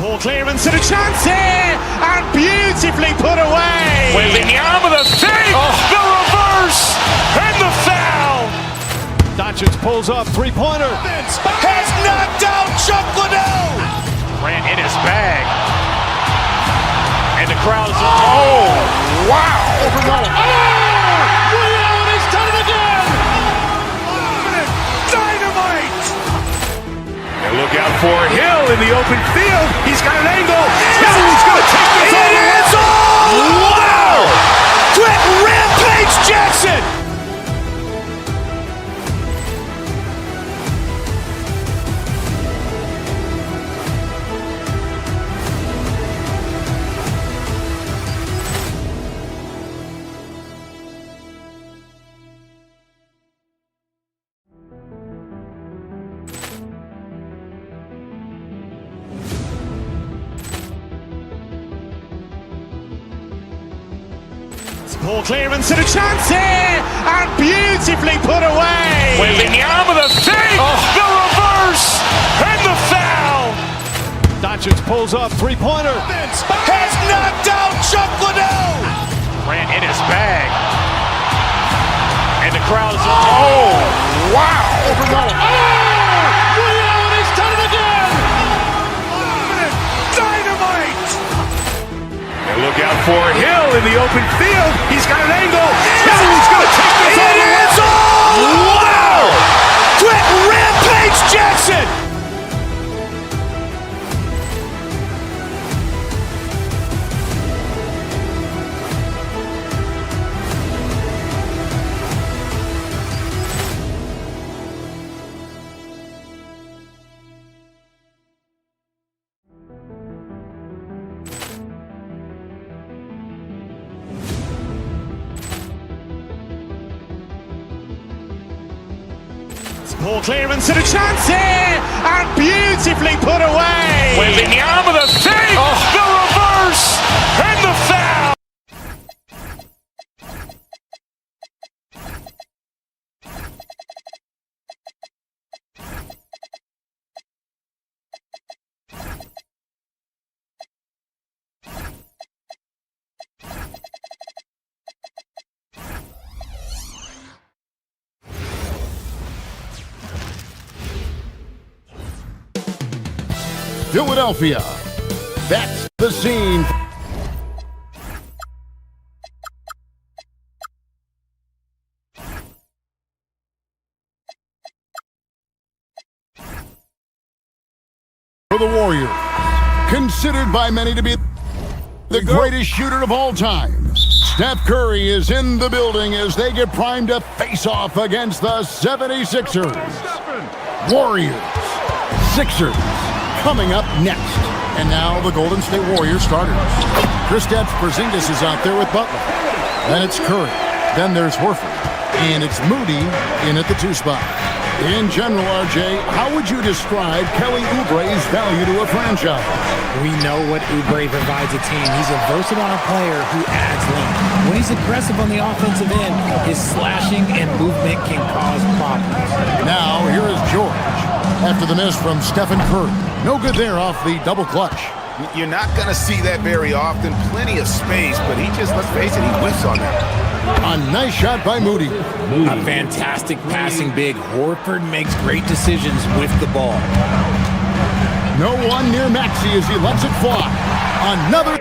Ball clearance and a chance here, and beautifully put away. Wembanyama the save, the reverse, and the foul. Doncic pulls up, three-pointer. Has knocked out Chuck Liddell. Grant in his bag. And the crowd is, oh, wow. Ray Allen has done it again. Dynamite. And look out for Hill in the open field. He's got an angle. Hill's going to take this all the way. Wow. Quick Rampage Jackson. Ball clearance and a chance here, and beautifully put away. Wembanyama the save, the reverse, and the foul. Doncic pulls up, three-pointer. Has knocked out Chuck Liddell. Grant in his bag. And the crowd is, oh, wow. Ray Allen has done it again. Dynamite. And look out for Hill in the open field. He's got an angle. Hill's going to take this all the way. Wow. Quick Rampage Jackson. Ball clearance and a chance here, and beautifully put away. Wembanyama the save, the reverse, and the foul. Philadelphia. That's the scene. For the Warriors, considered by many to be the greatest shooter of all time, Steph Curry is in the building as they get primed to face off against the 76ers. Warriors, Sixers, coming up next. And now the Golden State Warriors starters. Kristaps Porzingis is out there with Butler. Then it's Curry. Then there's Horford. And it's Moody in at the 2 spot. In general, RJ, how would you describe Kelly Oubre's value to a franchise? We know what Oubre provides a team. He's a versatile player who adds length. When he's aggressive on the offensive end, his slashing and movement can cause problems. Now, here is George. After the miss from Stephen Curry. No good there off the double clutch. You're not going to see that very often. Plenty of space, but he just, let's face it, he whiffs on that. A nice shot by Moody. A fantastic passing big. Horford makes great decisions with the ball. No one near Maxey as he lets it fly. Another.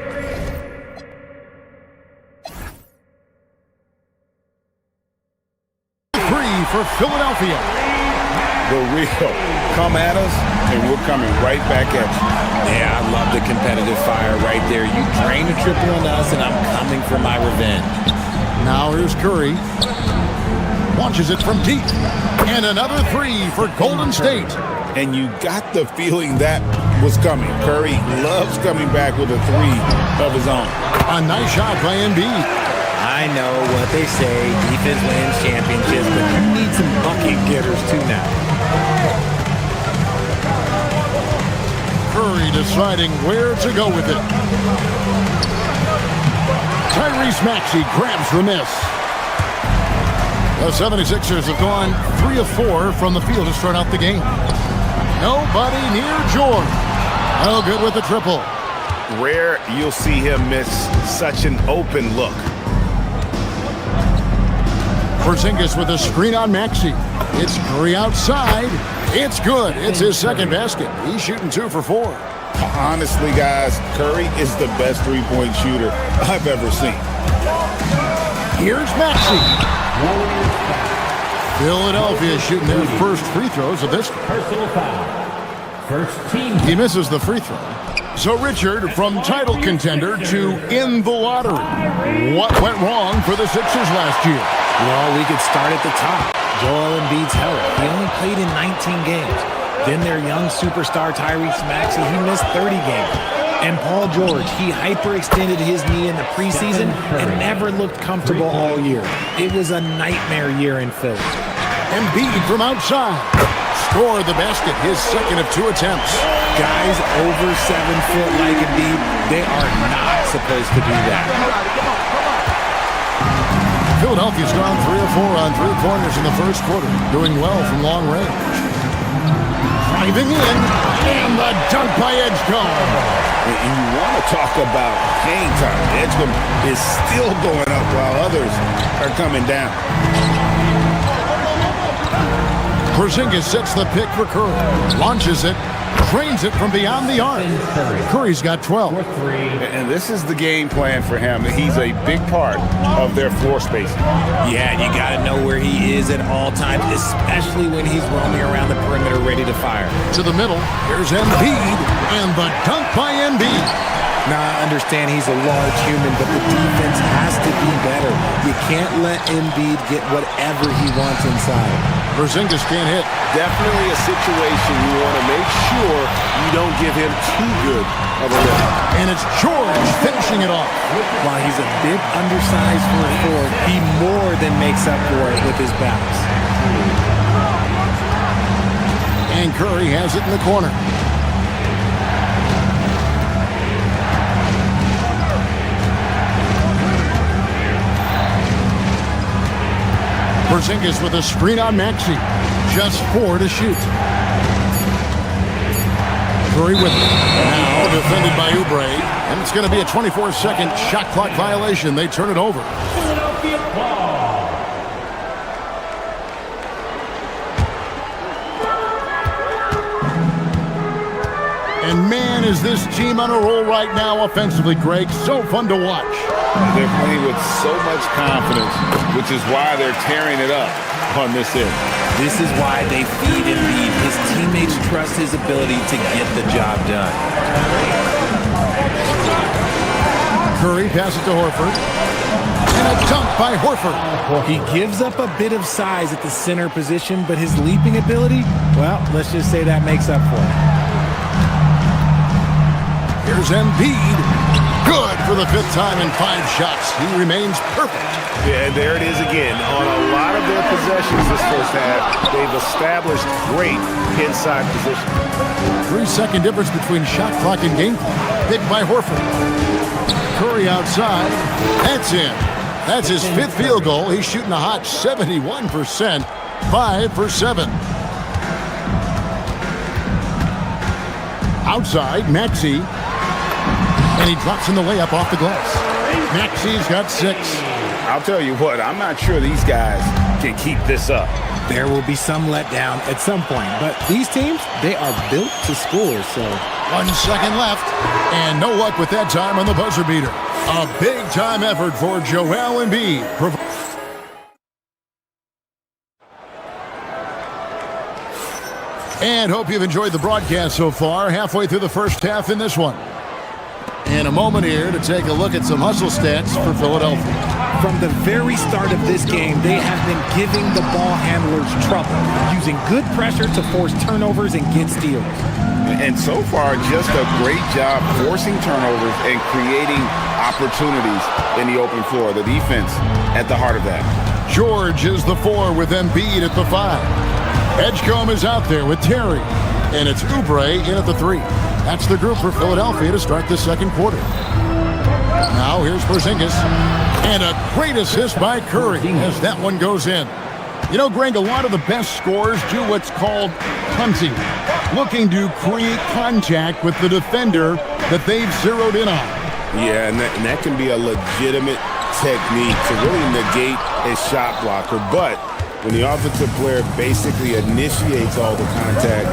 Three for Philadelphia. The real. Come at us, and we're coming right back at you. Yeah, I love the competitive fire right there. You drain a triple on us, and I'm coming for my revenge. Now here's Curry. Launches it from deep. And another 3 for Golden State. And you got the feeling that was coming. Curry loves coming back with a 3 of his own. A nice shot by Embiid. I know what they say, defense wins championships, but you need some bucket getters too now. Curry deciding where to go with it. Tyrese Maxey grabs the miss. The 76ers have gone 3 of 4 from the field to start out the game. Nobody near George. Oh, good with the triple. Rare you'll see him miss such an open look. Porzingis with a screen on Maxey. It's Curry outside. It's good. It's his second basket. He's shooting 2 for 4. Honestly, guys, Curry is the best three-point shooter I've ever seen. Here's Maxey. Philadelphia shooting their first free throws of this. Personal foul. First team. He misses the free throw. So Richard, from title contender to in the lottery. What went wrong for the Sixers last year? Well, we could start at the top. Joel Embiid's health. He only played in 19 games. Then their young superstar Tyrese Maxey, he missed 30 games. And Paul George, he hyperextended his knee in the preseason and never looked comfortable all year. It was a nightmare year in Philly. Embiid from outside. Scored the basket, his second of 2 attempts. Guys over 7 foot like Embiid, they are not supposed to do that. Philadelphia's gone 3 of 4 on 3-pointers in the first quarter, doing well from long range. Driving in, and the dunk by Edgecombe. And you want to talk about hang time. Edgecombe is still going up while others are coming down. Porzingis sets the pick for Curry. Launches it. Drains it from beyond the arc. Curry's got 12. And this is the game plan for him. He's a big part of their floor spacing. Yeah, and you got to know where he is at all times, especially when he's roaming around the perimeter ready to fire. To the middle, here's Embiid, and the dunk by Embiid. Now, I understand he's a large human, but the defense has to be better. You can't let Embiid get whatever he wants inside. Porzingis can't hit. Definitely a situation you want to make sure you don't give him too good of a look. And it's George finishing it off. While he's a bit undersized for a forward, he more than makes up for it with his bounce. And Curry has it in the corner. Porzingis with a screen on Maxey. Just 4 to shoot. Curry with it. Now defended by Oubre. And it's going to be a 24-second shot clock violation. They turn it over. Philadelphia ball. And man, is this team on a roll right now offensively, Greg. So fun to watch. They're playing with so much confidence, which is why they're tearing it up on this end. This is why they feed Embiid. His teammates trust his ability to get the job done. Curry passes to Horford. And a dunk by Horford. He gives up a bit of size at the center position, but his leaping ability, well, let's just say that makes up for it. Here's Embiid. Good for the 5th time in 5 shots. He remains perfect. Yeah, and there it is again. On a lot of their possessions this first half, they've established great inside position. 3-second difference between shot clock and game clock. Picked by Horford. Curry outside. That's in. That's his 5th field goal. He's shooting a hot 71%. 5 for 7. Outside, Maxey. And he drops in the layup off the glass. Maxey's got 6. I'll tell you what, I'm not sure these guys can keep this up. There will be some letdown at some point, but these teams, they are built to score, so. 1 second left, and no luck with that time on the buzzer beater. A big-time effort for Joel Embiid. And hope you've enjoyed the broadcast so far. Halfway through the first half in this one. In a moment here to take a look at some hustle stats for Philadelphia. From the very start of this game, they have been giving the ball handlers trouble, using good pressure to force turnovers and get steals. And so far, just a great job forcing turnovers and creating opportunities in the open floor. The defense at the heart of that. George is the 4 with Embiid at the 5. Edgecombe is out there with Terry. And it's Oubre in at the 3. That's the group for Philadelphia to start the second quarter. Now here's Porzingis. And a great assist by Curry as that one goes in. You know, Greg, a lot of the best scorers do what's called punting. looking to create contact with the defender that they've zeroed in on. Yeah, and that can be a legitimate technique to really negate a shot blocker. But when the offensive player basically initiates all the contact,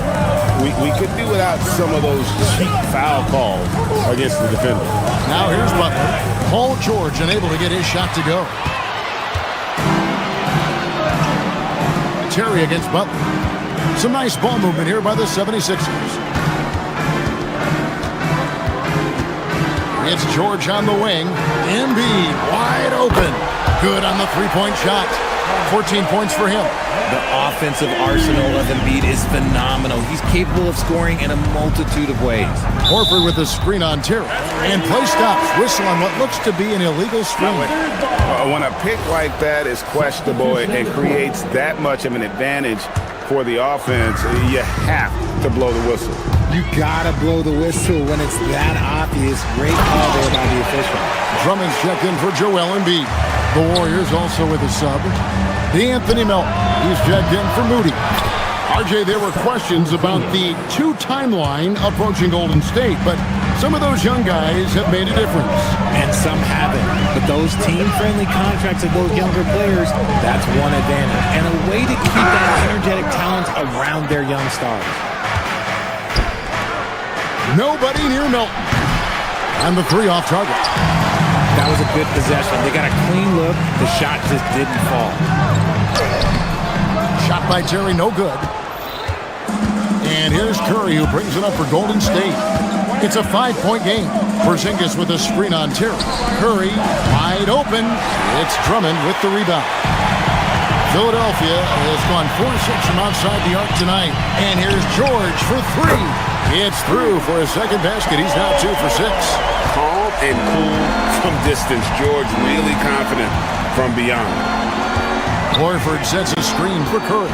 we could do without some of those cheap foul calls against the defender. Now here's Butler. Paul George unable to get his shot to go. Terry against Butler. Some nice ball movement here by the 76ers. It's George on the wing. Embiid wide open. Good on the three-point shot. 14 points for him. The offensive arsenal of Embiid is phenomenal. He's capable of scoring in a multitude of ways. Horford with a screen on Terry. And play stops. Whistle on what looks to be an illegal screen. When a pick like that is questionable and creates that much of an advantage for the offense, you have to blow the whistle. You gotta blow the whistle when it's that obvious. Great call there by the official. Drummond's checked in for Joel Embiid. The Warriors also with a sub. Anthony Melton. He's checked in for Moody. RJ, there were questions about the two timeline approaching Golden State, but some of those young guys have made a difference. And some haven't. But those team-friendly contracts of those younger players, that's one advantage. And a way to keep that energetic talent around their young stars. Nobody near Melton. And the three off target. That was a good possession. They got a clean look. The shot just didn't fall. Shot by Terry, no good. And here's Curry, who brings it up for Golden State. It's a 5-point game. Porzingis with a screen on Terry. Curry wide open. It's Drummond with the rebound. Philadelphia has gone 4-6 from outside the arc tonight. And here's George for three. It's through for a second basket. He's now 2 for 6. Calm and cool from distance. George really confident from beyond. Horford sets a screen for Curry.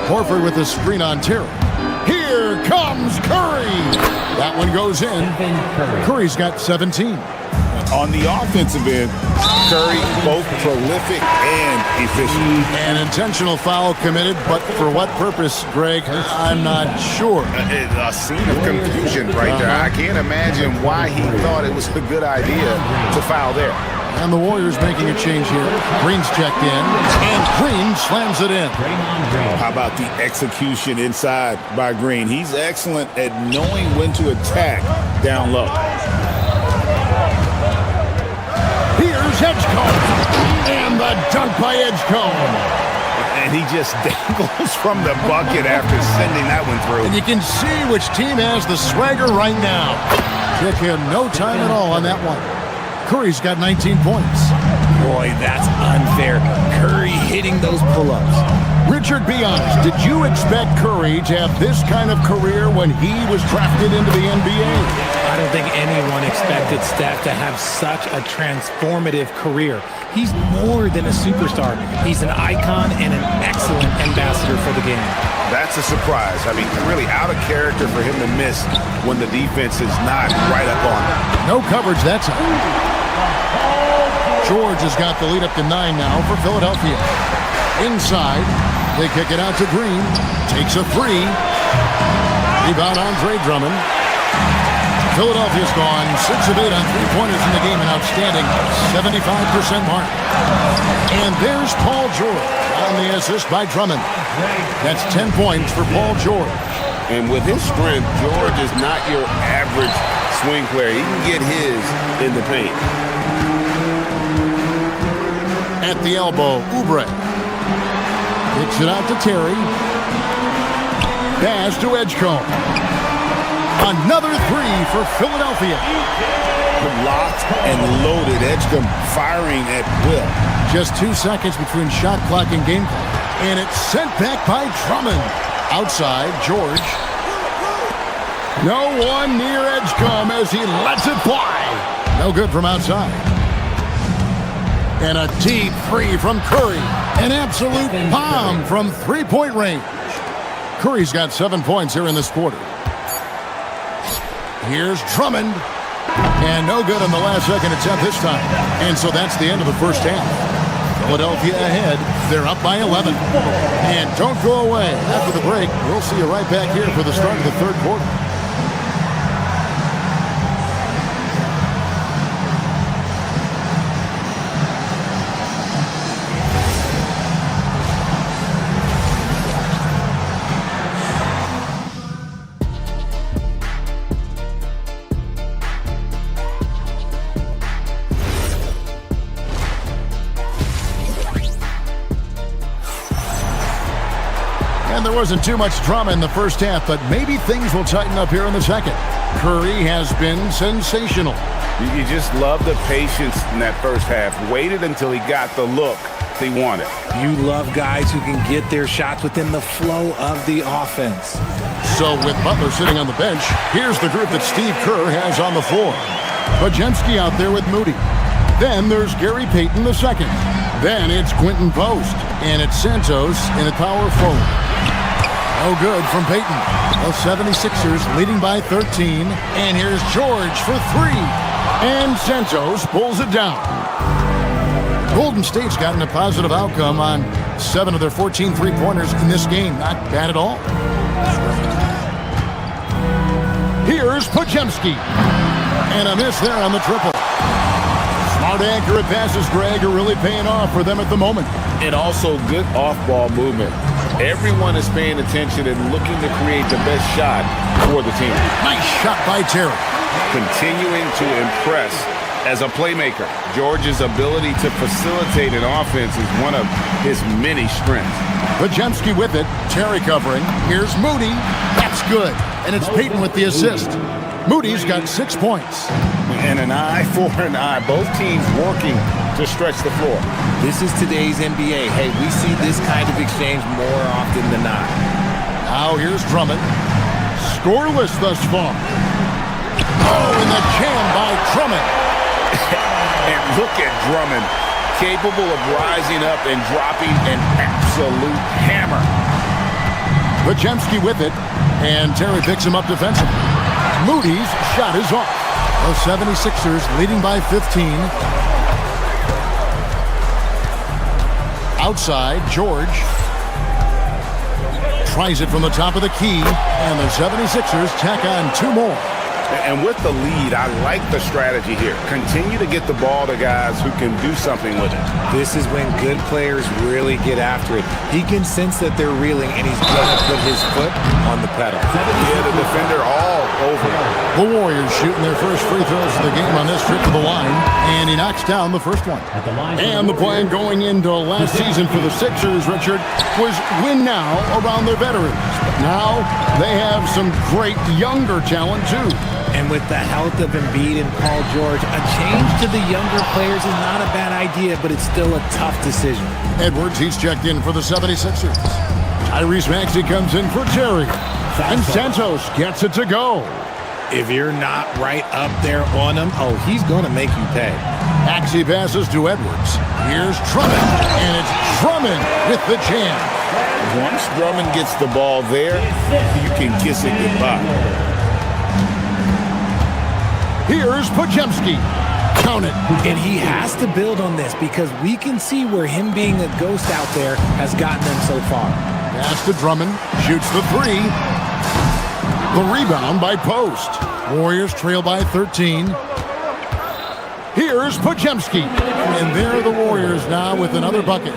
Horford with a screen on Terry. Here comes Curry. That one goes in. Curry's got 17. On the offensive end, Curry both prolific and efficient. An intentional foul committed, but for what purpose, Greg? I'm not sure. A scene of confusion right there. I can't imagine why he thought it was a good idea to foul there. And the Warriors making a change here. Green's checked in, and Green slams it in. How about the execution inside by Green? He's excellent at knowing when to attack down low. Here's Edgecombe, and the dunk by Edgecombe. And he just dangles from the bucket after sending that one through. And you can see which team has the swagger right now. Took him no time at all on that one. Curry's got 19 points. Boy, that's unfair. Curry hitting those pull-ups. Richard, be honest, did you expect Curry to have this kind of career when he was drafted into the NBA? I don't think anyone expected Steph to have such a transformative career. He's more than a superstar. He's an icon and an excellent ambassador for the game. That's a surprise. I mean, really out of character for him to miss when the defense is not right up on him. No coverage that time. George has got the lead up to 9 now for Philadelphia. Inside, they kick it out to Green. Takes a three. Rebound Andre Drummond. Philadelphia's gone 6 of 8 on three-pointers in the game, an outstanding 75% mark. And there's Paul George on the assist by Drummond. That's 10 points for Paul George. And with his strength, George is not your average swing player. He can get his in the paint. At the elbow, Oubre. Kicks it out to Terry. Pass to Edgecombe. Another three for Philadelphia. Locked and loaded. Edgecombe firing at will. Just 2 seconds between shot clock and game clock. And it's sent back by Drummond. Outside, George. No one near Edgecombe as he lets it fly. No good from outside. And a deep three from Curry. An absolute bomb from three-point range. Curry's got 7 points here in this quarter. Here's Drummond. And no good on the last second attempt this time. And so that's the end of the first half. Philadelphia ahead. They're up by 11. And don't go away. After the break, we'll see you right back here for the start of the third quarter. There wasn't too much drama in the first half, but maybe things will tighten up here in the second. Curry has been sensational. You just love the patience in that first half. Waited until he got the look he wanted. You love guys who can get their shots within the flow of the offense. So with Butler sitting on the bench, here's the group that Steve Kerr has on the floor. Podziemski out there with Moody. Then there's Gary Payton II. Then it's Quentin Post. And it's Santos in a power forward. No good from Payton. The 76ers leading by 13. And here's George for three. And Santos pulls it down. Golden State's gotten a positive outcome on 7 of their 14 three-pointers in this game. Not bad at all. Here's Podziemski. And a miss there on the triple. Smart, accurate passes, Greg, are really paying off for them at the moment. And also good off-ball movement. Everyone is paying attention and looking to create the best shot for the team. Nice shot by Terry. Continuing to impress as a playmaker. George's ability to facilitate an offense is one of his many strengths. Podziemski with it. Terry covering. Here's Moody. That's good. And it's Payton with the assist. Moody's got 6 points. And an eye for an eye. Both teams working to stretch the floor. This is today's NBA. Hey, we see this kind of exchange more often than not. Now here's Drummond. Scoreless thus far. Oh, and the jam by Drummond. And look at Drummond. Capable of rising up and dropping an absolute hammer. Podziemski with it. And Terry picks him up defensively. Moody's shot is off. The 76ers leading by 15. Outside, George tries it from the top of the key, and the 76ers tack on 2 more. And with the lead, I like the strategy here. Continue to get the ball to guys who can do something with it. This is when good players really get after it. He can sense that they're reeling, and he's going to put his foot on the pedal. Yeah, the defender all over. The Warriors shooting their first free throws of the game on this trip to the line, and he knocks down the first one. And the plan going into last season for the Sixers, Richard, was win now around their veterans. Now they have some great younger talent, too. And with the health of Embiid and Paul George, a change to the younger players is not a bad idea, but it's still a tough decision. Edwards, he's checked in for the 76ers. Tyrese Maxey comes in for Terry. And Santos gets it to go. If you're not right up there on him, oh, he's going to make you pay. Maxey passes to Edwards. Here's Drummond. And it's Drummond with the jam. Once Drummond gets the ball there, you can kiss it goodbye. Here's Podziemski. Count it. And he has to build on this because we can see where him being a ghost out there has gotten them so far. Pass to Drummond. Shoots the three. The rebound by Post. Warriors trail by 13. Here's Podziemski. And there are the Warriors now with another bucket.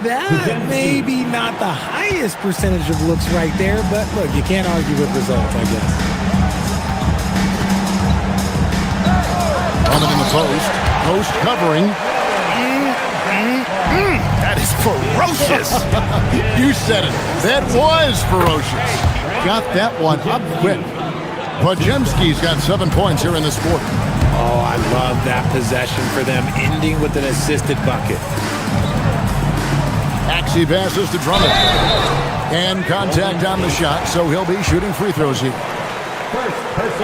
That may be not the highest percentage of looks right there, but look, you can't argue with results, I guess. Drummond in the post. Post covering. That is ferocious. You said it. That was ferocious. Got that one up quick. Podziemski's got 7 points here in this quarter. Oh, I love that possession for them, ending with an assisted bucket. Maxey passes to Drummond. And contact on the shot, so he'll be shooting free throws here.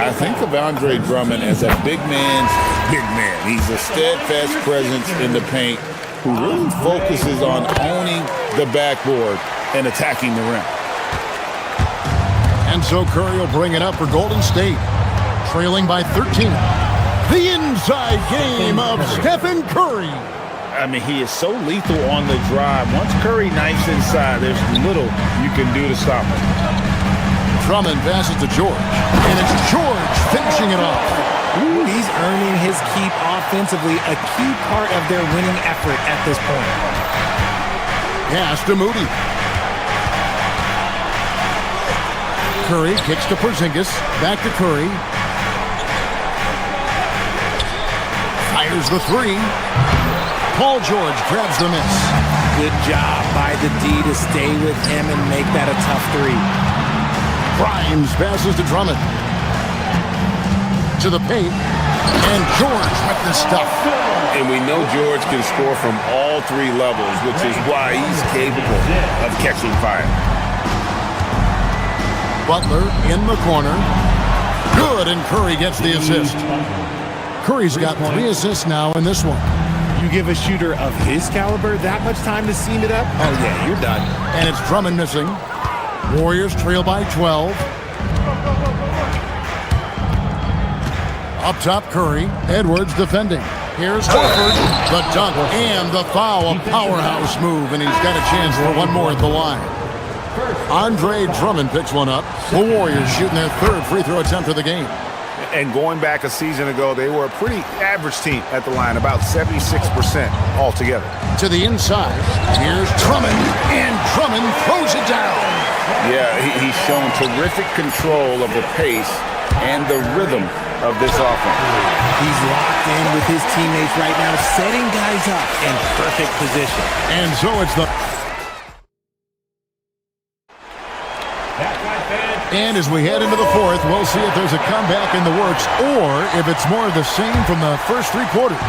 I think of Andre Drummond as a big man's big man. He's a steadfast presence in the paint who really focuses on owning the backboard and attacking the rim. And so Curry will bring it up for Golden State, trailing by 13. The inside game of Stephen Curry. I mean, he is so lethal on the drive. Once Curry knifes inside, there's little you can do to stop him. Drummond passes to George, and it's George finishing it off. Ooh, he's earning his keep offensively, a key part of their winning effort at this point. Pass to Moody. Curry kicks to Porzingis. Back to Curry. Fires the three. Paul George grabs the miss. Good job by the D to stay with him and make that a tough three. Grimes passes to Drummond. To the paint. And George with the stuff. And we know George can score from all three levels, which is why he's capable of catching fire. Butler in the corner. Good, and Curry gets the assist. Curry's got 3 assists now in this one. You give a shooter of his caliber that much time to seam it up? Oh, yeah, you're done. And it's Drummond missing. Warriors trail by 12. Up top, Curry. Edwards defending. Here's Horford. The dunk and the foul. A powerhouse move, and he's got a chance for one more at the line. Andre Drummond picks one up. The Warriors shooting their 3rd free throw attempt of the game. And going back a season ago, they were a pretty average team at the line, about 76% altogether. To the inside, here's Drummond, and Drummond throws it down. Yeah, he's shown terrific control of the pace and the rhythm of this offense. He's locked in with his teammates right now, setting guys up in perfect position. And so it's the... And as we head into the 4th, we'll see if there's a comeback in the works or if it's more of the same from the first 3 quarters.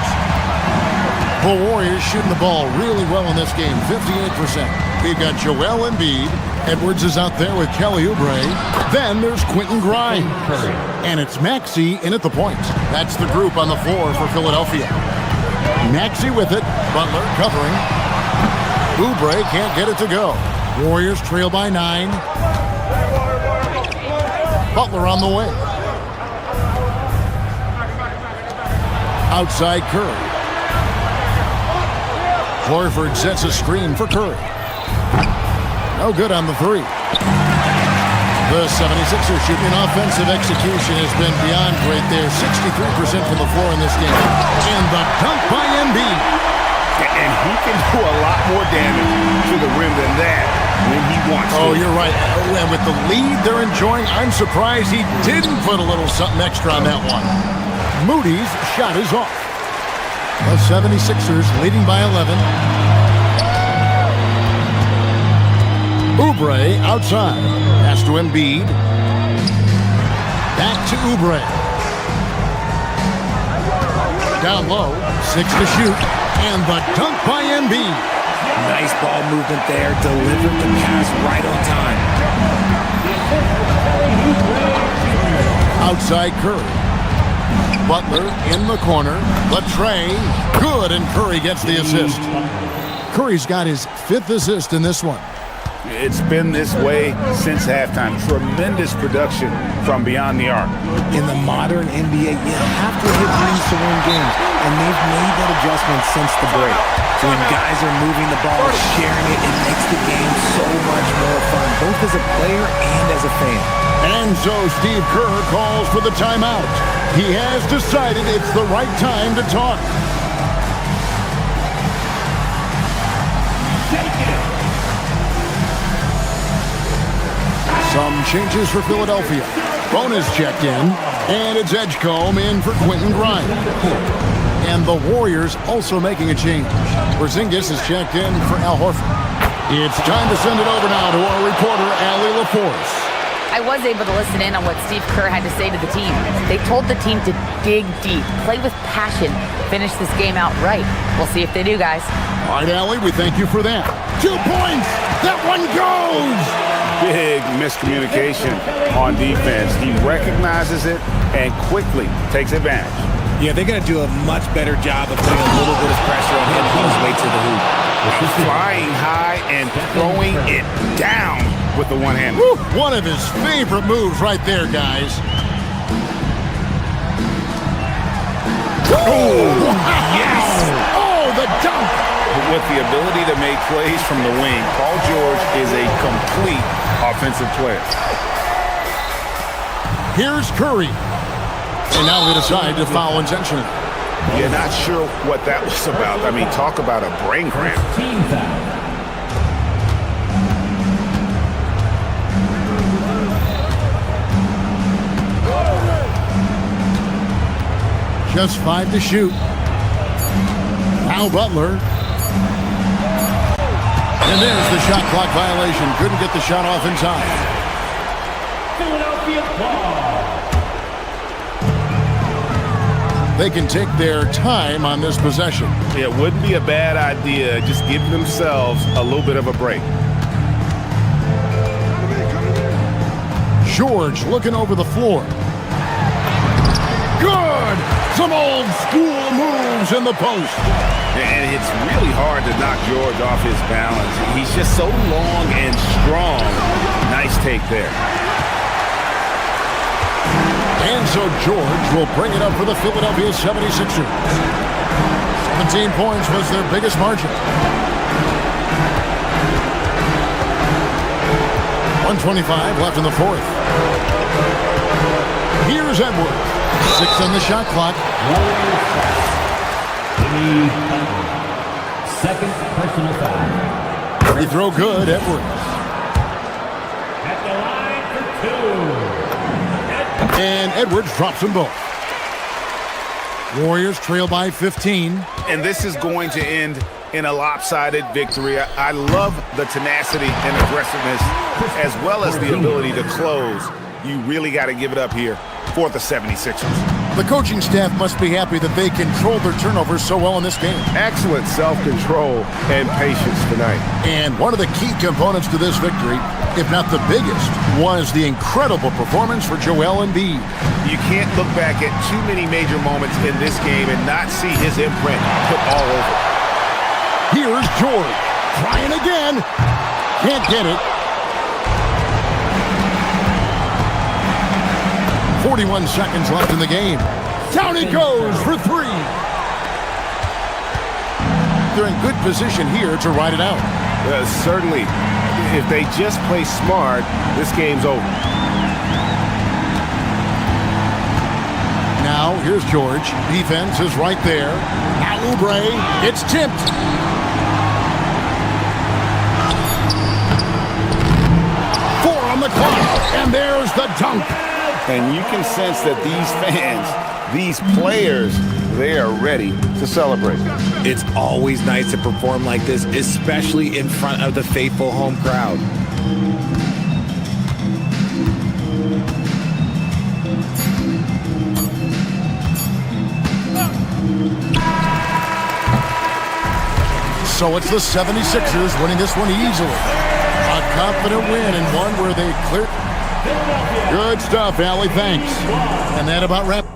The Warriors shooting the ball really well in this game, 58%. We've got Joel Embiid. Edwards is out there with Kelly Oubre. Then there's Quentin Grimes. And it's Maxey in at the point. That's the group on the floor for Philadelphia. Maxey with it. Butler covering. Oubre can't get it to go. Warriors trail by 9. Butler on the way. Outside Curry. Horford sets a screen for Curry. No good on the 3. The 76ers shooting offensive execution has been beyond great there. 63% from the floor in this game. And the dunk by Embiid. And he can do a lot more damage to the rim than that when he wants to. Oh, you're right. And with the lead they're enjoying, I'm surprised he didn't put a little something extra on that one. Moody's shot is off. The 76ers leading by 11. Oubre outside. Pass to Embiid. Back to Oubre. Down low. 6 to shoot. And the dunk by Embiid. Nice ball movement there. Delivered the pass right on time. Outside Curry. Butler in the corner. Latrey. Good, and Curry gets the assist. Curry's got his 5th assist in this one. It's been this way since halftime. Tremendous production from beyond the arc. In the modern NBA, you have to hit threes to win games, and they've made that adjustment since the break. When guys are moving the ball, sharing it, it makes the game so much more fun, both as a player and as a fan. And so Steve Kerr calls for the timeout. He has decided it's the right time to talk. Some changes for Philadelphia. Bonus checked in, and it's Edgecombe in for Quentin Grimes. And the Warriors also making a change. Porzingis is checked in for Al Horford. It's time to send it over now to our reporter, Allie LaForce. I was able to listen in on what Steve Kerr had to say to the team. They told the team to dig deep, play with passion, finish this game out right. We'll see if they do, guys. All right, Allie, we thank you for that. 2 points! That one goes! Big miscommunication on defense. He recognizes it and quickly takes advantage. Yeah, they're going to do a much better job of putting a little bit of pressure on him on his way to the hoop. Flying high and throwing it down with the one hand. One of his favorite moves right there, guys. Oh, yes! Oh, the dunk! but with the ability to make plays from the wing, Paul George is a complete offensive player. Here's Curry. And now they decide to foul intentionally. Yeah, not sure what that was about. I mean, talk about a brain cramp. Team foul. Just 5 to shoot. Now Butler. And there's the shot clock violation. Couldn't get the shot off in time. Philadelphia ball. They can take their time on this possession. Yeah, it wouldn't be a bad idea. Just give themselves a little bit of a break. George looking over the floor. Good! Some old school moves in the post. And it's really hard to knock George off his balance. He's just so long and strong. Nice take there. And so George will bring it up for the Philadelphia 76ers. 17 points was their biggest margin. 1:25 left in the fourth. Here's Edwards. 6 on the shot clock. Second personal foul. Free throw good, Edwards. At the line for 2. And Edwards drops them both. Warriors trail by 15. And this is going to end in a lopsided victory. I love the tenacity and aggressiveness as well as the ability to close. You really got to give it up here for the 76ers. The coaching staff must be happy that they controlled their turnovers so well in this game. Excellent self-control and patience tonight. And one of the key components to this victory, if not the biggest, was the incredible performance for Joel Embiid. You can't look back at too many major moments in this game and not see his imprint put all over. Here's George. Trying again. Can't get it. 41 seconds left in the game. Down he goes for 3. They're in good position here to ride it out. Certainly, if they just play smart, this game's over. Now, here's George. Defense is right there. Now Oubre. It's tipped. Four on the clock. And there's the dunk. And you can sense that these fans, these players, they are ready to celebrate. It's always nice to perform like this, especially in front of the faithful home crowd. So it's the 76ers winning this one easily. A confident win and one where they cleared. Good stuff, Allie. Thanks. And that about wraps.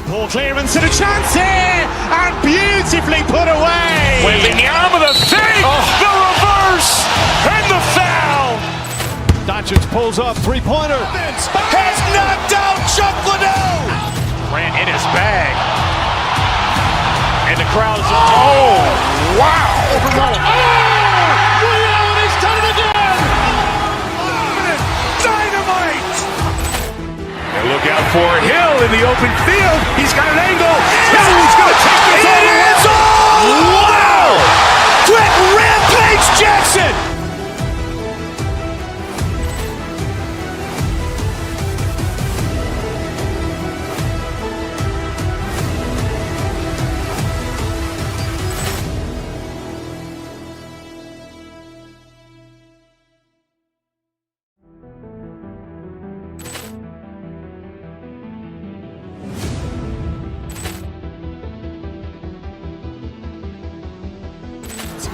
Ball clearance and a chance here, and beautifully put away. Wembanyama the fake, the reverse, and the foul. Doncic pulls up, three-pointer. Has knocked out Chuck Liddell. Ran in his bag. And the crowd is, oh, wow. He's done it again. Dynamite. And look out for Hill in the open field. He's got an angle. Hill's going to take this all the way. Wow. Quick Rampage Jackson.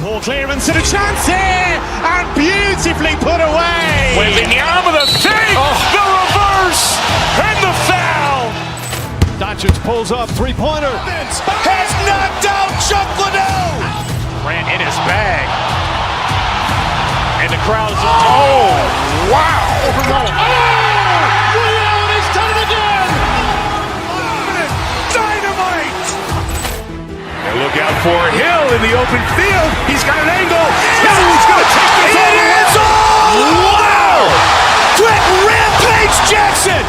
Ball clearance and a chance here, and beautifully put away. Wembanyama the fake, the reverse, and the foul. Doncic pulls up, three-pointer. Has knocked out Chuck Liddell. Grant in his bag. And the crowd's... Oh, wow. Ray Allen has done it again. Dynamite. And look out for Hill in the open field. He's got an angle. He's going to take this all the way. It is all. Wow. Quick Rampage Jackson.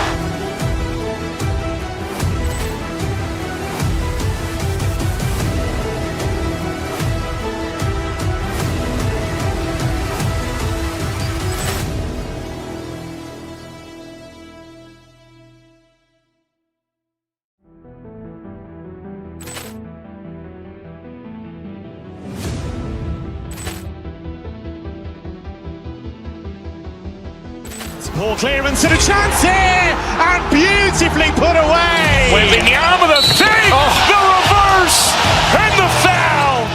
Poor clearance and a chance here, and beautifully put away. Wembanyama the save, the reverse, and the foul.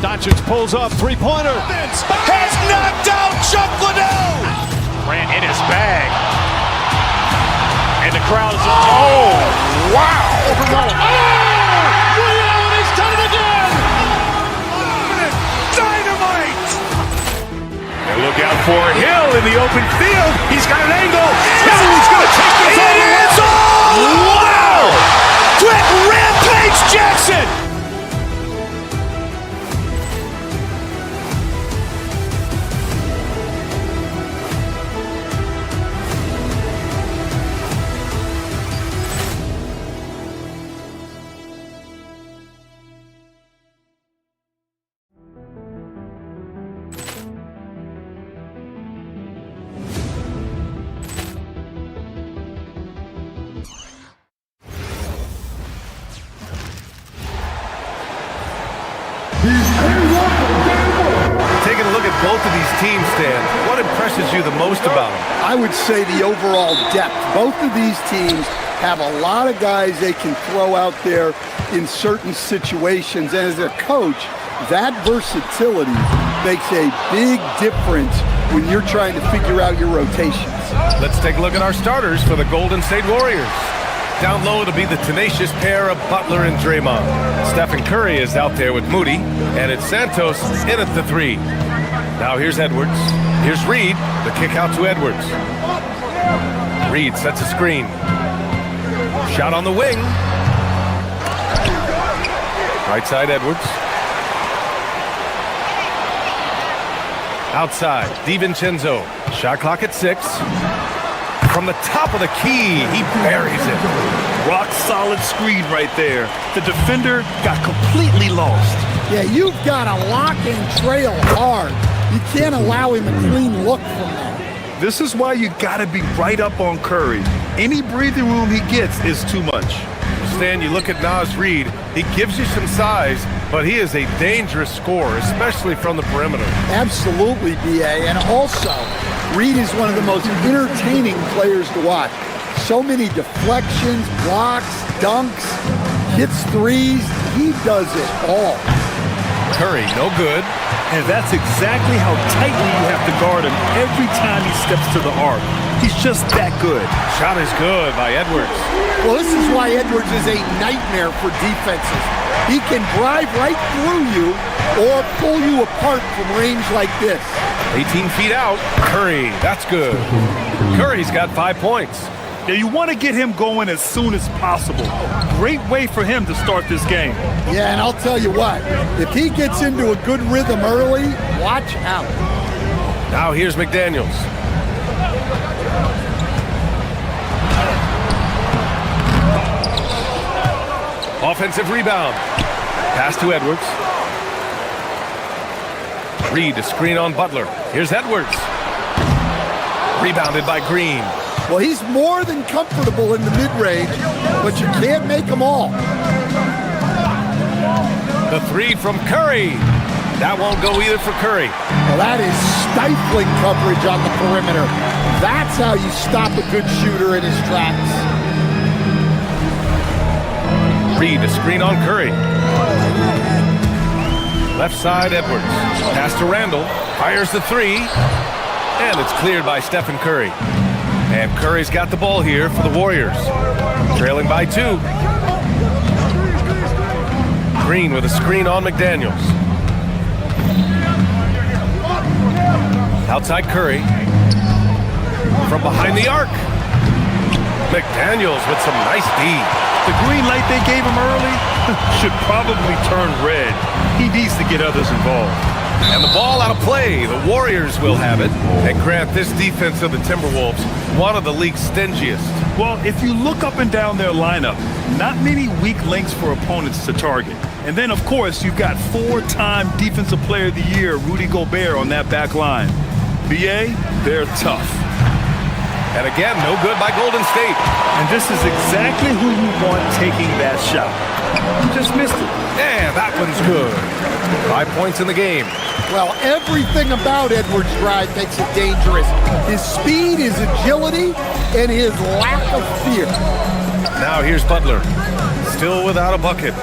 Doncic pulls up, three-pointer. Has knocked out Chuck Liddell. Grant in his bag. And the crowd's... Oh, wow. Ray Allen has done it again. Dynamite. And look out for Hill in the open field. He's got an angle. He's going to take this all the way. It is all. Wow. Quick Rampage Jackson. Taking a look at both of these teams, Stan, what impresses you the most about them? I would say the overall depth. Both of these teams have a lot of guys they can throw out there in certain situations. And as a coach, that versatility makes a big difference when you're trying to figure out your rotations. Let's take a look at our starters for the Golden State Warriors. Down low, it'll be the tenacious pair of Butler and Draymond. Stephen Curry is out there with Moody, and it's Santos in at the three. Now here's Edwards. Here's Reed. The kick out to Edwards. Reed sets a screen. Shot on the wing. Right side, Edwards. Outside, DiVincenzo. Shot clock at 6. From the top of the key, he buries it. Rock solid screen right there. The defender got completely lost. Yeah, you've got to lock and trail hard. You can't allow him a clean look from that. This is why you got to be right up on Curry. Any breathing room he gets is too much. Stan, you look at Naz Reid, he gives you some size, but he is a dangerous scorer, especially from the perimeter. Absolutely, B.A. And also, Reed is one of the most entertaining players to watch. So many deflections, blocks, dunks, hits threes. He does it all. Curry, no good. And that's exactly how tightly you have to guard him every time he steps to the arc. He's just that good. Shot is good by Edwards. Well, this is why Edwards is a nightmare for defenses. He can drive right through you or pull you apart from range like this. 18 feet out. Curry, that's good. Curry's got 5 points. Yeah, you want to get him going as soon as possible. Great way for him to start this game. Yeah, and I'll tell you what, if he gets into a good rhythm early, watch out. Now here's McDaniels. Offensive rebound. Pass to Edwards. Reed, a screen on Butler. Here's Edwards. Rebounded by Green. Well, he's more than comfortable in the mid-range, but you can't make them all. The three from Curry. That won't go either for Curry. Well, that is stifling coverage on the perimeter. That's how you stop a good shooter in his tracks. Reed, a screen on Curry. Left side, Edwards. Pass to Randall. Fires the three. And it's cleared by Stephen Curry. And Curry's got the ball here for the Warriors. Trailing by 2. Green with a screen on McDaniels. Outside Curry. From behind the arc. McDaniels with some nice D. The green light they gave him early should probably turn red. He needs to get others involved. And the ball out of play. The Warriors will have it. And Grant, this defense of the Timberwolves, one of the league's stingiest. Well, if you look up and down their lineup, not many weak links for opponents to target. And then, of course, you've got four-time Defensive Player of the Year, Rudy Gobert, on that back line. BA, they're tough. And again, no good by Golden State. And this is exactly who you want taking that shot. You just missed it. Yeah, that one's good. 5 points in the game. Well, everything about Edwards' drive makes it dangerous. His speed, his agility, and his lack of fear. Now here's Butler. Still without a bucket.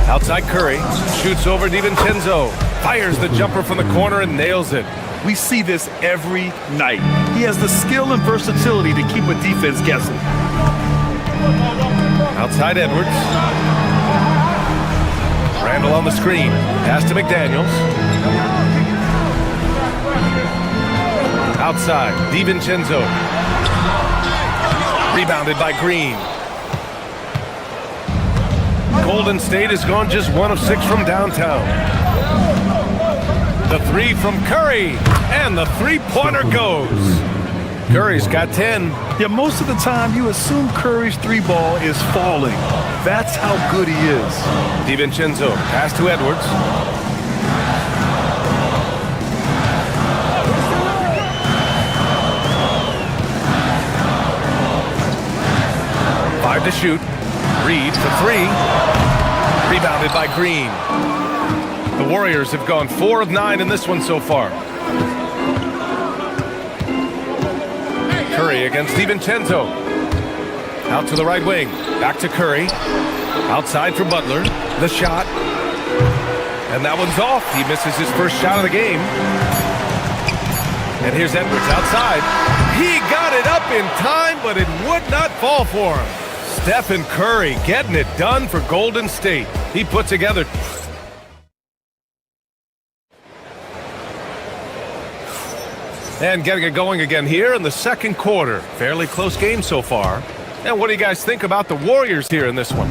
Outside Curry. Shoots over DiVincenzo. Fires the jumper from the corner and nails it. We see this every night. He has the skill and versatility to keep a defense guessing. Outside Edwards. Randall on the screen. Pass to McDaniels. Outside, DiVincenzo. Rebounded by Green. Golden State has gone just 1 of 6 from downtown. The three from Curry, and the three-pointer goes. Curry's got 10. Yeah, most of the time you assume Curry's three ball is falling. That's how good he is. DiVincenzo, pass to Edwards. Five to shoot. Reed for three. Rebounded by Green. The Warriors have gone 4 of 9 in this one so far. Curry against DiVincenzo. Out to the right wing. Back to Curry. Outside for Butler. The shot. And that one's off. He misses his first shot of the game. And here's Edwards outside. He got it up in time, but it would not fall for him. Stephen Curry getting it done for Golden State. He put together... And getting it going again here in the second quarter. Fairly close game so far. And what do you guys think about the Warriors here in this one?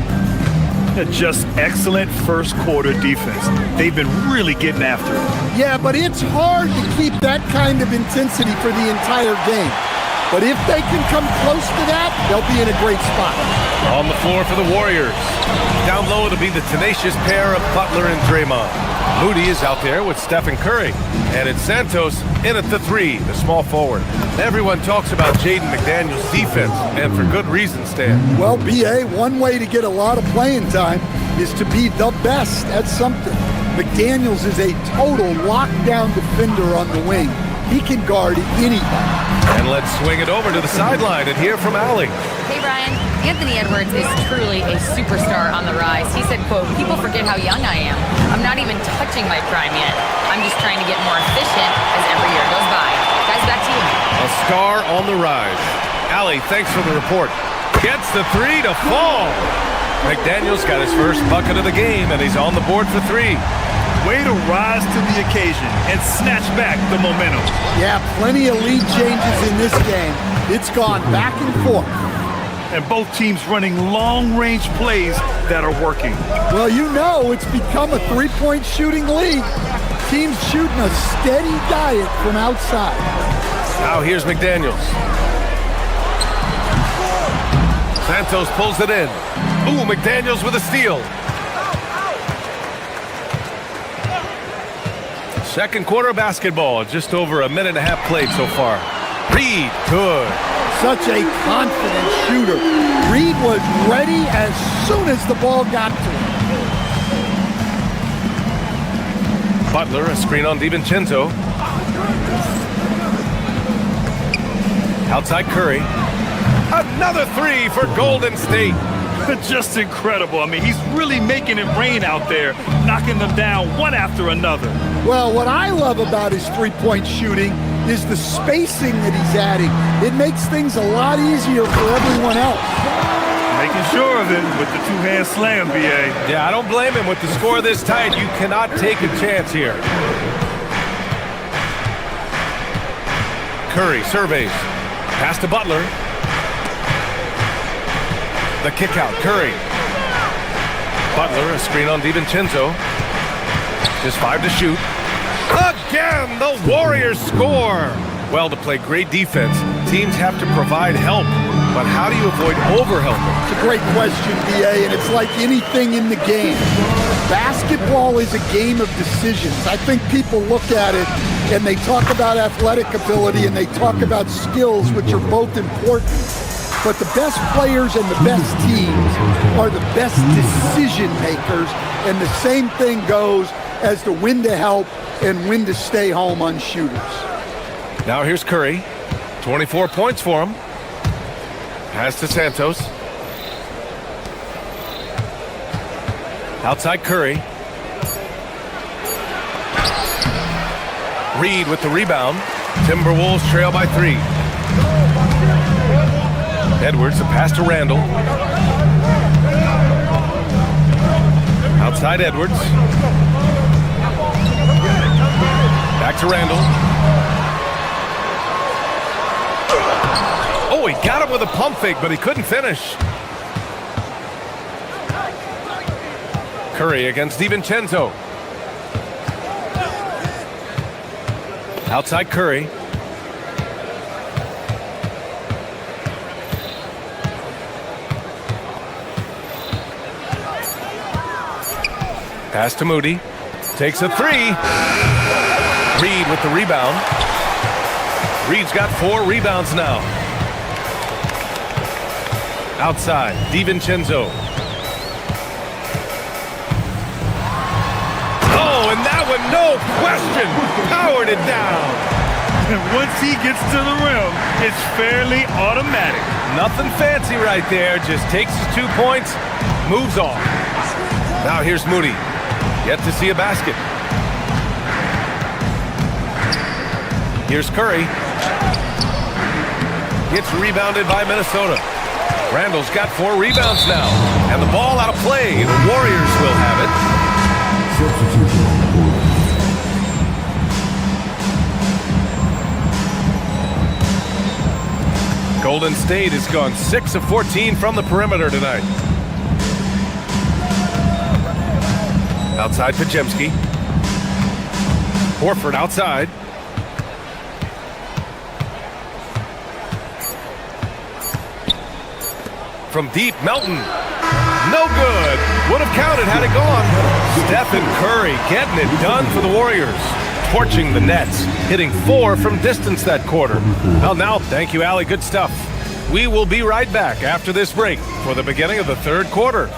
Just excellent first quarter defense. They've been really getting after it. Yeah, but it's hard to keep that kind of intensity for the entire game. But if they can come close to that, they'll be in a great spot. On the floor for the Warriors. Down low, it'll be the tenacious pair of Butler and Draymond. Moody is out there with Stephen Curry. And it's Santos in at the three, the small forward. Everyone talks about Jaden McDaniels' defense, and for good reason, Stan. Well, BA, one way to get a lot of playing time is to be the best at something. McDaniels is a total lockdown defender on the wing. He can guard anybody. And let's swing it over to the sideline and hear from Allie. Hey, Brian. Anthony Edwards is truly a superstar on the rise. He said, quote, "People forget how young I am. I'm not even touching my prime yet. I'm just trying to get more efficient as every year goes by." Guys, back to you. A star on the rise. Allie, thanks for the report. Gets the three to fall. McDaniels got his first bucket of the game, and he's on the board for three. Way to rise to the occasion and snatch back the momentum. Yeah, plenty of lead changes in this game. It's gone back and forth. And both teams running long-range plays that are working. Well, you know it's become a three-point shooting league. Teams shooting a steady diet from outside. Now here's McDaniels. Santos pulls it in. Ooh, McDaniels with a steal. Second quarter basketball, just over a minute and a half played so far. Reed, good. Such a confident shooter. Reed was ready as soon as the ball got to him. Butler, a screen on DiVincenzo. Outside Curry. Another three for Golden State. Just incredible. I mean, he's really making it rain out there, knocking them down one after another. Well, what I love about his three-point shooting is the spacing that he's adding. It makes things a lot easier for everyone else. Making sure of it with the two-hand slam, B.A. Yeah, I don't blame him. With the score this tight, you cannot take a chance here. Curry surveys. Pass to Butler. The kick out, Curry. Butler, a screen on DiVincenzo. Just 5 to shoot. Again, the Warriors score. Well, to play great defense, teams have to provide help. But how do you avoid overhelping? It's a great question, B.A., and it's like anything in the game. Basketball is a game of decisions. I think people look at it and they talk about athletic ability and they talk about skills, which are both important. But the best players and the best teams are the best decision makers, and the same thing goes as to when to help and when to stay home on shooters. Now here's Curry. 24 points for him. Pass to Santos. Outside Curry. Reed with the rebound. Timberwolves trail by 3. Edwards, a pass to Randall. Outside Edwards. Back to Randall. Oh, he got him with a pump fake, but he couldn't finish. Curry against DiVincenzo. Outside Curry. Pass to Moody. Takes a 3. Reed with the rebound. Reed's got 4 rebounds now. Outside, DiVincenzo. Oh, and that one, no question, powered it down. And once he gets to the rim, it's fairly automatic. Nothing fancy right there, just takes his 2 points, moves on. Now here's Moody, yet to see a basket. Here's Curry. Gets rebounded by Minnesota. Randall's got 4 rebounds now. And the ball out of play. The Warriors will have it. Golden State has gone 6 of 14 from the perimeter tonight. Outside Podziemski. Horford outside. From deep, Melton. No good. Would have counted had it gone. Stephen Curry getting it done for the Warriors. Torching the Nets. Hitting 4 from distance that quarter. Well, now, thank you, Allie. Good stuff. We will be right back after this break for the beginning of the third quarter.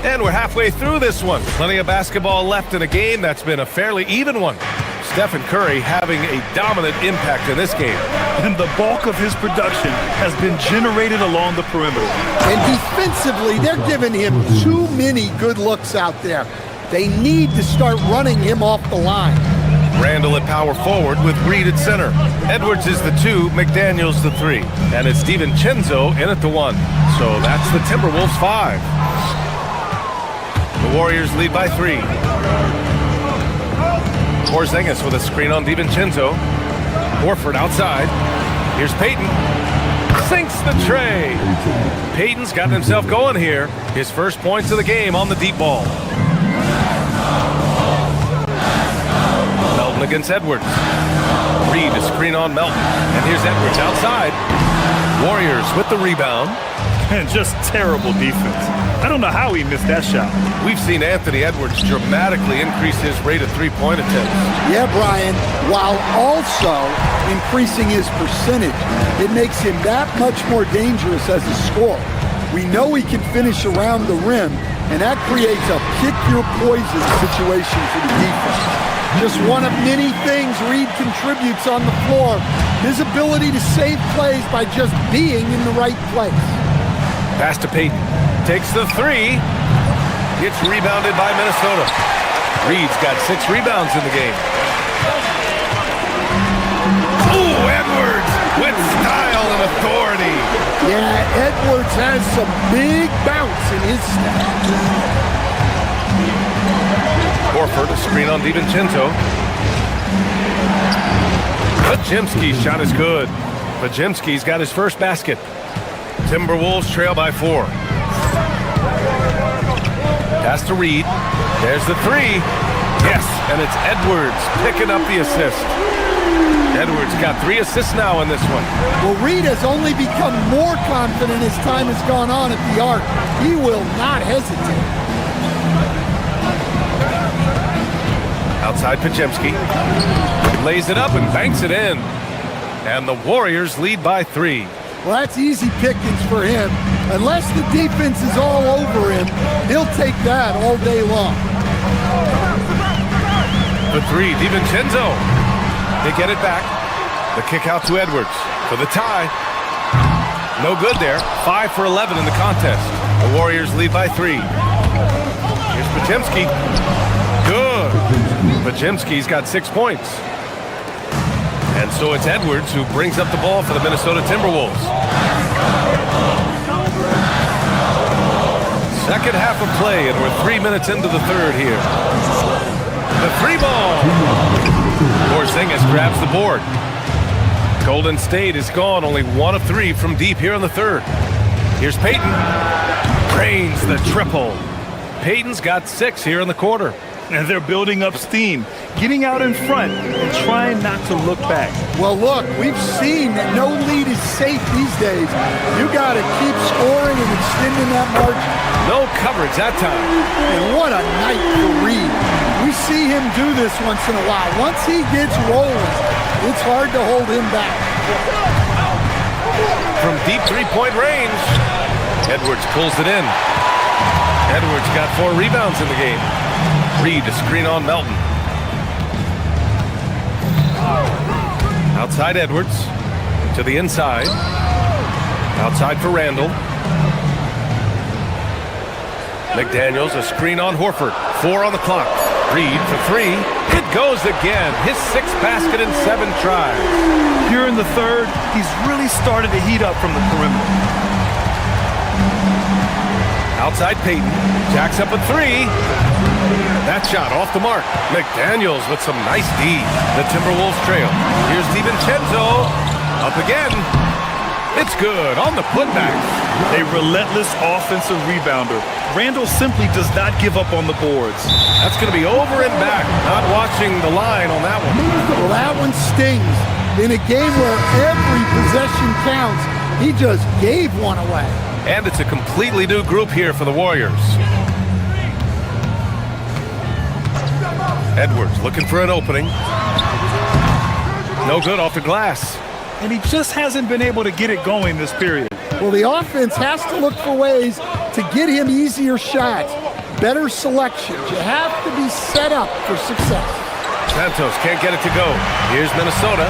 And we're halfway through this one. Plenty of basketball left in a game that's been a fairly even one. Stephen Curry having a dominant impact in this game. And the bulk of his production has been generated along the perimeter. And defensively, they're giving him too many good looks out there. They need to start running him off the line. Randall at power forward with Reed at center. Edwards is the 2, McDaniels the 3. And it's DiVincenzo in at the 1. So that's the Timberwolves 5. The Warriors lead by 3. Porzingis with a screen on DiVincenzo. Horford outside. Here's Payton. Sinks the tray. Payton's gotten himself going here. His first points of the game on the deep ball. Melton against Edwards. Reed a screen on Melton. And here's Edwards outside. Warriors with the rebound. And just terrible defense. I don't know how he missed that shot. We've seen Anthony Edwards dramatically increase his rate of three-point attempts. Yeah, Brian, while also increasing his percentage, it makes him that much more dangerous as a scorer. We know he can finish around the rim, and that creates a pick-your-poison situation for the defense. Just one of many things Reed contributes on the floor his ability to save plays by just being in the right place. Pass to Payton. Takes the three. Gets rebounded by Minnesota. Reed's got 6 rebounds in the game. Ooh, Edwards with style and authority. Yeah, Edwards has some big bounce in his step. Horford, a screen on DiVincenzo. Pajemski's shot is good. Pajemski's got his first basket. Timberwolves trail by 4. Pass to Reed. There's the three. Yes, and it's Edwards picking up the assist. Edwards got 3 assists now in this one. Well, Reed has only become more confident as time has gone on at the arc. He will not hesitate. Outside Pajemski. Lays it up and banks it in. And the Warriors lead by 3. Well, that's easy pickings for him. Unless the defense is all over him, he'll take that all day long. The three, DiVincenzo. They get it back. The kick out to Edwards for the tie. No good there. 5 for 11 in the contest. The Warriors lead by 3. Here's Pajemski. Good. Pajemski's got 6 points. And so it's Edwards who brings up the ball for the Minnesota Timberwolves. Second half of play, and we're 3 minutes into the third here. The 3 ball. Porzingis grabs the board. Golden State is gone, only 1 of 3 from deep here in the third. Here's Payton. Drains the triple. Payton's got 6 here in the quarter. And they're building up steam, getting out in front and trying not to look back. Well, look, we've seen that no lead is safe these days. You got to keep scoring and extending that margin. No coverage that time. And what a night for Reed. We see him do this once in a while. Once he gets rolling, it's hard to hold him back. From deep three-point range, Edwards pulls it in. Edwards got 4 rebounds in the game. Reed to screen on Melton. Outside Edwards. To the inside. Outside for Randall. McDaniels, a screen on Horford. 4 on the clock. Reed for 3. It goes again. His 6th basket in 7 tries. Here in the third, he's really started to heat up from the perimeter. Outside Payton. Jacks up a 3. That shot off the mark. McDaniels with some nice D. The Timberwolves trail. Here's DiVincenzo. Up again. It's good on the putback. A relentless offensive rebounder. Randall simply does not give up on the boards. That's going to be over and back. Not watching the line on that one. Well, that one stings. In a game where every possession counts, he just gave one away. And it's a completely new group here for the Warriors. Edwards looking for an opening. No good off the glass. And he just hasn't been able to get it going this period. Well, the offense has to look for ways to get him easier shots, better selections. You have to be set up for success. Santos can't get it to go. Here's Minnesota.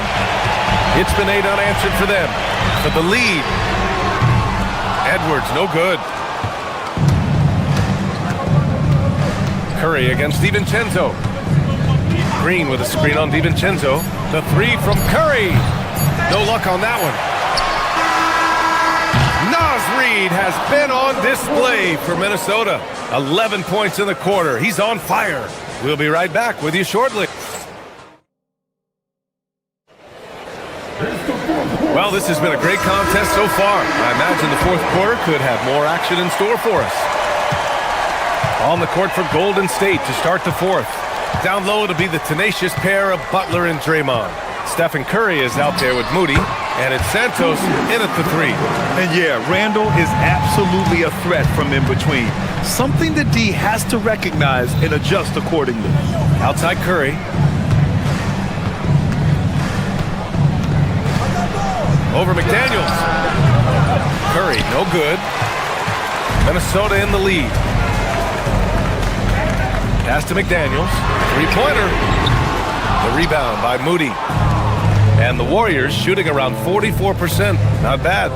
It's been 8 unanswered for them. For the lead. Edwards, no good. Curry against DiVincenzo. Green with a screen on DiVincenzo. The 3 from Curry. No luck on that one. Naz Reid has been on display for Minnesota. 11 points in the quarter. He's on fire. We'll be right back with you shortly. Well, this has been a great contest so far. I imagine the fourth quarter could have more action in store for us. On the court for Golden State to start the fourth. Down low to be the tenacious pair of Butler and Draymond. Stephen Curry is out there with Moody, and it's Santos in at the 3. And yeah, Randall is absolutely a threat from in between. Something that D has to recognize and adjust accordingly. Outside Curry. Over McDaniels. Curry, no good. Minnesota in the lead. Pass to McDaniels. 3-pointer. The rebound by Moody. And the Warriors shooting around 44%. Not bad.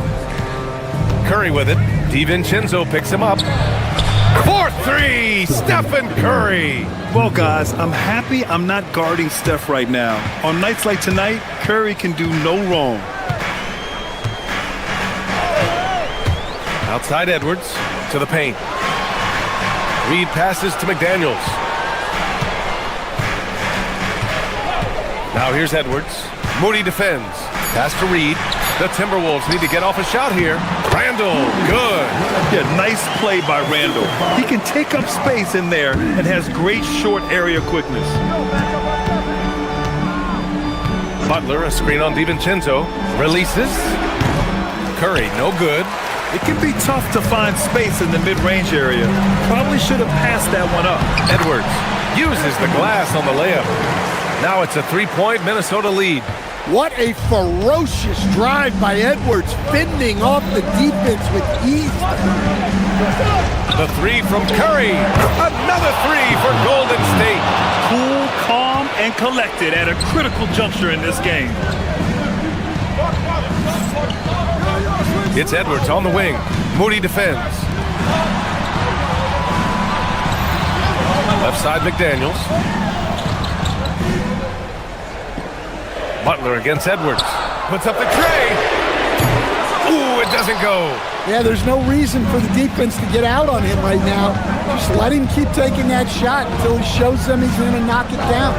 Curry with it. DiVincenzo picks him up. 4-3, Stephen Curry. Well, guys, I'm happy I'm not guarding Steph right now. On nights like tonight, Curry can do no wrong. Outside Edwards to the paint. Reed passes to McDaniels. Now here's Edwards. Moody defends. Pass to Reed. The Timberwolves need to get off a shot here. Randall, good. Yeah, nice play by Randall. He can take up space in there and has great short area quickness. Butler, a screen on DiVincenzo. Releases. Curry, no good. It can be tough to find space in the mid-range area. Probably should have passed that one up. Edwards uses the glass on the layup. Now it's a three-point Minnesota lead. What a ferocious drive by Edwards, fending off the defense with ease. The three from Curry. Another three for Golden State. Cool, calm, and collected at a critical juncture in this game. It's Edwards on the wing. Moody defends. Left side McDaniels. Butler against Edwards. Puts up the tray. Ooh, it doesn't go. Yeah, there's no reason for the defense to get out on him right now. Just let him keep taking that shot until he shows them he's going to knock it down.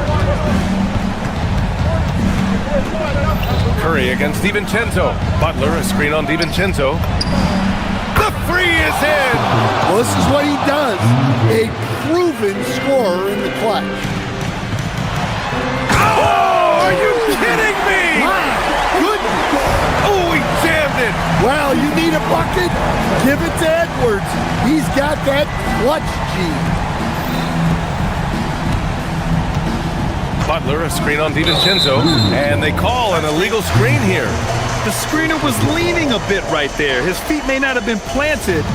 Curry against DiVincenzo. Butler, a screen on DiVincenzo. The three is in! Well, this is what he does. A proven scorer in the clutch. Oh, are you kidding me? My goodness. Oh, he jammed it. Well, you need a bucket? Give it to Edwards. He's got that clutch gene. Butler, a screen on DiVincenzo, and they call an illegal screen here. The screener was leaning a bit right there. His feet may not have been planted.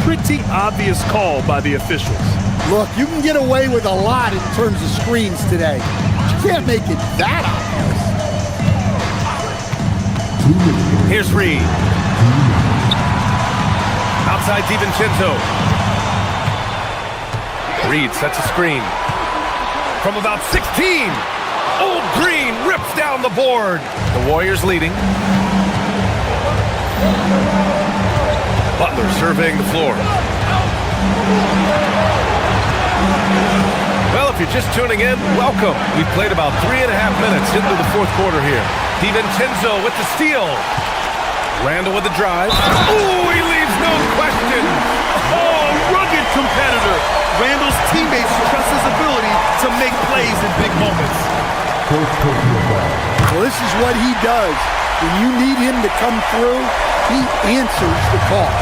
Pretty obvious call by the officials. Look, you can get away with a lot in terms of screens today. But you can't make it that obvious. Here's Reed. Outside DiVincenzo. Reed sets a screen. From about 16, Old Green rips down the board. The Warriors leading. Butler surveying the floor. Well, if you're just tuning in, welcome. We've played about 3.5 minutes into the fourth quarter here. DiVincenzo with the steal. Randall with the drive. Ooh, he leaves no question. Oh, rugged competitor. Randall's teammates trust his ability to make plays in big moments. Well, this is what he does. When you need him to come through, he answers the call.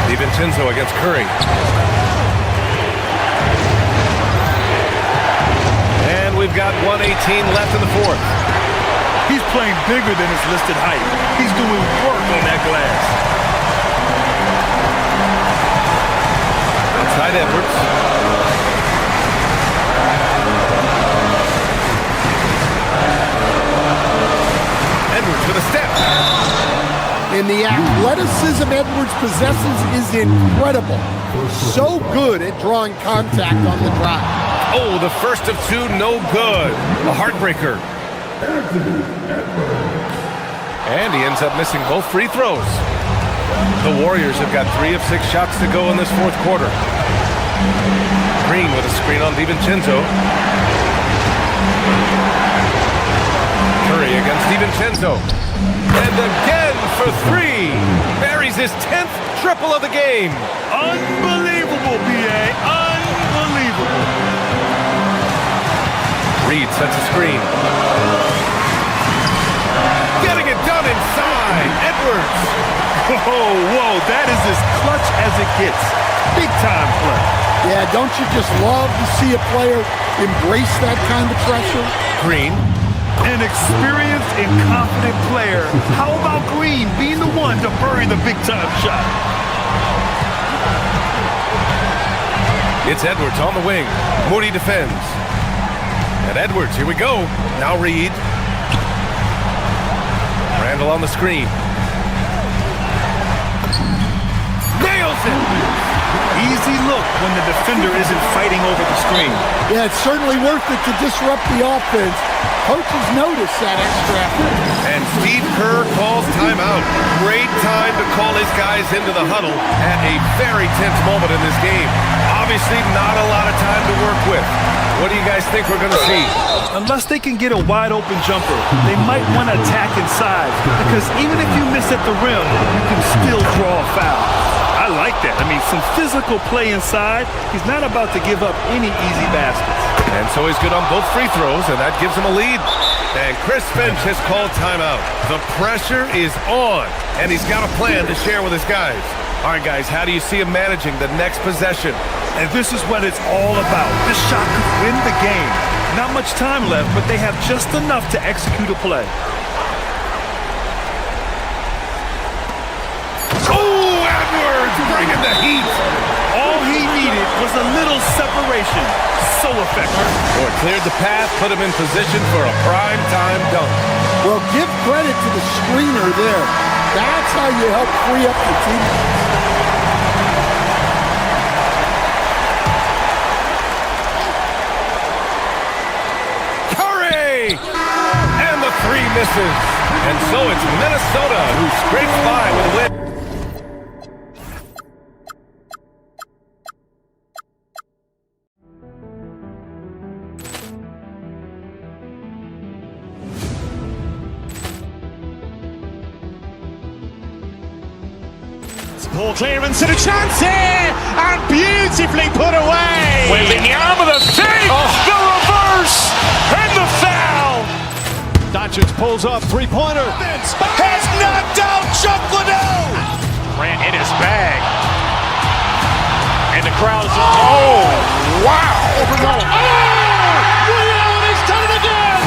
DiVincenzo against Curry. And we've got 1:18 left in the fourth. He's playing bigger than his listed height. He's doing work on that glass. Outside Edwards. Edwards with a step. And the athleticism Edwards possesses is incredible. So good at drawing contact on the drive. Oh, the first of two, no good. A heartbreaker. And he ends up missing both free throws. The Warriors have got 3 of 6 shots to go in this fourth quarter. Green with a screen on DiVincenzo. Curry against DiVincenzo. And again for 3. Buries his 10th triple of the game. Unbelievable, B.A. Unbelievable. Reed sets a screen. Getting it done inside. Edwards. Whoa, that is as clutch as it gets. Big time play. Yeah, don't you just love to see a player embrace that kind of pressure? Green. An experienced and confident player. How about Green being the one to bury the big time shot? It's Edwards on the wing. Moody defends. And Edwards, here we go. Now Reed. Randall on the screen. Nails it! Easy look when the defender isn't fighting over the screen. Yeah, it's certainly worth it to disrupt the offense. Coaches notice that extra effort. And Steve Kerr calls timeout. Great time to call his guys into the huddle at a very tense moment in this game. Obviously not a lot of time to work with. What do you guys think we're going to see? Unless they can get a wide open jumper, they might want to attack inside, because even if you miss at the rim, you can still draw a foul. I like that. I mean, some physical play inside. He's not about to give up any easy baskets. And so he's good on both free throws, and that gives him a lead. And Chris Finch has called timeout. The pressure is on, and he's got a plan to share with his guys. All right, guys, how do you see him managing the next possession? And this is what it's all about. This shot could win the game. Not much time left, but they have just enough to execute a play. Oh, Edwards bringing the heat. All he needed was a little separation. So effective. Boy, cleared the path, put him in position for a prime-time dunk. Well, give credit to the screener there. That's how you help free up the team. And the three misses. And so it's Minnesota who scrapes by with a win. Ball clearance and a chance here, and beautifully put away. Wembanyama the save, the reverse, and the foul. Doncic pulls up, three-pointer. Has knocked out Chuck Liddell. Ran in his bag. And the crowd is... Oh, wow. Ray Allen has done it again.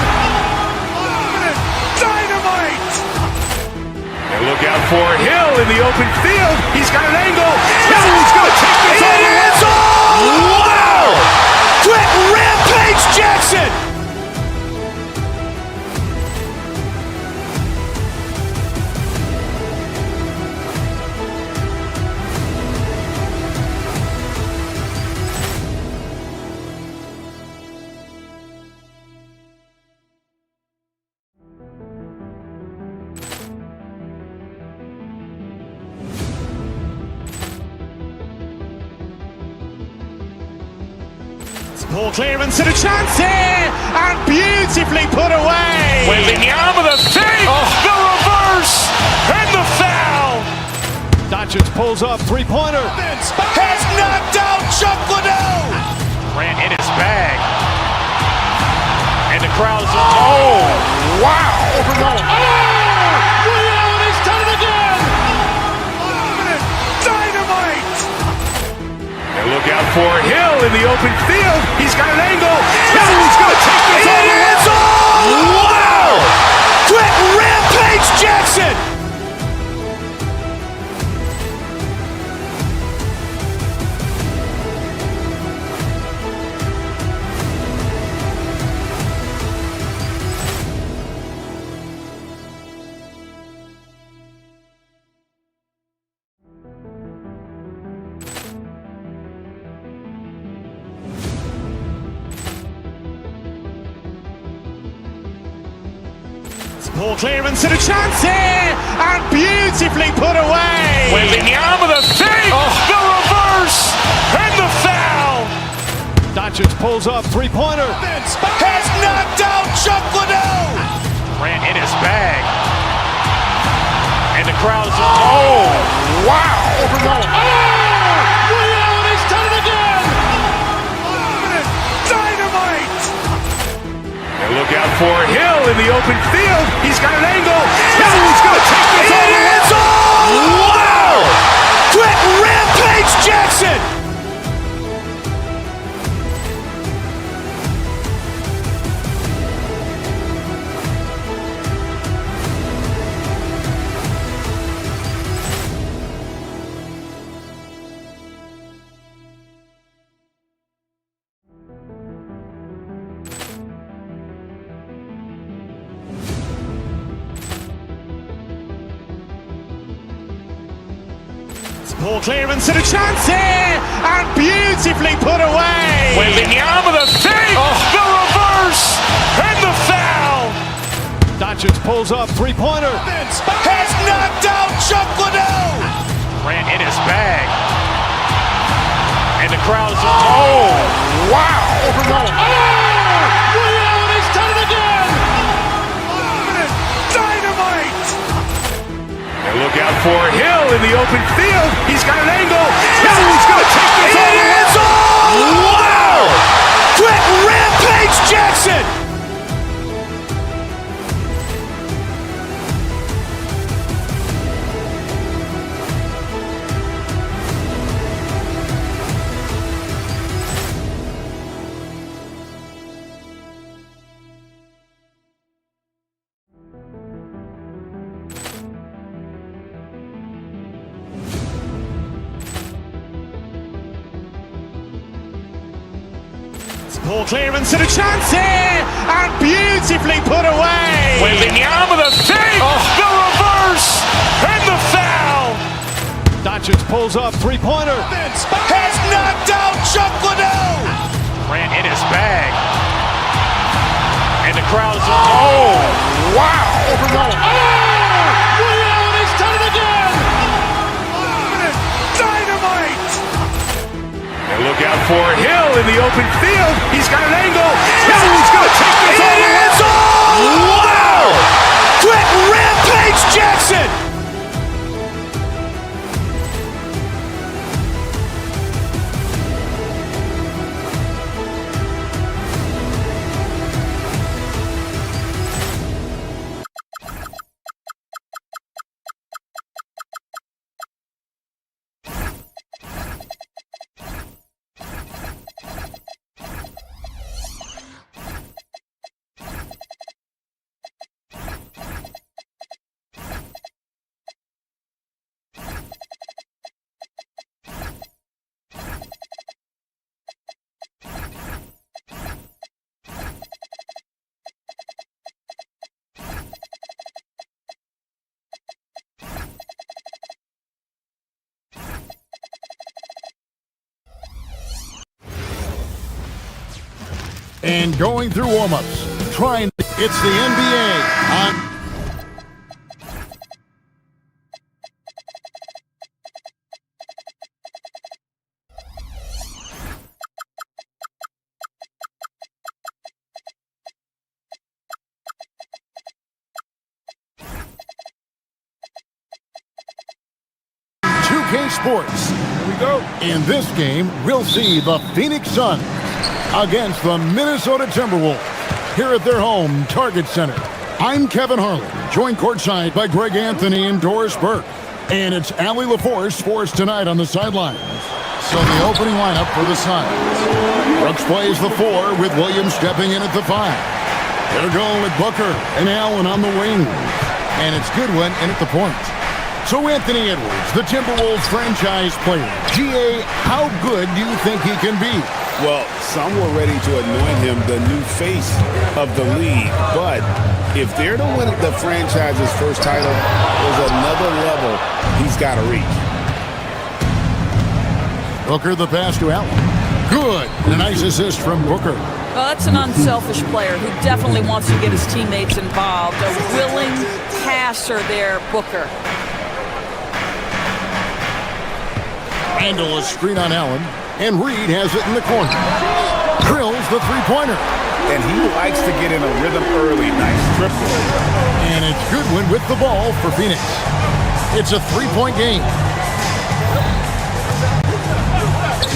Dynamite. And look out for Hill in the open field. He's got an angle. Hill's going to take this all the way. Wow. Quick rampage Jackson. Ball clearance and a chance here, and beautifully put away. Wembanyama the save, the reverse, and the foul. Doncic pulls up, three-pointer. Has knocked out Chuck Liddell. Ran in his bag. And the crowd is... Oh, wow. Ray Allen has done it again. Dynamite. And look out for Hill in the open field. He's got an angle. Hill's going to take this all the way. Wow. Quick rampage Jackson. Ball clearance and a chance here, and beautifully put away. Wembanyama the save, the reverse, and the foul. Doncic pulls up, three-pointer. Has knocked out Chuck Liddell. Ran in his bag. And the crowd is... Oh, wow. Ray Allen has done it again. Dynamite. And look out for Hill in the open field. He's got an angle. Hill's going to take this all the way. Wow. Quick rampage Jackson. Ball clearance and a chance here, and beautifully put away. Wembanyama the fake, the reverse, and the foul. Doncic pulls up, three-pointer. Has knocked out Chuck Liddell. Ran in his bag. And the crowd is, oh, wow. Ray Allen has done it again. Dynamite. And look out for Hill in the open field. He's got an angle. He's going to take this all the way. Wow. Quick Rampage Jackson. Ball clearance and a chance here, and beautifully put away. Wembanyama the fake, the reverse, and the foul. Doncic pulls up, three-pointer. Has knocked out Chuck Liddell. Ran in his bag. And the crowd is, oh, wow. Ray Allen has done it again. Dynamite. And look out for Hill in the open field. He's got an angle. He's going to take this all the way. Wow. Quick Rampage Jackson. And going through warm-ups, trying, it's the NBA on. Sports. Here we go. In this game, we'll see the Phoenix Suns against the Minnesota Timberwolves here at their home Target Center. I'm Kevin Harlan, joined courtside by Greg Anthony and Doris Burke. And it's Allie LaForce for us tonight on the sidelines. So the opening lineup for the Suns. Brooks plays the 4 with Williams stepping in at the 5. They're going with Booker and Allen on the wing. And it's Goodwin in at the point. So Anthony Edwards, the Timberwolves franchise player. GA, how good do you think he can be? Well, some were ready to anoint him the new face of the league. But if they're to win the franchise's first title, there's another level he's got to reach. Booker the pass to Allen. Good. And a nice assist from Booker. Well, that's an unselfish player who definitely wants to get his teammates involved. A willing passer there, Booker. Randall a screen on Allen, and Reed has it in the corner. Drills the three-pointer. And he likes to get in a rhythm early. Nice triple. And it's Goodwin with the ball for Phoenix. It's a three-point game.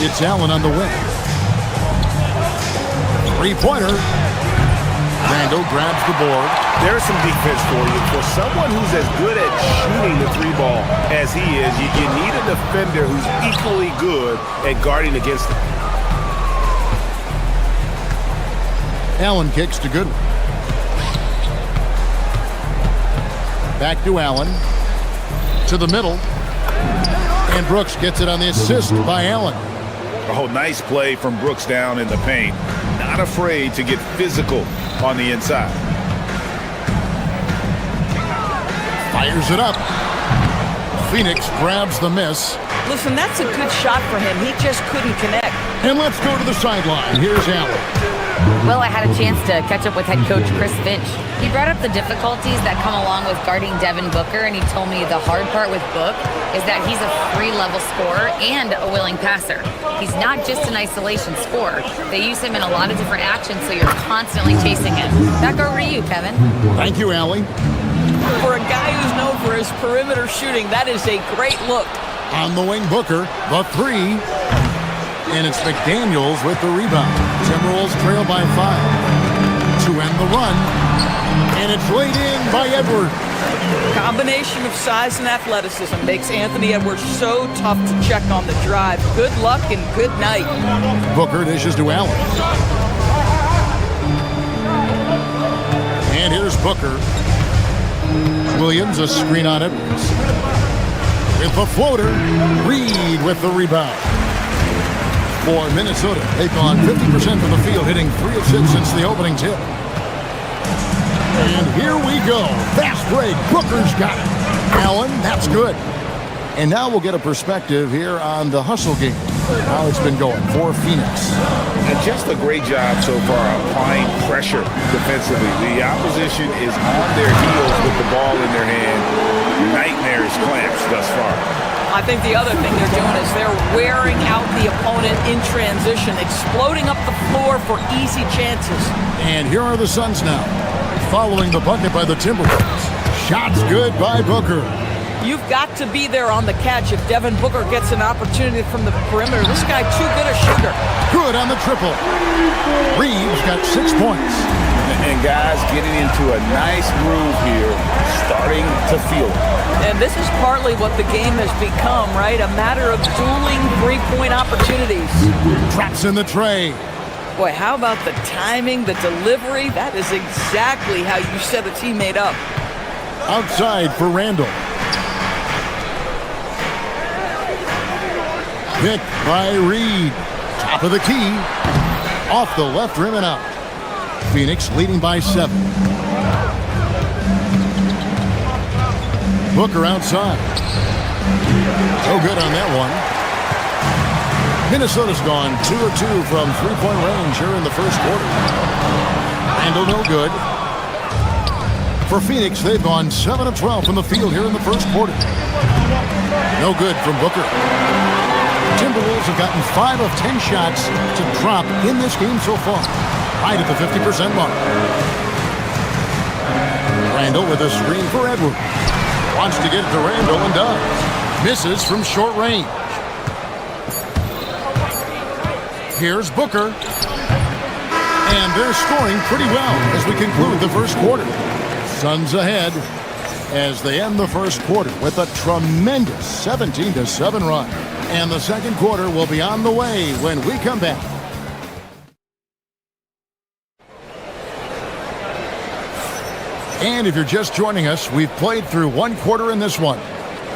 It's Allen on the wing. Three-pointer. Randall grabs the board. There's some defense for you. For someone who's as good at shooting the three ball as he is, you need a defender who's equally good at guarding against him. Allen kicks to Goodwin. Back to Allen. To the middle. And Brooks gets it on the assist by Allen. Oh, nice play from Brooks down in the paint. Not afraid to get physical on the inside. Fires it up. Phoenix grabs the miss. Listen, that's a good shot for him. He just couldn't connect. And let's go to the sideline. Here's Allen. Well, I had a chance to catch up with head coach Chris Finch. He brought up the difficulties that come along with guarding Devin Booker, and he told me the hard part with Book is that he's a free-level scorer and a willing passer. He's not just an isolation scorer. They use him in a lot of different actions, so you're constantly chasing him. Back over to you, Kevin. Thank you, Allie. For a guy who's known for his perimeter shooting, that is a great look. On the wing, Booker, the three. And it's McDaniels with the rebound. Timberwolves trail by 5 to end the run. And it's laid in by Edwards. Combination of size and athleticism makes Anthony Edwards so tough to check on the drive. Good luck and good night. Booker dishes to Allen. And here's Booker. Williams, a screen on Edwards. With the floater, Reed with the rebound. For Minnesota, they've gone 50% from the field, hitting 3 of 6 since the opening tip. And here we go. Fast break. Booker's got it. Allen, that's good. And now we'll get a perspective here on the hustle game. How it's been going for Phoenix. And just a great job so far applying pressure defensively. The opposition is on their heels with the ball in their hand. Nightmares clamps thus far. I think the other thing they're doing is they're wearing out the opponent in transition, exploding up the floor for easy chances. And here are the Suns now, following the bucket by the Timberwolves. Shots good by Booker. You've got to be there on the catch if Devin Booker gets an opportunity from the perimeter. This guy too good a shooter. Good on the triple. Reeves got 6 points. And guys getting into a nice groove here, starting to feel it. And this is partly what the game has become, right? A matter of dueling three-point opportunities. Traps in the tray. Boy, how about the timing, the delivery? That is exactly how you set a teammate up. Outside for Randall. Picked by Reed. Top of the key. Off the left rim and out. Phoenix leading by 7. Booker outside. No good on that one. Minnesota's gone 2 of 2 from three-point range here in the first quarter. Randall no good. For Phoenix, they've gone 7 of 12 from the field here in the first quarter. No good from Booker. Timberwolves have gotten 5 of 10 shots to drop in this game so far. Right at the 50% mark. Randall with a screen for Edwards. Wants to get it to Randall and does. Misses from short range. Here's Booker. And they're scoring pretty well as we conclude the first quarter. Suns ahead as they end the first quarter with a tremendous 17-7 run. And the second quarter will be on the way when we come back. And if you're just joining us, we've played through one quarter in this one.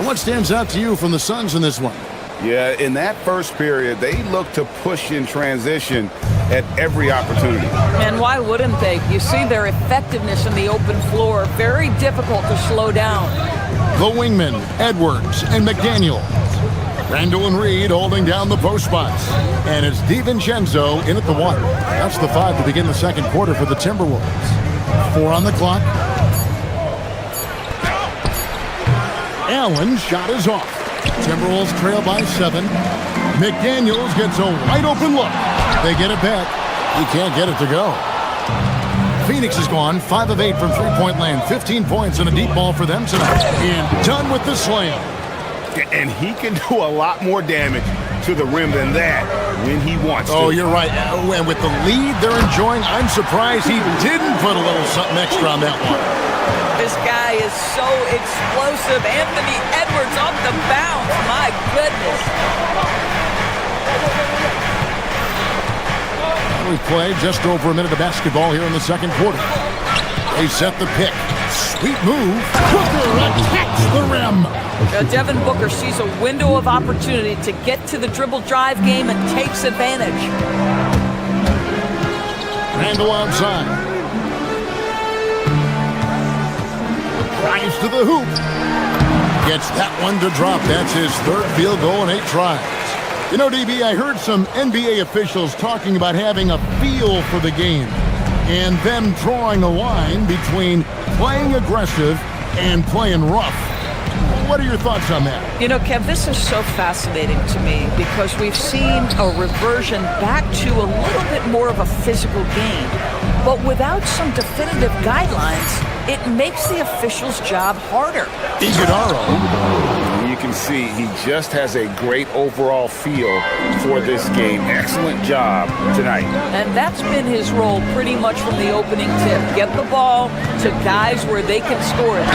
What stands out to you from the Suns in this one? Yeah, in that first period, they looked to push in transition at every opportunity. And why wouldn't they? You see their effectiveness in the open floor. Very difficult to slow down. The wingmen, Edwards and McDaniel. Randall and Reed holding down the post spots. And it's DiVincenzo in at the 1. That's the 5 to begin the second quarter for the Timberwolves. 4 on the clock. Allen's shot is off. Timberwolves trail by 7. McDaniels gets a wide open look. They get it back. He can't get it to go. Phoenix has gone 5 of 8 from three-point land. 15 points and a deep ball for them tonight. And done with the slam. And he can do a lot more damage to the rim than that when he wants to. Oh, you're right. And with the lead they're enjoying, I'm surprised he didn't put a little something extra on that one. This guy is so explosive. Anthony Edwards off the bounce. My goodness. We play just over a minute of basketball here in the second quarter. They set the pick. Sweet move. Booker attacks the rim. Devin Booker sees a window of opportunity to get to the dribble drive game and takes advantage. Randall outside. Drives to the hoop. Gets that one to drop. That's his third field goal in 8 tries. You know, DB, I heard some NBA officials talking about having a feel for the game and them drawing a line between playing aggressive and playing rough. What are your thoughts on that? You know, Kev, this is so fascinating to me because we've seen a reversion back to a little bit more of a physical game. But without some definitive guidelines, it makes the officials' job harder. You can see he just has a great overall feel for this game. Excellent job tonight. And that's been his role pretty much from the opening tip. Get the ball to guys where they can score it.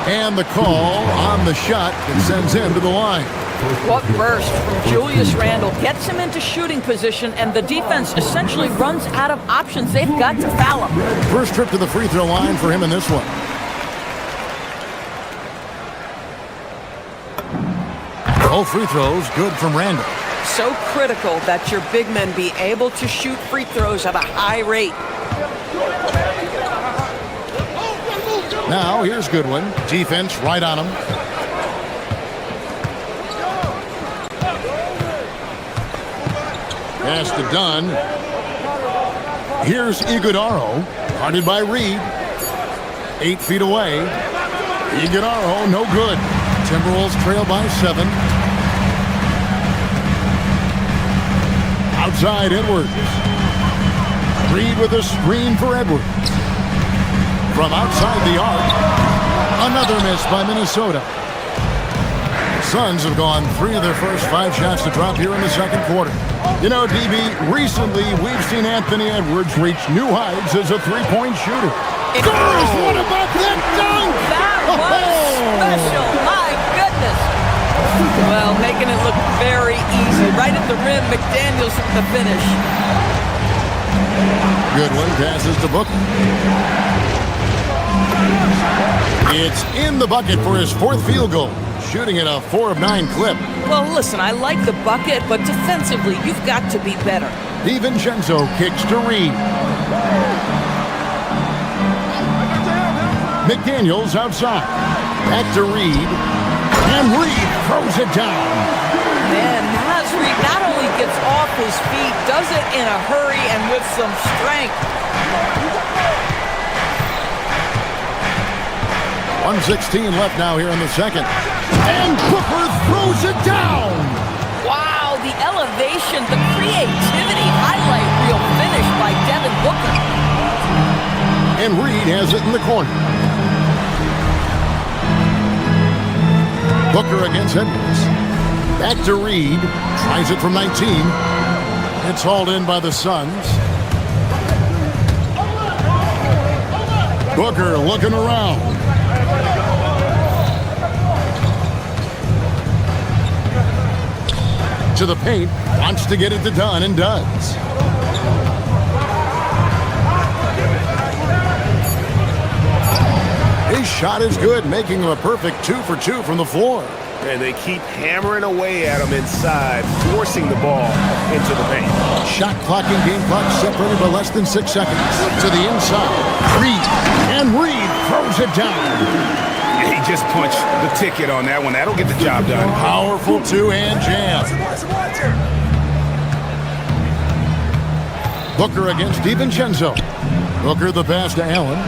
And the call on the shot that sends him to the line. What burst from Julius Randle gets him into shooting position, and the defense essentially runs out of options. They've got to foul him. First trip to the free throw line for him in this one. Both free throws good from Randle. So critical that your big men be able to shoot free throws at a high rate. Now, here's Goodwin. Defense right on him. Pass to Dunn. Here's Iguodaro. Guarded by Reed. 8 feet away. Iguodaro, no good. Timberwolves trail by 7. Outside Edwards. Reed with a screen for Edwards. From outside the arc, another miss by Minnesota. The Suns have gone 3 of their first 5 shots to drop here in the second quarter. You know, DB, recently we've seen Anthony Edwards reach new heights as a three-point shooter. Gosh, what about that dunk? That was special. My goodness. Well, making it look very easy. Right at the rim, McDaniels with the finish. Goodwin passes to Booker. It's in the bucket for his 4th field goal, shooting at a 4 of 9 clip. Well, listen, I like the bucket, but defensively, you've got to be better. DiVincenzo kicks to Reed. McDaniels outside. Back to Reed. And Reed throws it down. Man, Naz Reed not only gets off his feet, does it in a hurry and with some strength. 1:16 left now here in the second. And Booker throws it down. Wow, the elevation, the creativity, highlight reel finish by Devin Booker. And Reed has it in the corner. Booker against Edwards. Back to Reed. Tries it from 19. It's hauled in by the Suns. Booker looking around. To the paint, wants to get it to Dunn and does. His shot is good, making him a perfect 2 for 2 from the floor. And they keep hammering away at him inside, forcing the ball into the paint. Shot clock and game clock separated by less than 6 seconds. To the inside, Reed, and Reed throws it down. He just punched the ticket on that one. That'll get the job done. Powerful 2-hand jam. Booker against DiVincenzo. Booker the pass to Allen.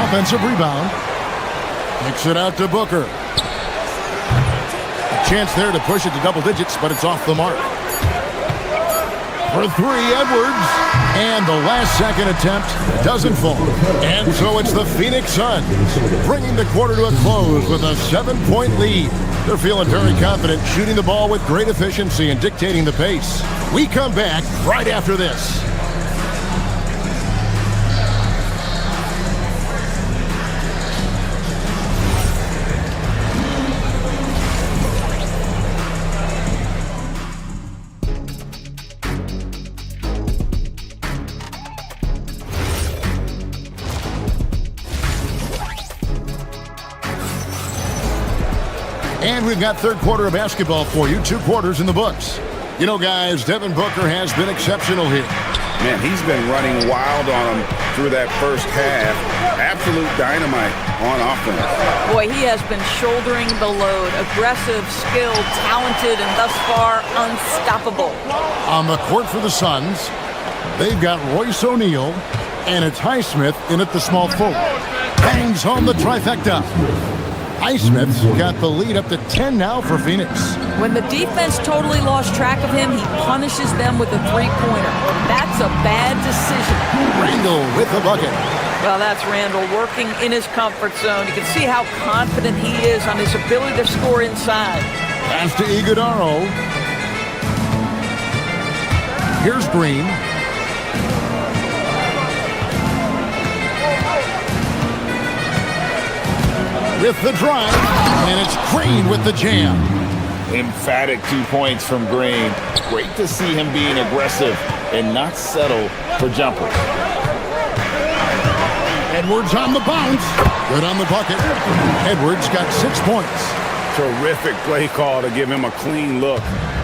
Offensive rebound. Kicks it out to Booker. A chance there to push it to double digits, but it's off the mark. For 3, Edwards. And the last second attempt doesn't fall. And so it's the Phoenix Suns bringing the quarter to a close with a 7-point lead. They're feeling very confident, shooting the ball with great efficiency and dictating the pace. We come back right after this. And we've got third quarter of basketball for you. 2 quarters in the books. You know, guys, Devin Booker has been exceptional here. Man, he's been running wild on him through that first half. Absolute dynamite on offense. Boy, he has been shouldering the load. Aggressive, skilled, talented, and thus far unstoppable. On the court for the Suns, they've got Royce O'Neal, and it's Highsmith in at the small forward. Bangs home the trifecta. Highsmith's got the lead up to 10 now for Phoenix. When the defense totally lost track of him, he punishes them with a three-pointer. That's a bad decision. Randall with the bucket. Well, that's Randall working in his comfort zone. You can see how confident he is on his ability to score inside. Pass to Iguodaro. Here's Green. With the drive, and it's Green with the jam. Emphatic 2 points from Green. Great to see him being aggressive and not settle for jumpers. Edwards on the bounce. Good on the bucket. Edwards got 6 points. Terrific play call to give him a clean look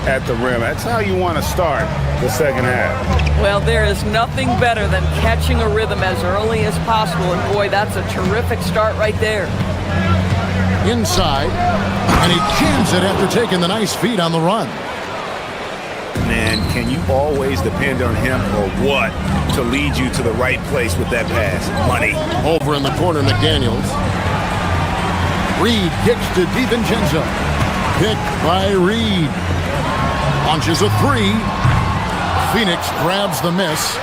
at the rim. That's how you want to start the second half. Well, there is nothing better than catching a rhythm as early as possible. And boy, that's a terrific start right there. Inside, and he jams it after taking the nice feed on the run. Man, can you always depend on him or what to lead you to the right place with that pass? Money. Over in the corner, McDaniels. Reed kicks to DiVincenzo. Picked by Reed. Launches a three. Phoenix grabs the miss.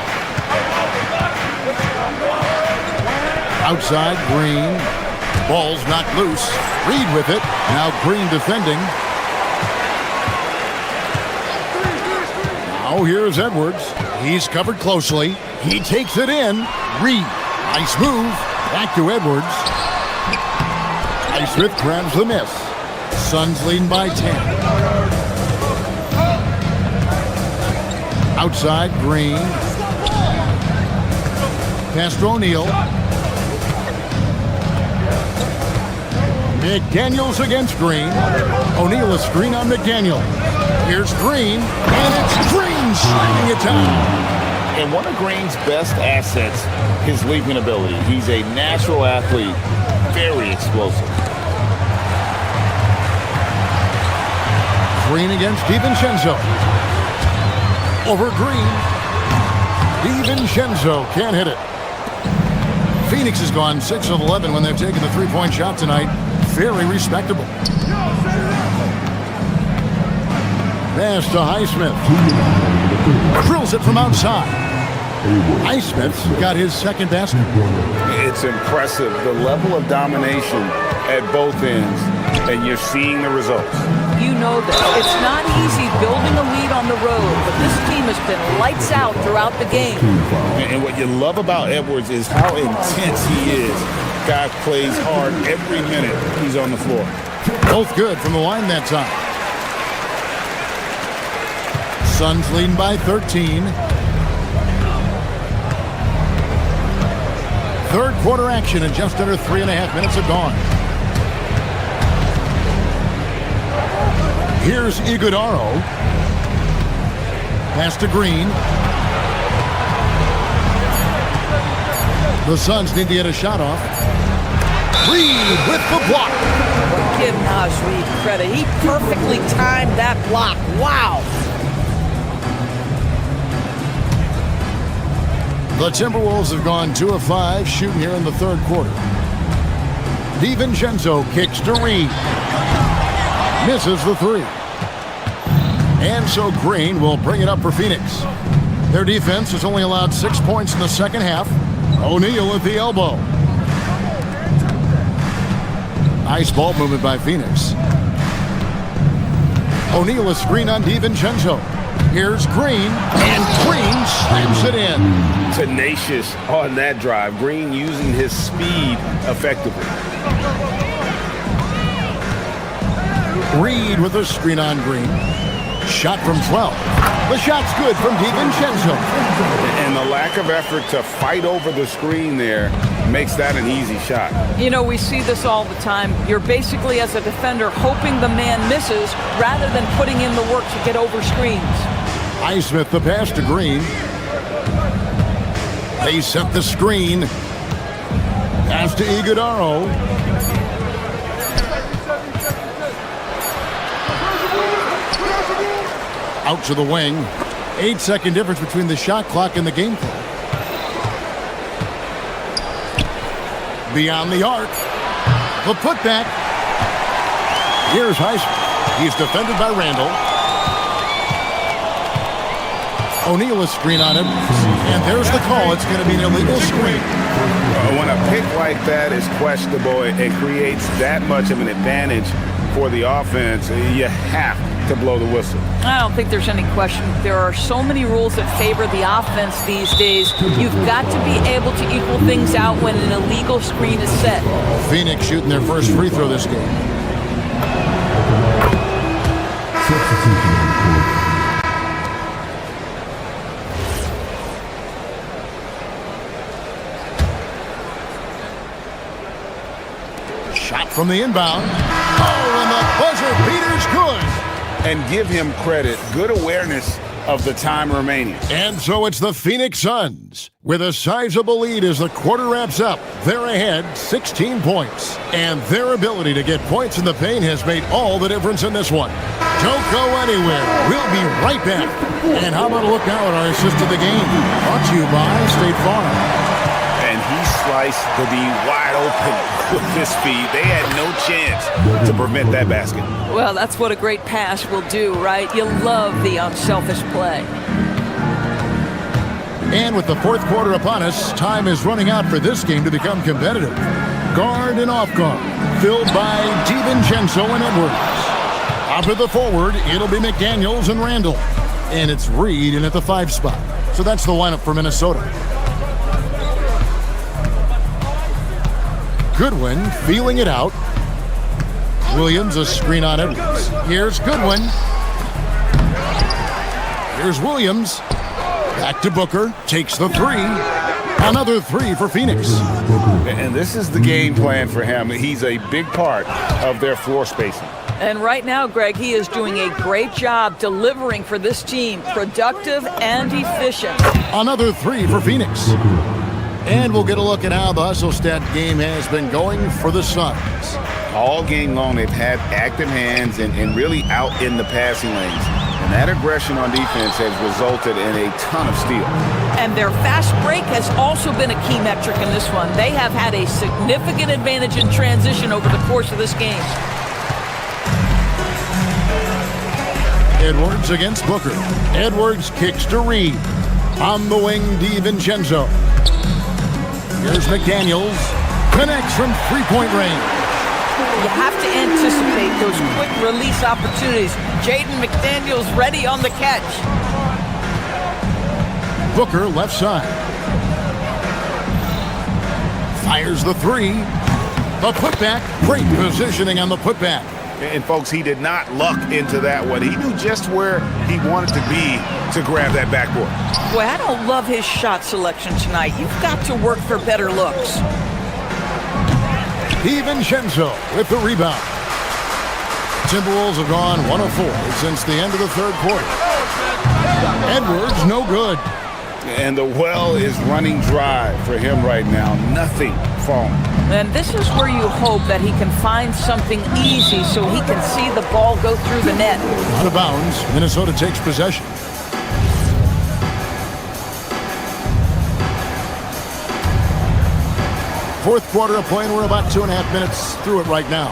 Outside, Green. Ball's not loose. Reed with it. Now Green defending. Now here's Edwards. He's covered closely. He takes it in. Reed. Nice move. Back to Edwards. Highsmith grabs the miss. Suns leading by 10. Outside, Green. Pass to O'Neal. McDaniels against Green. O'Neal a screen on McDaniel. Here's Green, and it's Green slamming it down. And one of Green's best assets, his leaping ability. He's a natural athlete, very explosive. Green against DiVincenzo. Over Green. DiVincenzo can't hit it. Phoenix has gone 6 of 11 when they've taken the three-point shot tonight. Very respectable. Pass to Highsmith. Drills it from outside. Highsmith's got his second basket. It's impressive, the level of domination at both ends, and you're seeing the results. You know this. It's not easy building a lead on the road, but this team has been lights out throughout the game. And what you love about Edwards is how intense he is. Guy plays hard every minute he's on the floor. Both good from the line that time. Suns leading by 13. Third quarter action and just under 3.5 minutes have gone. Here's Iguodaro. Pass to Green. The Suns need to get a shot off. Reed with the block. Give Naz Reed credit. He perfectly timed that block. Wow. The Timberwolves have gone 2 of 5 shooting here in the third quarter. DiVincenzo kicks to Reed. Misses the three. And so Green will bring it up for Phoenix. Their defense has only allowed 6 points in the second half. O'Neal at the elbow. Nice ball movement by Phoenix. O'Neal a screen on DiVincenzo. Here's Green, and Green slams it in. Tenacious on that drive. Green using his speed effectively. Reed with a screen on Green. Shot from 12. The shot's good from DiVincenzo. And the lack of effort to fight over the screen there makes that an easy shot. You know, we see this all the time. You're basically, as a defender, hoping the man misses rather than putting in the work to get over screens. Highsmith the pass to Green. They set the screen. Pass to Iguodaro. Out to the wing. 8-second difference between the shot clock and the game clock. Beyond the arc. The putback. Here's Heisman. He's defended by Randall. O'Neal a screen on him. And there's the call. It's going to be an illegal screen. When a pick like that is questionable, it creates that much of an advantage for the offense. You have to blow the whistle. I don't think there's any question. There are so many rules that favor the offense these days. You've got to be able to equal things out when an illegal screen is set. Phoenix shooting their first free throw this game. Shot from the inbound. Oh, and the buzzer beater's good. And give him credit. Good awareness of the time remaining. And so it's the Phoenix Suns with a sizable lead as the quarter wraps up. They're ahead 16 points. And their ability to get points in the paint has made all the difference in this one. Don't go anywhere. We'll be right back. And how about a look now at our assist of the game? Brought to you by State Farm. And he sliced the D wide open with his feet. They had no chance to prevent that basket. Well, that's what a great pass will do, right? You love the unselfish play. And with the fourth quarter upon us, time is running out for this game to become competitive. Guard and off guard, filled by DiVincenzo and Edwards. Up at the forward, it'll be McDaniels and Randall. And it's Reed in at the 5 spot. So that's the lineup for Minnesota. Goodwin feeling it out. Williams a screen on Edwards. Here's Goodwin. Here's Williams. Back to Booker. Takes the 3. Another 3 for Phoenix. And this is the game plan for him. He's a big part of their floor spacing. And right now, Greg, he is doing a great job delivering for this team. Productive and efficient. Another 3 for Phoenix. And we'll get a look at how the hustle stat game has been going for the Suns. All game long, they've had active hands and really out in the passing lanes. And that aggression on defense has resulted in a ton of steals. And their fast break has also been a key metric in this one. They have had a significant advantage in transition over the course of this game. Edwards against Booker. Edwards kicks to Reed. On the wing, DiVincenzo. Here's McDaniels. Connects from three-point range. You have to anticipate those quick release opportunities. Jaden McDaniels ready on the catch. Booker left side. Fires the 3. The putback. Great positioning on the putback. And folks, he did not luck into that one. He knew just where he wanted to be to grab that backboard. Boy, I don't love his shot selection tonight. You've got to work for better looks. DiVincenzo with the rebound. Timberwolves have gone 1 of 4 since the end of the third quarter. Edwards, no good. And the well is running dry for him right now. Nothing falling. And this is where you hope that he can find something easy so he can see the ball go through the net. Out of bounds, Minnesota takes possession. Fourth quarter of play, and we're about 2.5 minutes through it right now.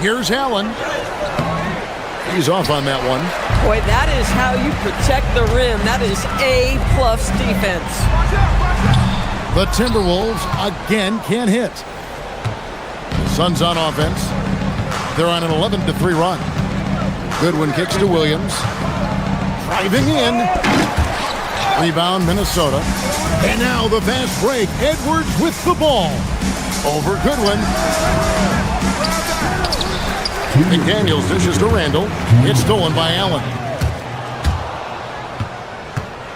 Here's Allen. He's off on that one. Boy, that is how you protect the rim. That is A-plus defense. The Timberwolves again can't hit. The Suns on offense. They're on an 11-3 run. Goodwin kicks to Williams. Driving in. Rebound, Minnesota. And now the fast break. Edwards with the ball. Over Goodwin. McDaniels dishes to Randall. It's stolen by Allen.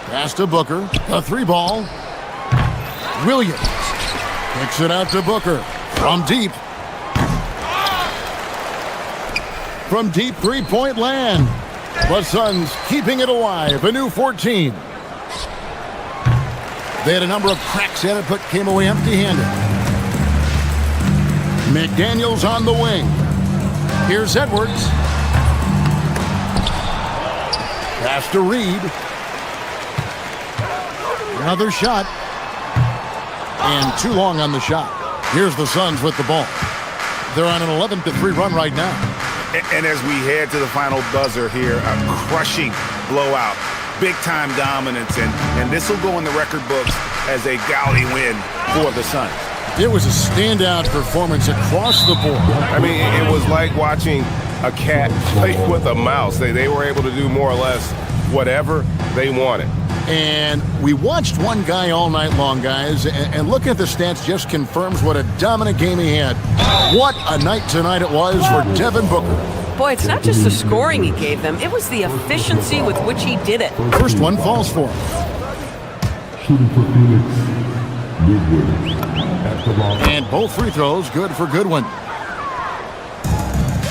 Pass to Booker. A 3-ball. Williams kicks it out to Booker. From deep. From deep three-point land. The Suns keeping it alive. A new 14. They had a number of cracks at it, but came away empty-handed. McDaniels on the wing. Here's Edwards. Pass to Reed. Another shot. And too long on the shot. Here's the Suns with the ball. They're on an 11-3 run right now. And as we head to the final buzzer here, a crushing blowout. Big-time dominance, and this will go in the record books as a gaudy win for the Suns. It was a standout performance across the board. I mean, it was like watching a cat play with a mouse. They were able to do more or less whatever they wanted. And we watched one guy all night long, guys, and looking at the stats just confirms what a dominant game he had. What a night tonight it was for Devin Booker. Boy, it's not just the scoring he gave them, it was the efficiency with which he did it. First one falls for him. Shooting for Phoenix, Goodwin. And both free throws good for Goodwin.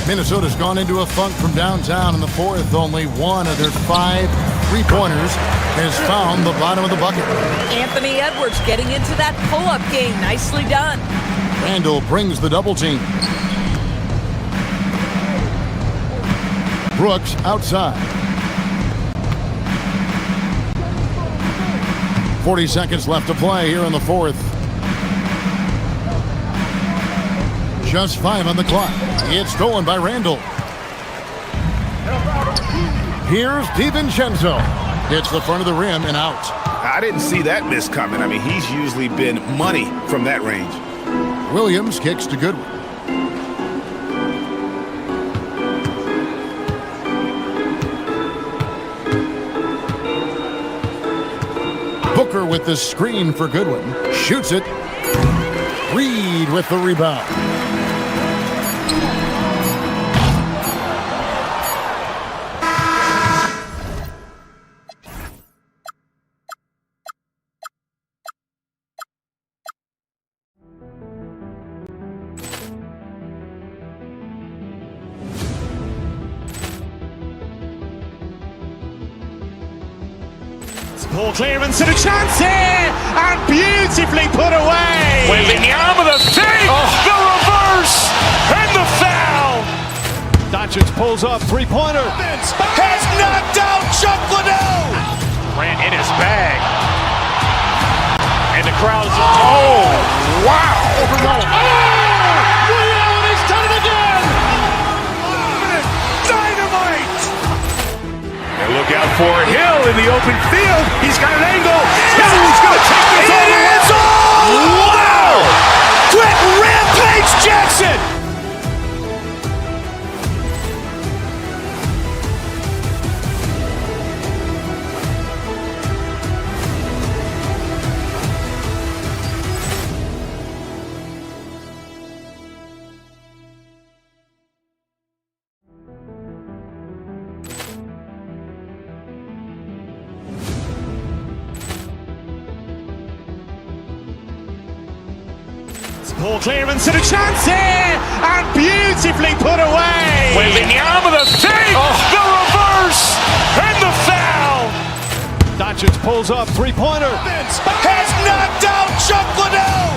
Minnesota's gone into a funk from downtown in the fourth. Only one of their 5 3-pointers has found the bottom of the bucket. Anthony Edwards getting into that pull-up game. Nicely done. Randall brings the double team. Brooks outside. 40 seconds left to play here in the fourth. Just 5 on the clock. It's stolen by Randall. Here's DiVincenzo. Hits the front of the rim and out. I didn't see that miss coming. I mean, he's usually been money from that range. Williams kicks to Goodwin. Booker with the screen for Goodwin. Shoots it. Reed with the rebound. Poor clearance and a chance here, and beautifully put away. Wembanyama the save, the reverse, and the foul. Doncic pulls up, three-pointer. Has knocked out Chuck Liddell. Grant in his bag. And the crowd is... Oh, wow. Ray Allen has done it again. Dynamite. And look out for Hill in the open field. He's got an angle. Hill's going to take this all the way. Wow! Quick Rampage Jackson. Poor clearance and a chance here, and beautifully put away. Wembanyama the save, the reverse, and the foul. Doncic pulls up, three-pointer. Has knocked out Chuck Liddell.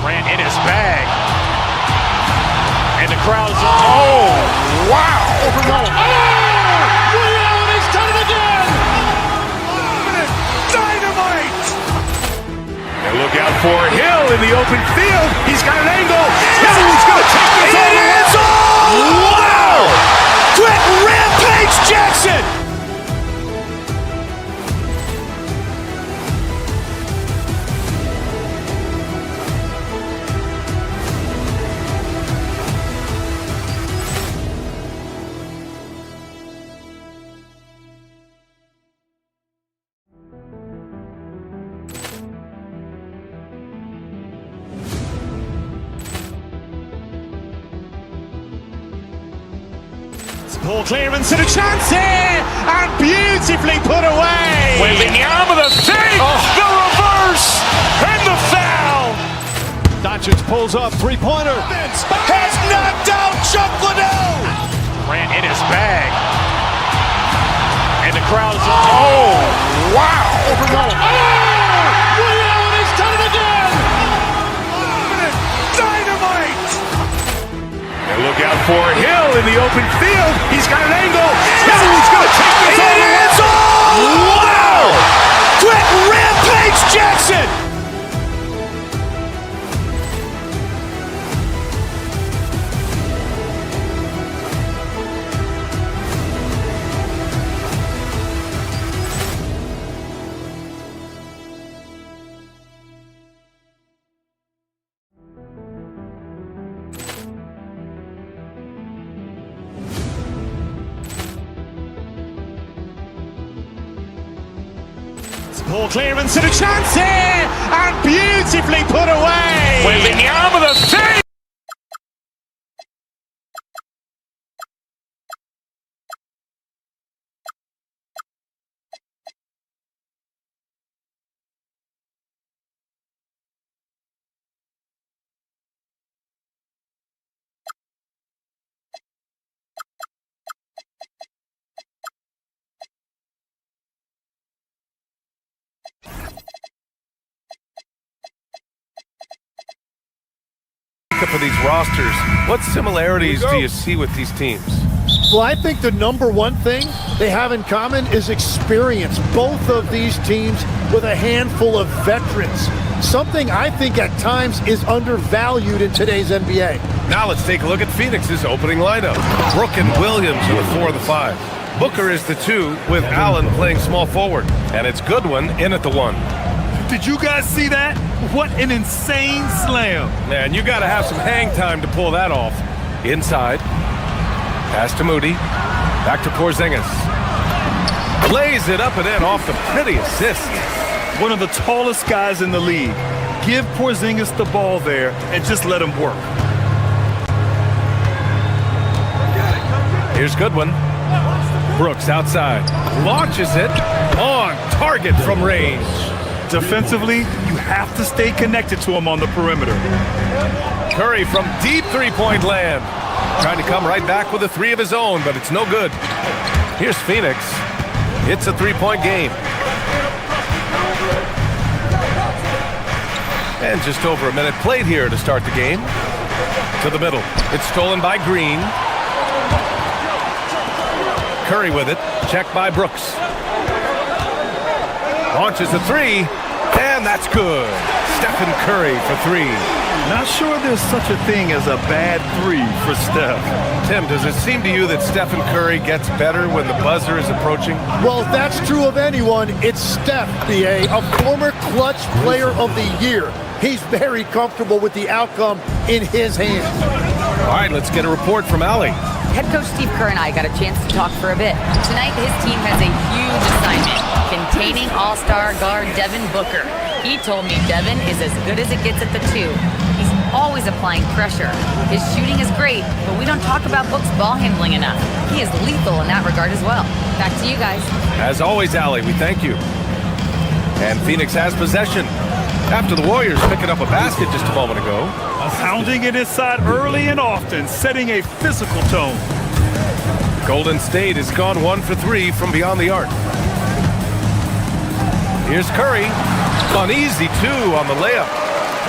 Grant in his bag. And the crowd is... Oh, wow. Ray Allen has done it again. Dynamite. And look out for Hill in the open field. He's got an angle. Hill's going to take this all the way. Wow! Quick Rampage Jackson. Poor clearance and a chance here, and beautifully put away. Wembanyama the save, the reverse, and the foul. Doncic pulls up, three-pointer. Has knocked out Chuck Liddell. Grant in his bag. And the crowd is... Oh, wow. Ray open field. He's got an angle. Hill's going to take this all the way. Wow! Quick rampage Jackson! Ball clearance and a chance here, and beautifully put away. Wembanyama the save. For these rosters, what similarities do you see with these teams? Well, I think the number one thing they have in common is experience. Both of these teams with a handful of veterans. Something I think at times is undervalued in today's NBA. Now let's take a look at Phoenix's opening lineup. Brook and Williams are the 4 and the 5. Booker is the 2, with Allen playing small forward. And it's Goodwin in at the 1. Did you guys see that? What an insane slam. Man, you got to have some hang time to pull that off. Inside. Pass to Moody. Back to Porzingis. Lays it up and in off the pretty assist. One of the tallest guys in the league. Give Porzingis the ball there and just let him work. Here's Goodwin. Brooks outside. Launches it. On target from range. Defensively, you have to stay connected to him on the perimeter. Curry from deep three-point land. Trying to come right back with a 3 of his own, but it's no good. Here's Phoenix. It's a 3-point game. And just over a minute played here to start the game. To the middle. It's stolen by Green. Curry with it. Checked by Brooks. Launches a 3, and that's good. Stephen Curry for 3. Not sure there's such a thing as a bad 3 for Steph. Tim, does it seem to you that Stephen Curry gets better when the buzzer is approaching? Well, if that's true of anyone, it's Steph, B.A., a former clutch player of the year. He's very comfortable with the outcome in his hands. All right, let's get a report from Allie. Head coach Steve Kerr and I got a chance to talk for a bit. Tonight, his team has a huge assignment, containing all-star guard Devin Booker. He told me Devin is as good as it gets at the 2. He's always applying pressure. His shooting is great, but we don't talk about Book's ball handling enough. He is lethal in that regard as well. Back to you guys. As always, Allie, we thank you. And Phoenix has possession. After the Warriors picking up a basket just a moment ago. Pounding it inside early and often, setting a physical tone. Golden State has gone 1 for 3 from beyond the arc. Here's Curry. An easy 2 on the layup.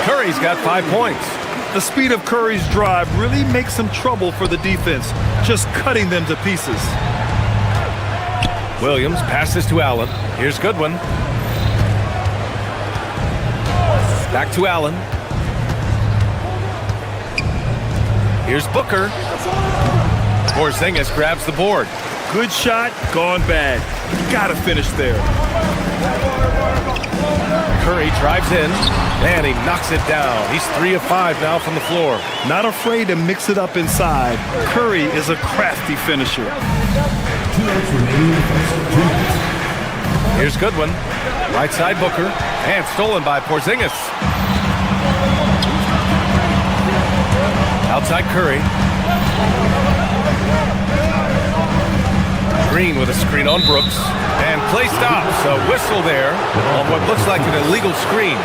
Curry's got 5 points. The speed of Curry's drive really makes some trouble for the defense, just cutting them to pieces. Williams passes to Allen. Here's Goodwin. Back to Allen. Here's Booker. Porzingis grabs the board. Good shot, gone bad. You gotta finish there. Curry drives in, and he knocks it down. He's 3 of 5 now from the floor. Not afraid to mix it up inside. Curry is a crafty finisher. Here's Goodwin. Right side Booker, and stolen by Porzingis. Outside Curry. Green with a screen on Brooks. And play stops. A whistle there on what looks like an illegal screen.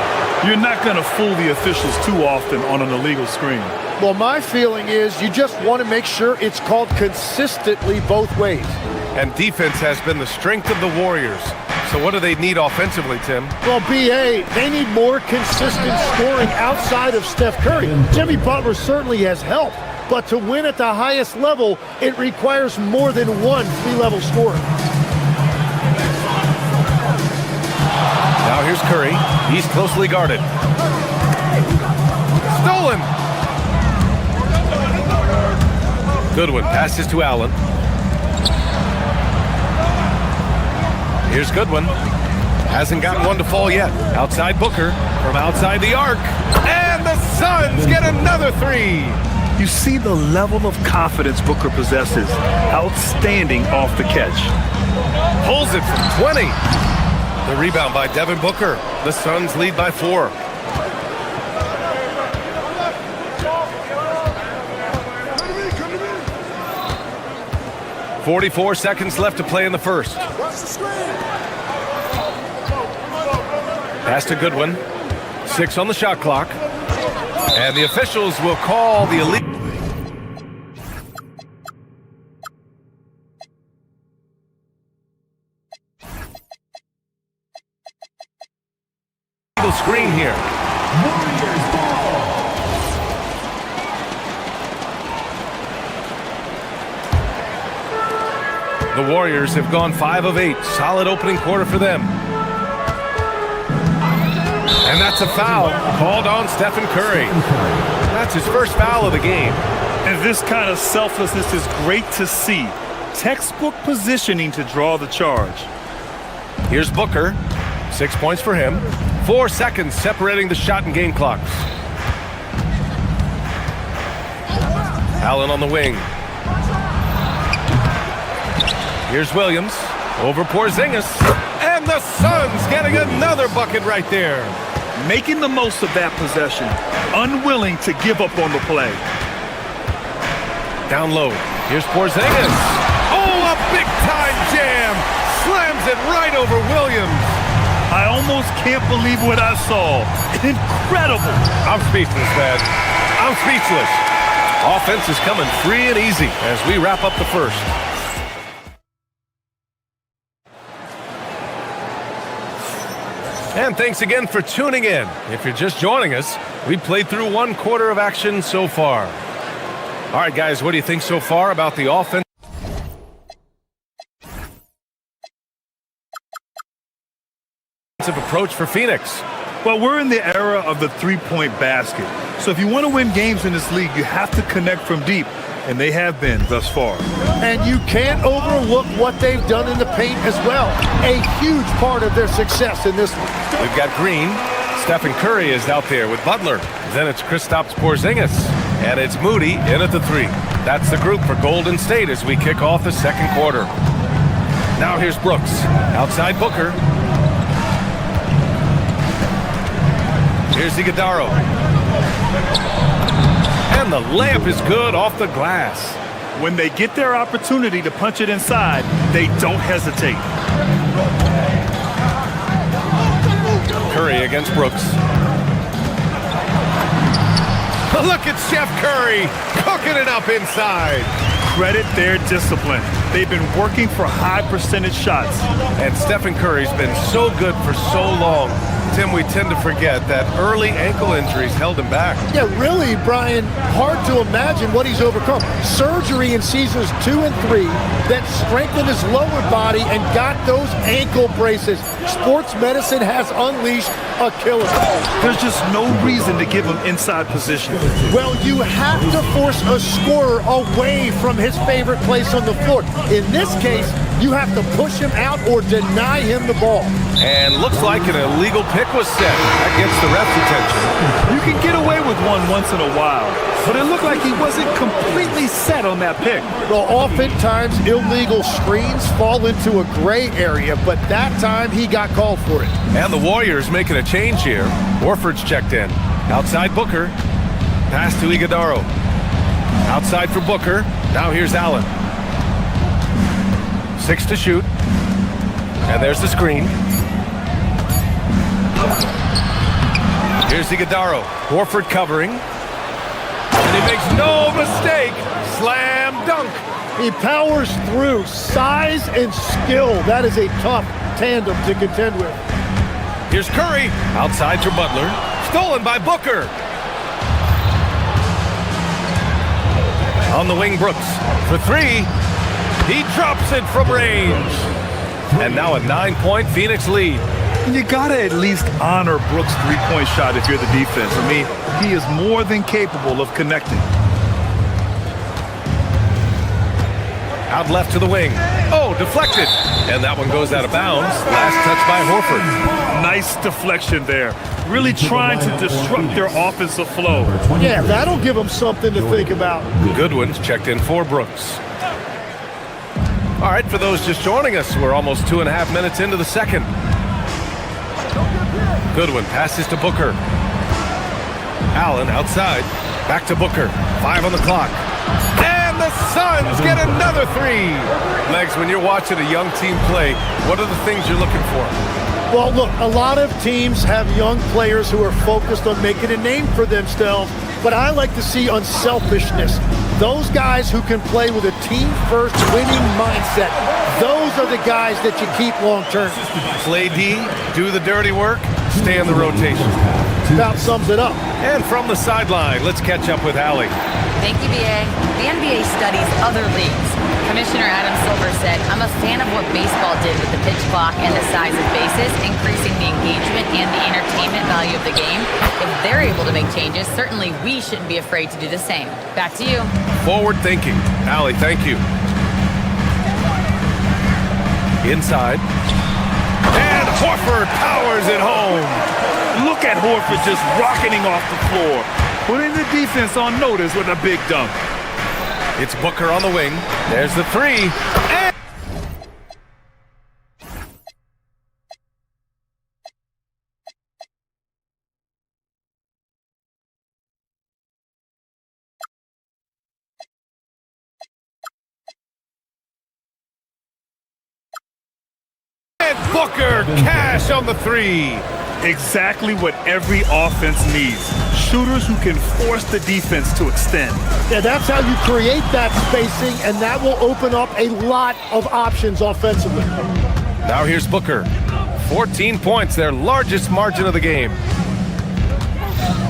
You're not going to fool the officials too often on an illegal screen. Well, my feeling is you just want to make sure it's called consistently both ways. And defense has been the strength of the Warriors. So what do they need offensively, Tim? Well, B.A., they need more consistent scoring outside of Steph Curry. Jimmy Butler certainly has helped, but to win at the highest level, it requires more than one three-level scorer. Now here's Curry. He's closely guarded. Stolen. Goodwin passes to Allen. Here's Goodwin. Hasn't gotten one to fall yet. Outside Booker from outside the arc. And the Suns get another three. You see the level of confidence Booker possesses. Outstanding off the catch. Pulls it from 20. The rebound by Devin Booker. The Suns lead by 4. "44 seconds left to play in the first. Pass to Goodwin. 6 on the shot clock. And the officials will call the illegal screen here. The Warriors have gone 5 of 8. Solid opening quarter for them. And that's a foul called on Stephen Curry. That's his first foul of the game. And this kind of selflessness is great to see. Textbook positioning to draw the charge. Here's Booker. 6 points for him. 4 seconds separating the shot and game clocks. Allen on the wing. Here's Williams. Over Porzingis. And the Suns getting another bucket right there. Making the most of that possession. Unwilling to give up on the play. Down low. Here's Porzingis. Oh, a big-time jam. Slams it right over Williams. I almost can't believe what I saw. Incredible. I'm speechless, man. I'm speechless. Offense is coming free and easy as we wrap up the first. And thanks again for tuning in. If you're just joining us, we played through 1 quarter of action so far. All right, guys, what do you think so far about the offense? Approach for Phoenix? Well, we're in the era of the three-point basket. So if you want to win games in this league, you have to connect from deep, and they have been thus far. And you can't overlook what they've done in the paint as well. A huge part of their success in this one. We've got Green. Stephen Curry is out there with Butler. Then it's Kristaps Porzingis. And it's Moody in at the 3. That's the group for Golden State as we kick off the second quarter. Now here's Brooks. Outside Booker. Here's Iguodala. And the layup is good off the glass. When they get their opportunity to punch it inside, they don't hesitate. Curry against Brooks. Look at Chef Curry cooking it up inside. Credit their discipline. They've been working for high percentage shots. And Stephen Curry's been so good for so long. Tim, we tend to forget that early ankle injuries held him back. Yeah, really, Brian, hard to imagine what he's overcome. Surgery in seasons 2 and 3 that strengthened his lower body and got those ankle braces. Sports medicine has unleashed a killer. There's just no reason to give him inside position. Well, you have to force a scorer away from his favorite place on the floor. In this case, you have to push him out or deny him the ball. And looks like an illegal pick was set. That gets the ref's attention. You can get away with one once in a while, but it looked like he wasn't completely set on that pick. Well, oftentimes illegal screens fall into a gray area, but that time he got called for it. And the Warriors making a change here. Horford's checked in. Outside Booker. Pass to Iguodala. Outside for Booker. Now here's Allen. 6 to shoot. And there's the screen. Here's Iguodala. Horford covering. And he makes no mistake. Slam dunk. He powers through. Size and skill. That is a tough tandem to contend with. Here's Curry. Outside for Butler. Stolen by Booker. On the wing, Brooks for three. He drops it from range. And now a 9-point Phoenix lead. And you got to at least honor Brooks' three-point shot if you're the defense. I mean, he is more than capable of connecting. Out left to the wing. Oh, deflected. And that one goes out of bounds. Last touch by Horford. Nice deflection there. Really trying to disrupt their offensive flow. Yeah, that'll give them something to think about. Goodwin's checked in for Brooks. All right, for those just joining us, we're almost 2.5 minutes into the second. Goodwin passes to Booker. Allen outside. Back to Booker. 5 on the clock. And the Suns get another three. Legs, when you're watching a young team play, what are the things you're looking for? Well, look, a lot of teams have young players who are focused on making a name for themselves, but I like to see unselfishness. Those guys who can play with a team-first winning mindset, those are the guys that you keep long-term. Play D, do the dirty work, stay in the rotation. About sums it up. And from the sideline, let's catch up with Allie. Thank you, BA. The NBA studies other leagues. Commissioner Adam Silver said, I'm a fan of what baseball did with the pitch clock and the size of bases, increasing the engagement and the entertainment value of the game. If they're able to make changes, certainly we shouldn't be afraid to do the same. Back to you. Forward thinking. Allie, thank you. Inside. And Horford powers it home. Look at Horford just rocketing off the floor. Putting the defense on notice with a big dunk. It's Booker on the wing. There's the three. And Booker cash on the three. Exactly what every offense needs. Shooters who can force the defense to extend. Yeah, that's how you create that spacing, and that will open up a lot of options offensively. Now here's Booker. 14 points, their largest margin of the game.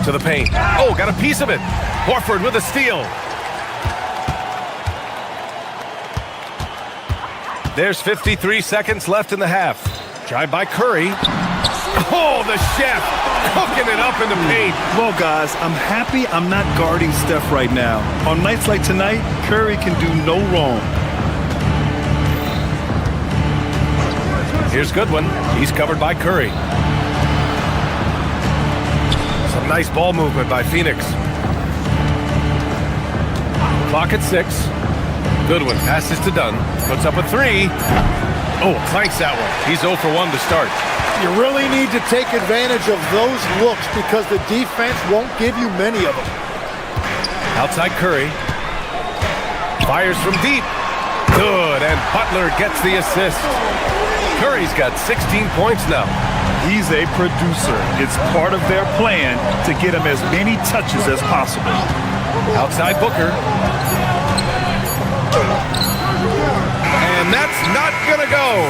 To the paint. Oh, got a piece of it. Horford with a steal. There's 53 seconds left in the half. Drive by Curry. Oh, the chef cooking it up in the paint. Well, guys, I'm happy I'm not guarding Steph right now. On nights like tonight, Curry can do no wrong. Here's Goodwin. He's covered by Curry. Some nice ball movement by Phoenix. Clock at 6. Goodwin passes to Dunn. Puts up a three. Oh, clanks that one. He's 0 for 1 to start. You really need to take advantage of those looks because the defense won't give you many of them. Outside Curry. Fires from deep. Good, and Butler gets the assist. Curry's got 16 points now. He's a producer. It's part of their plan to get him as many touches as possible. Outside Booker. And that's not gonna go.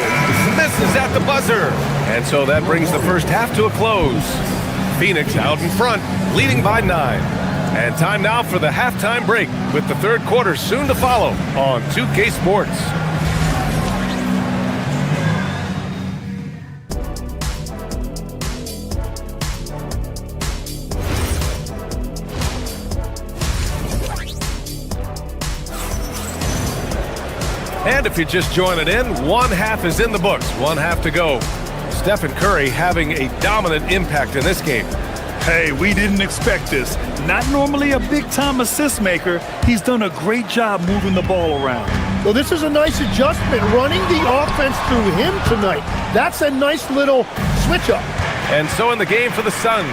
Misses at the buzzer. And so that brings the first half to a close. Phoenix out in front, leading by 9. And time now for the halftime break, with the third quarter soon to follow on 2K Sports. And if you're just joining in, one half is in the books, one half to go. Stephen Curry having a dominant impact in this game. Hey, we didn't expect this. Not normally a big-time assist maker, he's done a great job moving the ball around. Well, this is a nice adjustment, running the offense through him tonight. That's a nice little switch-up. And so in the game for the Suns,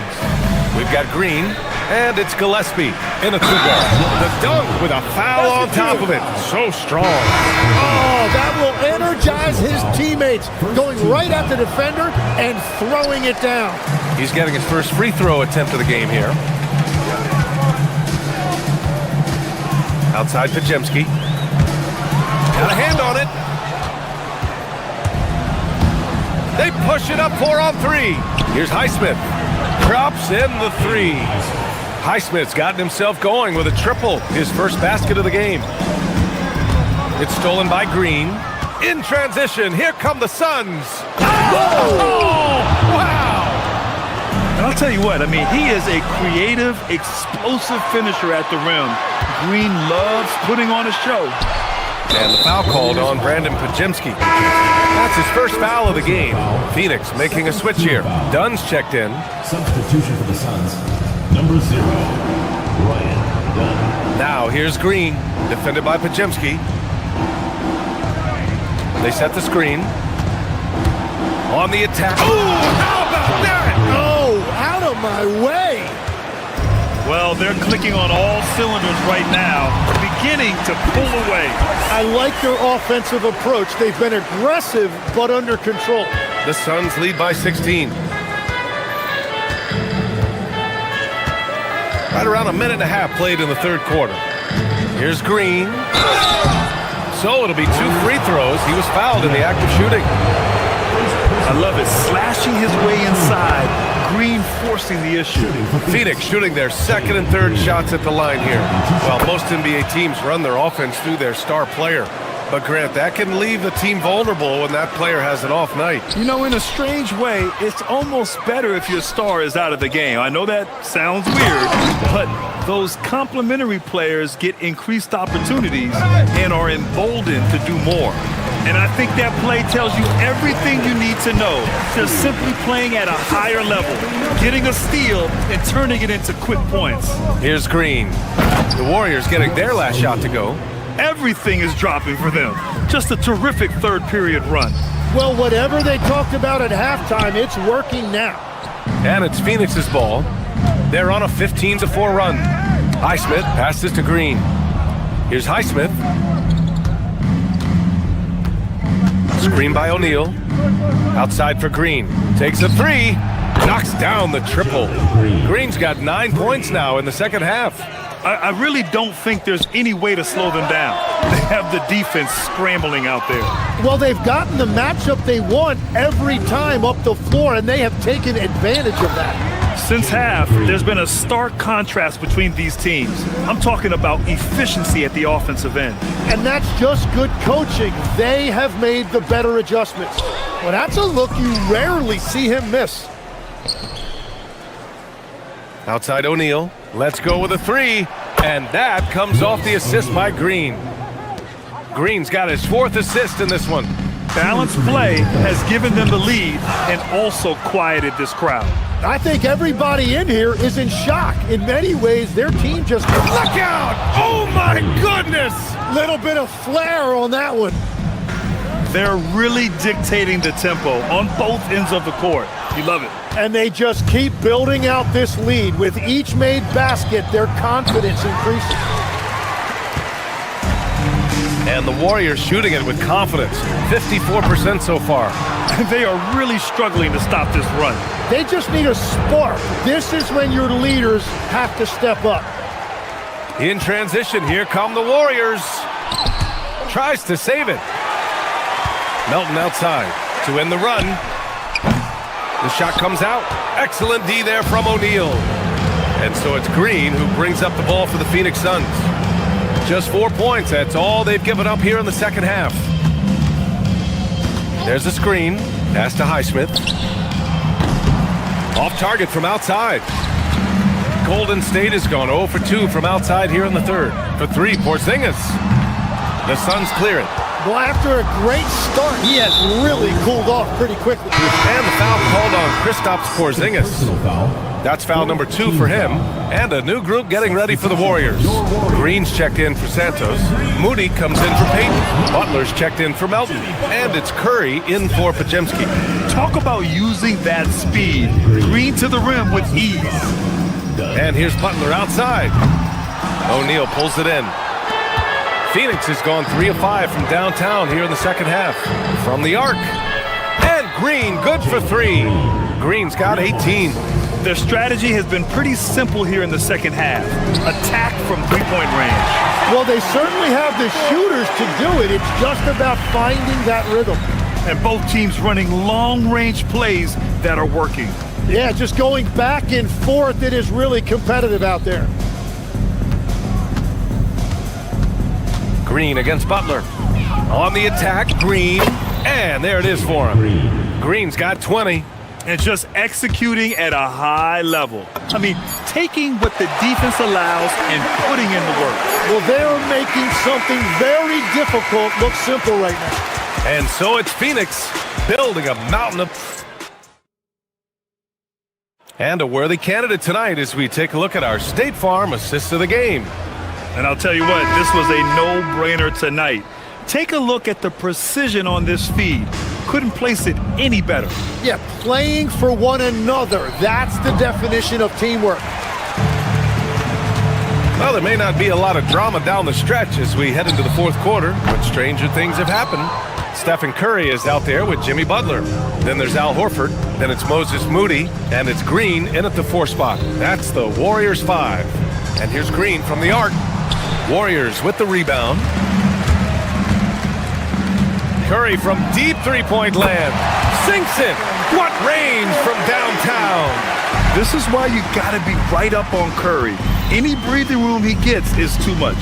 we've got Green, and it's Gillespie in a two-guard. The dunk with a foul on top of it. So strong. Oh, that will energize his teammates, going right at the defender and throwing it down. He's getting his first free throw attempt of the game here. Outside Pajemski. Got a hand on it. They push it up 4 on 3. Here's Highsmith. Drops in the three. Highsmith's gotten himself going with a triple, his first basket of the game. It's stolen by Green. In transition, here come the Suns. Oh, wow! And I'll tell you what, I mean, he is a creative, explosive finisher at the rim. Green loves putting on a show. And the foul called on Brandon Pajemski. That's his first foul of the game. Phoenix making a switch here. Dunn's checked in. Substitution for the Suns. Number 0, Ryan Dunn. Now here's Green, defended by Pajemski. They set the screen. On the attack. Oh, how about that? Oh, out of my way. Well, they're clicking on all cylinders right now, beginning to pull away. I like their offensive approach. They've been aggressive, but under control. The Suns lead by 16. Right around a minute and a half played in the third quarter. Here's Green. So it'll be 2 free throws. He was fouled in the act of shooting. I love it. Slashing his way inside. Green forcing the issue. Phoenix shooting their second and third shots at the line here. Well, most NBA teams run their offense through their star player. But Grant, that can leave the team vulnerable when that player has an off night. You know, in a strange way, it's almost better if your star is out of the game. I know that sounds weird, but those complementary players get increased opportunities and are emboldened to do more. And I think that play tells you everything you need to know. Just simply playing at a higher level, getting a steal, and turning it into quick points. Here's Green. The Warriors getting their last shot to go. Everything is dropping for them. Just a terrific third period run. Well, whatever they talked about at halftime, it's working now. And it's Phoenix's ball. They're on a 15-4 run. Highsmith passes to Green. Here's Highsmith. Screen by O'Neal. Outside for Green. Takes a 3. Knocks down the triple. Green's got 9 points now in the second half. I really don't think there's any way to slow them down. They have the defense scrambling out there. Well, they've gotten the matchup they want every time up the floor, and they have taken advantage of that. Since half, there's been a stark contrast between these teams. I'm talking about efficiency at the offensive end. And that's just good coaching. They have made the better adjustments. Well, that's a look you rarely see him miss. Outside O'Neal. Let's go with a 3. And that comes off the assist by Green. Green's got his 4th assist in this one. Balanced play has given them the lead and also quieted this crowd. I think everybody in here is in shock. In many ways, their team just... Look out! Oh, my goodness! Little bit of flair on that one. They're really dictating the tempo on both ends of the court. You love it. And they just keep building out this lead. With each made basket, their confidence increases. And the Warriors shooting it with confidence. 54% so far. They are really struggling to stop this run. They just need a spark. This is when your leaders have to step up. In transition, here come the Warriors. Tries to save it. Melton outside to end the run. The shot comes out. Excellent D there from O'Neal. And so it's Green who brings up the ball for the Phoenix Suns. Just 4 points. That's all they've given up here in the second half. There's the screen. Pass to Highsmith. Off target from outside. Golden State has gone 0 for 2 from outside here in the third. For 3, Porzingis. The Suns clear it. Well, after a great start, he has really cooled off pretty quickly. And the foul called on Kristaps Porzingis. That's foul number 2 for him. And a new group getting ready for the Warriors. Green's checked in for Santos. Moody comes in for Payton. Butler's checked in for Melton. And it's Curry in for Pajemski. Talk about using that speed. Green to the rim with ease. And here's Butler outside. O'Neal pulls it in. Phoenix has gone 3 of 5 from downtown here in the second half. From the arc. And Green, good for 3. Green's got 18. Their strategy has been pretty simple here in the second half. Attack from three-point range. Well, they certainly have the shooters to do it. It's just about finding that rhythm. And both teams running long-range plays that are working. Yeah, just going back and forth, it is really competitive out there. Green against Butler. On the attack, Green. And there it is for him. Green's got 20. And just executing at a high level. I mean, taking what the defense allows and putting in the work. Well, they're making something very difficult look simple right now. And so it's Phoenix building a mountain of... And a worthy candidate tonight as we take a look at our State Farm assist of the game. And I'll tell you what, this was a no-brainer tonight. Take a look at the precision on this feed. Couldn't place it any better. Yeah, playing for one another. That's the definition of teamwork. Well, there may not be a lot of drama down the stretch as we head into the fourth quarter, but stranger things have happened. Stephen Curry is out there with Jimmy Butler. Then there's Al Horford. Then it's Moses Moody. And it's Green in at the 4 spot. That's the Warriors 5. And here's Green from the arc. Warriors with the rebound. Curry from deep three-point land. Sinks it. What range from downtown. This is why you got to be right up on Curry. Any breathing room he gets is too much.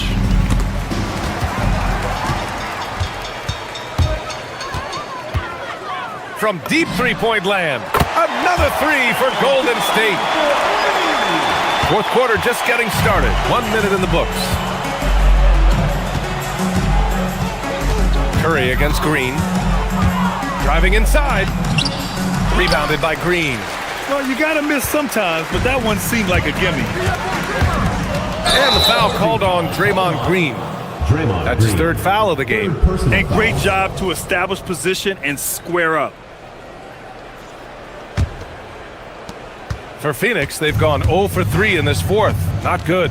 From deep three-point land. Another 3 for Golden State. Fourth quarter just getting started. 1 minute in the books. Curry against Green. Driving inside. Rebounded by Green. Well, you got to miss sometimes, but that one seemed like a gimme. And the foul called on Draymond Green. That's his 3rd foul of the game. And great job to establish position and square up. For Phoenix, they've gone 0 for 3 in this fourth. Not good.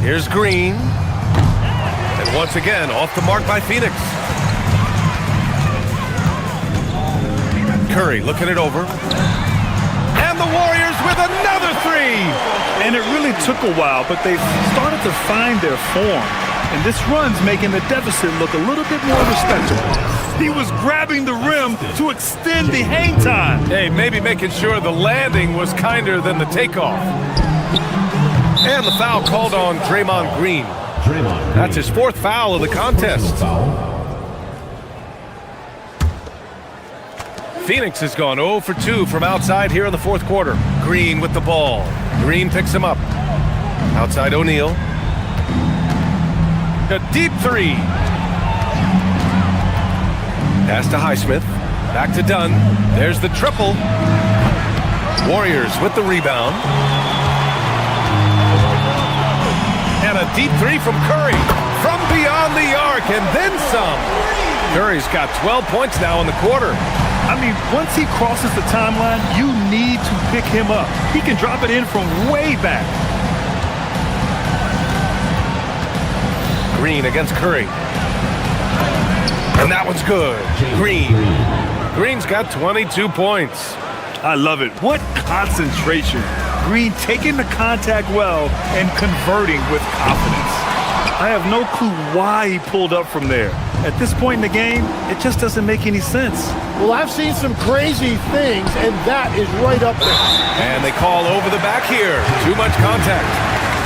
Here's Green. And once again, off the mark by Phoenix. Curry looking it over. And the Warriors with another 3. And it really took a while, but they've started to find their form. And this run's making the deficit look a little bit more respectable. He was grabbing the rim to extend the hang time. Hey, maybe making sure the landing was kinder than the takeoff. And the foul called on Draymond Green. That's his 4th foul of the contest. Phoenix has gone 0 for 2 from outside here in the fourth quarter. Green with the ball. Green picks him up. Outside O'Neal. A deep 3. Pass to Highsmith. Back to Dunn. There's the triple. Warriors with the rebound. And a deep 3 from Curry. From beyond the arc and then some. Curry's got 12 points now in the quarter. I mean, once he crosses the timeline, you need to pick him up. He can drop it in from way back. Green against Curry. And that one's good. Green. Green's got 22 points. I love it. What concentration. Green taking the contact well and converting with confidence. I have no clue why he pulled up from there. At this point in the game, it just doesn't make any sense. Well, I've seen some crazy things, and that is right up there. And they call over the back here. Too much contact.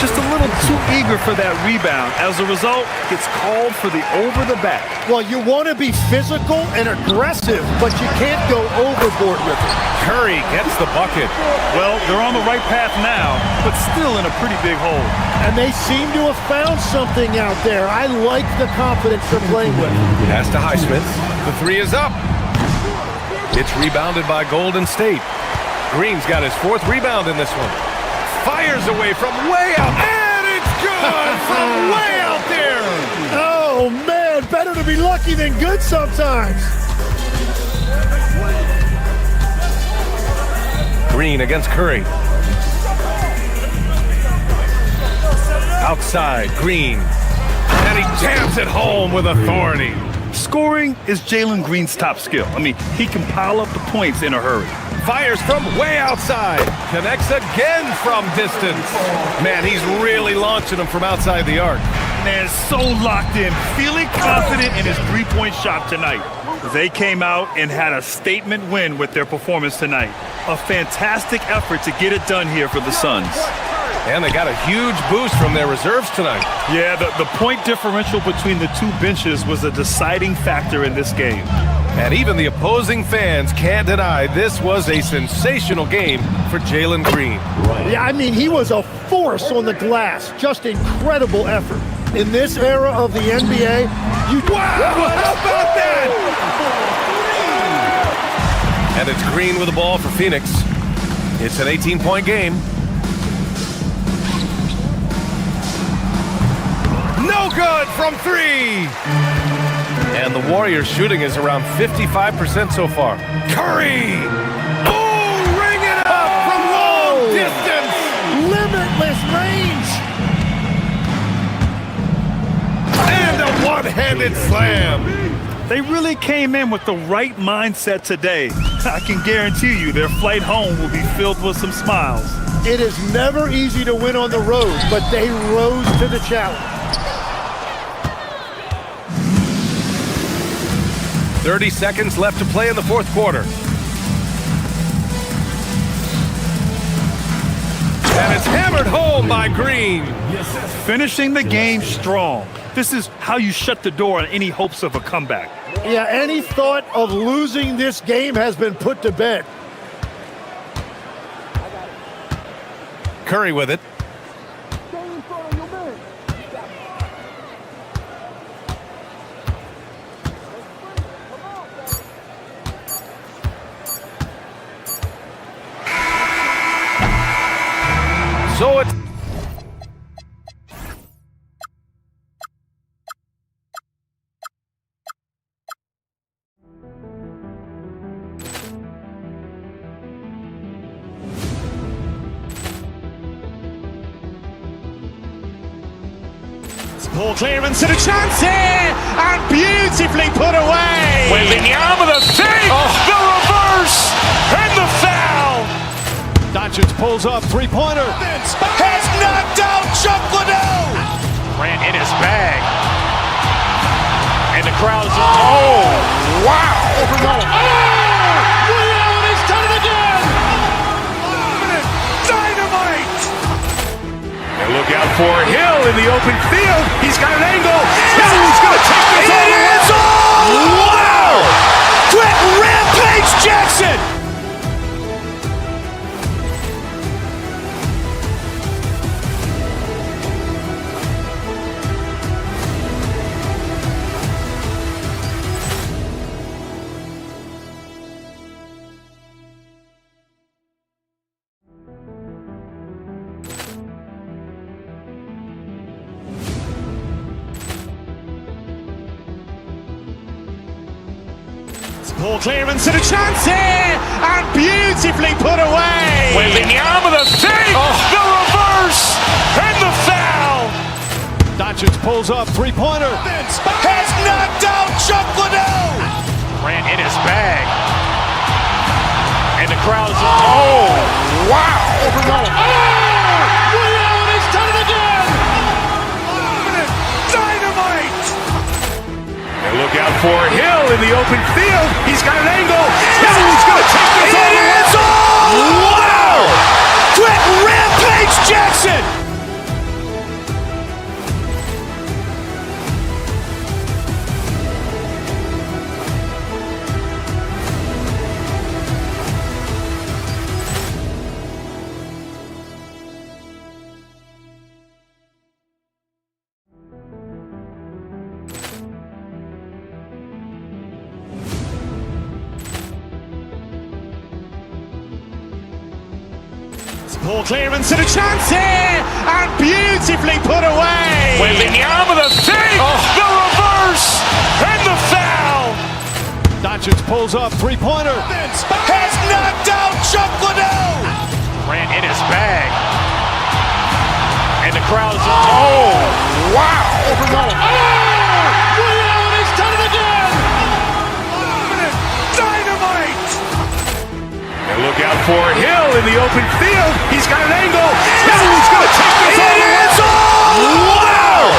Just a little too eager for that rebound. As a result, gets called for the over the back. Well, you want to be physical and aggressive, but you can't go overboard with it. Curry gets the bucket. Well, they're on the right path now, but still in a pretty big hole. And they seem to have found something out there. I like the confidence they're playing with. Pass to Highsmith. The 3 is up. It's rebounded by Golden State. Green's got his 4th rebound in this one. Fires away from way out. And it's good from way out there. Oh, man, better to be lucky than good sometimes. Green against Curry. Outside, Green. And he jams it home with authority. Scoring is Jalen Green's top skill. I mean, he can pile up the points in a hurry. Fires from way outside. Connects again from distance. Man, he's really launching them from outside the arc. Man, so locked in. Feeling confident in his three-point shot tonight. They came out and had a statement win with their performance tonight. A fantastic effort to get it done here for the Suns. And they got a huge boost from their reserves tonight. Yeah, the point differential between the two benches was a deciding factor in this game. And even the opposing fans can't deny this was a sensational game for Jalen Green. Yeah, I mean, he was a force on the glass. Just incredible effort. In this era of the NBA, wow, how about that? And it's Green with the ball for Phoenix. It's an 18-point game. No good from three. And the Warriors shooting is around 55% so far. Curry! Oh, ring it up from long distance! Limitless range! And a one-handed slam! They really came in with the right mindset today. I can guarantee you their flight home will be filled with some smiles. It is never easy to win on the road, but they rose to the challenge. 30 seconds left to play in the fourth quarter. And it's hammered home by Green. Finishing the game strong. This is how you shut the door on any hopes of a comeback. Yeah, any thought of losing this game has been put to bed. Curry with it. So it's Ball clearance and a chance here, and beautifully put away. Wembanyama the save, the reverse, and the foul. Doncic pulls up, three-pointer. Has knocked out Chuck Liddell. Grant in his bag. And the crowd is, oh, wow. Ray Allen has done it again. Dynamite. And look out for Hill in the open field. He's got an angle. Hill's going to take this all the way. Wow. Quick Rampage Jackson. Ball clearance and a chance here, and beautifully put away. Wembanyama the save, the reverse, and the foul. Doncic pulls up, three-pointer. Has knocked out Chuck Liddell. Grant in his bag. And the crowd is, oh, wow. Ray Allen has done it again. Dynamite. And look out for Hill in the open field. He's got an angle. Hill's going to take this all the way. Wow. Quick Rampage Jackson. Ball clearance and a chance here, and beautifully put away. Wembanyama the save, the reverse, and the foul. Doncic pulls up, three-pointer. Has knocked out Chuck Liddell. Grant in his bag. And the crowd is, oh, wow. Ray Allen has done it again. Dynamite. And look out for Hill in the open field. He's got an angle. Hill's going to take this all the way. Wow.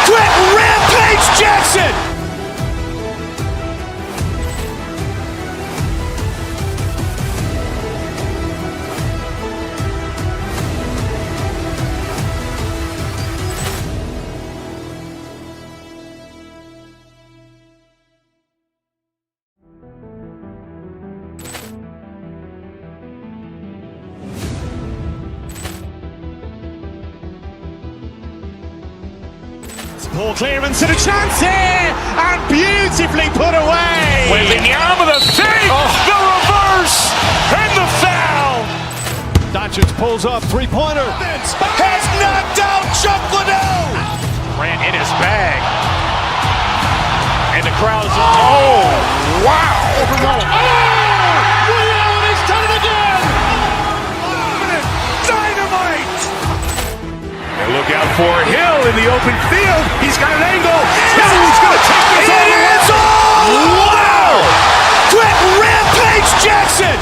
Quick Rampage Jackson. Ball clearance and a chance here, and beautifully put away. Wembanyama the save, the reverse, and the foul. Doncic pulls up, three-pointer. Has knocked out Chuck Liddell. Ran in his bag. And the crowd is... Oh, wow. Ray Allen has done it again. Dynamite. And look out for Hill in the open field. He's got an angle. Hill's going to take this all the way. Wow. Quit Rampage Jackson.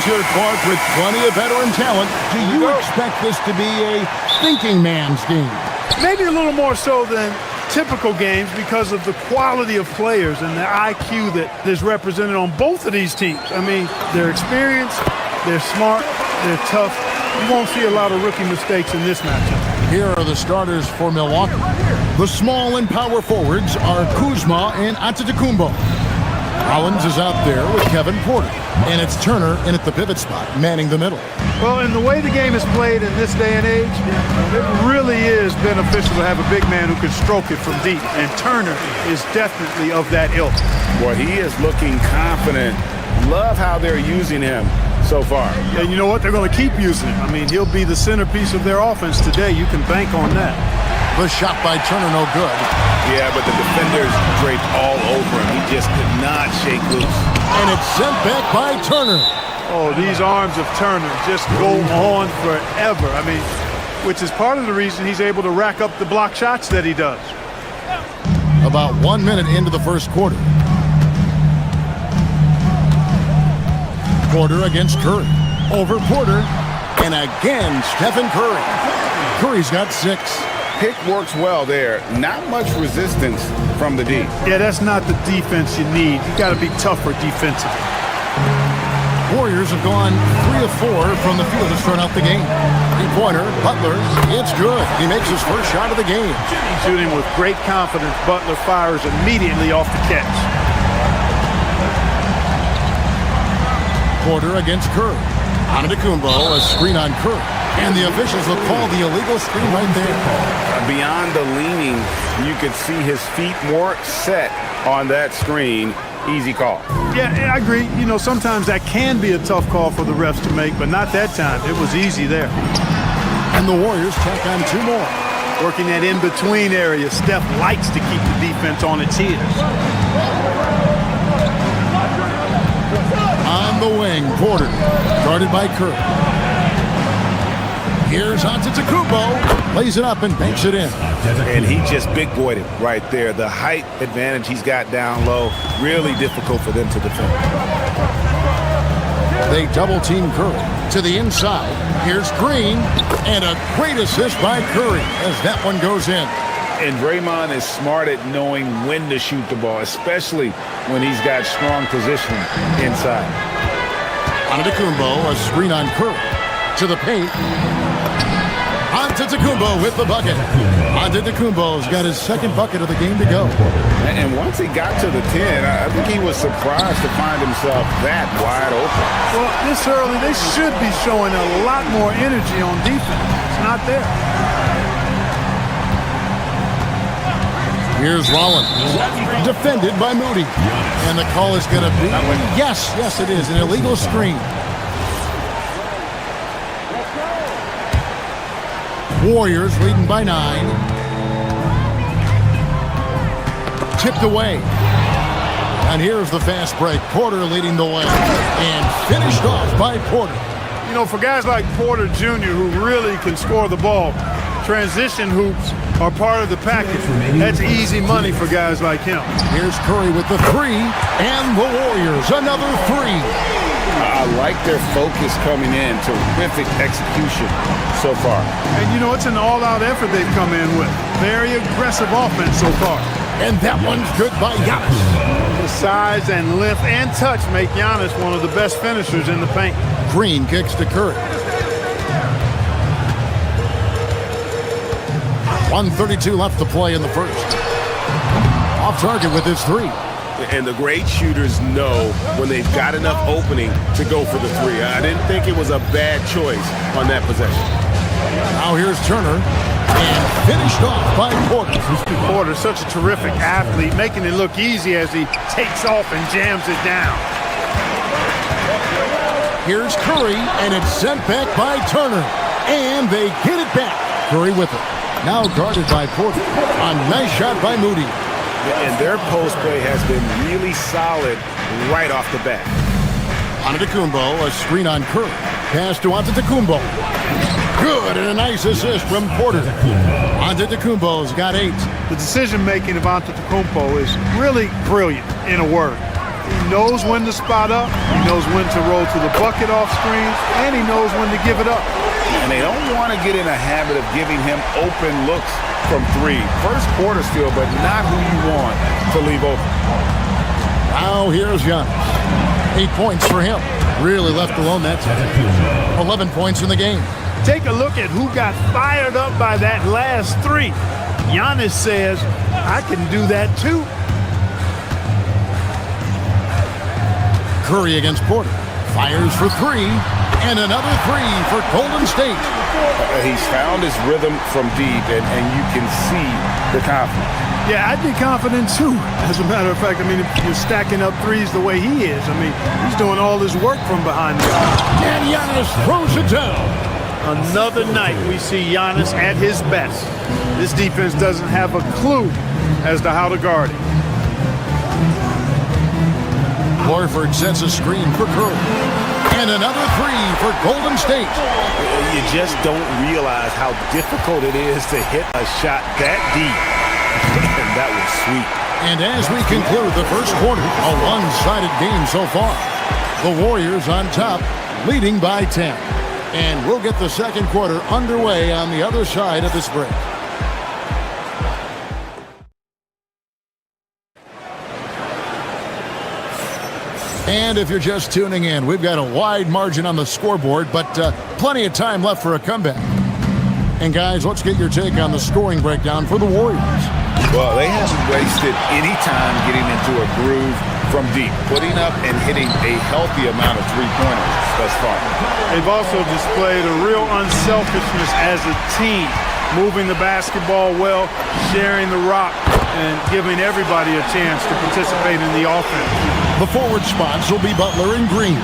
Here, Clark, with plenty of veteran talent. Do you expect this to be a thinking man's game? Maybe a little more so than typical games because of the quality of players and the IQ that is represented on both of these teams. I mean, they're experienced, they're smart, they're tough. You won't see a lot of rookie mistakes in this matchup. Here are the starters for Milwaukee. The small and power forwards are Kuzma and Antetokounmpo. Collins is out there with Kevin Porter, and it's Turner in at the pivot spot, manning the middle. Well, in the way the game is played in this day and age, it really is beneficial to have a big man who can stroke it from deep, and Turner is definitely of that ilk. Boy, he is looking confident. Love how they're using him so far. And you know what? They're going to keep using him. I mean, he'll be the centerpiece of their offense today. You can bank on that. The shot by Turner, no good. Yeah, but the defenders draped all over him. He just could not shake loose. And it's sent back by Turner. Oh, these arms of Turner just go on forever. I mean, which is part of the reason he's able to rack up the block shots that he does. About 1 minute into the first quarter. Porter against Curry. Over Porter. And again, Stephen Curry. Curry's got 6. Pick works well there. Not much resistance from the D. Yeah, that's not the defense you need. You got to be tougher defensively. Warriors have gone 3 of 4 from the field to start out the game. Three-pointer, Butler, it's good. He makes his first shot of the game. Shooting with great confidence, Butler fires immediately off the catch. Porter against Curry. Antetokounmpo, a screen on Curry. And the officials will call the illegal screen right there. Beyond the leaning, you could see his feet more set on that screen. Easy call. Yeah, I agree. You know, sometimes that can be a tough call for the refs to make, but not that time. It was easy there. And the Warriors tack on 2 more. Working that in-between area, Steph likes to keep the defense on its heels. On the wing, Porter, guarded by Curry. Here's Antetokounmpo, lays it up and banks it in. And he just big-boyed it right there. The height advantage he's got down low, really difficult for them to defend. They double-team Curry to the inside. Here's Green, and a great assist by Curry as that one goes in. And Draymond is smart at knowing when to shoot the ball, especially when he's got strong position inside. Antetokounmpo, a screen on Curry to the paint. Antetokounmpo with the bucket. Antetokounmpo's got his second bucket of the game to go. And once he got to the 10, I think he was surprised to find himself that wide open. Well, this early, they should be showing a lot more energy on defense. It's not there. Here's Rollins, defended by Moody. And the call is going to be, yes, it is, an illegal screen. Warriors leading by 9. Tipped away. And here's the fast break. Porter leading the way. And finished off by Porter. You know, for guys like Porter Jr., who really can score the ball, transition hoops are part of the package. That's easy money for guys like him. Here's Curry with the 3. And the Warriors, another 3. I like their focus coming in. Terrific execution so far. And, you know, it's an all-out effort they've come in with. Very aggressive offense so far. And that one's good by Giannis. The size and length and touch make Giannis one of the best finishers in the paint. Green kicks to Curry. 1:32 left to play in the first. Off target with his 3. And the great shooters know when they've got enough opening to go for the 3. I didn't think it was a bad choice on that possession. Now here's Turner. And finished off by Porter. Porter's such a terrific athlete, making it look easy as he takes off and jams it down. Here's Curry, and it's sent back by Turner. And they get it back. Curry with it. Now guarded by Porter. A nice shot by Moody. And their post play has been really solid right off the bat. Antetokounmpo, a screen on Curry. Pass to Antetokounmpo. Good, and a nice assist from Porter. Antetokounmpo's got 8. The decision-making of Antetokounmpo is really brilliant, in a word. He knows when to spot up, he knows when to roll to the bucket off screens, and he knows when to give it up. And they don't want to get in a habit of giving him open looks from 3. First quarter still, but not who you want to leave open. Now here's Giannis. 8 points for him. Really left alone that time. 11 points in the game. Take a look at who got fired up by that last 3. Giannis says, I can do that too. Curry against Porter. Fires for 3. And another 3 for Golden State. He's found his rhythm from deep, and you can see the confidence. Yeah, I'd be confident too. As a matter of fact, I mean, if you're stacking up 3s the way he is, I mean, he's doing all his work from behind the arc. And Giannis throws it down. Another night we see Giannis at his best. This defense doesn't have a clue as to how to guard him. Horford sets a screen for Curry. And another 3 for Golden State. You just don't realize how difficult it is to hit a shot that deep. And that was sweet. And as we conclude the first quarter, a one-sided game so far. The Warriors on top, leading by 10. And we'll get the second quarter underway on the other side of this break. And if you're just tuning in, we've got a wide margin on the scoreboard, but plenty of time left for a comeback. And guys, let's get your take on the scoring breakdown for the Warriors. Well, they haven't wasted any time getting into a groove from deep, putting up and hitting a healthy amount of three-pointers thus far. They've also displayed a real unselfishness as a team, moving the basketball well, sharing the rock, and giving everybody a chance to participate in the offense. The forward spots will be Butler and Green.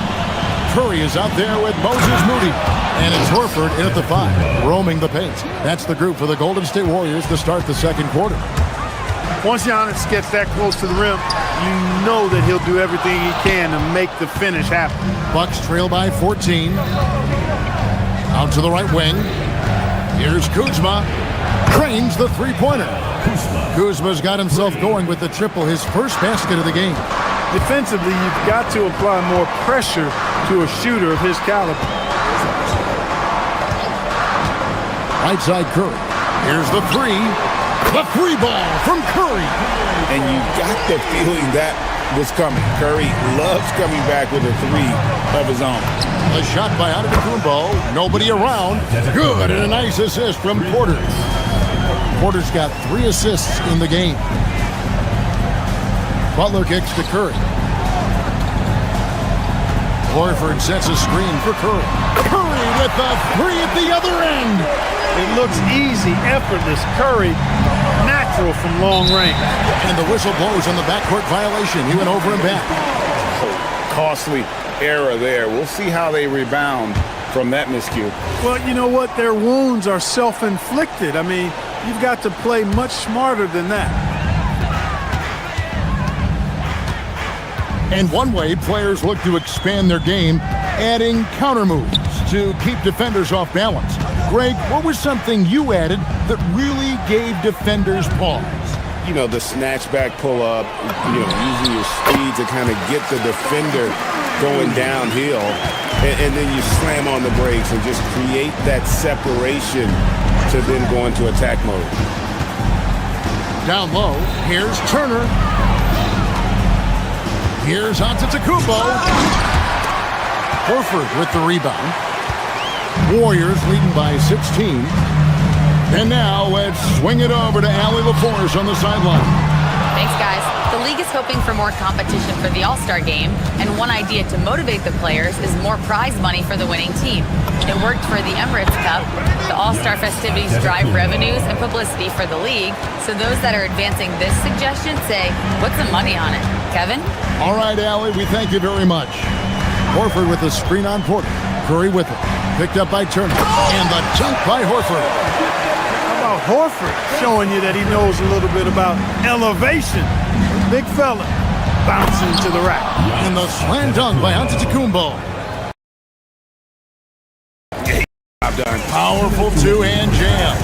Curry is out there with Moses Moody. And it's Horford in at the 5, roaming the paint. That's the group for the Golden State Warriors to start the second quarter. Once Giannis gets that close to the rim, you know that he'll do everything he can to make the finish happen. Bucks trail by 14. Out to the right wing. Here's Kuzma. Drains the three-pointer. Kuzma's got himself going with the triple, his first basket of the game. Defensively, you've got to apply more pressure to a shooter of his caliber. Right side Curry. Here's the 3. The 3 ball from Curry. And you got the feeling that was coming. Curry loves coming back with a three of his own. A shot by Antetokounmpo. Nobody around. Good, and a nice assist from Porter. Porter's got 3 assists in the game. Butler kicks to Curry. Horford sets a screen for Curry. Curry with the 3 at the other end. It looks easy, effortless. Curry, natural from long range. And the whistle blows on the backcourt violation. He went over and back. Costly error there. We'll see how they rebound from that miscue. Well, you know what? Their wounds are self-inflicted. I mean, you've got to play much smarter than that. And one way players look to expand their game, adding counter moves to keep defenders off balance. Greg, what was something you added that really gave defenders pause? You know, the snatch back pull up, using your speed to kind of get the defender going downhill, and then you slam on the brakes and just create that separation to then go into attack mode. Down low, here's Turner. Here's Antetokounmpo. Horford with the rebound. Warriors leading by 16. And now let's swing it over to Allie LaForce on the sideline. Thanks, guys. The league is hoping for more competition for the All-Star game, and one idea to motivate the players is more prize money for the winning team. It worked for the Emirates Cup. The All-Star festivities drive revenues and publicity for the league, so those that are advancing this suggestion say, put some money on it. Kevin? All right, Allie, we thank you very much. Horford with a screen on Porter. Curry with it. Picked up by Turner. And the dunk by Horford. How about Horford showing you that he knows a little bit about elevation? Big fella bouncing to the rack. And the slam dunk by Antetokounmpo. Done. Powerful two-hand jam.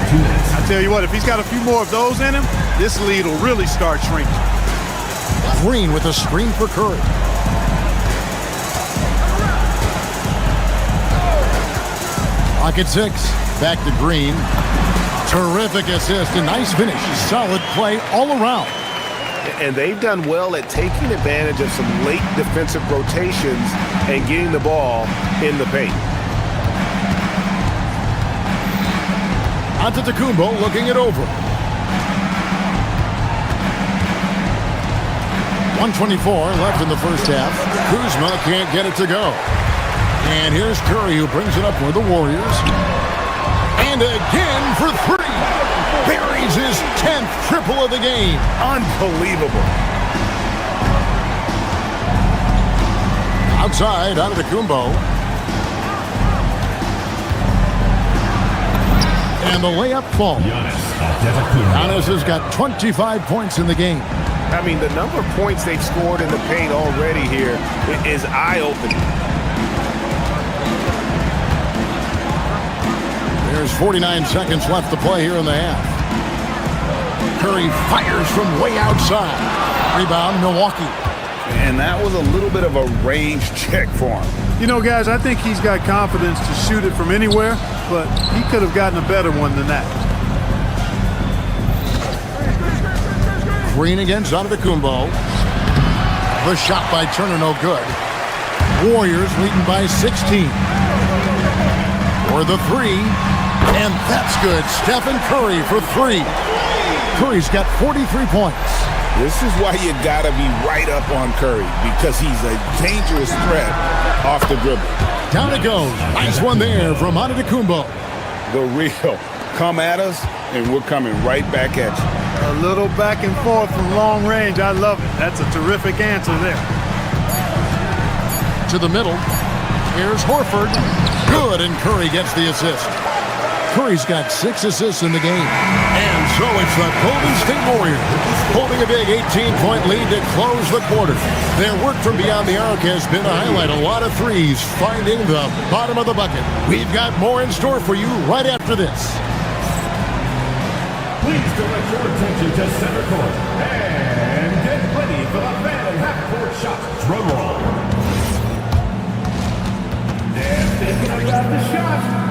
I tell you what, if he's got a few more of those in him, this lead will really start shrinking. Green with a screen for Curry. Pocket 6. Back to Green. Terrific assist. A nice finish. Solid play all around. And they've done well at taking advantage of some late defensive rotations and getting the ball in the paint. Antetokounmpo looking it over. 1:24 left in the first half. Kuzma can't get it to go. And here's Curry who brings it up for the Warriors. And again for 3. Buries his 10th triple of the game. Unbelievable. Outside, Antetokounmpo. And the layup falls. Giannis has got 25 points in the game. I mean, the number of points they've scored in the paint already here is eye-opening. There's 49 seconds left to play here in the half. Curry fires from way outside. Rebound, Milwaukee. And that was a little bit of a range check for him. You know, guys, I think he's got confidence to shoot it from anywhere, but he could have gotten a better one than that. Green against Antetokounmpo. The shot by Turner, no good. Warriors leading by 16. For the 3, and that's good. Stephen Curry for 3. Curry's got 43 points. This is why you gotta be right up on Curry, because he's a dangerous threat off the dribble. Down it goes. Nice one there from Antetokounmpo. The real. Come at us, and we're coming right back at you. A little back and forth from long range. I love it. That's a terrific answer there. To the middle. Here's Horford. Good, and Curry gets the assist. Curry's got 6 assists in the game. And so it's the Golden State Warriors holding a big 18-point lead to close the quarter. Their work from beyond the arc has been to highlight a lot of threes, finding the bottom of the bucket. We've got more in store for you right after this. Please direct your attention to center court and get ready for the fan half-court shot. Drum roll. And thinking about the shot.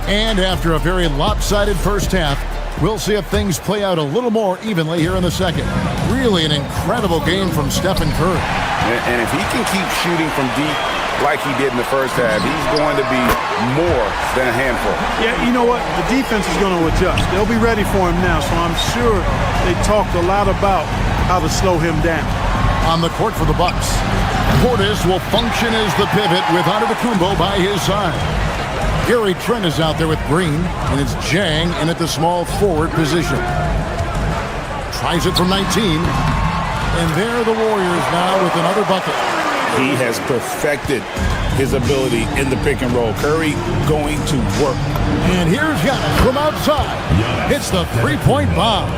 And after a very lopsided first half, we'll see if things play out a little more evenly here in the second. Really an incredible game from Stephen Curry. And if he can keep shooting from deep like he did in the first half, he's going to be more than a handful. Yeah, you know what? The defense is going to adjust. They'll be ready for him now, so I'm sure they talked a lot about how to slow him down. On the court for the Bucks, Portis will function as the pivot with Antetokounmpo by his side. Gary Trent is out there with Green, and it's Jang in at the small forward position. Tries it from 19, and there are the Warriors now with another bucket. He has perfected his ability in the pick and roll. Curry going to work. And here's Giannis from outside. Hits the three-point bomb.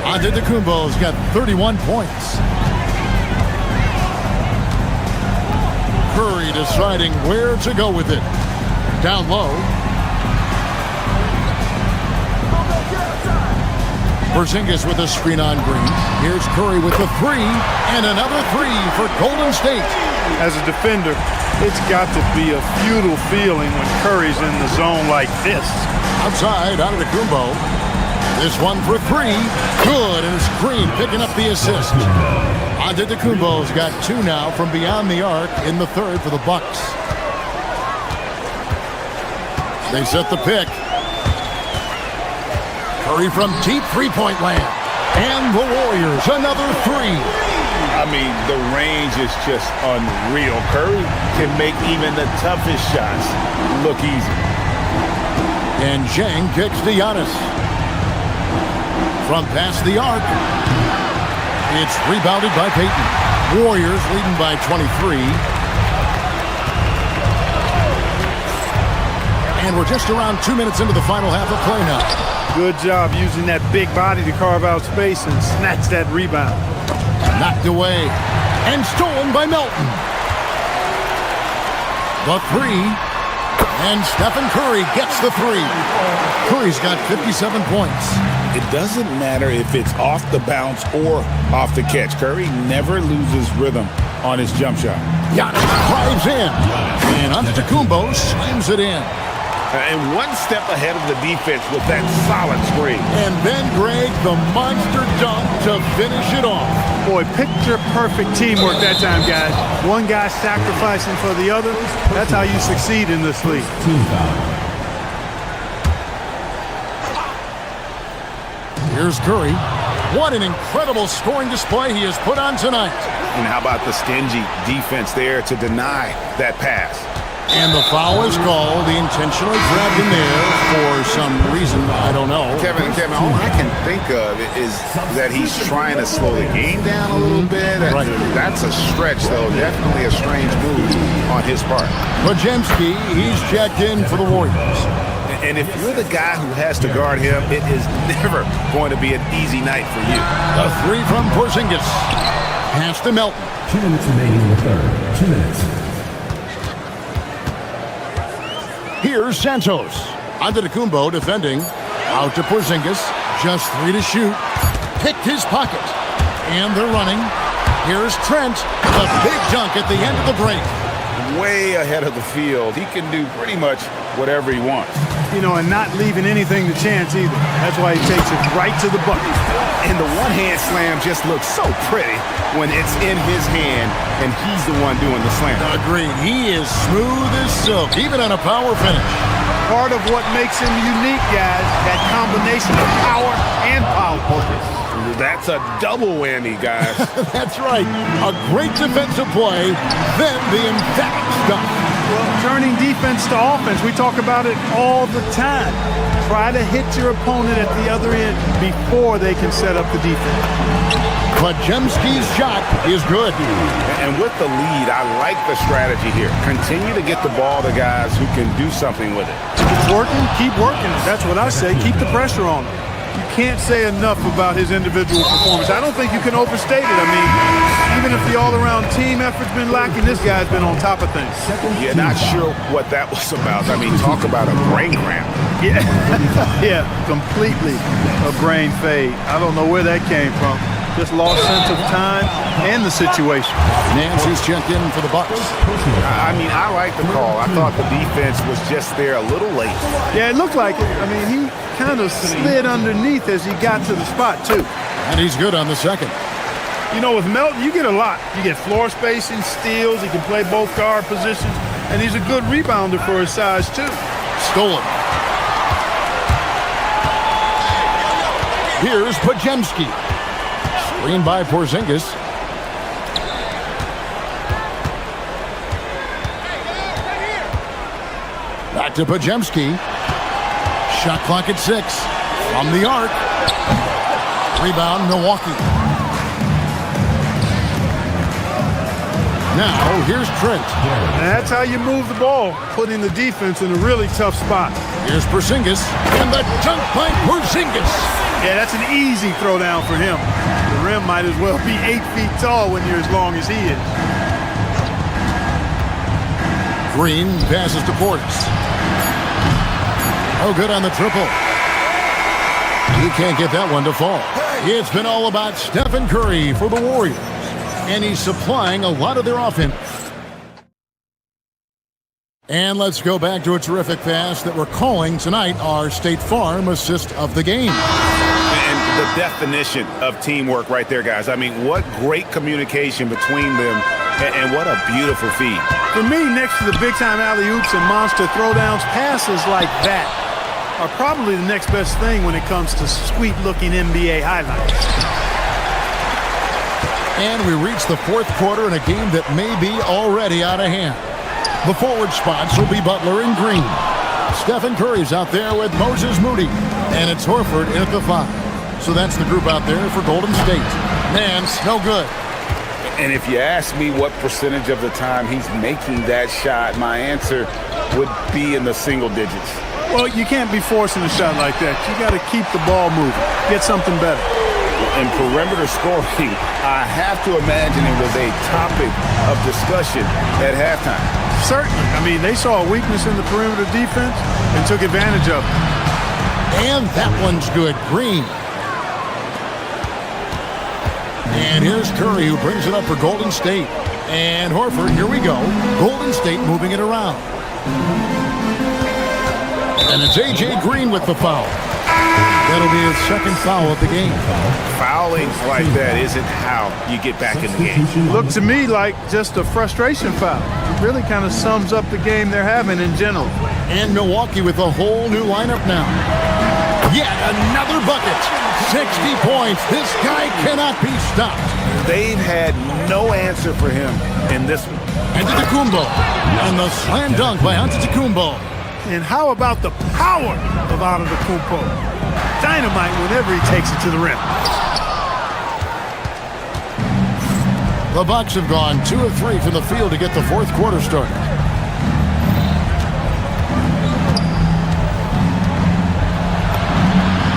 Antetokounmpo's got 31 points. Curry deciding where to go with it. Down low. Porzingis with a screen on Green. Here's Curry with the three, and another three for Golden State. As a defender, it's got to be a futile feeling when Curry's in the zone like this. Outside, Antetokounmpo. This one for three. Good, and it's Green picking up the assist. Antetokounmpo's got two now from beyond the arc in the third for the Bucks. They set the pick. Curry from deep three-point land. And the Warriors, another three. I mean, the range is just unreal. Curry can make even the toughest shots look easy. And Jang kicks to Giannis. From past the arc. It's rebounded by Payton. Warriors leading by 23. And we're just around 2 minutes into the final half of play now. Good job using that big body to carve out space and snatch that rebound. Knocked away and stolen by Melton. The three, and Stephen Curry gets the three. Curry's got 57 points. It doesn't matter if it's off the bounce or off the catch. Curry never loses rhythm on his jump shot. Giannis drives in, and Antetokounmpo slams it in. And one step ahead of the defense with that solid screen. And then Greg, the monster dunk to finish it off. Boy, picture-perfect teamwork that time, guys. One guy sacrificing for the other. That's how you succeed in this league. Here's Curry. What an incredible scoring display he has put on tonight. And how about the stingy defense there to deny that pass? And the foul is called. He intentionally grabbed him there for some reason, I don't know. Kevin, all I can think of is that he's trying to slow the game down a little bit. Right. That's a stretch, though. Definitely a strange move on his part. Podziemski, he's checked in for the Warriors. And if you're the guy who has to guard him, it is never going to be an easy night for you. A three from Porzingis. Pass to Melton. 2 minutes remaining in the third. 2 minutes. Here's Santos. Antetokounmpo defending. Out to Porzingis. Just three to shoot. Picked his pocket. And they're running. Here's Trent. A big dunk at the end of the break. Way ahead of the field. He can do pretty much whatever he wants. You know, and not leaving anything to chance either. That's why he takes it right to the bucket. And the one-hand slam just looks so pretty when it's in his hand and he's the one doing the slam. Agreed. He is smooth as silk, even on a power finish. Part of what makes him unique, guys, that combination of power and power. That's a double whammy, guys. That's right. A great defensive play, then the emphatic stuff. Well, turning defense to offense, we talk about it all the time. Try to hit your opponent at the other end before they can set up the defense. Podziemski's shot is good. And with the lead, I like the strategy here. Continue to get the ball to guys who can do something with it. It's working, keep working. That's what I say. Keep the pressure on him. You can't say enough about his individual performance. I don't think you can overstate it. I mean, even if the all-around team effort's been lacking, this guy's been on top of things. You're not sure what that was about. I mean, talk about a brain cramp. Yeah, yeah, completely a brain fade. I don't know where that came from. Just lost sense of time and the situation. Nancy's checked in for the Bucks. I mean, I like the call. I thought the defense was just there a little late. Yeah, it looked like it. I mean, he kind of slid underneath as he got to the spot, too. And he's good on the second. You know, with Melton, you get a lot. You get floor spacing, steals. He can play both guard positions. And he's a good rebounder for his size, too. Stolen. Here's Pajemski. Screen by Porzingis. Back to Pajemski. Shot clock at 6. From the arc. Rebound, Milwaukee. Now, here's Trent. That's how you move the ball, putting the defense in a really tough spot. Here's Porzingis, and the dunk by Porzingis. Yeah, that's an easy throwdown for him. The rim might as well be 8 feet tall when you're as long as he is. Green passes to Portis. Oh, good on the triple. He can't get that one to fall. It's been all about Stephen Curry for the Warriors, and he's supplying a lot of their offense. And let's go back to a terrific pass that we're calling tonight our State Farm assist of the game. And the definition of teamwork right there, guys. I mean, what great communication between them, and what a beautiful feed. For me, next to the big-time alley-oops and monster throwdowns, passes like that are probably the next best thing when it comes to sweet-looking NBA highlights. And we reach the fourth quarter in a game that may be already out of hand. The forward spots will be Butler and Green. Stephen Curry's out there with Moses Moody. And it's Horford in at the 5. So that's the group out there for Golden State. Man, no good. And if you ask me what percentage of the time he's making that shot, my answer would be in the single digits. Well, you can't be forcing a shot like that. You got to keep the ball moving. Get something better. In perimeter scoring, I have to imagine it was a topic of discussion at halftime. Certainly. I mean, they saw a weakness in the perimeter defense and took advantage of it. And that one's good. Green. And here's Curry, who brings it up for Golden State. And Horford, here we go. Golden State moving it around. And it's A.J. Green with the foul. That'll be his second foul of the game. Fouling like that isn't how you get back in the game. Looked to me like just a frustration foul. It really kind of sums up the game they're having in general. And Milwaukee with a whole new lineup now. Yet another bucket. 60 points. This guy cannot be stopped. They've had no answer for him in this one. Antetokounmpo. And the slam dunk by Antetokounmpo. And how about the power of Antetokounmpo? Dynamite whenever he takes it to the rim. The Bucks have gone 2 of 3 from the field to get the fourth quarter started.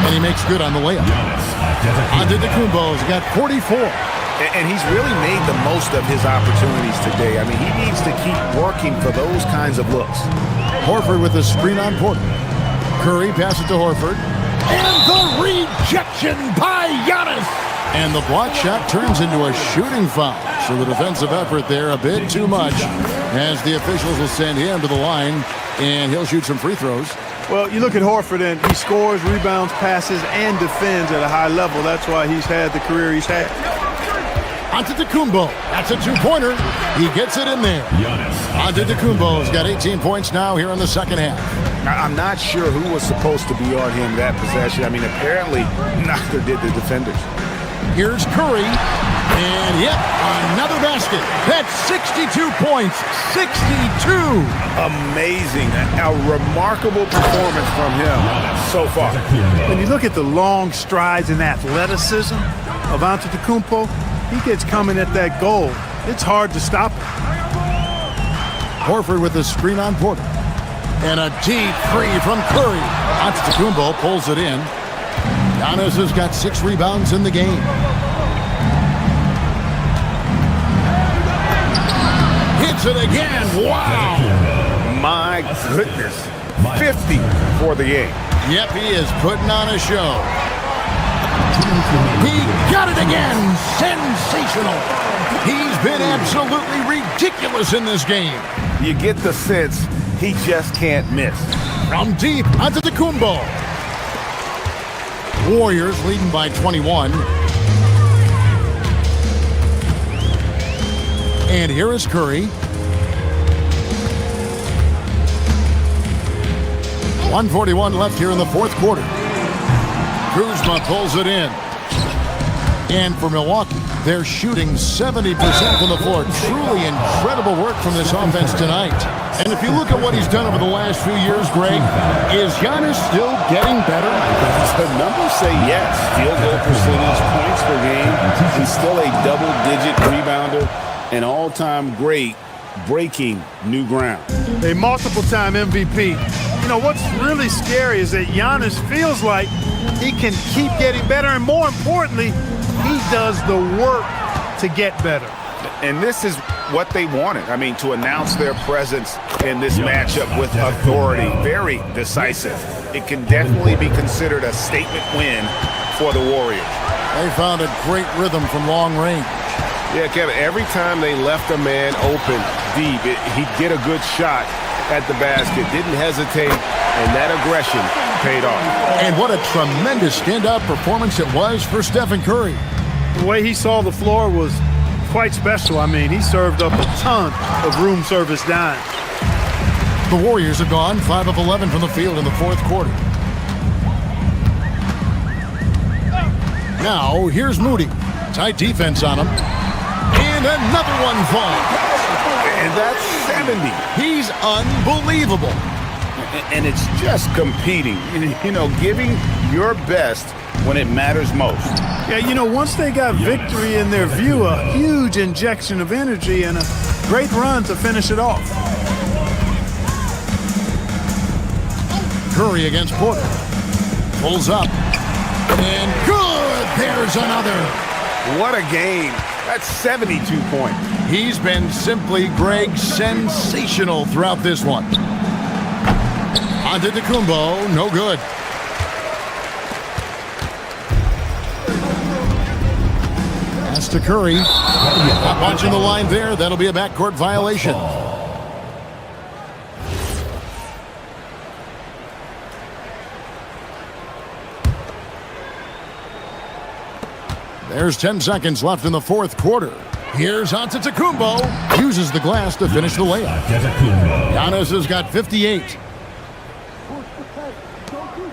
And he makes good on the layup. Antetokounmpo's got 44. And he's really made the most of his opportunities today. I mean, he needs to keep working for those kinds of looks. Horford with a screen on Porter. Curry passes to Horford. And the rejection by Giannis. And the block shot turns into a shooting foul. So the defensive effort there a bit too much, as the officials will send him to the line, and he'll shoot some free throws. Well, you look at Horford, and he scores, rebounds, passes, and defends at a high level. That's why he's had the career he's had. Antetokounmpo, that's a two-pointer. He gets it in there. Antetokounmpo's got 18 points now here in the second half. I'm not sure who was supposed to be on him that possession. I mean, apparently neither did the defenders. Here's Curry, and yep, another basket. That's 62 points, 62. Amazing, a remarkable performance from him so far. When you look at the long strides and athleticism of Antetokounmpo, he gets coming at that goal. It's hard to stop him. Horford with the screen on Porter. And a deep three from Curry. Antetokounmpo pulls it in. Giannis has got 6 rebounds in the game. Hits it again. Wow. My goodness. 50 for the game. Yep, he is putting on a show. He got it again. Sensational. He's been absolutely ridiculous in this game. You get the sense he just can't miss. From deep onto the Kumbo. Warriors leading by 21. And here is Curry. 1:41 left here in the fourth quarter. Kuzma pulls it in. And for Milwaukee, they're shooting 70% from the floor. Truly incredible work from this offense tonight. And if you look at what he's done over the last few years, Greg, is Giannis still getting better? The numbers say yes. Field goal percentage, points per game. He's still a double-digit rebounder, an all-time great, breaking new ground. A multiple-time MVP. You know, what's really scary is that Giannis feels like he can keep getting better, and more importantly, he does the work to get better. And this is what they wanted. I mean, to announce their presence in this matchup with authority, very decisive. It can definitely be considered a statement win for the Warriors. They found a great rhythm from long range. Yeah, Kevin, every time they left a man open deep, he'd get a good shot at the basket, didn't hesitate, and that aggression paid off. And what a tremendous standout performance it was for Stephen Curry. The way he saw the floor was quite special. I mean, he served up a ton of room service dimes. The Warriors have gone 5 of 11 from the field in the fourth quarter. Now, here's Moody. Tight defense on him. And another one falls. And that's 70. He's unbelievable. And it's just competing, you know, giving your best when it matters most. Yeah, you know, once they got victory in their view, a huge injection of energy and a great run to finish it off. Curry against Porter. Pulls up. And good! There's another. What a game. That's 72 points. He's been simply, Greg, sensational throughout this one. Antetokounmpo, no good. Pass to Curry. Not watching the line there. That'll be a backcourt violation. There's 10 seconds left in the fourth quarter. Here's Antetokounmpo. Uses the glass to finish the layup. Giannis has got 58.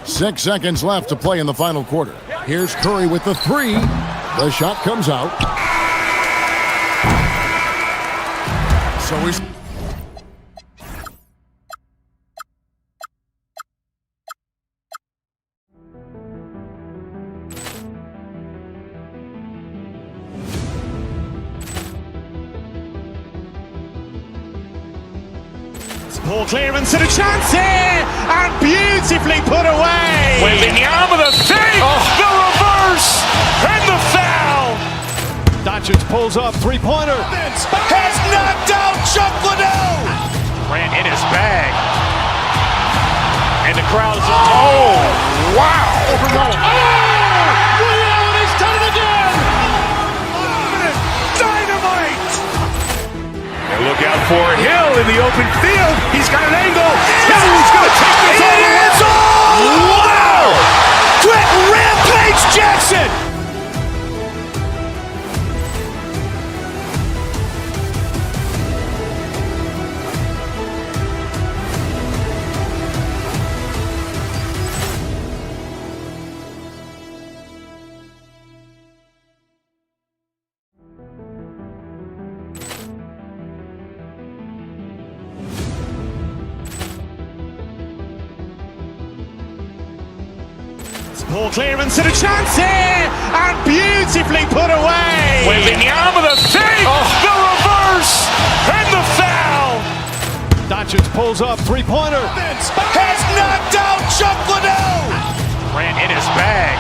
6 seconds left to play in the final quarter. Here's Curry with the three. The shot comes out. So he's... Ball clearance and a chance here, and beautifully put away. Wembanyama the save, the reverse, and the foul. Doncic pulls up, three-pointer. Has knocked out Chuck Liddell. Ran in his bag. And the crowd is, oh, wow. Ray Allen has done it again. Dynamite. And look out for Hill in the open field. He's got an angle. Hill's going to take this all the way. Wow! Quick Rampage Jackson. Ball clearance and a chance here, and beautifully put away. Wembanyama the save, the reverse, and the foul. Doncic pulls up, three-pointer. Has knocked out Chuck Liddell. Ran in his bag.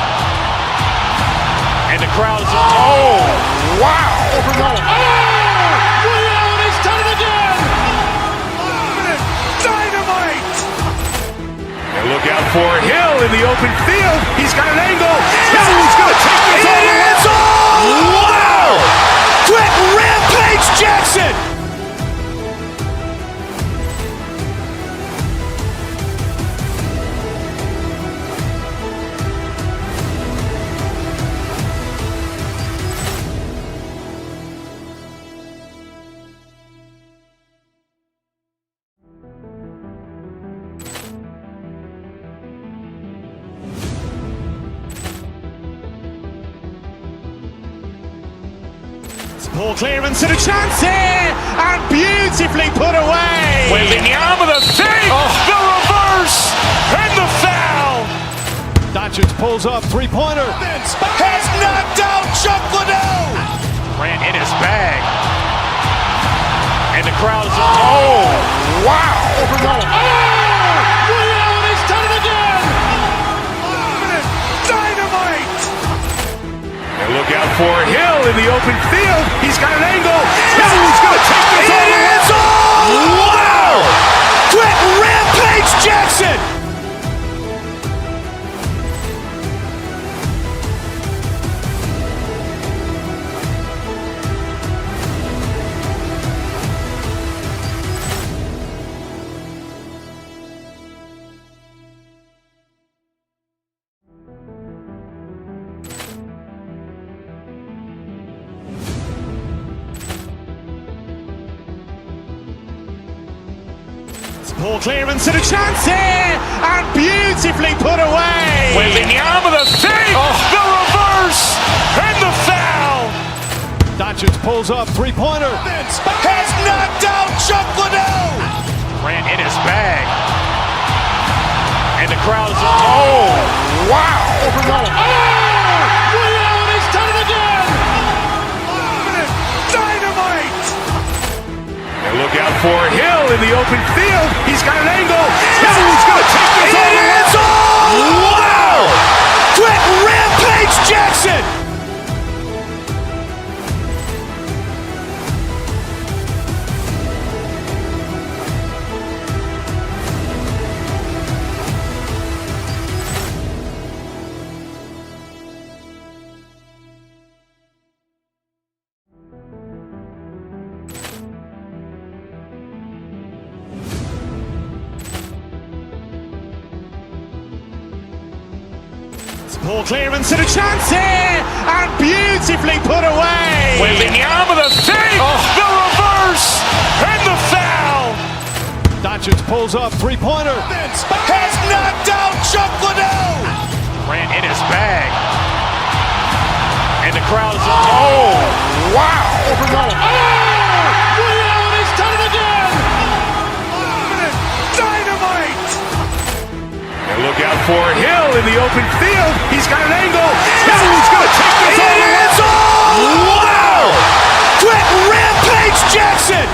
And the crowd is, oh, wow. Ray Allen has done it again. Dynamite. And look out for Hill in the open field. He's got an angle. Hill's going to take Jackson! Poor clearance and a chance here, and beautifully put away. Wembanyama the save, the reverse, and the foul. Doncic pulls up, three-pointer. Has knocked out Chuck Liddell. Grant in his bag. And the crowd is, oh, wow. Ray Allen has done it again. Dynamite. And look out for Hill in the open field. He's got an angle. Hill's going to take this all the way. Wow. Quit Rampage Jackson. Poor clearance and a chance here, and beautifully put away. Wembanyama the save, the reverse, and the foul. Doncic pulls up, three-pointer. Has knocked out Chuck Liddell. Grant in his bag. And the crowd is, oh, wow. Ray Allen has done it again. Dynamite. And look out for Hill in the open field. He's got an angle. Hill's going to take this all the way. Wow. Quit Rampage Jackson. Poor clearance and a chance here, and beautifully put away. Wembanyama the save, the reverse, and the foul. Doncic pulls up, three-pointer. Has knocked out Chuck Liddell. Grant in his bag. And the crowd is, oh, wow. Ray Allen has done it again. Dynamite. And look out for Hill in the open field. He's got an angle. Hill's going to take this all the way. Wow. Quit Rampage Jackson.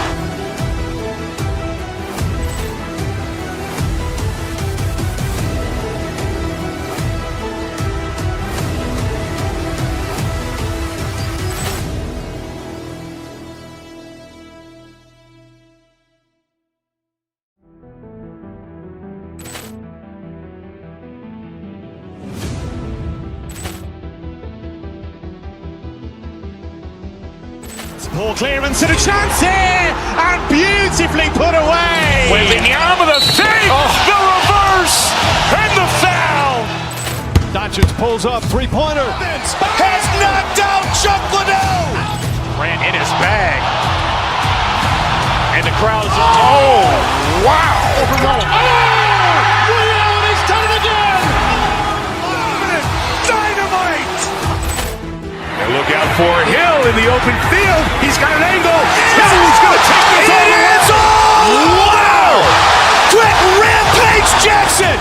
Poor clearance and a chance here, and beautifully put away. Wembanyama the save, the reverse, and the foul. Doncic pulls up, three-pointer. Has knocked out Chuck Liddell. Grant in his bag. And the crowd is, oh, wow. Ray Allen has done it again. Dynamite. And look out for Hill in the open field. He's got an angle. Hill's going to take this all the way. Wow. Quit Rampage Jackson.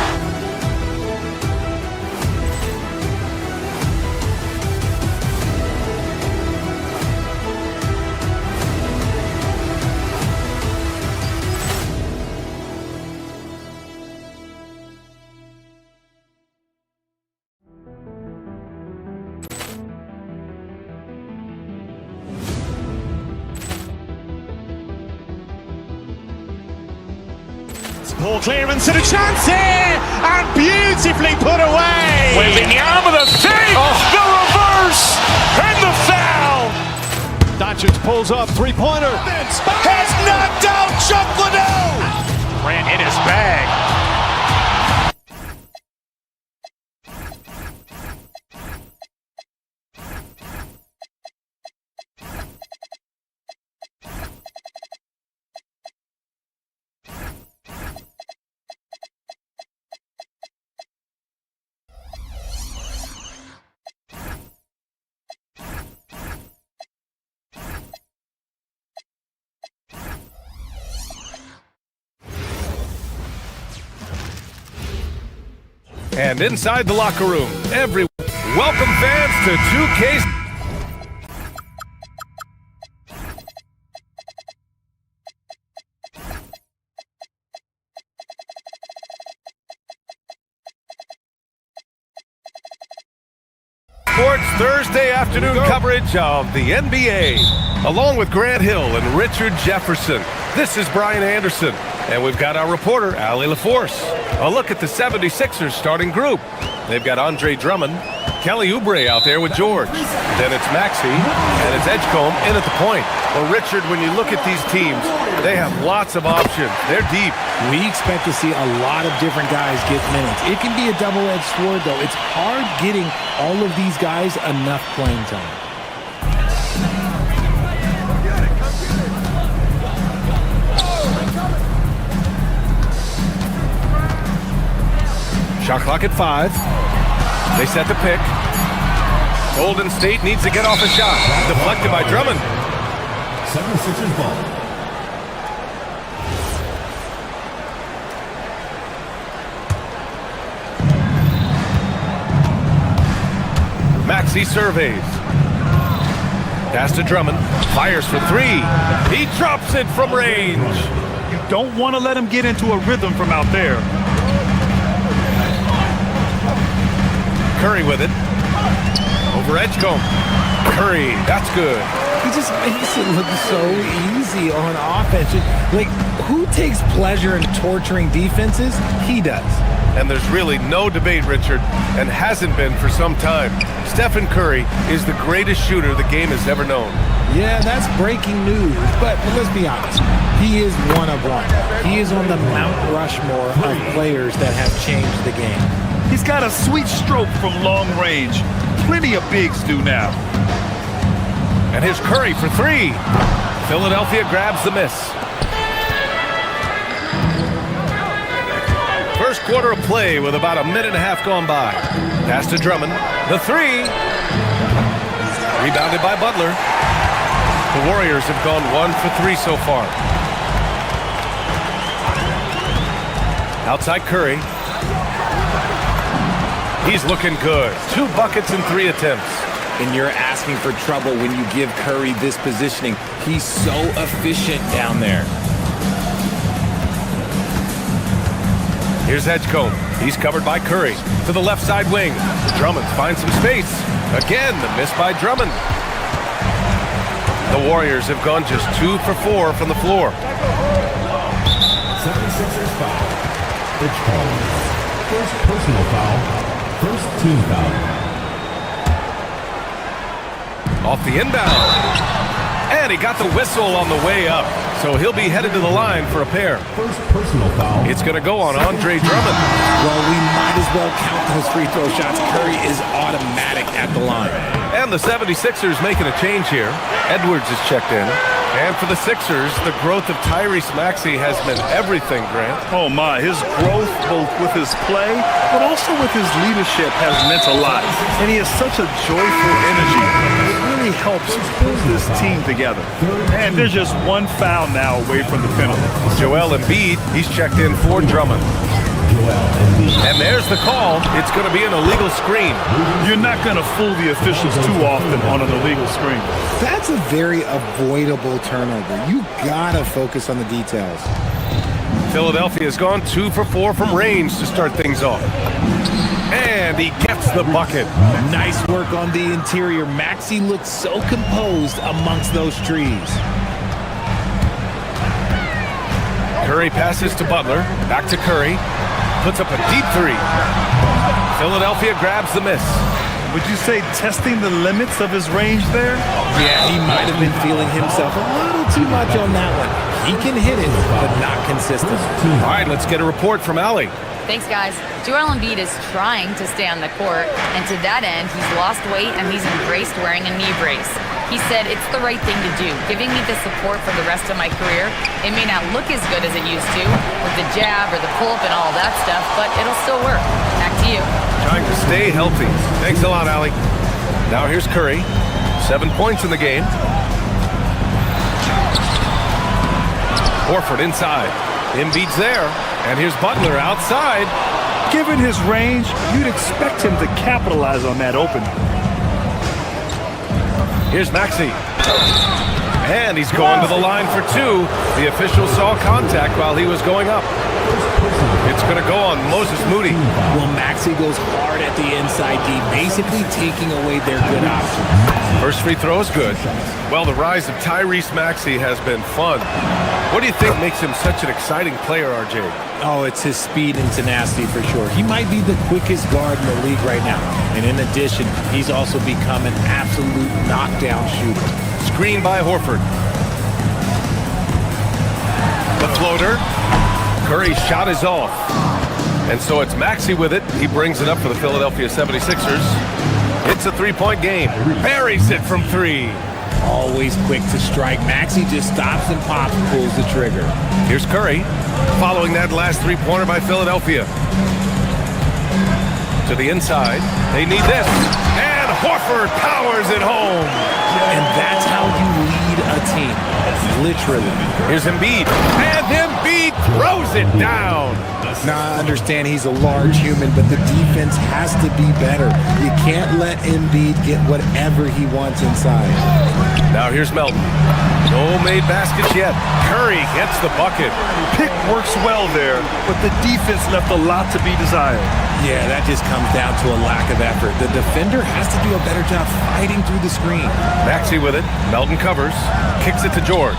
Poor clearance and a chance here, and beautifully put away. Wembanyama the save, the reverse, and the foul. Doncic Richards pulls up, three-pointer. Has knocked out Chuck Liddell. Grant in his bag. And inside the locker room, welcome fans to 2K. Sports Thursday afternoon coverage of the NBA, along with Grant Hill and Richard Jefferson. This is Brian Anderson, and we've got our reporter, Allie LaForce. A look at the 76ers starting group. They've got Andre Drummond, Kelly Oubre out there with George. Then it's Maxey, and it's Edgecombe in at the point. Well, Richard, when you look at these teams, they have lots of options. They're deep. We expect to see a lot of different guys get minutes. It can be a double-edged sword, though. It's hard getting all of these guys enough playing time. Shot clock at 5. They set the pick. Golden State needs to get off a shot. Deflected by Drummond. 76ers ball. Maxey surveys. Pass to Drummond. Fires for 3. He drops it from range. You don't want to let him get into a rhythm from out there. Curry with it. Over Edgecombe. Curry, that's good. He just makes it look so easy on offense. Like, who takes pleasure in torturing defenses? He does. And there's really no debate, Richard, and hasn't been for some time. Stephen Curry is the greatest shooter the game has ever known. Yeah, that's breaking news, but let's be honest. He is one of one. He is on the Mount Rushmore of players that have changed the game. He's got a sweet stroke from long range. Plenty of bigs do now. And here's Curry for 3. Philadelphia grabs the miss. First quarter of play with about a minute and a half gone by. Pass to Drummond. The 3. Rebounded by Butler. The Warriors have gone 1 for 3 so far. Outside Curry. He's looking good. 2 buckets in 3 attempts. And you're asking for trouble when you give Curry this positioning. He's so efficient down there. Here's Edgecombe. He's covered by Curry. To the left side wing. Drummond finds some space. Again, the miss by Drummond. The Warriors have gone just 2 for 4 from the floor. 76ers foul. Edgecombe. First personal foul. First team foul. Off the inbound. And he got the whistle on the way up. So he'll be headed to the line for a pair. First personal foul. It's going to go on Andre Drummond. Well, we might as well count those free throw shots. Curry is automatic at the line. And the 76ers making a change here. Edwards is checked in. And for the Sixers, the growth of Tyrese Maxey has meant everything, Grant. Oh my, his growth both with his play, but also with his leadership has meant a lot. And he has such a joyful energy. It really helps pull this team together. And there's just one foul now away from the penalty. Joel Embiid, he's checked in for Drummond. And there's the call. It's going to be an illegal screen. You're not going to fool the officials too often on an illegal screen. That's a very avoidable turnover. You got to focus on the details. Philadelphia has gone 2 for 4 from range to start things off. And he gets the bucket. Nice work on the interior. Maxey looks so composed amongst those trees. Curry passes to Butler. Back to Curry. Puts up a deep 3. Philadelphia grabs the miss. would you say testing the limits of his range there? Yeah, he might have been feeling himself a little too much on that one. He can hit it, but not consistent. All right, let's get a report from Allie. Thanks, guys. Joel Embiid is trying to stay on the court, and to that end, he's lost weight and he's embraced wearing a knee brace. He said, "It's the right thing to do, giving me the support for the rest of my career. It may not look as good as it used to, with the jab or the pull-up and all that stuff, but it'll still work." Back to you. Trying to stay healthy. Thanks a lot, Allie. Now here's Curry. 7 points in the game. Horford inside. Embiid's there. And here's Butler outside. Given his range, you'd expect him to capitalize on that opening. Here's Maxey. And he's going to the line for two. The official saw contact while he was going up. It's going to go on Moses Moody. Well, Maxey goes hard at the inside D, basically taking away their good options. First free throw is good. Well, the rise of Tyrese Maxey has been fun. What do you think makes him such an exciting player, RJ? Oh, it's his speed and tenacity for sure. He might be the quickest guard in the league right now. And in addition, he's also become an absolute knockdown shooter. Screen by Horford. The floater. Curry's shot is off. And so it's Maxey with it. He brings it up for the Philadelphia 76ers. It's a three-point game. Buries it from three. Always quick to strike. Maxey just stops and pops, pulls the trigger. Here's Curry, following that last three-pointer by Philadelphia. To the inside. They need this. And Horford powers it home. And that's how you lead a team. Literally. Here's Embiid. And Embiid throws it down. Now, I understand he's a large human, but the defense has to be better. You can't let Embiid get whatever he wants inside. Now here's Melton. No made baskets yet. Curry gets the bucket. Pick works well there, but the defense left a lot to be desired. Yeah, that just comes down to a lack of effort. The defender has to do a better job fighting through the screen. Maxey with it. Melton covers. Kicks it to George.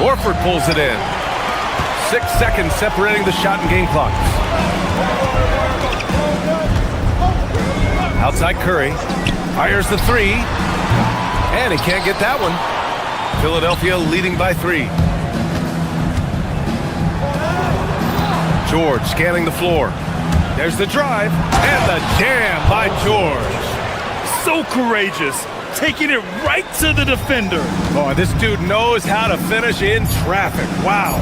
Horford pulls it in. 6 seconds separating the shot and game clocks. Outside Curry. Fires the three. And he can't get that one. Philadelphia leading by 3. George scanning the floor. There's the drive. And the jam by George. So courageous. Taking it right to the defender. Oh, this dude knows how to finish in traffic. Wow.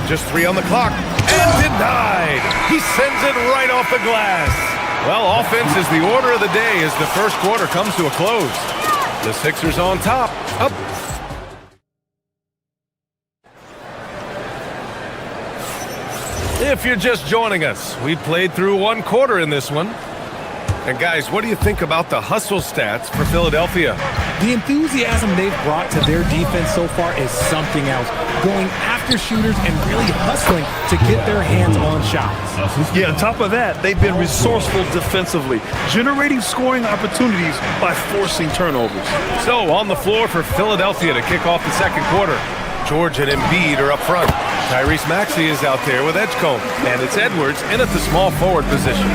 Just 3 on the clock. And denied. He sends it right off the glass. Well, offense is the order of the day as the first quarter comes to a close. The Sixers on top. Up. If you're just joining us, we played through 1 quarter in this one. And guys, what do you think about the hustle stats for Philadelphia? The enthusiasm they've brought to their defense so far is something else. Going after shooters and really hustling to get their hands on shots. Yeah, on top of that, they've been resourceful defensively, generating scoring opportunities by forcing turnovers. So on the floor for Philadelphia to kick off the second quarter. George and Embiid are up front. Tyrese Maxey is out there with Edgecombe. And it's Edwards in at the small forward position.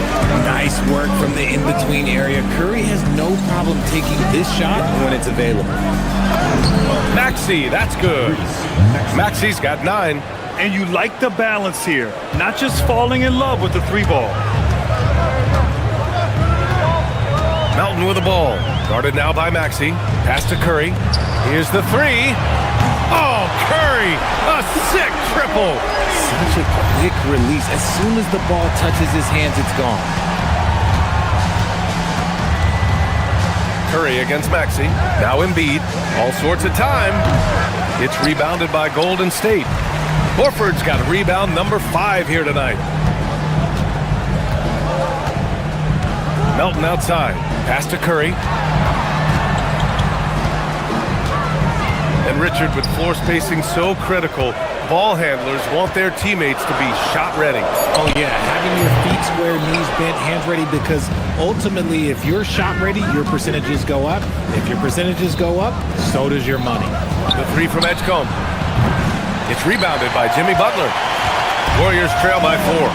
Nice work from the in-between area. Curry has no problem taking this shot when it's available. Maxey, that's good. Maxey's got 9. And you like the balance here. Not just falling in love with the 3-ball. Melton with the ball. Guarded now by Maxey. Pass to Curry. Here's the 3. Oh, Curry, a sick triple. Such a quick release. As soon as the ball touches his hands, it's gone. Curry against Maxey. Now Embiid. All sorts of time. It's rebounded by Golden State. Horford's got rebound number 5 here tonight. Melton outside. Pass to Curry. And Richard, with floor spacing so critical, ball handlers want their teammates to be shot ready. Oh yeah, having your feet square, knees bent, hands ready, because ultimately if you're shot ready, your percentages go up. If your percentages go up, so does your money. The 3 from Edgecombe. It's rebounded by Jimmy Butler. Warriors trail by 4.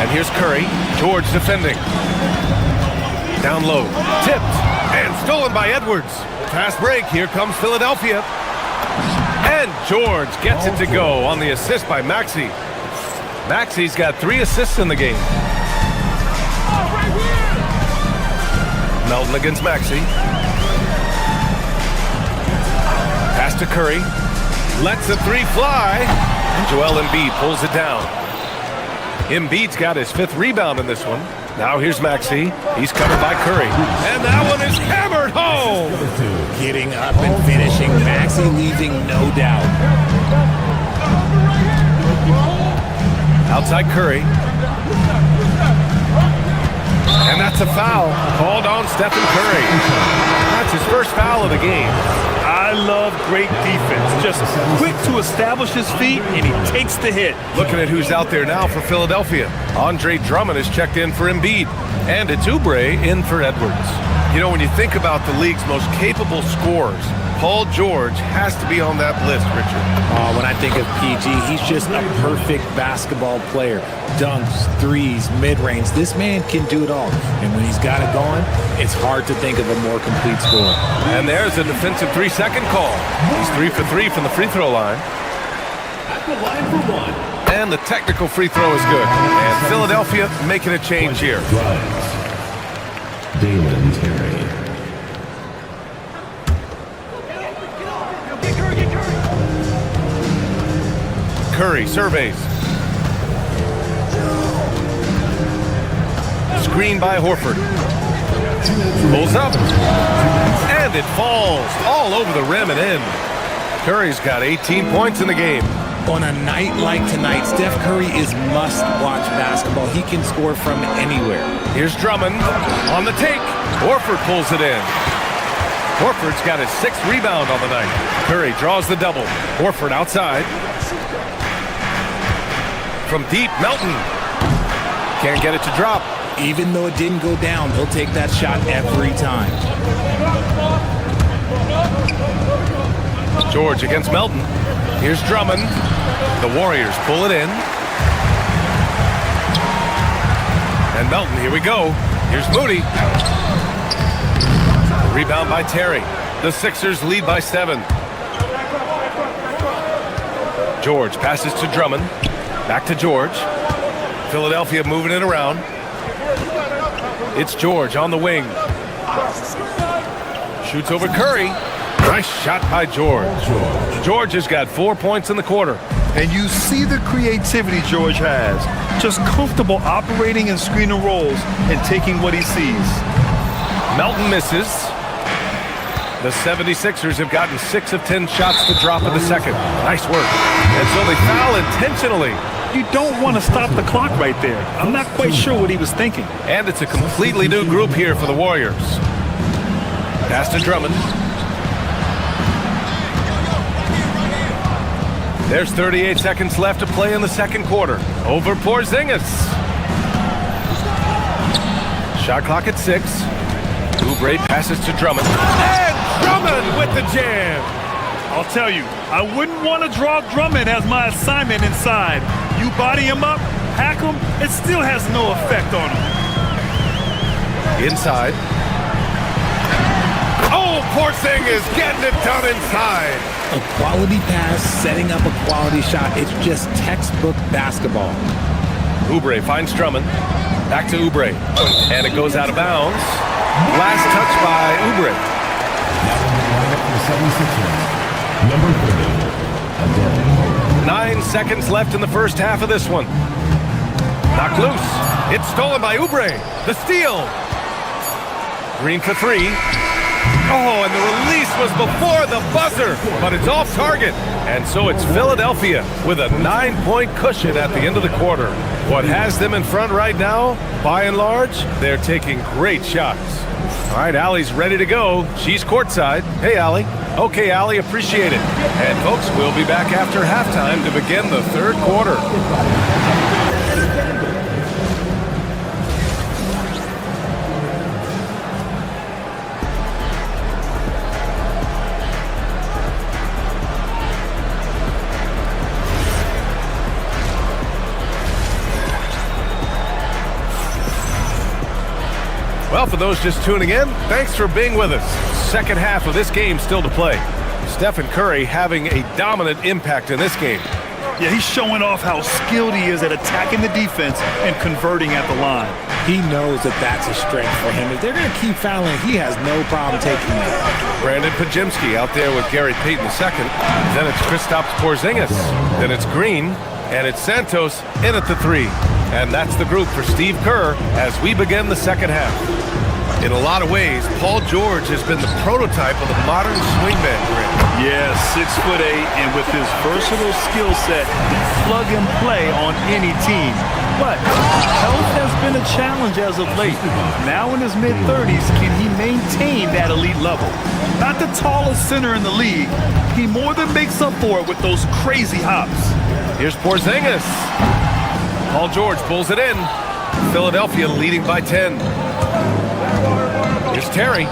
And here's Curry. George defending. Down low. Tipped. And stolen by Edwards. Fast break. Here comes Philadelphia. And George gets it to go on the assist by Maxey. Maxey's got 3 assists in the game. Melton against Maxey. Pass to Curry. Lets the 3 fly. And Joel Embiid pulls it down. Embiid's got his 5th rebound in this one. Now here's Maxey. He's covered by Curry. And that one is hammered home. Getting up and finishing. Maxey leaving no doubt. Outside Curry. And that's a foul called on Stephen Curry. That's his first foul of the game. I love great defense. Just quick to establish his feet, and he takes the hit. Looking at who's out there now for Philadelphia. Andre Drummond is checked in for Embiid. And it's Oubre in for Edwards. You know, when you think about the league's most capable scorers, Paul George has to be on that list, Richard. When I think of PG, he's just a perfect basketball player. Dunks, threes, mid-range. This man can do it all. And when he's got it going, it's hard to think of a more complete scorer. And there's a defensive 3-second call. He's 3 for 3 from the free throw line. At the line for 1. And the technical free throw is good. And Philadelphia making a change here. Dalen Terry. Curry surveys. Screen by Horford. Pulls up. And it falls all over the rim and in. Curry's got 18 points in the game. On a night like tonight, Steph Curry is must-watch basketball. He can score from anywhere. Here's Drummond on the take. Horford pulls it in. Horford's got his 6th rebound on the night. Curry draws the double. Horford outside. From deep, Melton. Can't get it to drop. Even though it didn't go down, he'll take that shot every time. George against Melton. Here's Drummond. The Warriors pull it in. And Melton, here we go. Here's Moody. Rebound by Terry. The Sixers lead by 7. George passes to Drummond. Back to George. Philadelphia moving it around. It's George on the wing. Shoots over Curry. Nice shot by George. George has got 4 points in the quarter. And you see the creativity George has. Just comfortable operating in screen and rolls and taking what he sees. Melton misses. The 76ers have gotten 6 of 10 shots to drop in the second. Nice work. And so they foul intentionally. You don't want to stop the clock right there. I'm not quite sure what he was thinking. And it's a completely new group here for the Warriors. Pass to Drummond. There's 38 seconds left to play in the second quarter. Over Porzingis. Shot clock at 6. Oubre passes to Drummond. And Drummond with the jam. I'll tell you, I wouldn't want to draw Drummond as my assignment inside. You body him up, hack him, it still has no effect on him. Inside. Oh, Porzingis getting it done inside. A quality pass, setting up a quality shot. It's just textbook basketball. Oubre finds Drummond. Back to Oubre. And it goes out of bounds. Last touch by Oubre. Number 30. 9 seconds left in the first half of this one. Knocked loose. It's stolen by Oubre. The steal. Green for 3. Oh, and the release was before the buzzer, but it's off target. And so it's Philadelphia with a 9-point cushion at the end of the quarter. What has them in front right now, by and large, they're taking great shots. All right, Allie's ready to go. She's courtside. Hey, Allie. Okay, Allie, appreciate it. And folks, we'll be back after halftime to begin the third quarter. Well, for those just tuning in, thanks for being with us. Second half of this game still to play. Stephen Curry having a dominant impact in this game. Yeah, he's showing off how skilled he is at attacking the defense and converting at the line. He knows that that's a strength for him. If they're going to keep fouling, he has no problem taking it. Brandon Pajemski out there with Gary Payton II. Then it's Kristaps Porzingis. Then it's Green. And it's Santos in at the 3. And that's the group for Steve Kerr as we begin the second half. In a lot of ways, Paul George has been the prototype of the modern swingman grip. Yeah, 6'8", and with his versatile skill set, plug and play on any team. But health has been a challenge as of late. Now in his mid-30s, can he maintain that elite level? Not the tallest center in the league, he more than makes up for it with those crazy hops. Here's Porzingis. Paul George pulls it in. Philadelphia leading by 10. Here's Terry.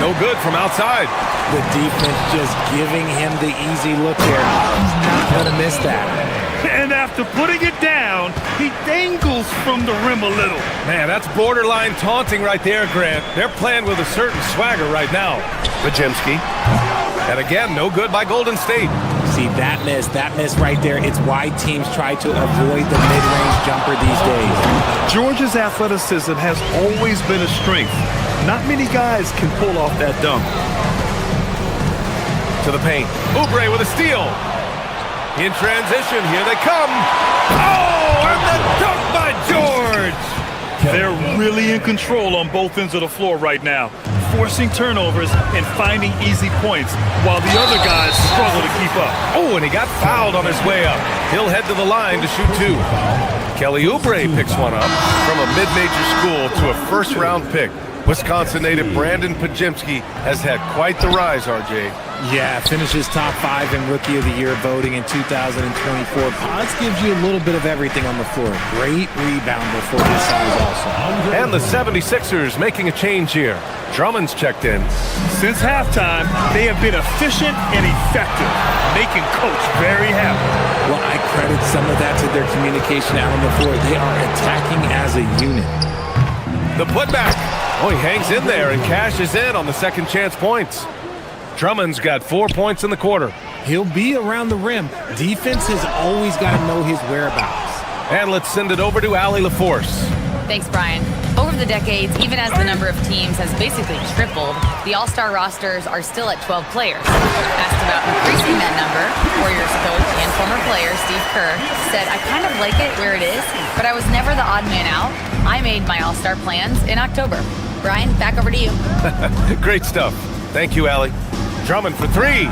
No good from outside. The defense just giving him the easy look there. He's not going to miss that. And after putting it down, he dangles from the rim a little. Man, that's borderline taunting right there, Grant. They're playing with a certain swagger right now. Pajemski. And again, no good by Golden State. See, that miss right there, it's why teams try to avoid the mid-range jumper these days. George's athleticism has always been a strength. Not many guys can pull off that dunk. To the paint. Oubre with a steal. In transition, here they come. Oh, and the dunk by George! They're really in control on both ends of the floor right now, forcing turnovers and finding easy points while the other guys struggle to keep up. Oh, and he got fouled on his way up. He'll head to the line to shoot 2. Kelly Oubre picks one up from a mid-major school to a first-round pick. Wisconsin native Brandon Pajemski has had quite the rise, RJ. Yeah, finishes top 5 in Rookie of the Year voting in 2024. Pods gives you a little bit of everything on the floor. Great rebounder for his size also. And the 76ers making a change here. Drummond's checked in. Since halftime, they have been efficient and effective, making Coach very happy. Well, I credit some of that to their communication out on the floor. They are attacking as a unit. The putback. Oh, he hangs in there and cashes in on the second chance points. Drummond's got 4 points in the quarter. He'll be around the rim. Defense has always got to know his whereabouts. And let's send it over to Allie LaForce. Thanks, Brian. Over the decades, even as the number of teams has basically tripled, the All-Star rosters are still at 12 players. Asked about increasing that number, Warriors coach and former player Steve Kerr said, "I kind of like it where it is, but I was never the odd man out. I made my All-Star plans in October." Brian, back over to you. Great stuff. Thank you, Allie. Drummond for 3.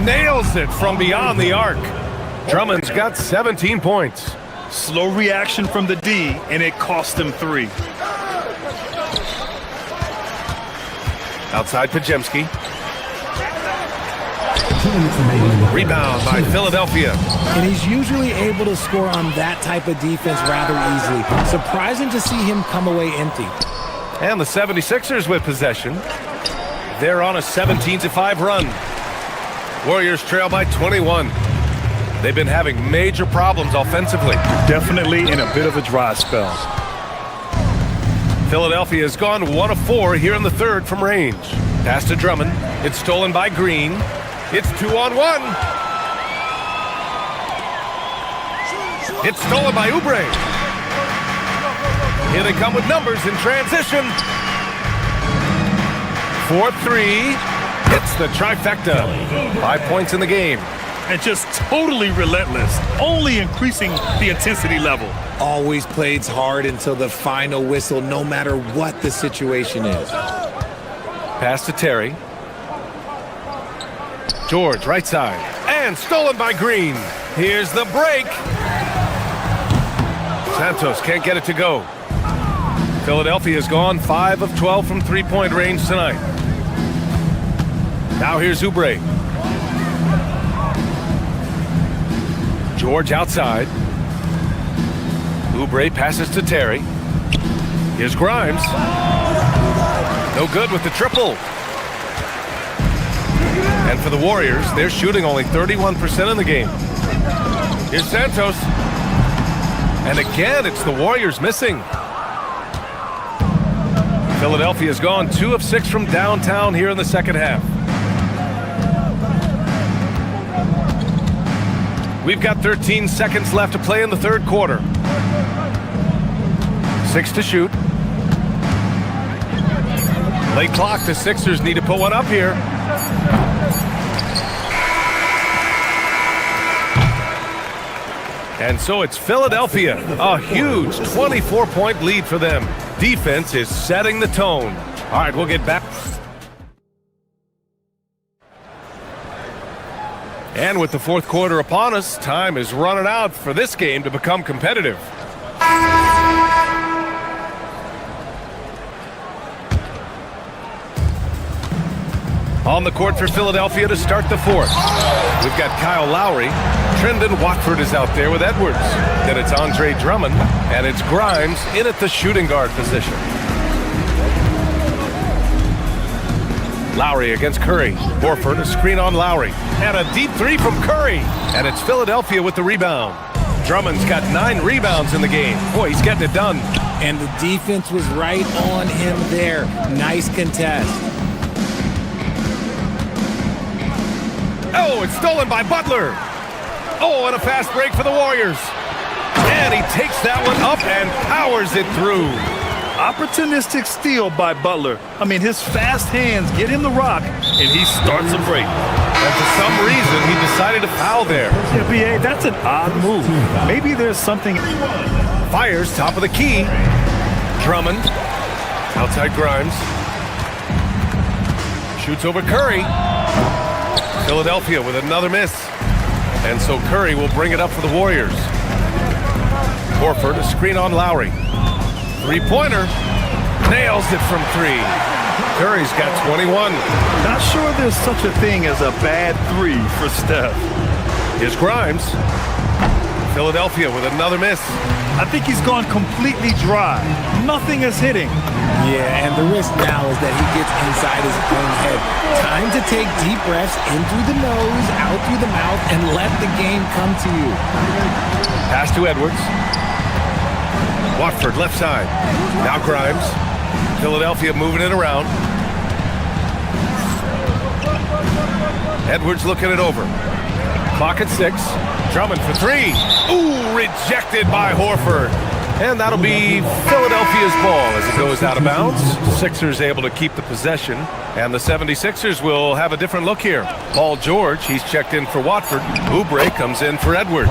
Nails it from beyond the arc. Drummond's got 17 points. Slow reaction from the D, and it cost him 3. Outside Pajemski. Rebound by Philadelphia. And he's usually able to score on that type of defense rather easily. Surprising to see him come away empty. And the 76ers with possession. They're on a 17-5 run. Warriors trail by 21. They've been having major problems offensively. Definitely in a bit of a dry spell. Philadelphia has gone 1 of 4 here in the third from range. Pass to Drummond. It's stolen by Green. It's 2-on-1. It's stolen by Oubre. Here they come with numbers in transition. 4-3. It's the trifecta. 5 points in the game. And just totally relentless, only increasing the intensity level. Always plays hard until the final whistle, no matter what the situation is. Pass to Terry. George, right side. And stolen by Green. Here's the break. Santos can't get it to go. Philadelphia's gone 5 of 12 from three-point range tonight. Now here's Oubre. George outside. Oubre passes to Terry. Here's Grimes. No good with the triple. And for the Warriors, they're shooting only 31% in the game. Here's Santos. And again, it's the Warriors missing. Philadelphia's gone 2 of 6 from downtown here in the second half. We've got 13 seconds left to play in the third quarter. 6 to shoot. Late clock, the Sixers need to put one up here. And so it's Philadelphia, a huge 24-point lead for them. Defense is setting the tone. All right, we'll get back. And with the fourth quarter upon us, time is running out for this game to become competitive. On the court for Philadelphia to start the fourth. We've got Kyle Lowry. Trendon Watford is out there with Edwards. Then it's Andre Drummond, and it's Grimes in at the shooting guard position. Lowry against Curry. Horford, a screen on Lowry. And a deep three from Curry. And it's Philadelphia with the rebound. Drummond's got 9 rebounds in the game. Boy, he's getting it done. And the defense was right on him there. Nice contest. Oh, it's stolen by Butler. Oh, and a fast break for the Warriors. And he takes that one up and powers it through. Opportunistic steal by Butler. I mean, his fast hands get him the rock, and he starts a break. And for some reason, he decided to foul there. Yeah, B.A., that's an odd move. Maybe there's something. Fires top of the key. Drummond. Outside Grimes. Shoots over Curry. Philadelphia with another miss. And so Curry will bring it up for the Warriors. Horford, a screen on Lowry. Three-pointer. Nails it from 3. Curry's got 21. Not sure there's such a thing as a bad 3 for Steph. Here's Grimes. Philadelphia with another miss. I think he's gone completely dry. Nothing is hitting. Yeah, and the risk now is that he gets inside his own head. Time to take deep breaths in through the nose, out through the mouth, and let the game come to you. Pass to Edwards. Watford left side. Now Grimes. Philadelphia moving it around. Edwards looking it over. Clock at 6. Drummond for 3. Ooh, rejected by Horford. And that'll be Philadelphia's ball as it goes out of bounds. Sixers able to keep the possession. And the 76ers will have a different look here. Paul George, he's checked in for Watford. Oubre comes in for Edwards.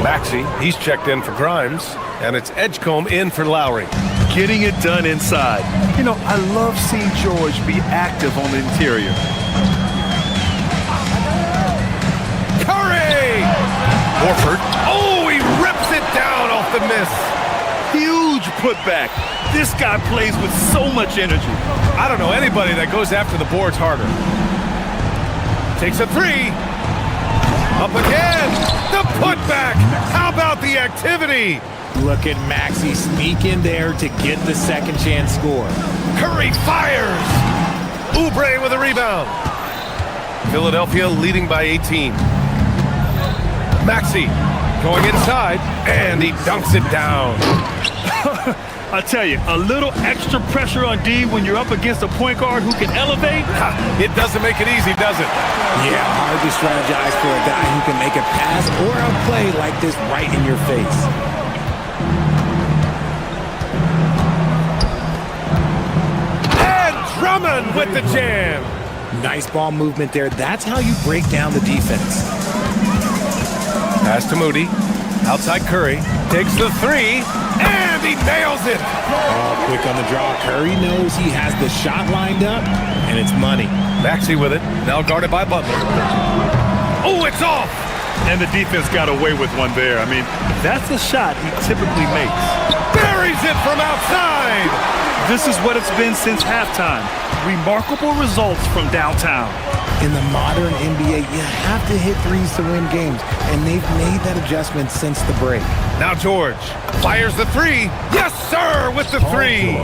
Maxey, he's checked in for Grimes. And it's Edgecombe in for Lowry. Getting it done inside. You know, I love seeing George be active on the interior. Curry! Horford. Oh, he rips it down off the miss. Huge putback. This guy plays with so much energy. I don't know anybody that goes after the boards harder. Takes a 3. Up again. The putback. How about the activity? Look at Maxey sneak in there to get the second chance score. Curry fires. Oubre with a rebound. Philadelphia leading by 18. Maxey going inside, and he dunks it down. I tell you, a little extra pressure on D when you're up against a point guard who can elevate. It doesn't make it easy, does it? Yeah, hard to strategize for a guy who can make a pass or a play like this right in your face. And Drummond with the jam. Nice ball movement there. That's how you break down the defense. Pass to Moody. Outside Curry. Takes the 3. And he nails it. Oh, quick on the draw. Curry knows he has the shot lined up, and it's money. Maxey with it. Now guarded by Butler. Oh, it's off. And the defense got away with one there. I mean, that's a shot he typically makes. Buries it from outside. This is what it's been since halftime. Remarkable results from downtown. In the modern NBA, you have to hit threes to win games, and they've made that adjustment since the break. Now George fires the 3. Yes, sir, with the 3.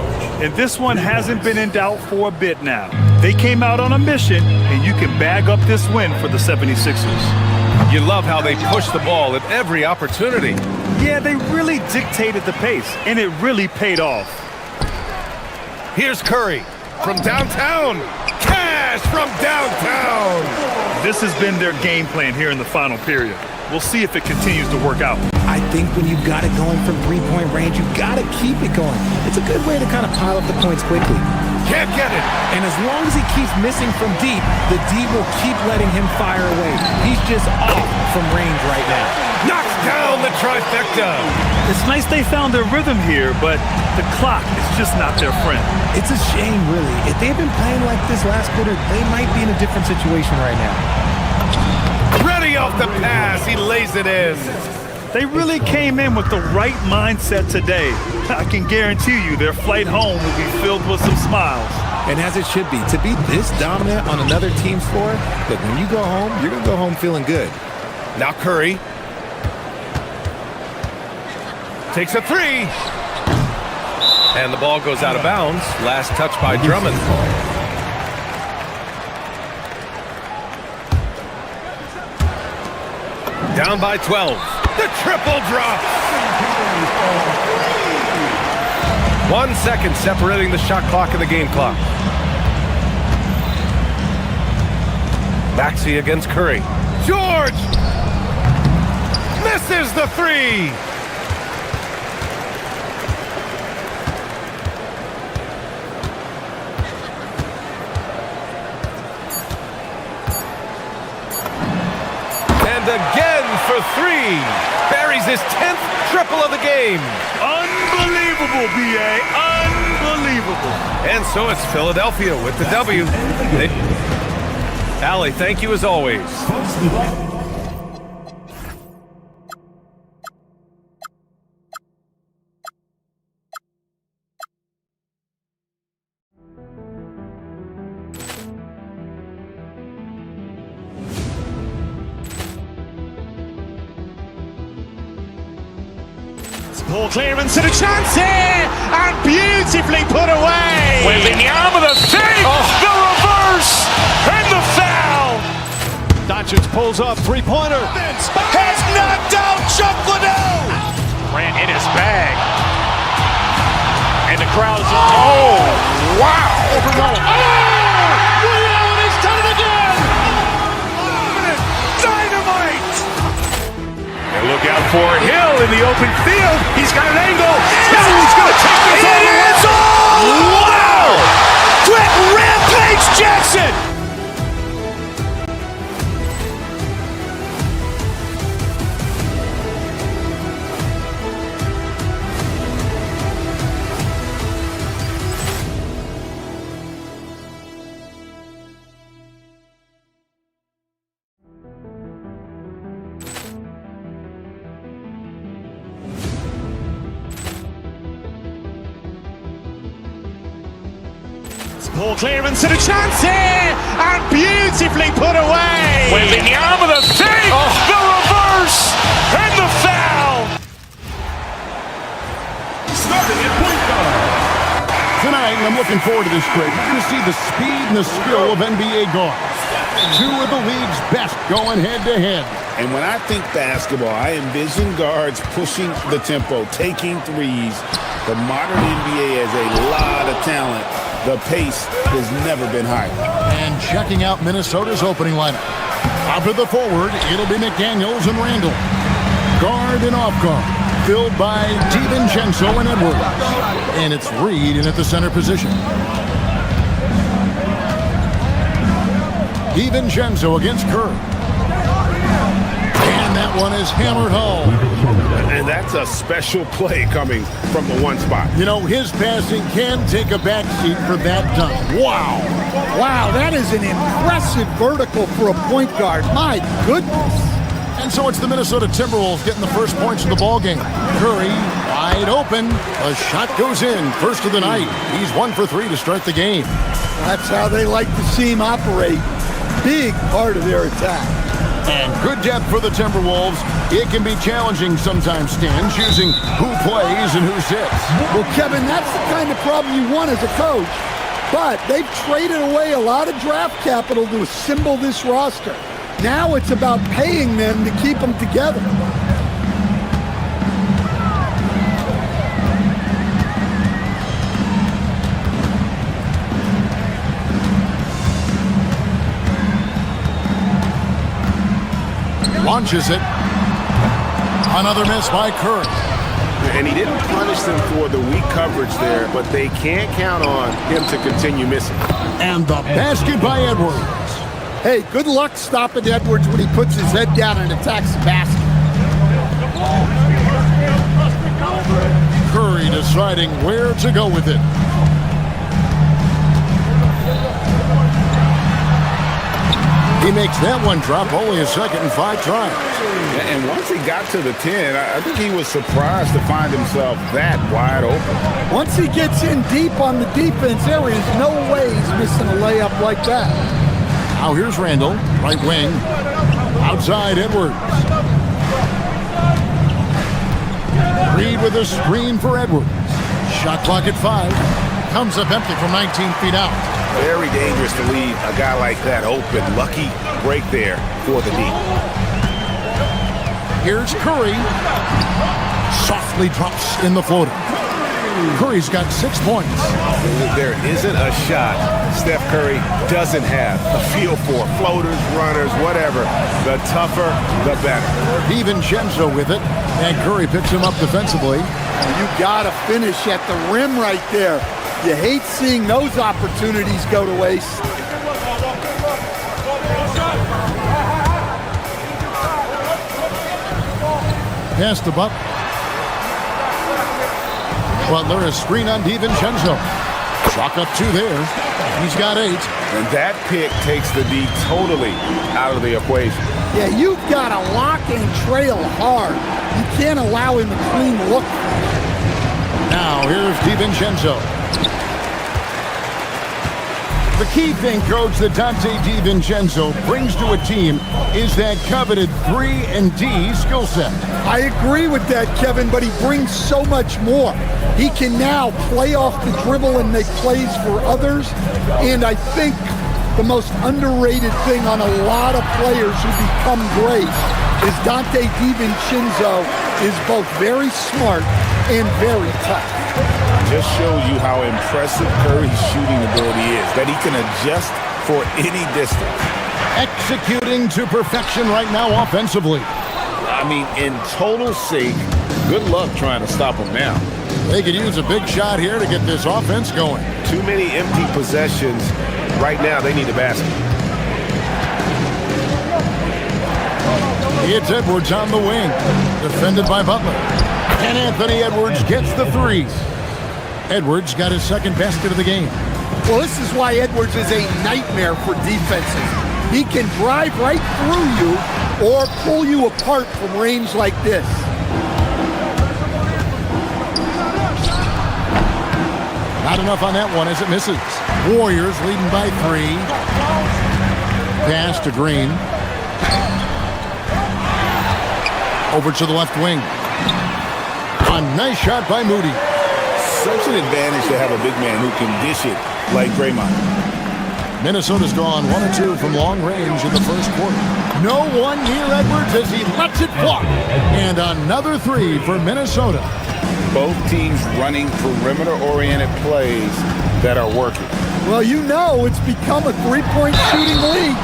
And this one hasn't been in doubt for a bit now. They came out on a mission, and you can bag up this win for the 76ers. You love how they push the ball at every opportunity. Yeah, they really dictated the pace, and it really paid off. Here's Curry from downtown. Cash from downtown. This has been their game plan here in the final period. We'll see if it continues to work out. I think when you've got it going from three-point range, you've got to keep it going. It's a good way to kind of pile up the points quickly. Can't get it. And as long as he keeps missing from deep, the D will keep letting him fire away. He's just off from range right now. Knocks down the trifecta. It's nice they found their rhythm here, but the clock is just not their friend. It's a shame, really. If they've been playing like this last quarter, they might be in a different situation right now. Ready off the pass, he lays it in. They really came in with the right mindset today. I can guarantee you their flight home will be filled with some smiles. And as it should be, to be this dominant on another team's floor, look, when you go home, you're going to go home feeling good. Now Curry takes a three. And the ball goes out of bounds. Last touch by Drummond. Down by 12. The triple drop. 1 second separating the shot clock and the game clock. Maxey against Curry. George misses the three. And again for three. Buries his 10th triple of the game. Unbelievable, B.A. Unbelievable. And so it's Philadelphia with the W. Allie, thank you as always. Ball clearance and a chance here, and beautifully put away. Wembanyama the fake, the reverse, and the foul. Doncic pulls up, three-pointer. Has knocked out Chuck Liddell. Ran in his bag. And the crowd is, oh, wow. He's done it again. Dynamite. And look out for Hill in the open field. He's got an angle. He's going to take this all the way. It is all! Wow! Quick Rampage Jackson! Ball clearance and a chance here, and beautifully put away. Wembanyama the fake, the reverse, and the foul. Starting at point guard. Tonight, I'm looking forward to this trade. You're going to see the speed and the skill of NBA guards. Two of the league's best going head-to-head. And when I think basketball, I envision guards pushing the tempo, taking threes. The modern NBA has a lot of talent. The pace has never been higher. And checking out Minnesota's opening lineup. Top of the forward, it'll be McDaniels and Randall. Guard and off guard, filled by DiVincenzo and Edwards. And it's Reed in at the center position. DiVincenzo against Curry. And that one is hammered home. And that's a special play coming from the one spot. You know, his passing can take a backseat for that dunk. Wow. Wow, that is an impressive vertical for a point guard. My goodness. And so it's the Minnesota Timberwolves getting the first points of the ballgame. Curry wide open. A shot goes in. First of the night. He's 1 for 3 to start the game. That's how they like to see him operate. Big part of their attack. And good depth for the Timberwolves. It can be challenging sometimes, Stan, choosing who plays and who sits. Well, Kevin, that's the kind of problem you want as a coach. But they've traded away a lot of draft capital to assemble this roster. Now it's about paying them to keep them together. Launches it. Another miss by Curry. And he didn't punish them for the weak coverage there, but they can't count on him to continue missing. And the basket by Edwards. Hey, good luck stopping Edwards when he puts his head down and attacks the basket. Curry deciding where to go with it. He makes that one drop, only a second and 5 tries. And once he got to the 10, I think he was surprised to find himself that wide open. Once he gets in deep on the defense, there is no way he's missing a layup like that. Now here's Randall, right wing. Outside Edwards. Reed with a screen for Edwards. Shot clock at 5. Comes up empty from 19 feet out. Very dangerous to leave a guy like that open. Lucky break there for the D. Here's Curry. Softly drops in the floater. Curry's got 6 points. There isn't a shot Steph Curry doesn't have a feel for. Floaters, runners, whatever. The tougher, the better. DiVincenzo with it, and Curry picks him up defensively. You gotta finish at the rim right there. You hate seeing those opportunities go to waste. Pass to Butler. Butler is screen on DiVincenzo. Chalk up 2 there. He's got 8. And that pick takes the D totally out of the equation. Yeah, you've got to lock and trail hard. You can't allow him a clean look. Now here's DiVincenzo. The key thing, Coach, that Dante DiVincenzo brings to a team is that coveted 3-and-D skill set. I agree with that, Kevin, but he brings so much more. He can now play off the dribble and make plays for others. And I think the most underrated thing on a lot of players who become great is Dante DiVincenzo is both very smart and very tough. Just shows you how impressive Curry's shooting ability is, that he can adjust for any distance. Executing to perfection right now offensively. I mean, in total sync. Good luck trying to stop him now. They could use a big shot here to get this offense going. Too many empty possessions. Right now, they need a basket. It's Edwards on the wing, defended by Butler. And Anthony Edwards gets the 3. Edwards got his second basket of the game. Well, this is why Edwards is a nightmare for defenses. He can drive right through you or pull you apart from range like this. Not enough on that one as it misses. Warriors leading by 3. Pass to Green. Over to the left wing. A nice shot by Moody. Such an advantage to have a big man who can dish it like Draymond. Minnesota's gone 1 of 2 from long range in the first quarter. No one near Edwards as he lets it fly. And another 3 for Minnesota. Both teams running perimeter-oriented plays that are working. Well, you know it's become a 3-point shooting league.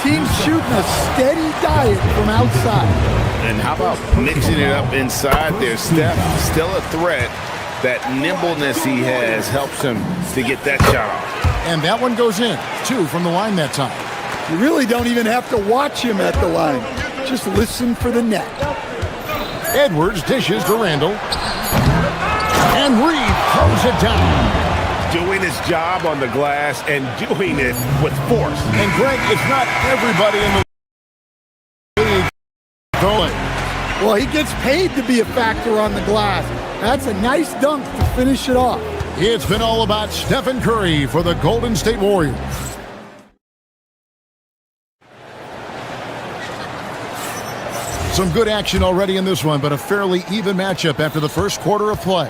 Teams shooting a steady diet from outside. And how about mixing it up inside there? Steph still a threat. That nimbleness he has helps him to get that shot off. And that one goes in. 2 from the line that time. You really don't even have to watch him at the line. Just listen for the net. Edwards dishes to Randall. And Reed throws it down. Doing his job on the glass and doing it with force. And Greg, it's not everybody in the league throwing. Well, he gets paid to be a factor on the glass. That's a nice dunk to finish it off. It's been all about Stephen Curry for the Golden State Warriors. Some good action already in this one, but a fairly even matchup after the first quarter of play.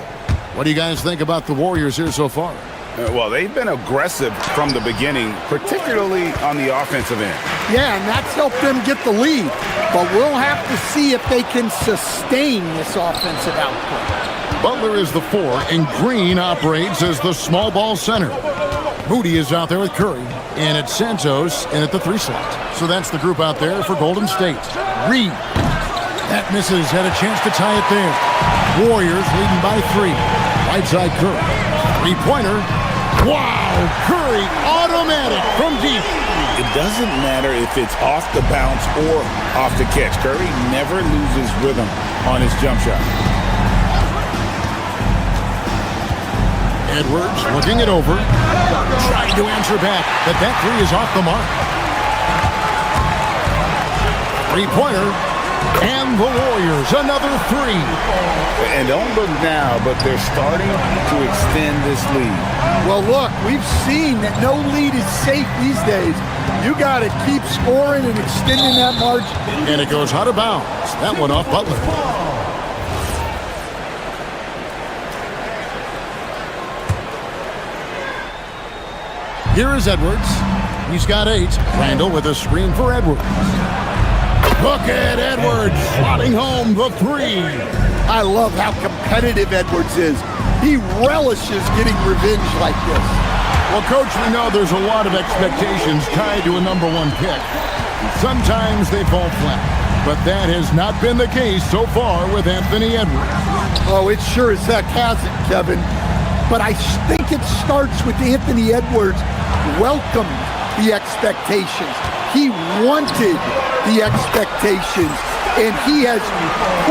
What do you guys think about the Warriors here so far? Well, they've been aggressive from the beginning, particularly on the offensive end. Yeah, and that's helped them get the lead. But we'll have to see if they can sustain this offensive output. Butler is the 4, and Green operates as the small ball center. Moody is out there with Curry, and it's Santos in at the 3 slot. So that's the group out there for Golden State. Reed. That misses. Had a chance to tie it there. Warriors leading by 3. Right side Curry. Three-pointer. Wow! Curry automatic from deep. It doesn't matter if it's off the bounce or off the catch. Curry never loses rhythm on his jump shot. Edwards looking it over. Trying to answer back, but that 3 is off the mark. Three-pointer. And the Warriors, another 3. And don't look now, but they're starting to extend this lead. Well, look, we've seen that no lead is safe these days. You got to keep scoring and extending that margin. And it goes out of bounds. That one off Butler. Here is Edwards. He's got 8. Randall with a screen for Edwards. Look at Edwards slotting home the 3. I love how competitive Edwards is. He relishes getting revenge like this. Well, Coach, we know there's a lot of expectations tied to a number 1 pick. Sometimes they fall flat, but that has not been the case so far with Anthony Edwards. Oh, it sure as heck hasn't, Kevin. But I think it starts with Anthony Edwards welcomed the expectations. He wanted the expectations, and he has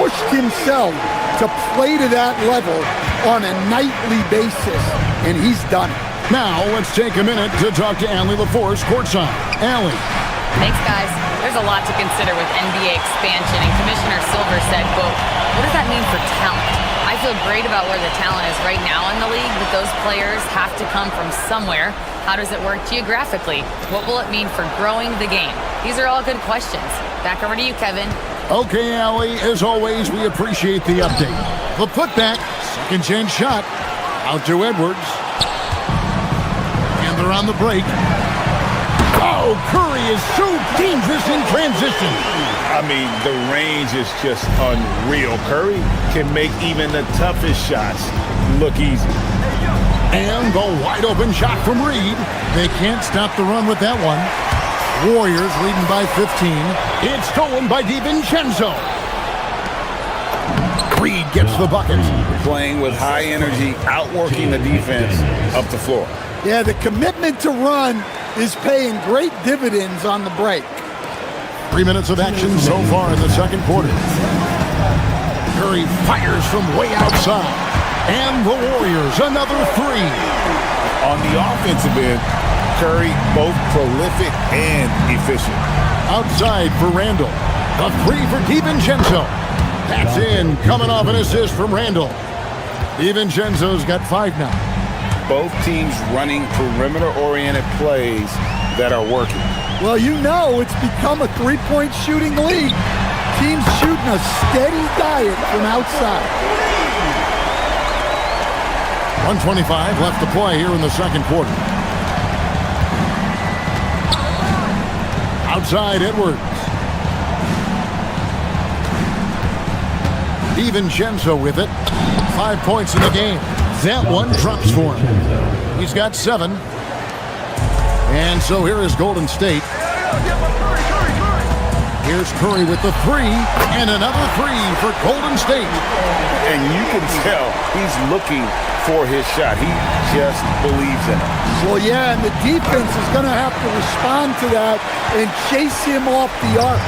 pushed himself to play to that level on a nightly basis, and he's done it. Now, let's take a minute to talk to Allie LaForce courtside. Allie. Thanks, guys. There's a lot to consider with NBA expansion, and Commissioner Silver said, quote, what does that mean for talent? I feel great about where the talent is right now in the league, but those players have to come from somewhere. How does it work geographically? What will it mean for growing the game? These are all good questions. Back over to you, Kevin. Okay, Allie, as always, we appreciate the update. The putback, second chance shot, out to Edwards. And they're on the break. Oh, Curry is so dangerous in transition. I mean, the range is just unreal. Curry can make even the toughest shots look easy. And the wide open shot from Reed. They can't stop the run with that one. Warriors leading by 15. It's stolen by DiVincenzo. Reed gets the bucket. Playing with high energy, outworking the defense up the floor. Yeah, the commitment to run is paying great dividends on the break. 3 minutes of action so far in the second quarter. Curry fires from way outside. And the Warriors, another 3. On the offensive end, Curry both prolific and efficient. Outside for Randall. The 3 for DiVincenzo. That's in, coming off an assist from Randall. DiVincenzo's got 5 now. Both teams running perimeter-oriented plays that are working. Well, you know it's become a three-point shooting league. Teams shooting a steady diet from outside. 1:25 left to play here in the second quarter. Outside Edwards. DiVincenzo with it. 5 points in the game. That one drops for him. He's got 7. And so here is Golden State. Here's Curry with the 3, and another 3 for Golden State. And you can tell he's looking for his shot. He just believes in it. Well, yeah, and the defense is going to have to respond to that and chase him off the arc.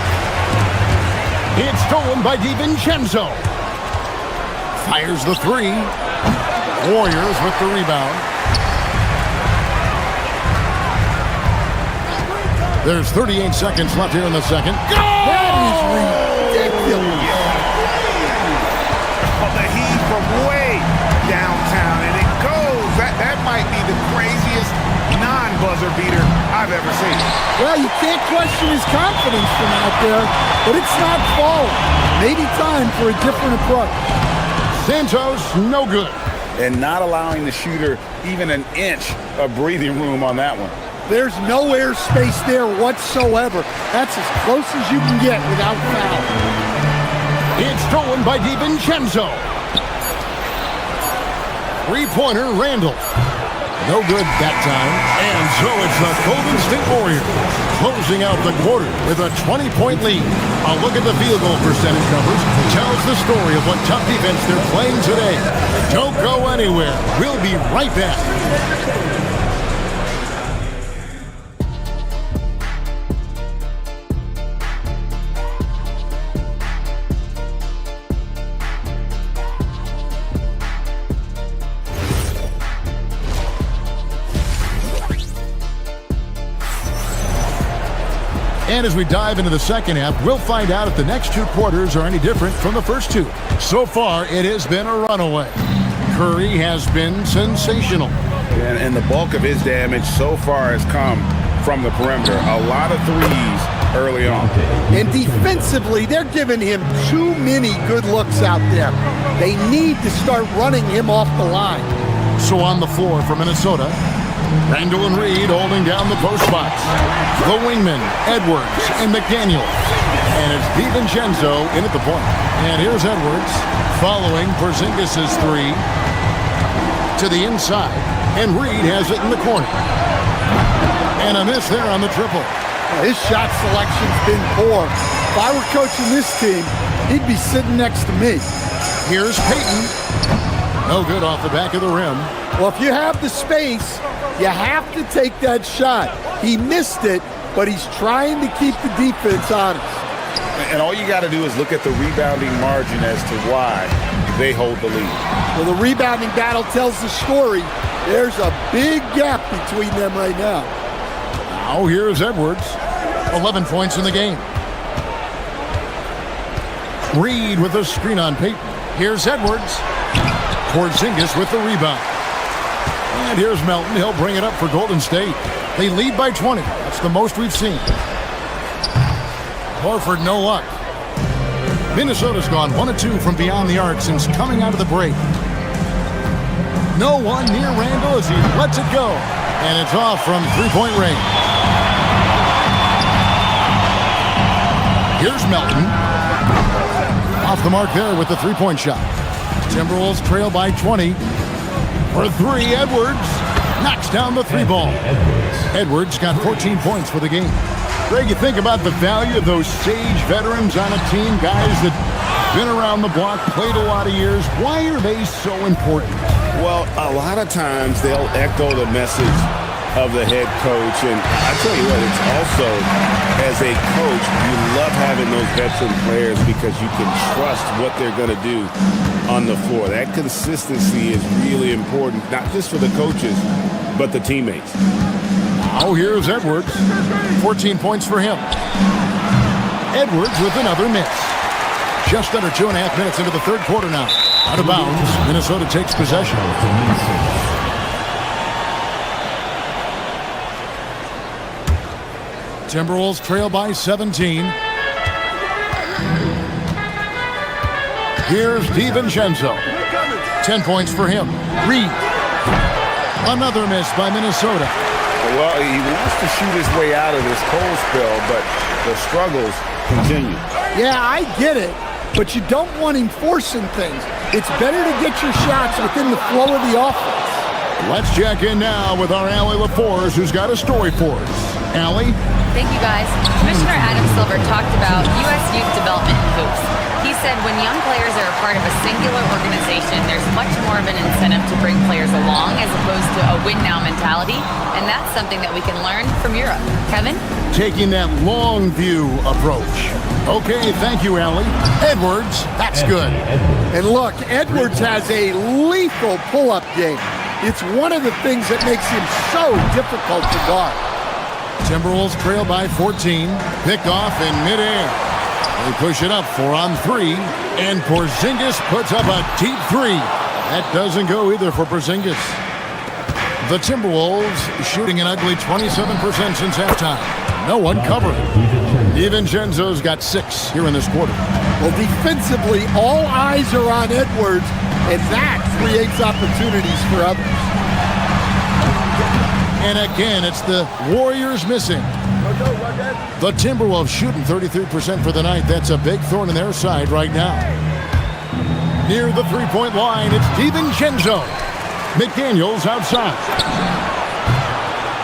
It's stolen by DiVincenzo. Fires the 3. Warriors with the rebound. There's 38 seconds left here in the second. Go! That is ridiculous. Oh, the heat from way downtown, and it goes. That might be the craziest non-buzzer beater I've ever seen. Well, you can't question his confidence from out there, but it's not falling. Maybe time for a different approach. Santos, no good. And not allowing the shooter even an inch of breathing room on that one. There's no airspace there whatsoever. That's as close as you can get without foul. It's stolen by DiVincenzo. Three-pointer, Randall. No good that time. And so it's the Golden State Warriors closing out the quarter with a 20-point lead. A look at the field goal percentage numbers tells the story of what tough defense they're playing today. Don't go anywhere. We'll be right back. And as we dive into the second half, we'll find out if the next two quarters are any different from the first two. So far, it has been a runaway. Curry has been sensational. And the bulk of his damage so far has come from the perimeter. A lot of threes early on. And defensively, they're giving him too many good looks out there. They need to start running him off the line. So on the floor for Minnesota, Randall and Reed holding down the post box. The wingmen, Edwards and McDaniel. And it's DiVincenzo in at the point. And here's Edwards following Porzingis' three to the inside. And Reed has it in the corner. And a miss there on the triple. His shot selection's been poor. If I were coaching this team, he'd be sitting next to me. Here's Payton. No good off the back of the rim. Well, if you have the space, you have to take that shot. He missed it, but he's trying to keep the defense honest. And all you got to do is look at the rebounding margin as to why they hold the lead. Well, the rebounding battle tells the story. There's a big gap between them right now. Now here's Edwards. 11 points in the game. Reed with a screen on Payton. Here's Edwards. Porzingis with the rebound. And here's Melton. He'll bring it up for Golden State. They lead by 20. That's the most we've seen. Horford, no luck. Minnesota's gone 1 of 2 from beyond the arc since coming out of the break. No one near Randall as he lets it go. And it's off from three-point range. Here's Melton. Off the mark there with the three-point shot. Timberwolves trail by 20. For three, Edwards knocks down the three ball. Edwards got 14 points for the game. Greg, you think about the value of those sage veterans on a team, guys that been around the block, played a lot of years. Why are they so important? Well, a lot of times they'll echo the message of the head coach. And I tell you what, it's also, as a coach, you love having those veteran players because you can trust what they're going to do on the floor. That consistency is really important, not just for the coaches, but the teammates. Now here's Edwards. 14 points for him. Edwards with another miss. Just under 2.5 minutes into the third quarter now. Out of bounds. Minnesota takes possession. Timberwolves trail by 17. Here's DiVincenzo. 10 points for him. Reed. Another miss by Minnesota. Well, he wants to shoot his way out of this cold spell, but the struggles continue. Yeah, I get it, but you don't want him forcing things. It's better to get your shots within the flow of the offense. Let's check in now with our Allie LaForce, who's got a story for us. Allie? Thank you, guys. Commissioner Adam Silver talked about U.S. youth development in hoops. He said when young players are a part of a singular organization, there's much more of an incentive to bring players along as opposed to a win-now mentality, and that's something that we can learn from Europe. Kevin? Taking that long view approach. Okay, thank you, Allie. Edwards, that's good. And look, Edwards has a lethal pull-up game. It's one of the things that makes him so difficult to guard. Timberwolves trail by 14. Picked off in midair. They push it up 4 on 3. And Porzingis puts up a deep three. That doesn't go either for Porzingis. The Timberwolves shooting an ugly 27% since halftime. No one covering. DiVincenzo's got 6 here in this quarter. Well, defensively, all eyes are on Edwards, and that creates opportunities for others. And again, it's the Warriors missing. The Timberwolves shooting 33% for the night. That's a big thorn in their side right now. Near the three-point line, it's DiVincenzo. McDaniels outside.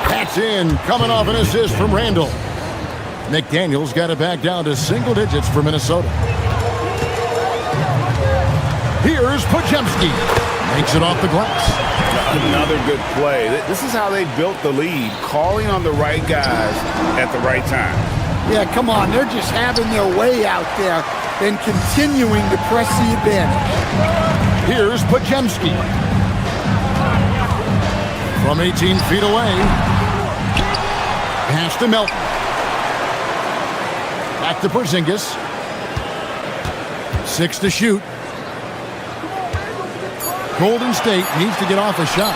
That's in, coming off an assist from Randall. McDaniels got it back down to single digits for Minnesota. Here's Podziemski. Makes it off the glass. Another good play. This is how they built the lead, calling on the right guys at the right time. Yeah, come on. They're just having their way out there and continuing to press the advantage. Here's Podziemski. From 18 feet away. Pass to Melton. Back to Porzingis. 6 to shoot. Golden State needs to get off a shot.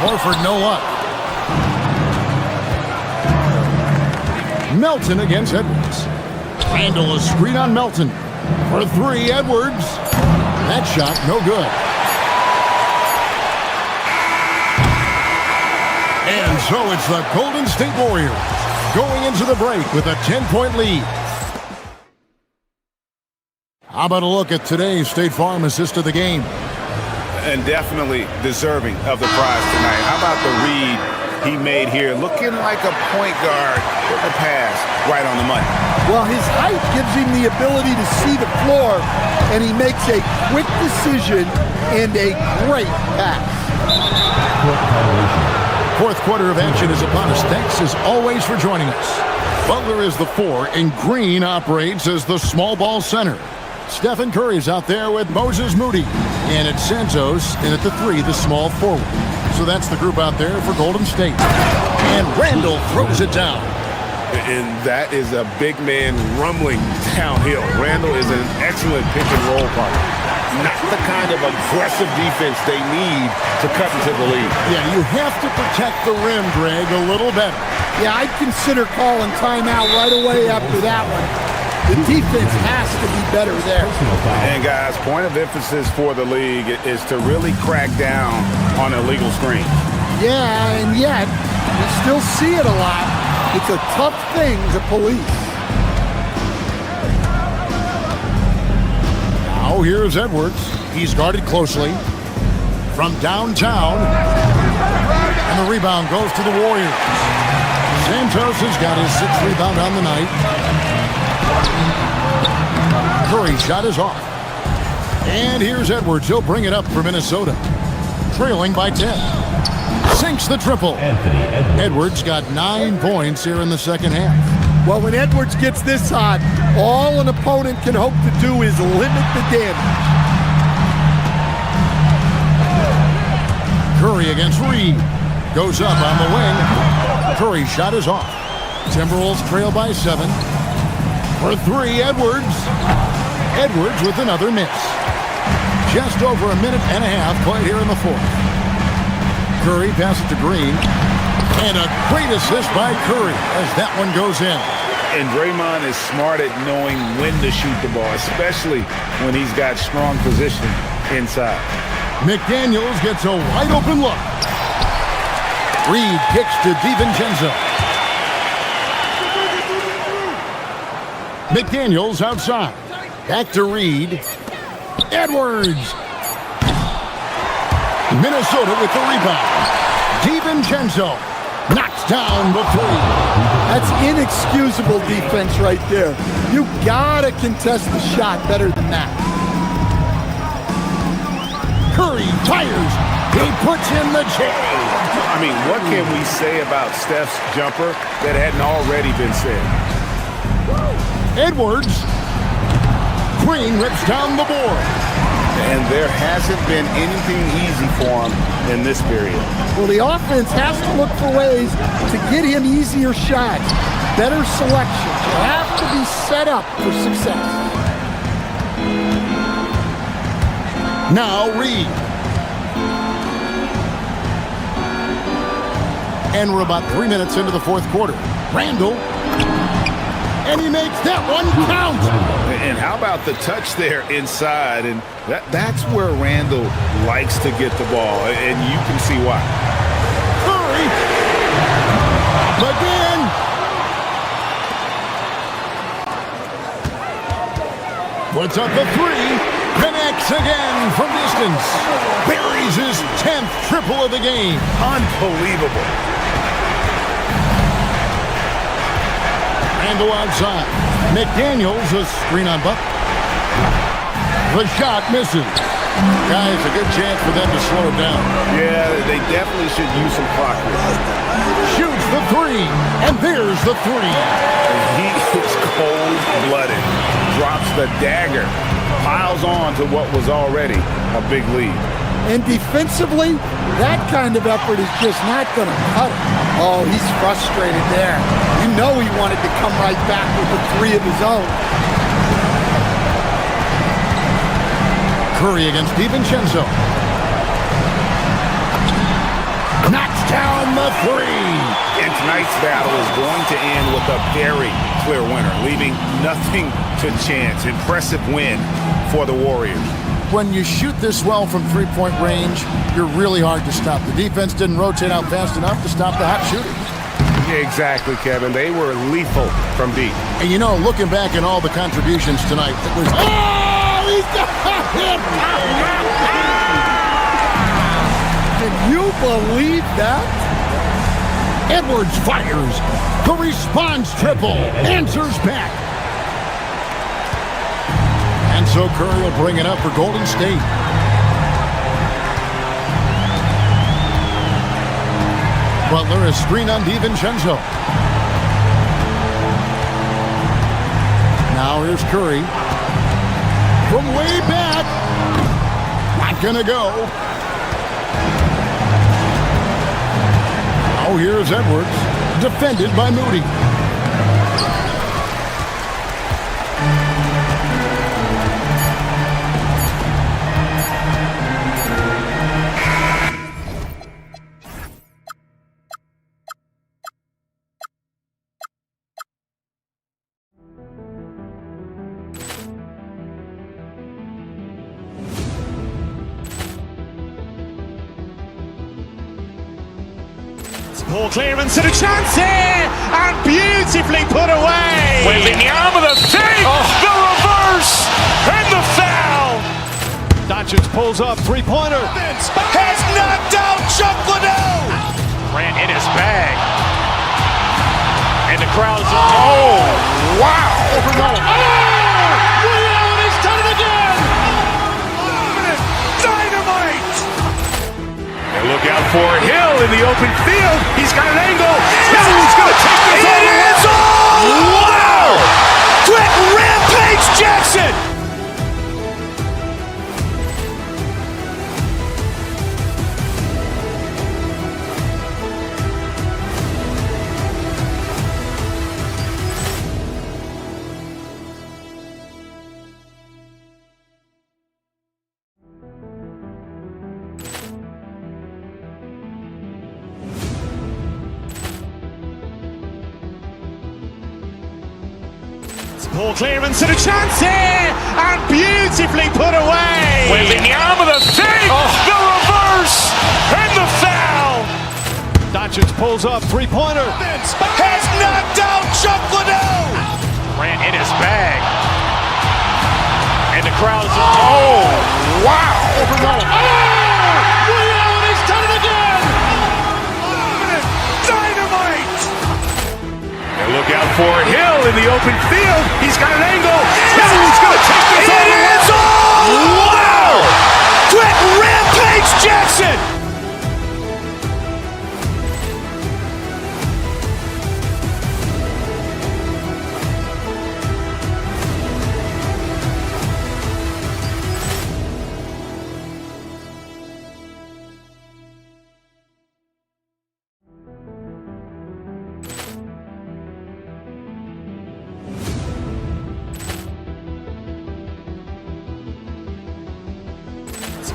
Horford, no luck. Melton against Edwards. Randall, a screen on Melton. For 3, Edwards. That shot, no good. And so it's the Golden State Warriors going into the break with a 10-point lead. How about a look at today's State Farm assist of the game? And definitely deserving of the prize tonight. How about the read he made here? Looking like a point guard with a pass right on the money. Well, his height gives him the ability to see the floor, and he makes a quick decision and a great pass. Fourth quarter of action is upon us. Thanks as always for joining us. Butler is the 4, and Green operates as the small ball center. Stephen Curry's out there with Moses Moody. And it's Santos, and at the 3, the small forward. So that's the group out there for Golden State. And Randall throws it down. And that is a big man rumbling downhill. Randall is an excellent pick and roll partner. Not the kind of aggressive defense they need to cut into the lead. Yeah, you have to protect the rim, Greg, a little better. Yeah, I'd consider calling timeout right away after that one. The defense has to be better there. And guys, point of emphasis for the league is to really crack down on illegal screens. Yeah, and yet we still see it a lot. It's a tough thing to police. Now here's Edwards. He's guarded closely from downtown. And the rebound goes to the Warriors. Santos has got his 6th rebound on the night. Curry's shot is off. And here's Edwards. He'll bring it up for Minnesota. Trailing by 10. Sinks the triple. Edwards got 9 points here in the second half. Well, when Edwards gets this hot, all an opponent can hope to do is limit the damage. Curry against Reed. Goes up on the wing. Curry's shot is off. Timberwolves trail by 7. For 3, Edwards. Edwards with another miss. Just over a minute and a half played here in the 4th. Curry passes to Green. And a great assist by Curry as that one goes in. And Draymond is smart at knowing when to shoot the ball, especially when he's got strong position inside. McDaniels gets a wide open look. Reed kicks to DiVincenzo. McDaniels outside. Back to Reed. Edwards. Minnesota with the rebound. DiVincenzo knocks down the 3. That's inexcusable defense right there. You gotta contest the shot better than that. Curry fires. He puts in the J. I mean, what can we say about Steph's jumper that hadn't already been said? Edwards. Green rips down the board. And there hasn't been anything easy for him in this period. Well, the offense has to look for ways to get him easier shots, better selection. You have to be set up for success. Now Reed. And we're about 3 minutes into the 4th quarter. Randall. And he makes that one count. And how about the touch there inside? And that's where Randall likes to get the ball. And you can see why. Curry. Again. Puts up the 3. Connects again from distance. Buries his 10th triple of the game. Unbelievable. Randall outside. McDaniels, a screen on Buck. The shot misses. Guys, a good chance for them to slow it down. Yeah, they definitely should use some clock here. Shoots the three, and there's the three. He is cold-blooded. Drops the dagger. Piles on to what was already a big lead. And defensively, that kind of effort is just not going to cut it. Oh, he's frustrated there. You know he wanted to come right back with a three of his own. Curry against DiVincenzo. Knocks down the three. And tonight's battle is going to end with a very clear winner, leaving nothing to chance. Impressive win for the Warriors. When you shoot this well from three-point range, you're really hard to stop. The defense didn't rotate out fast enough to stop the hot shooting. Yeah, exactly, Kevin. They were lethal from deep. And you know, looking back at all the contributions tonight, it was... Oh, he's got him! Can you believe that? Edwards fires. The response triple. Answers back. And so Curry will bring it up for Golden State. Butler is screen on DiVincenzo. Now here's Curry. From way back. Not gonna go. Now here's Edwards. Defended by Moody. Poor clearance and a chance here, and beautifully put away. Wembanyama the save, the reverse, and the foul. Doncic pulls up, three-pointer. Has knocked out Chuck Liddell. Grant in his bag. And the crowd's oh, wow. He's done it again. Dynamite. And look out for Hill in the open field. He's got an angle. Hill's going to take this all the way. Wow! Quick Rampage Jackson. Poor clearance and a chance here, and beautifully put away. Wembanyama the save, the reverse, and the foul. Doncic pulls up, three-pointer. Has knocked out Chuck Liddell. Grant in his bag. And the crowd's oh, wow. He's done it again. Dynamite. And look out for Hill in the open field. He's got an angle. Hill's going to take this all the way. Wow! Quick Rampage Jackson.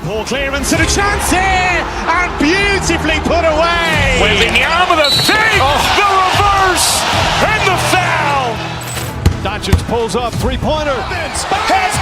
Poor clearance and a chance here, and beautifully put away. Wembanyama the save, the reverse, and the foul. Doncic pulls up, three-pointer.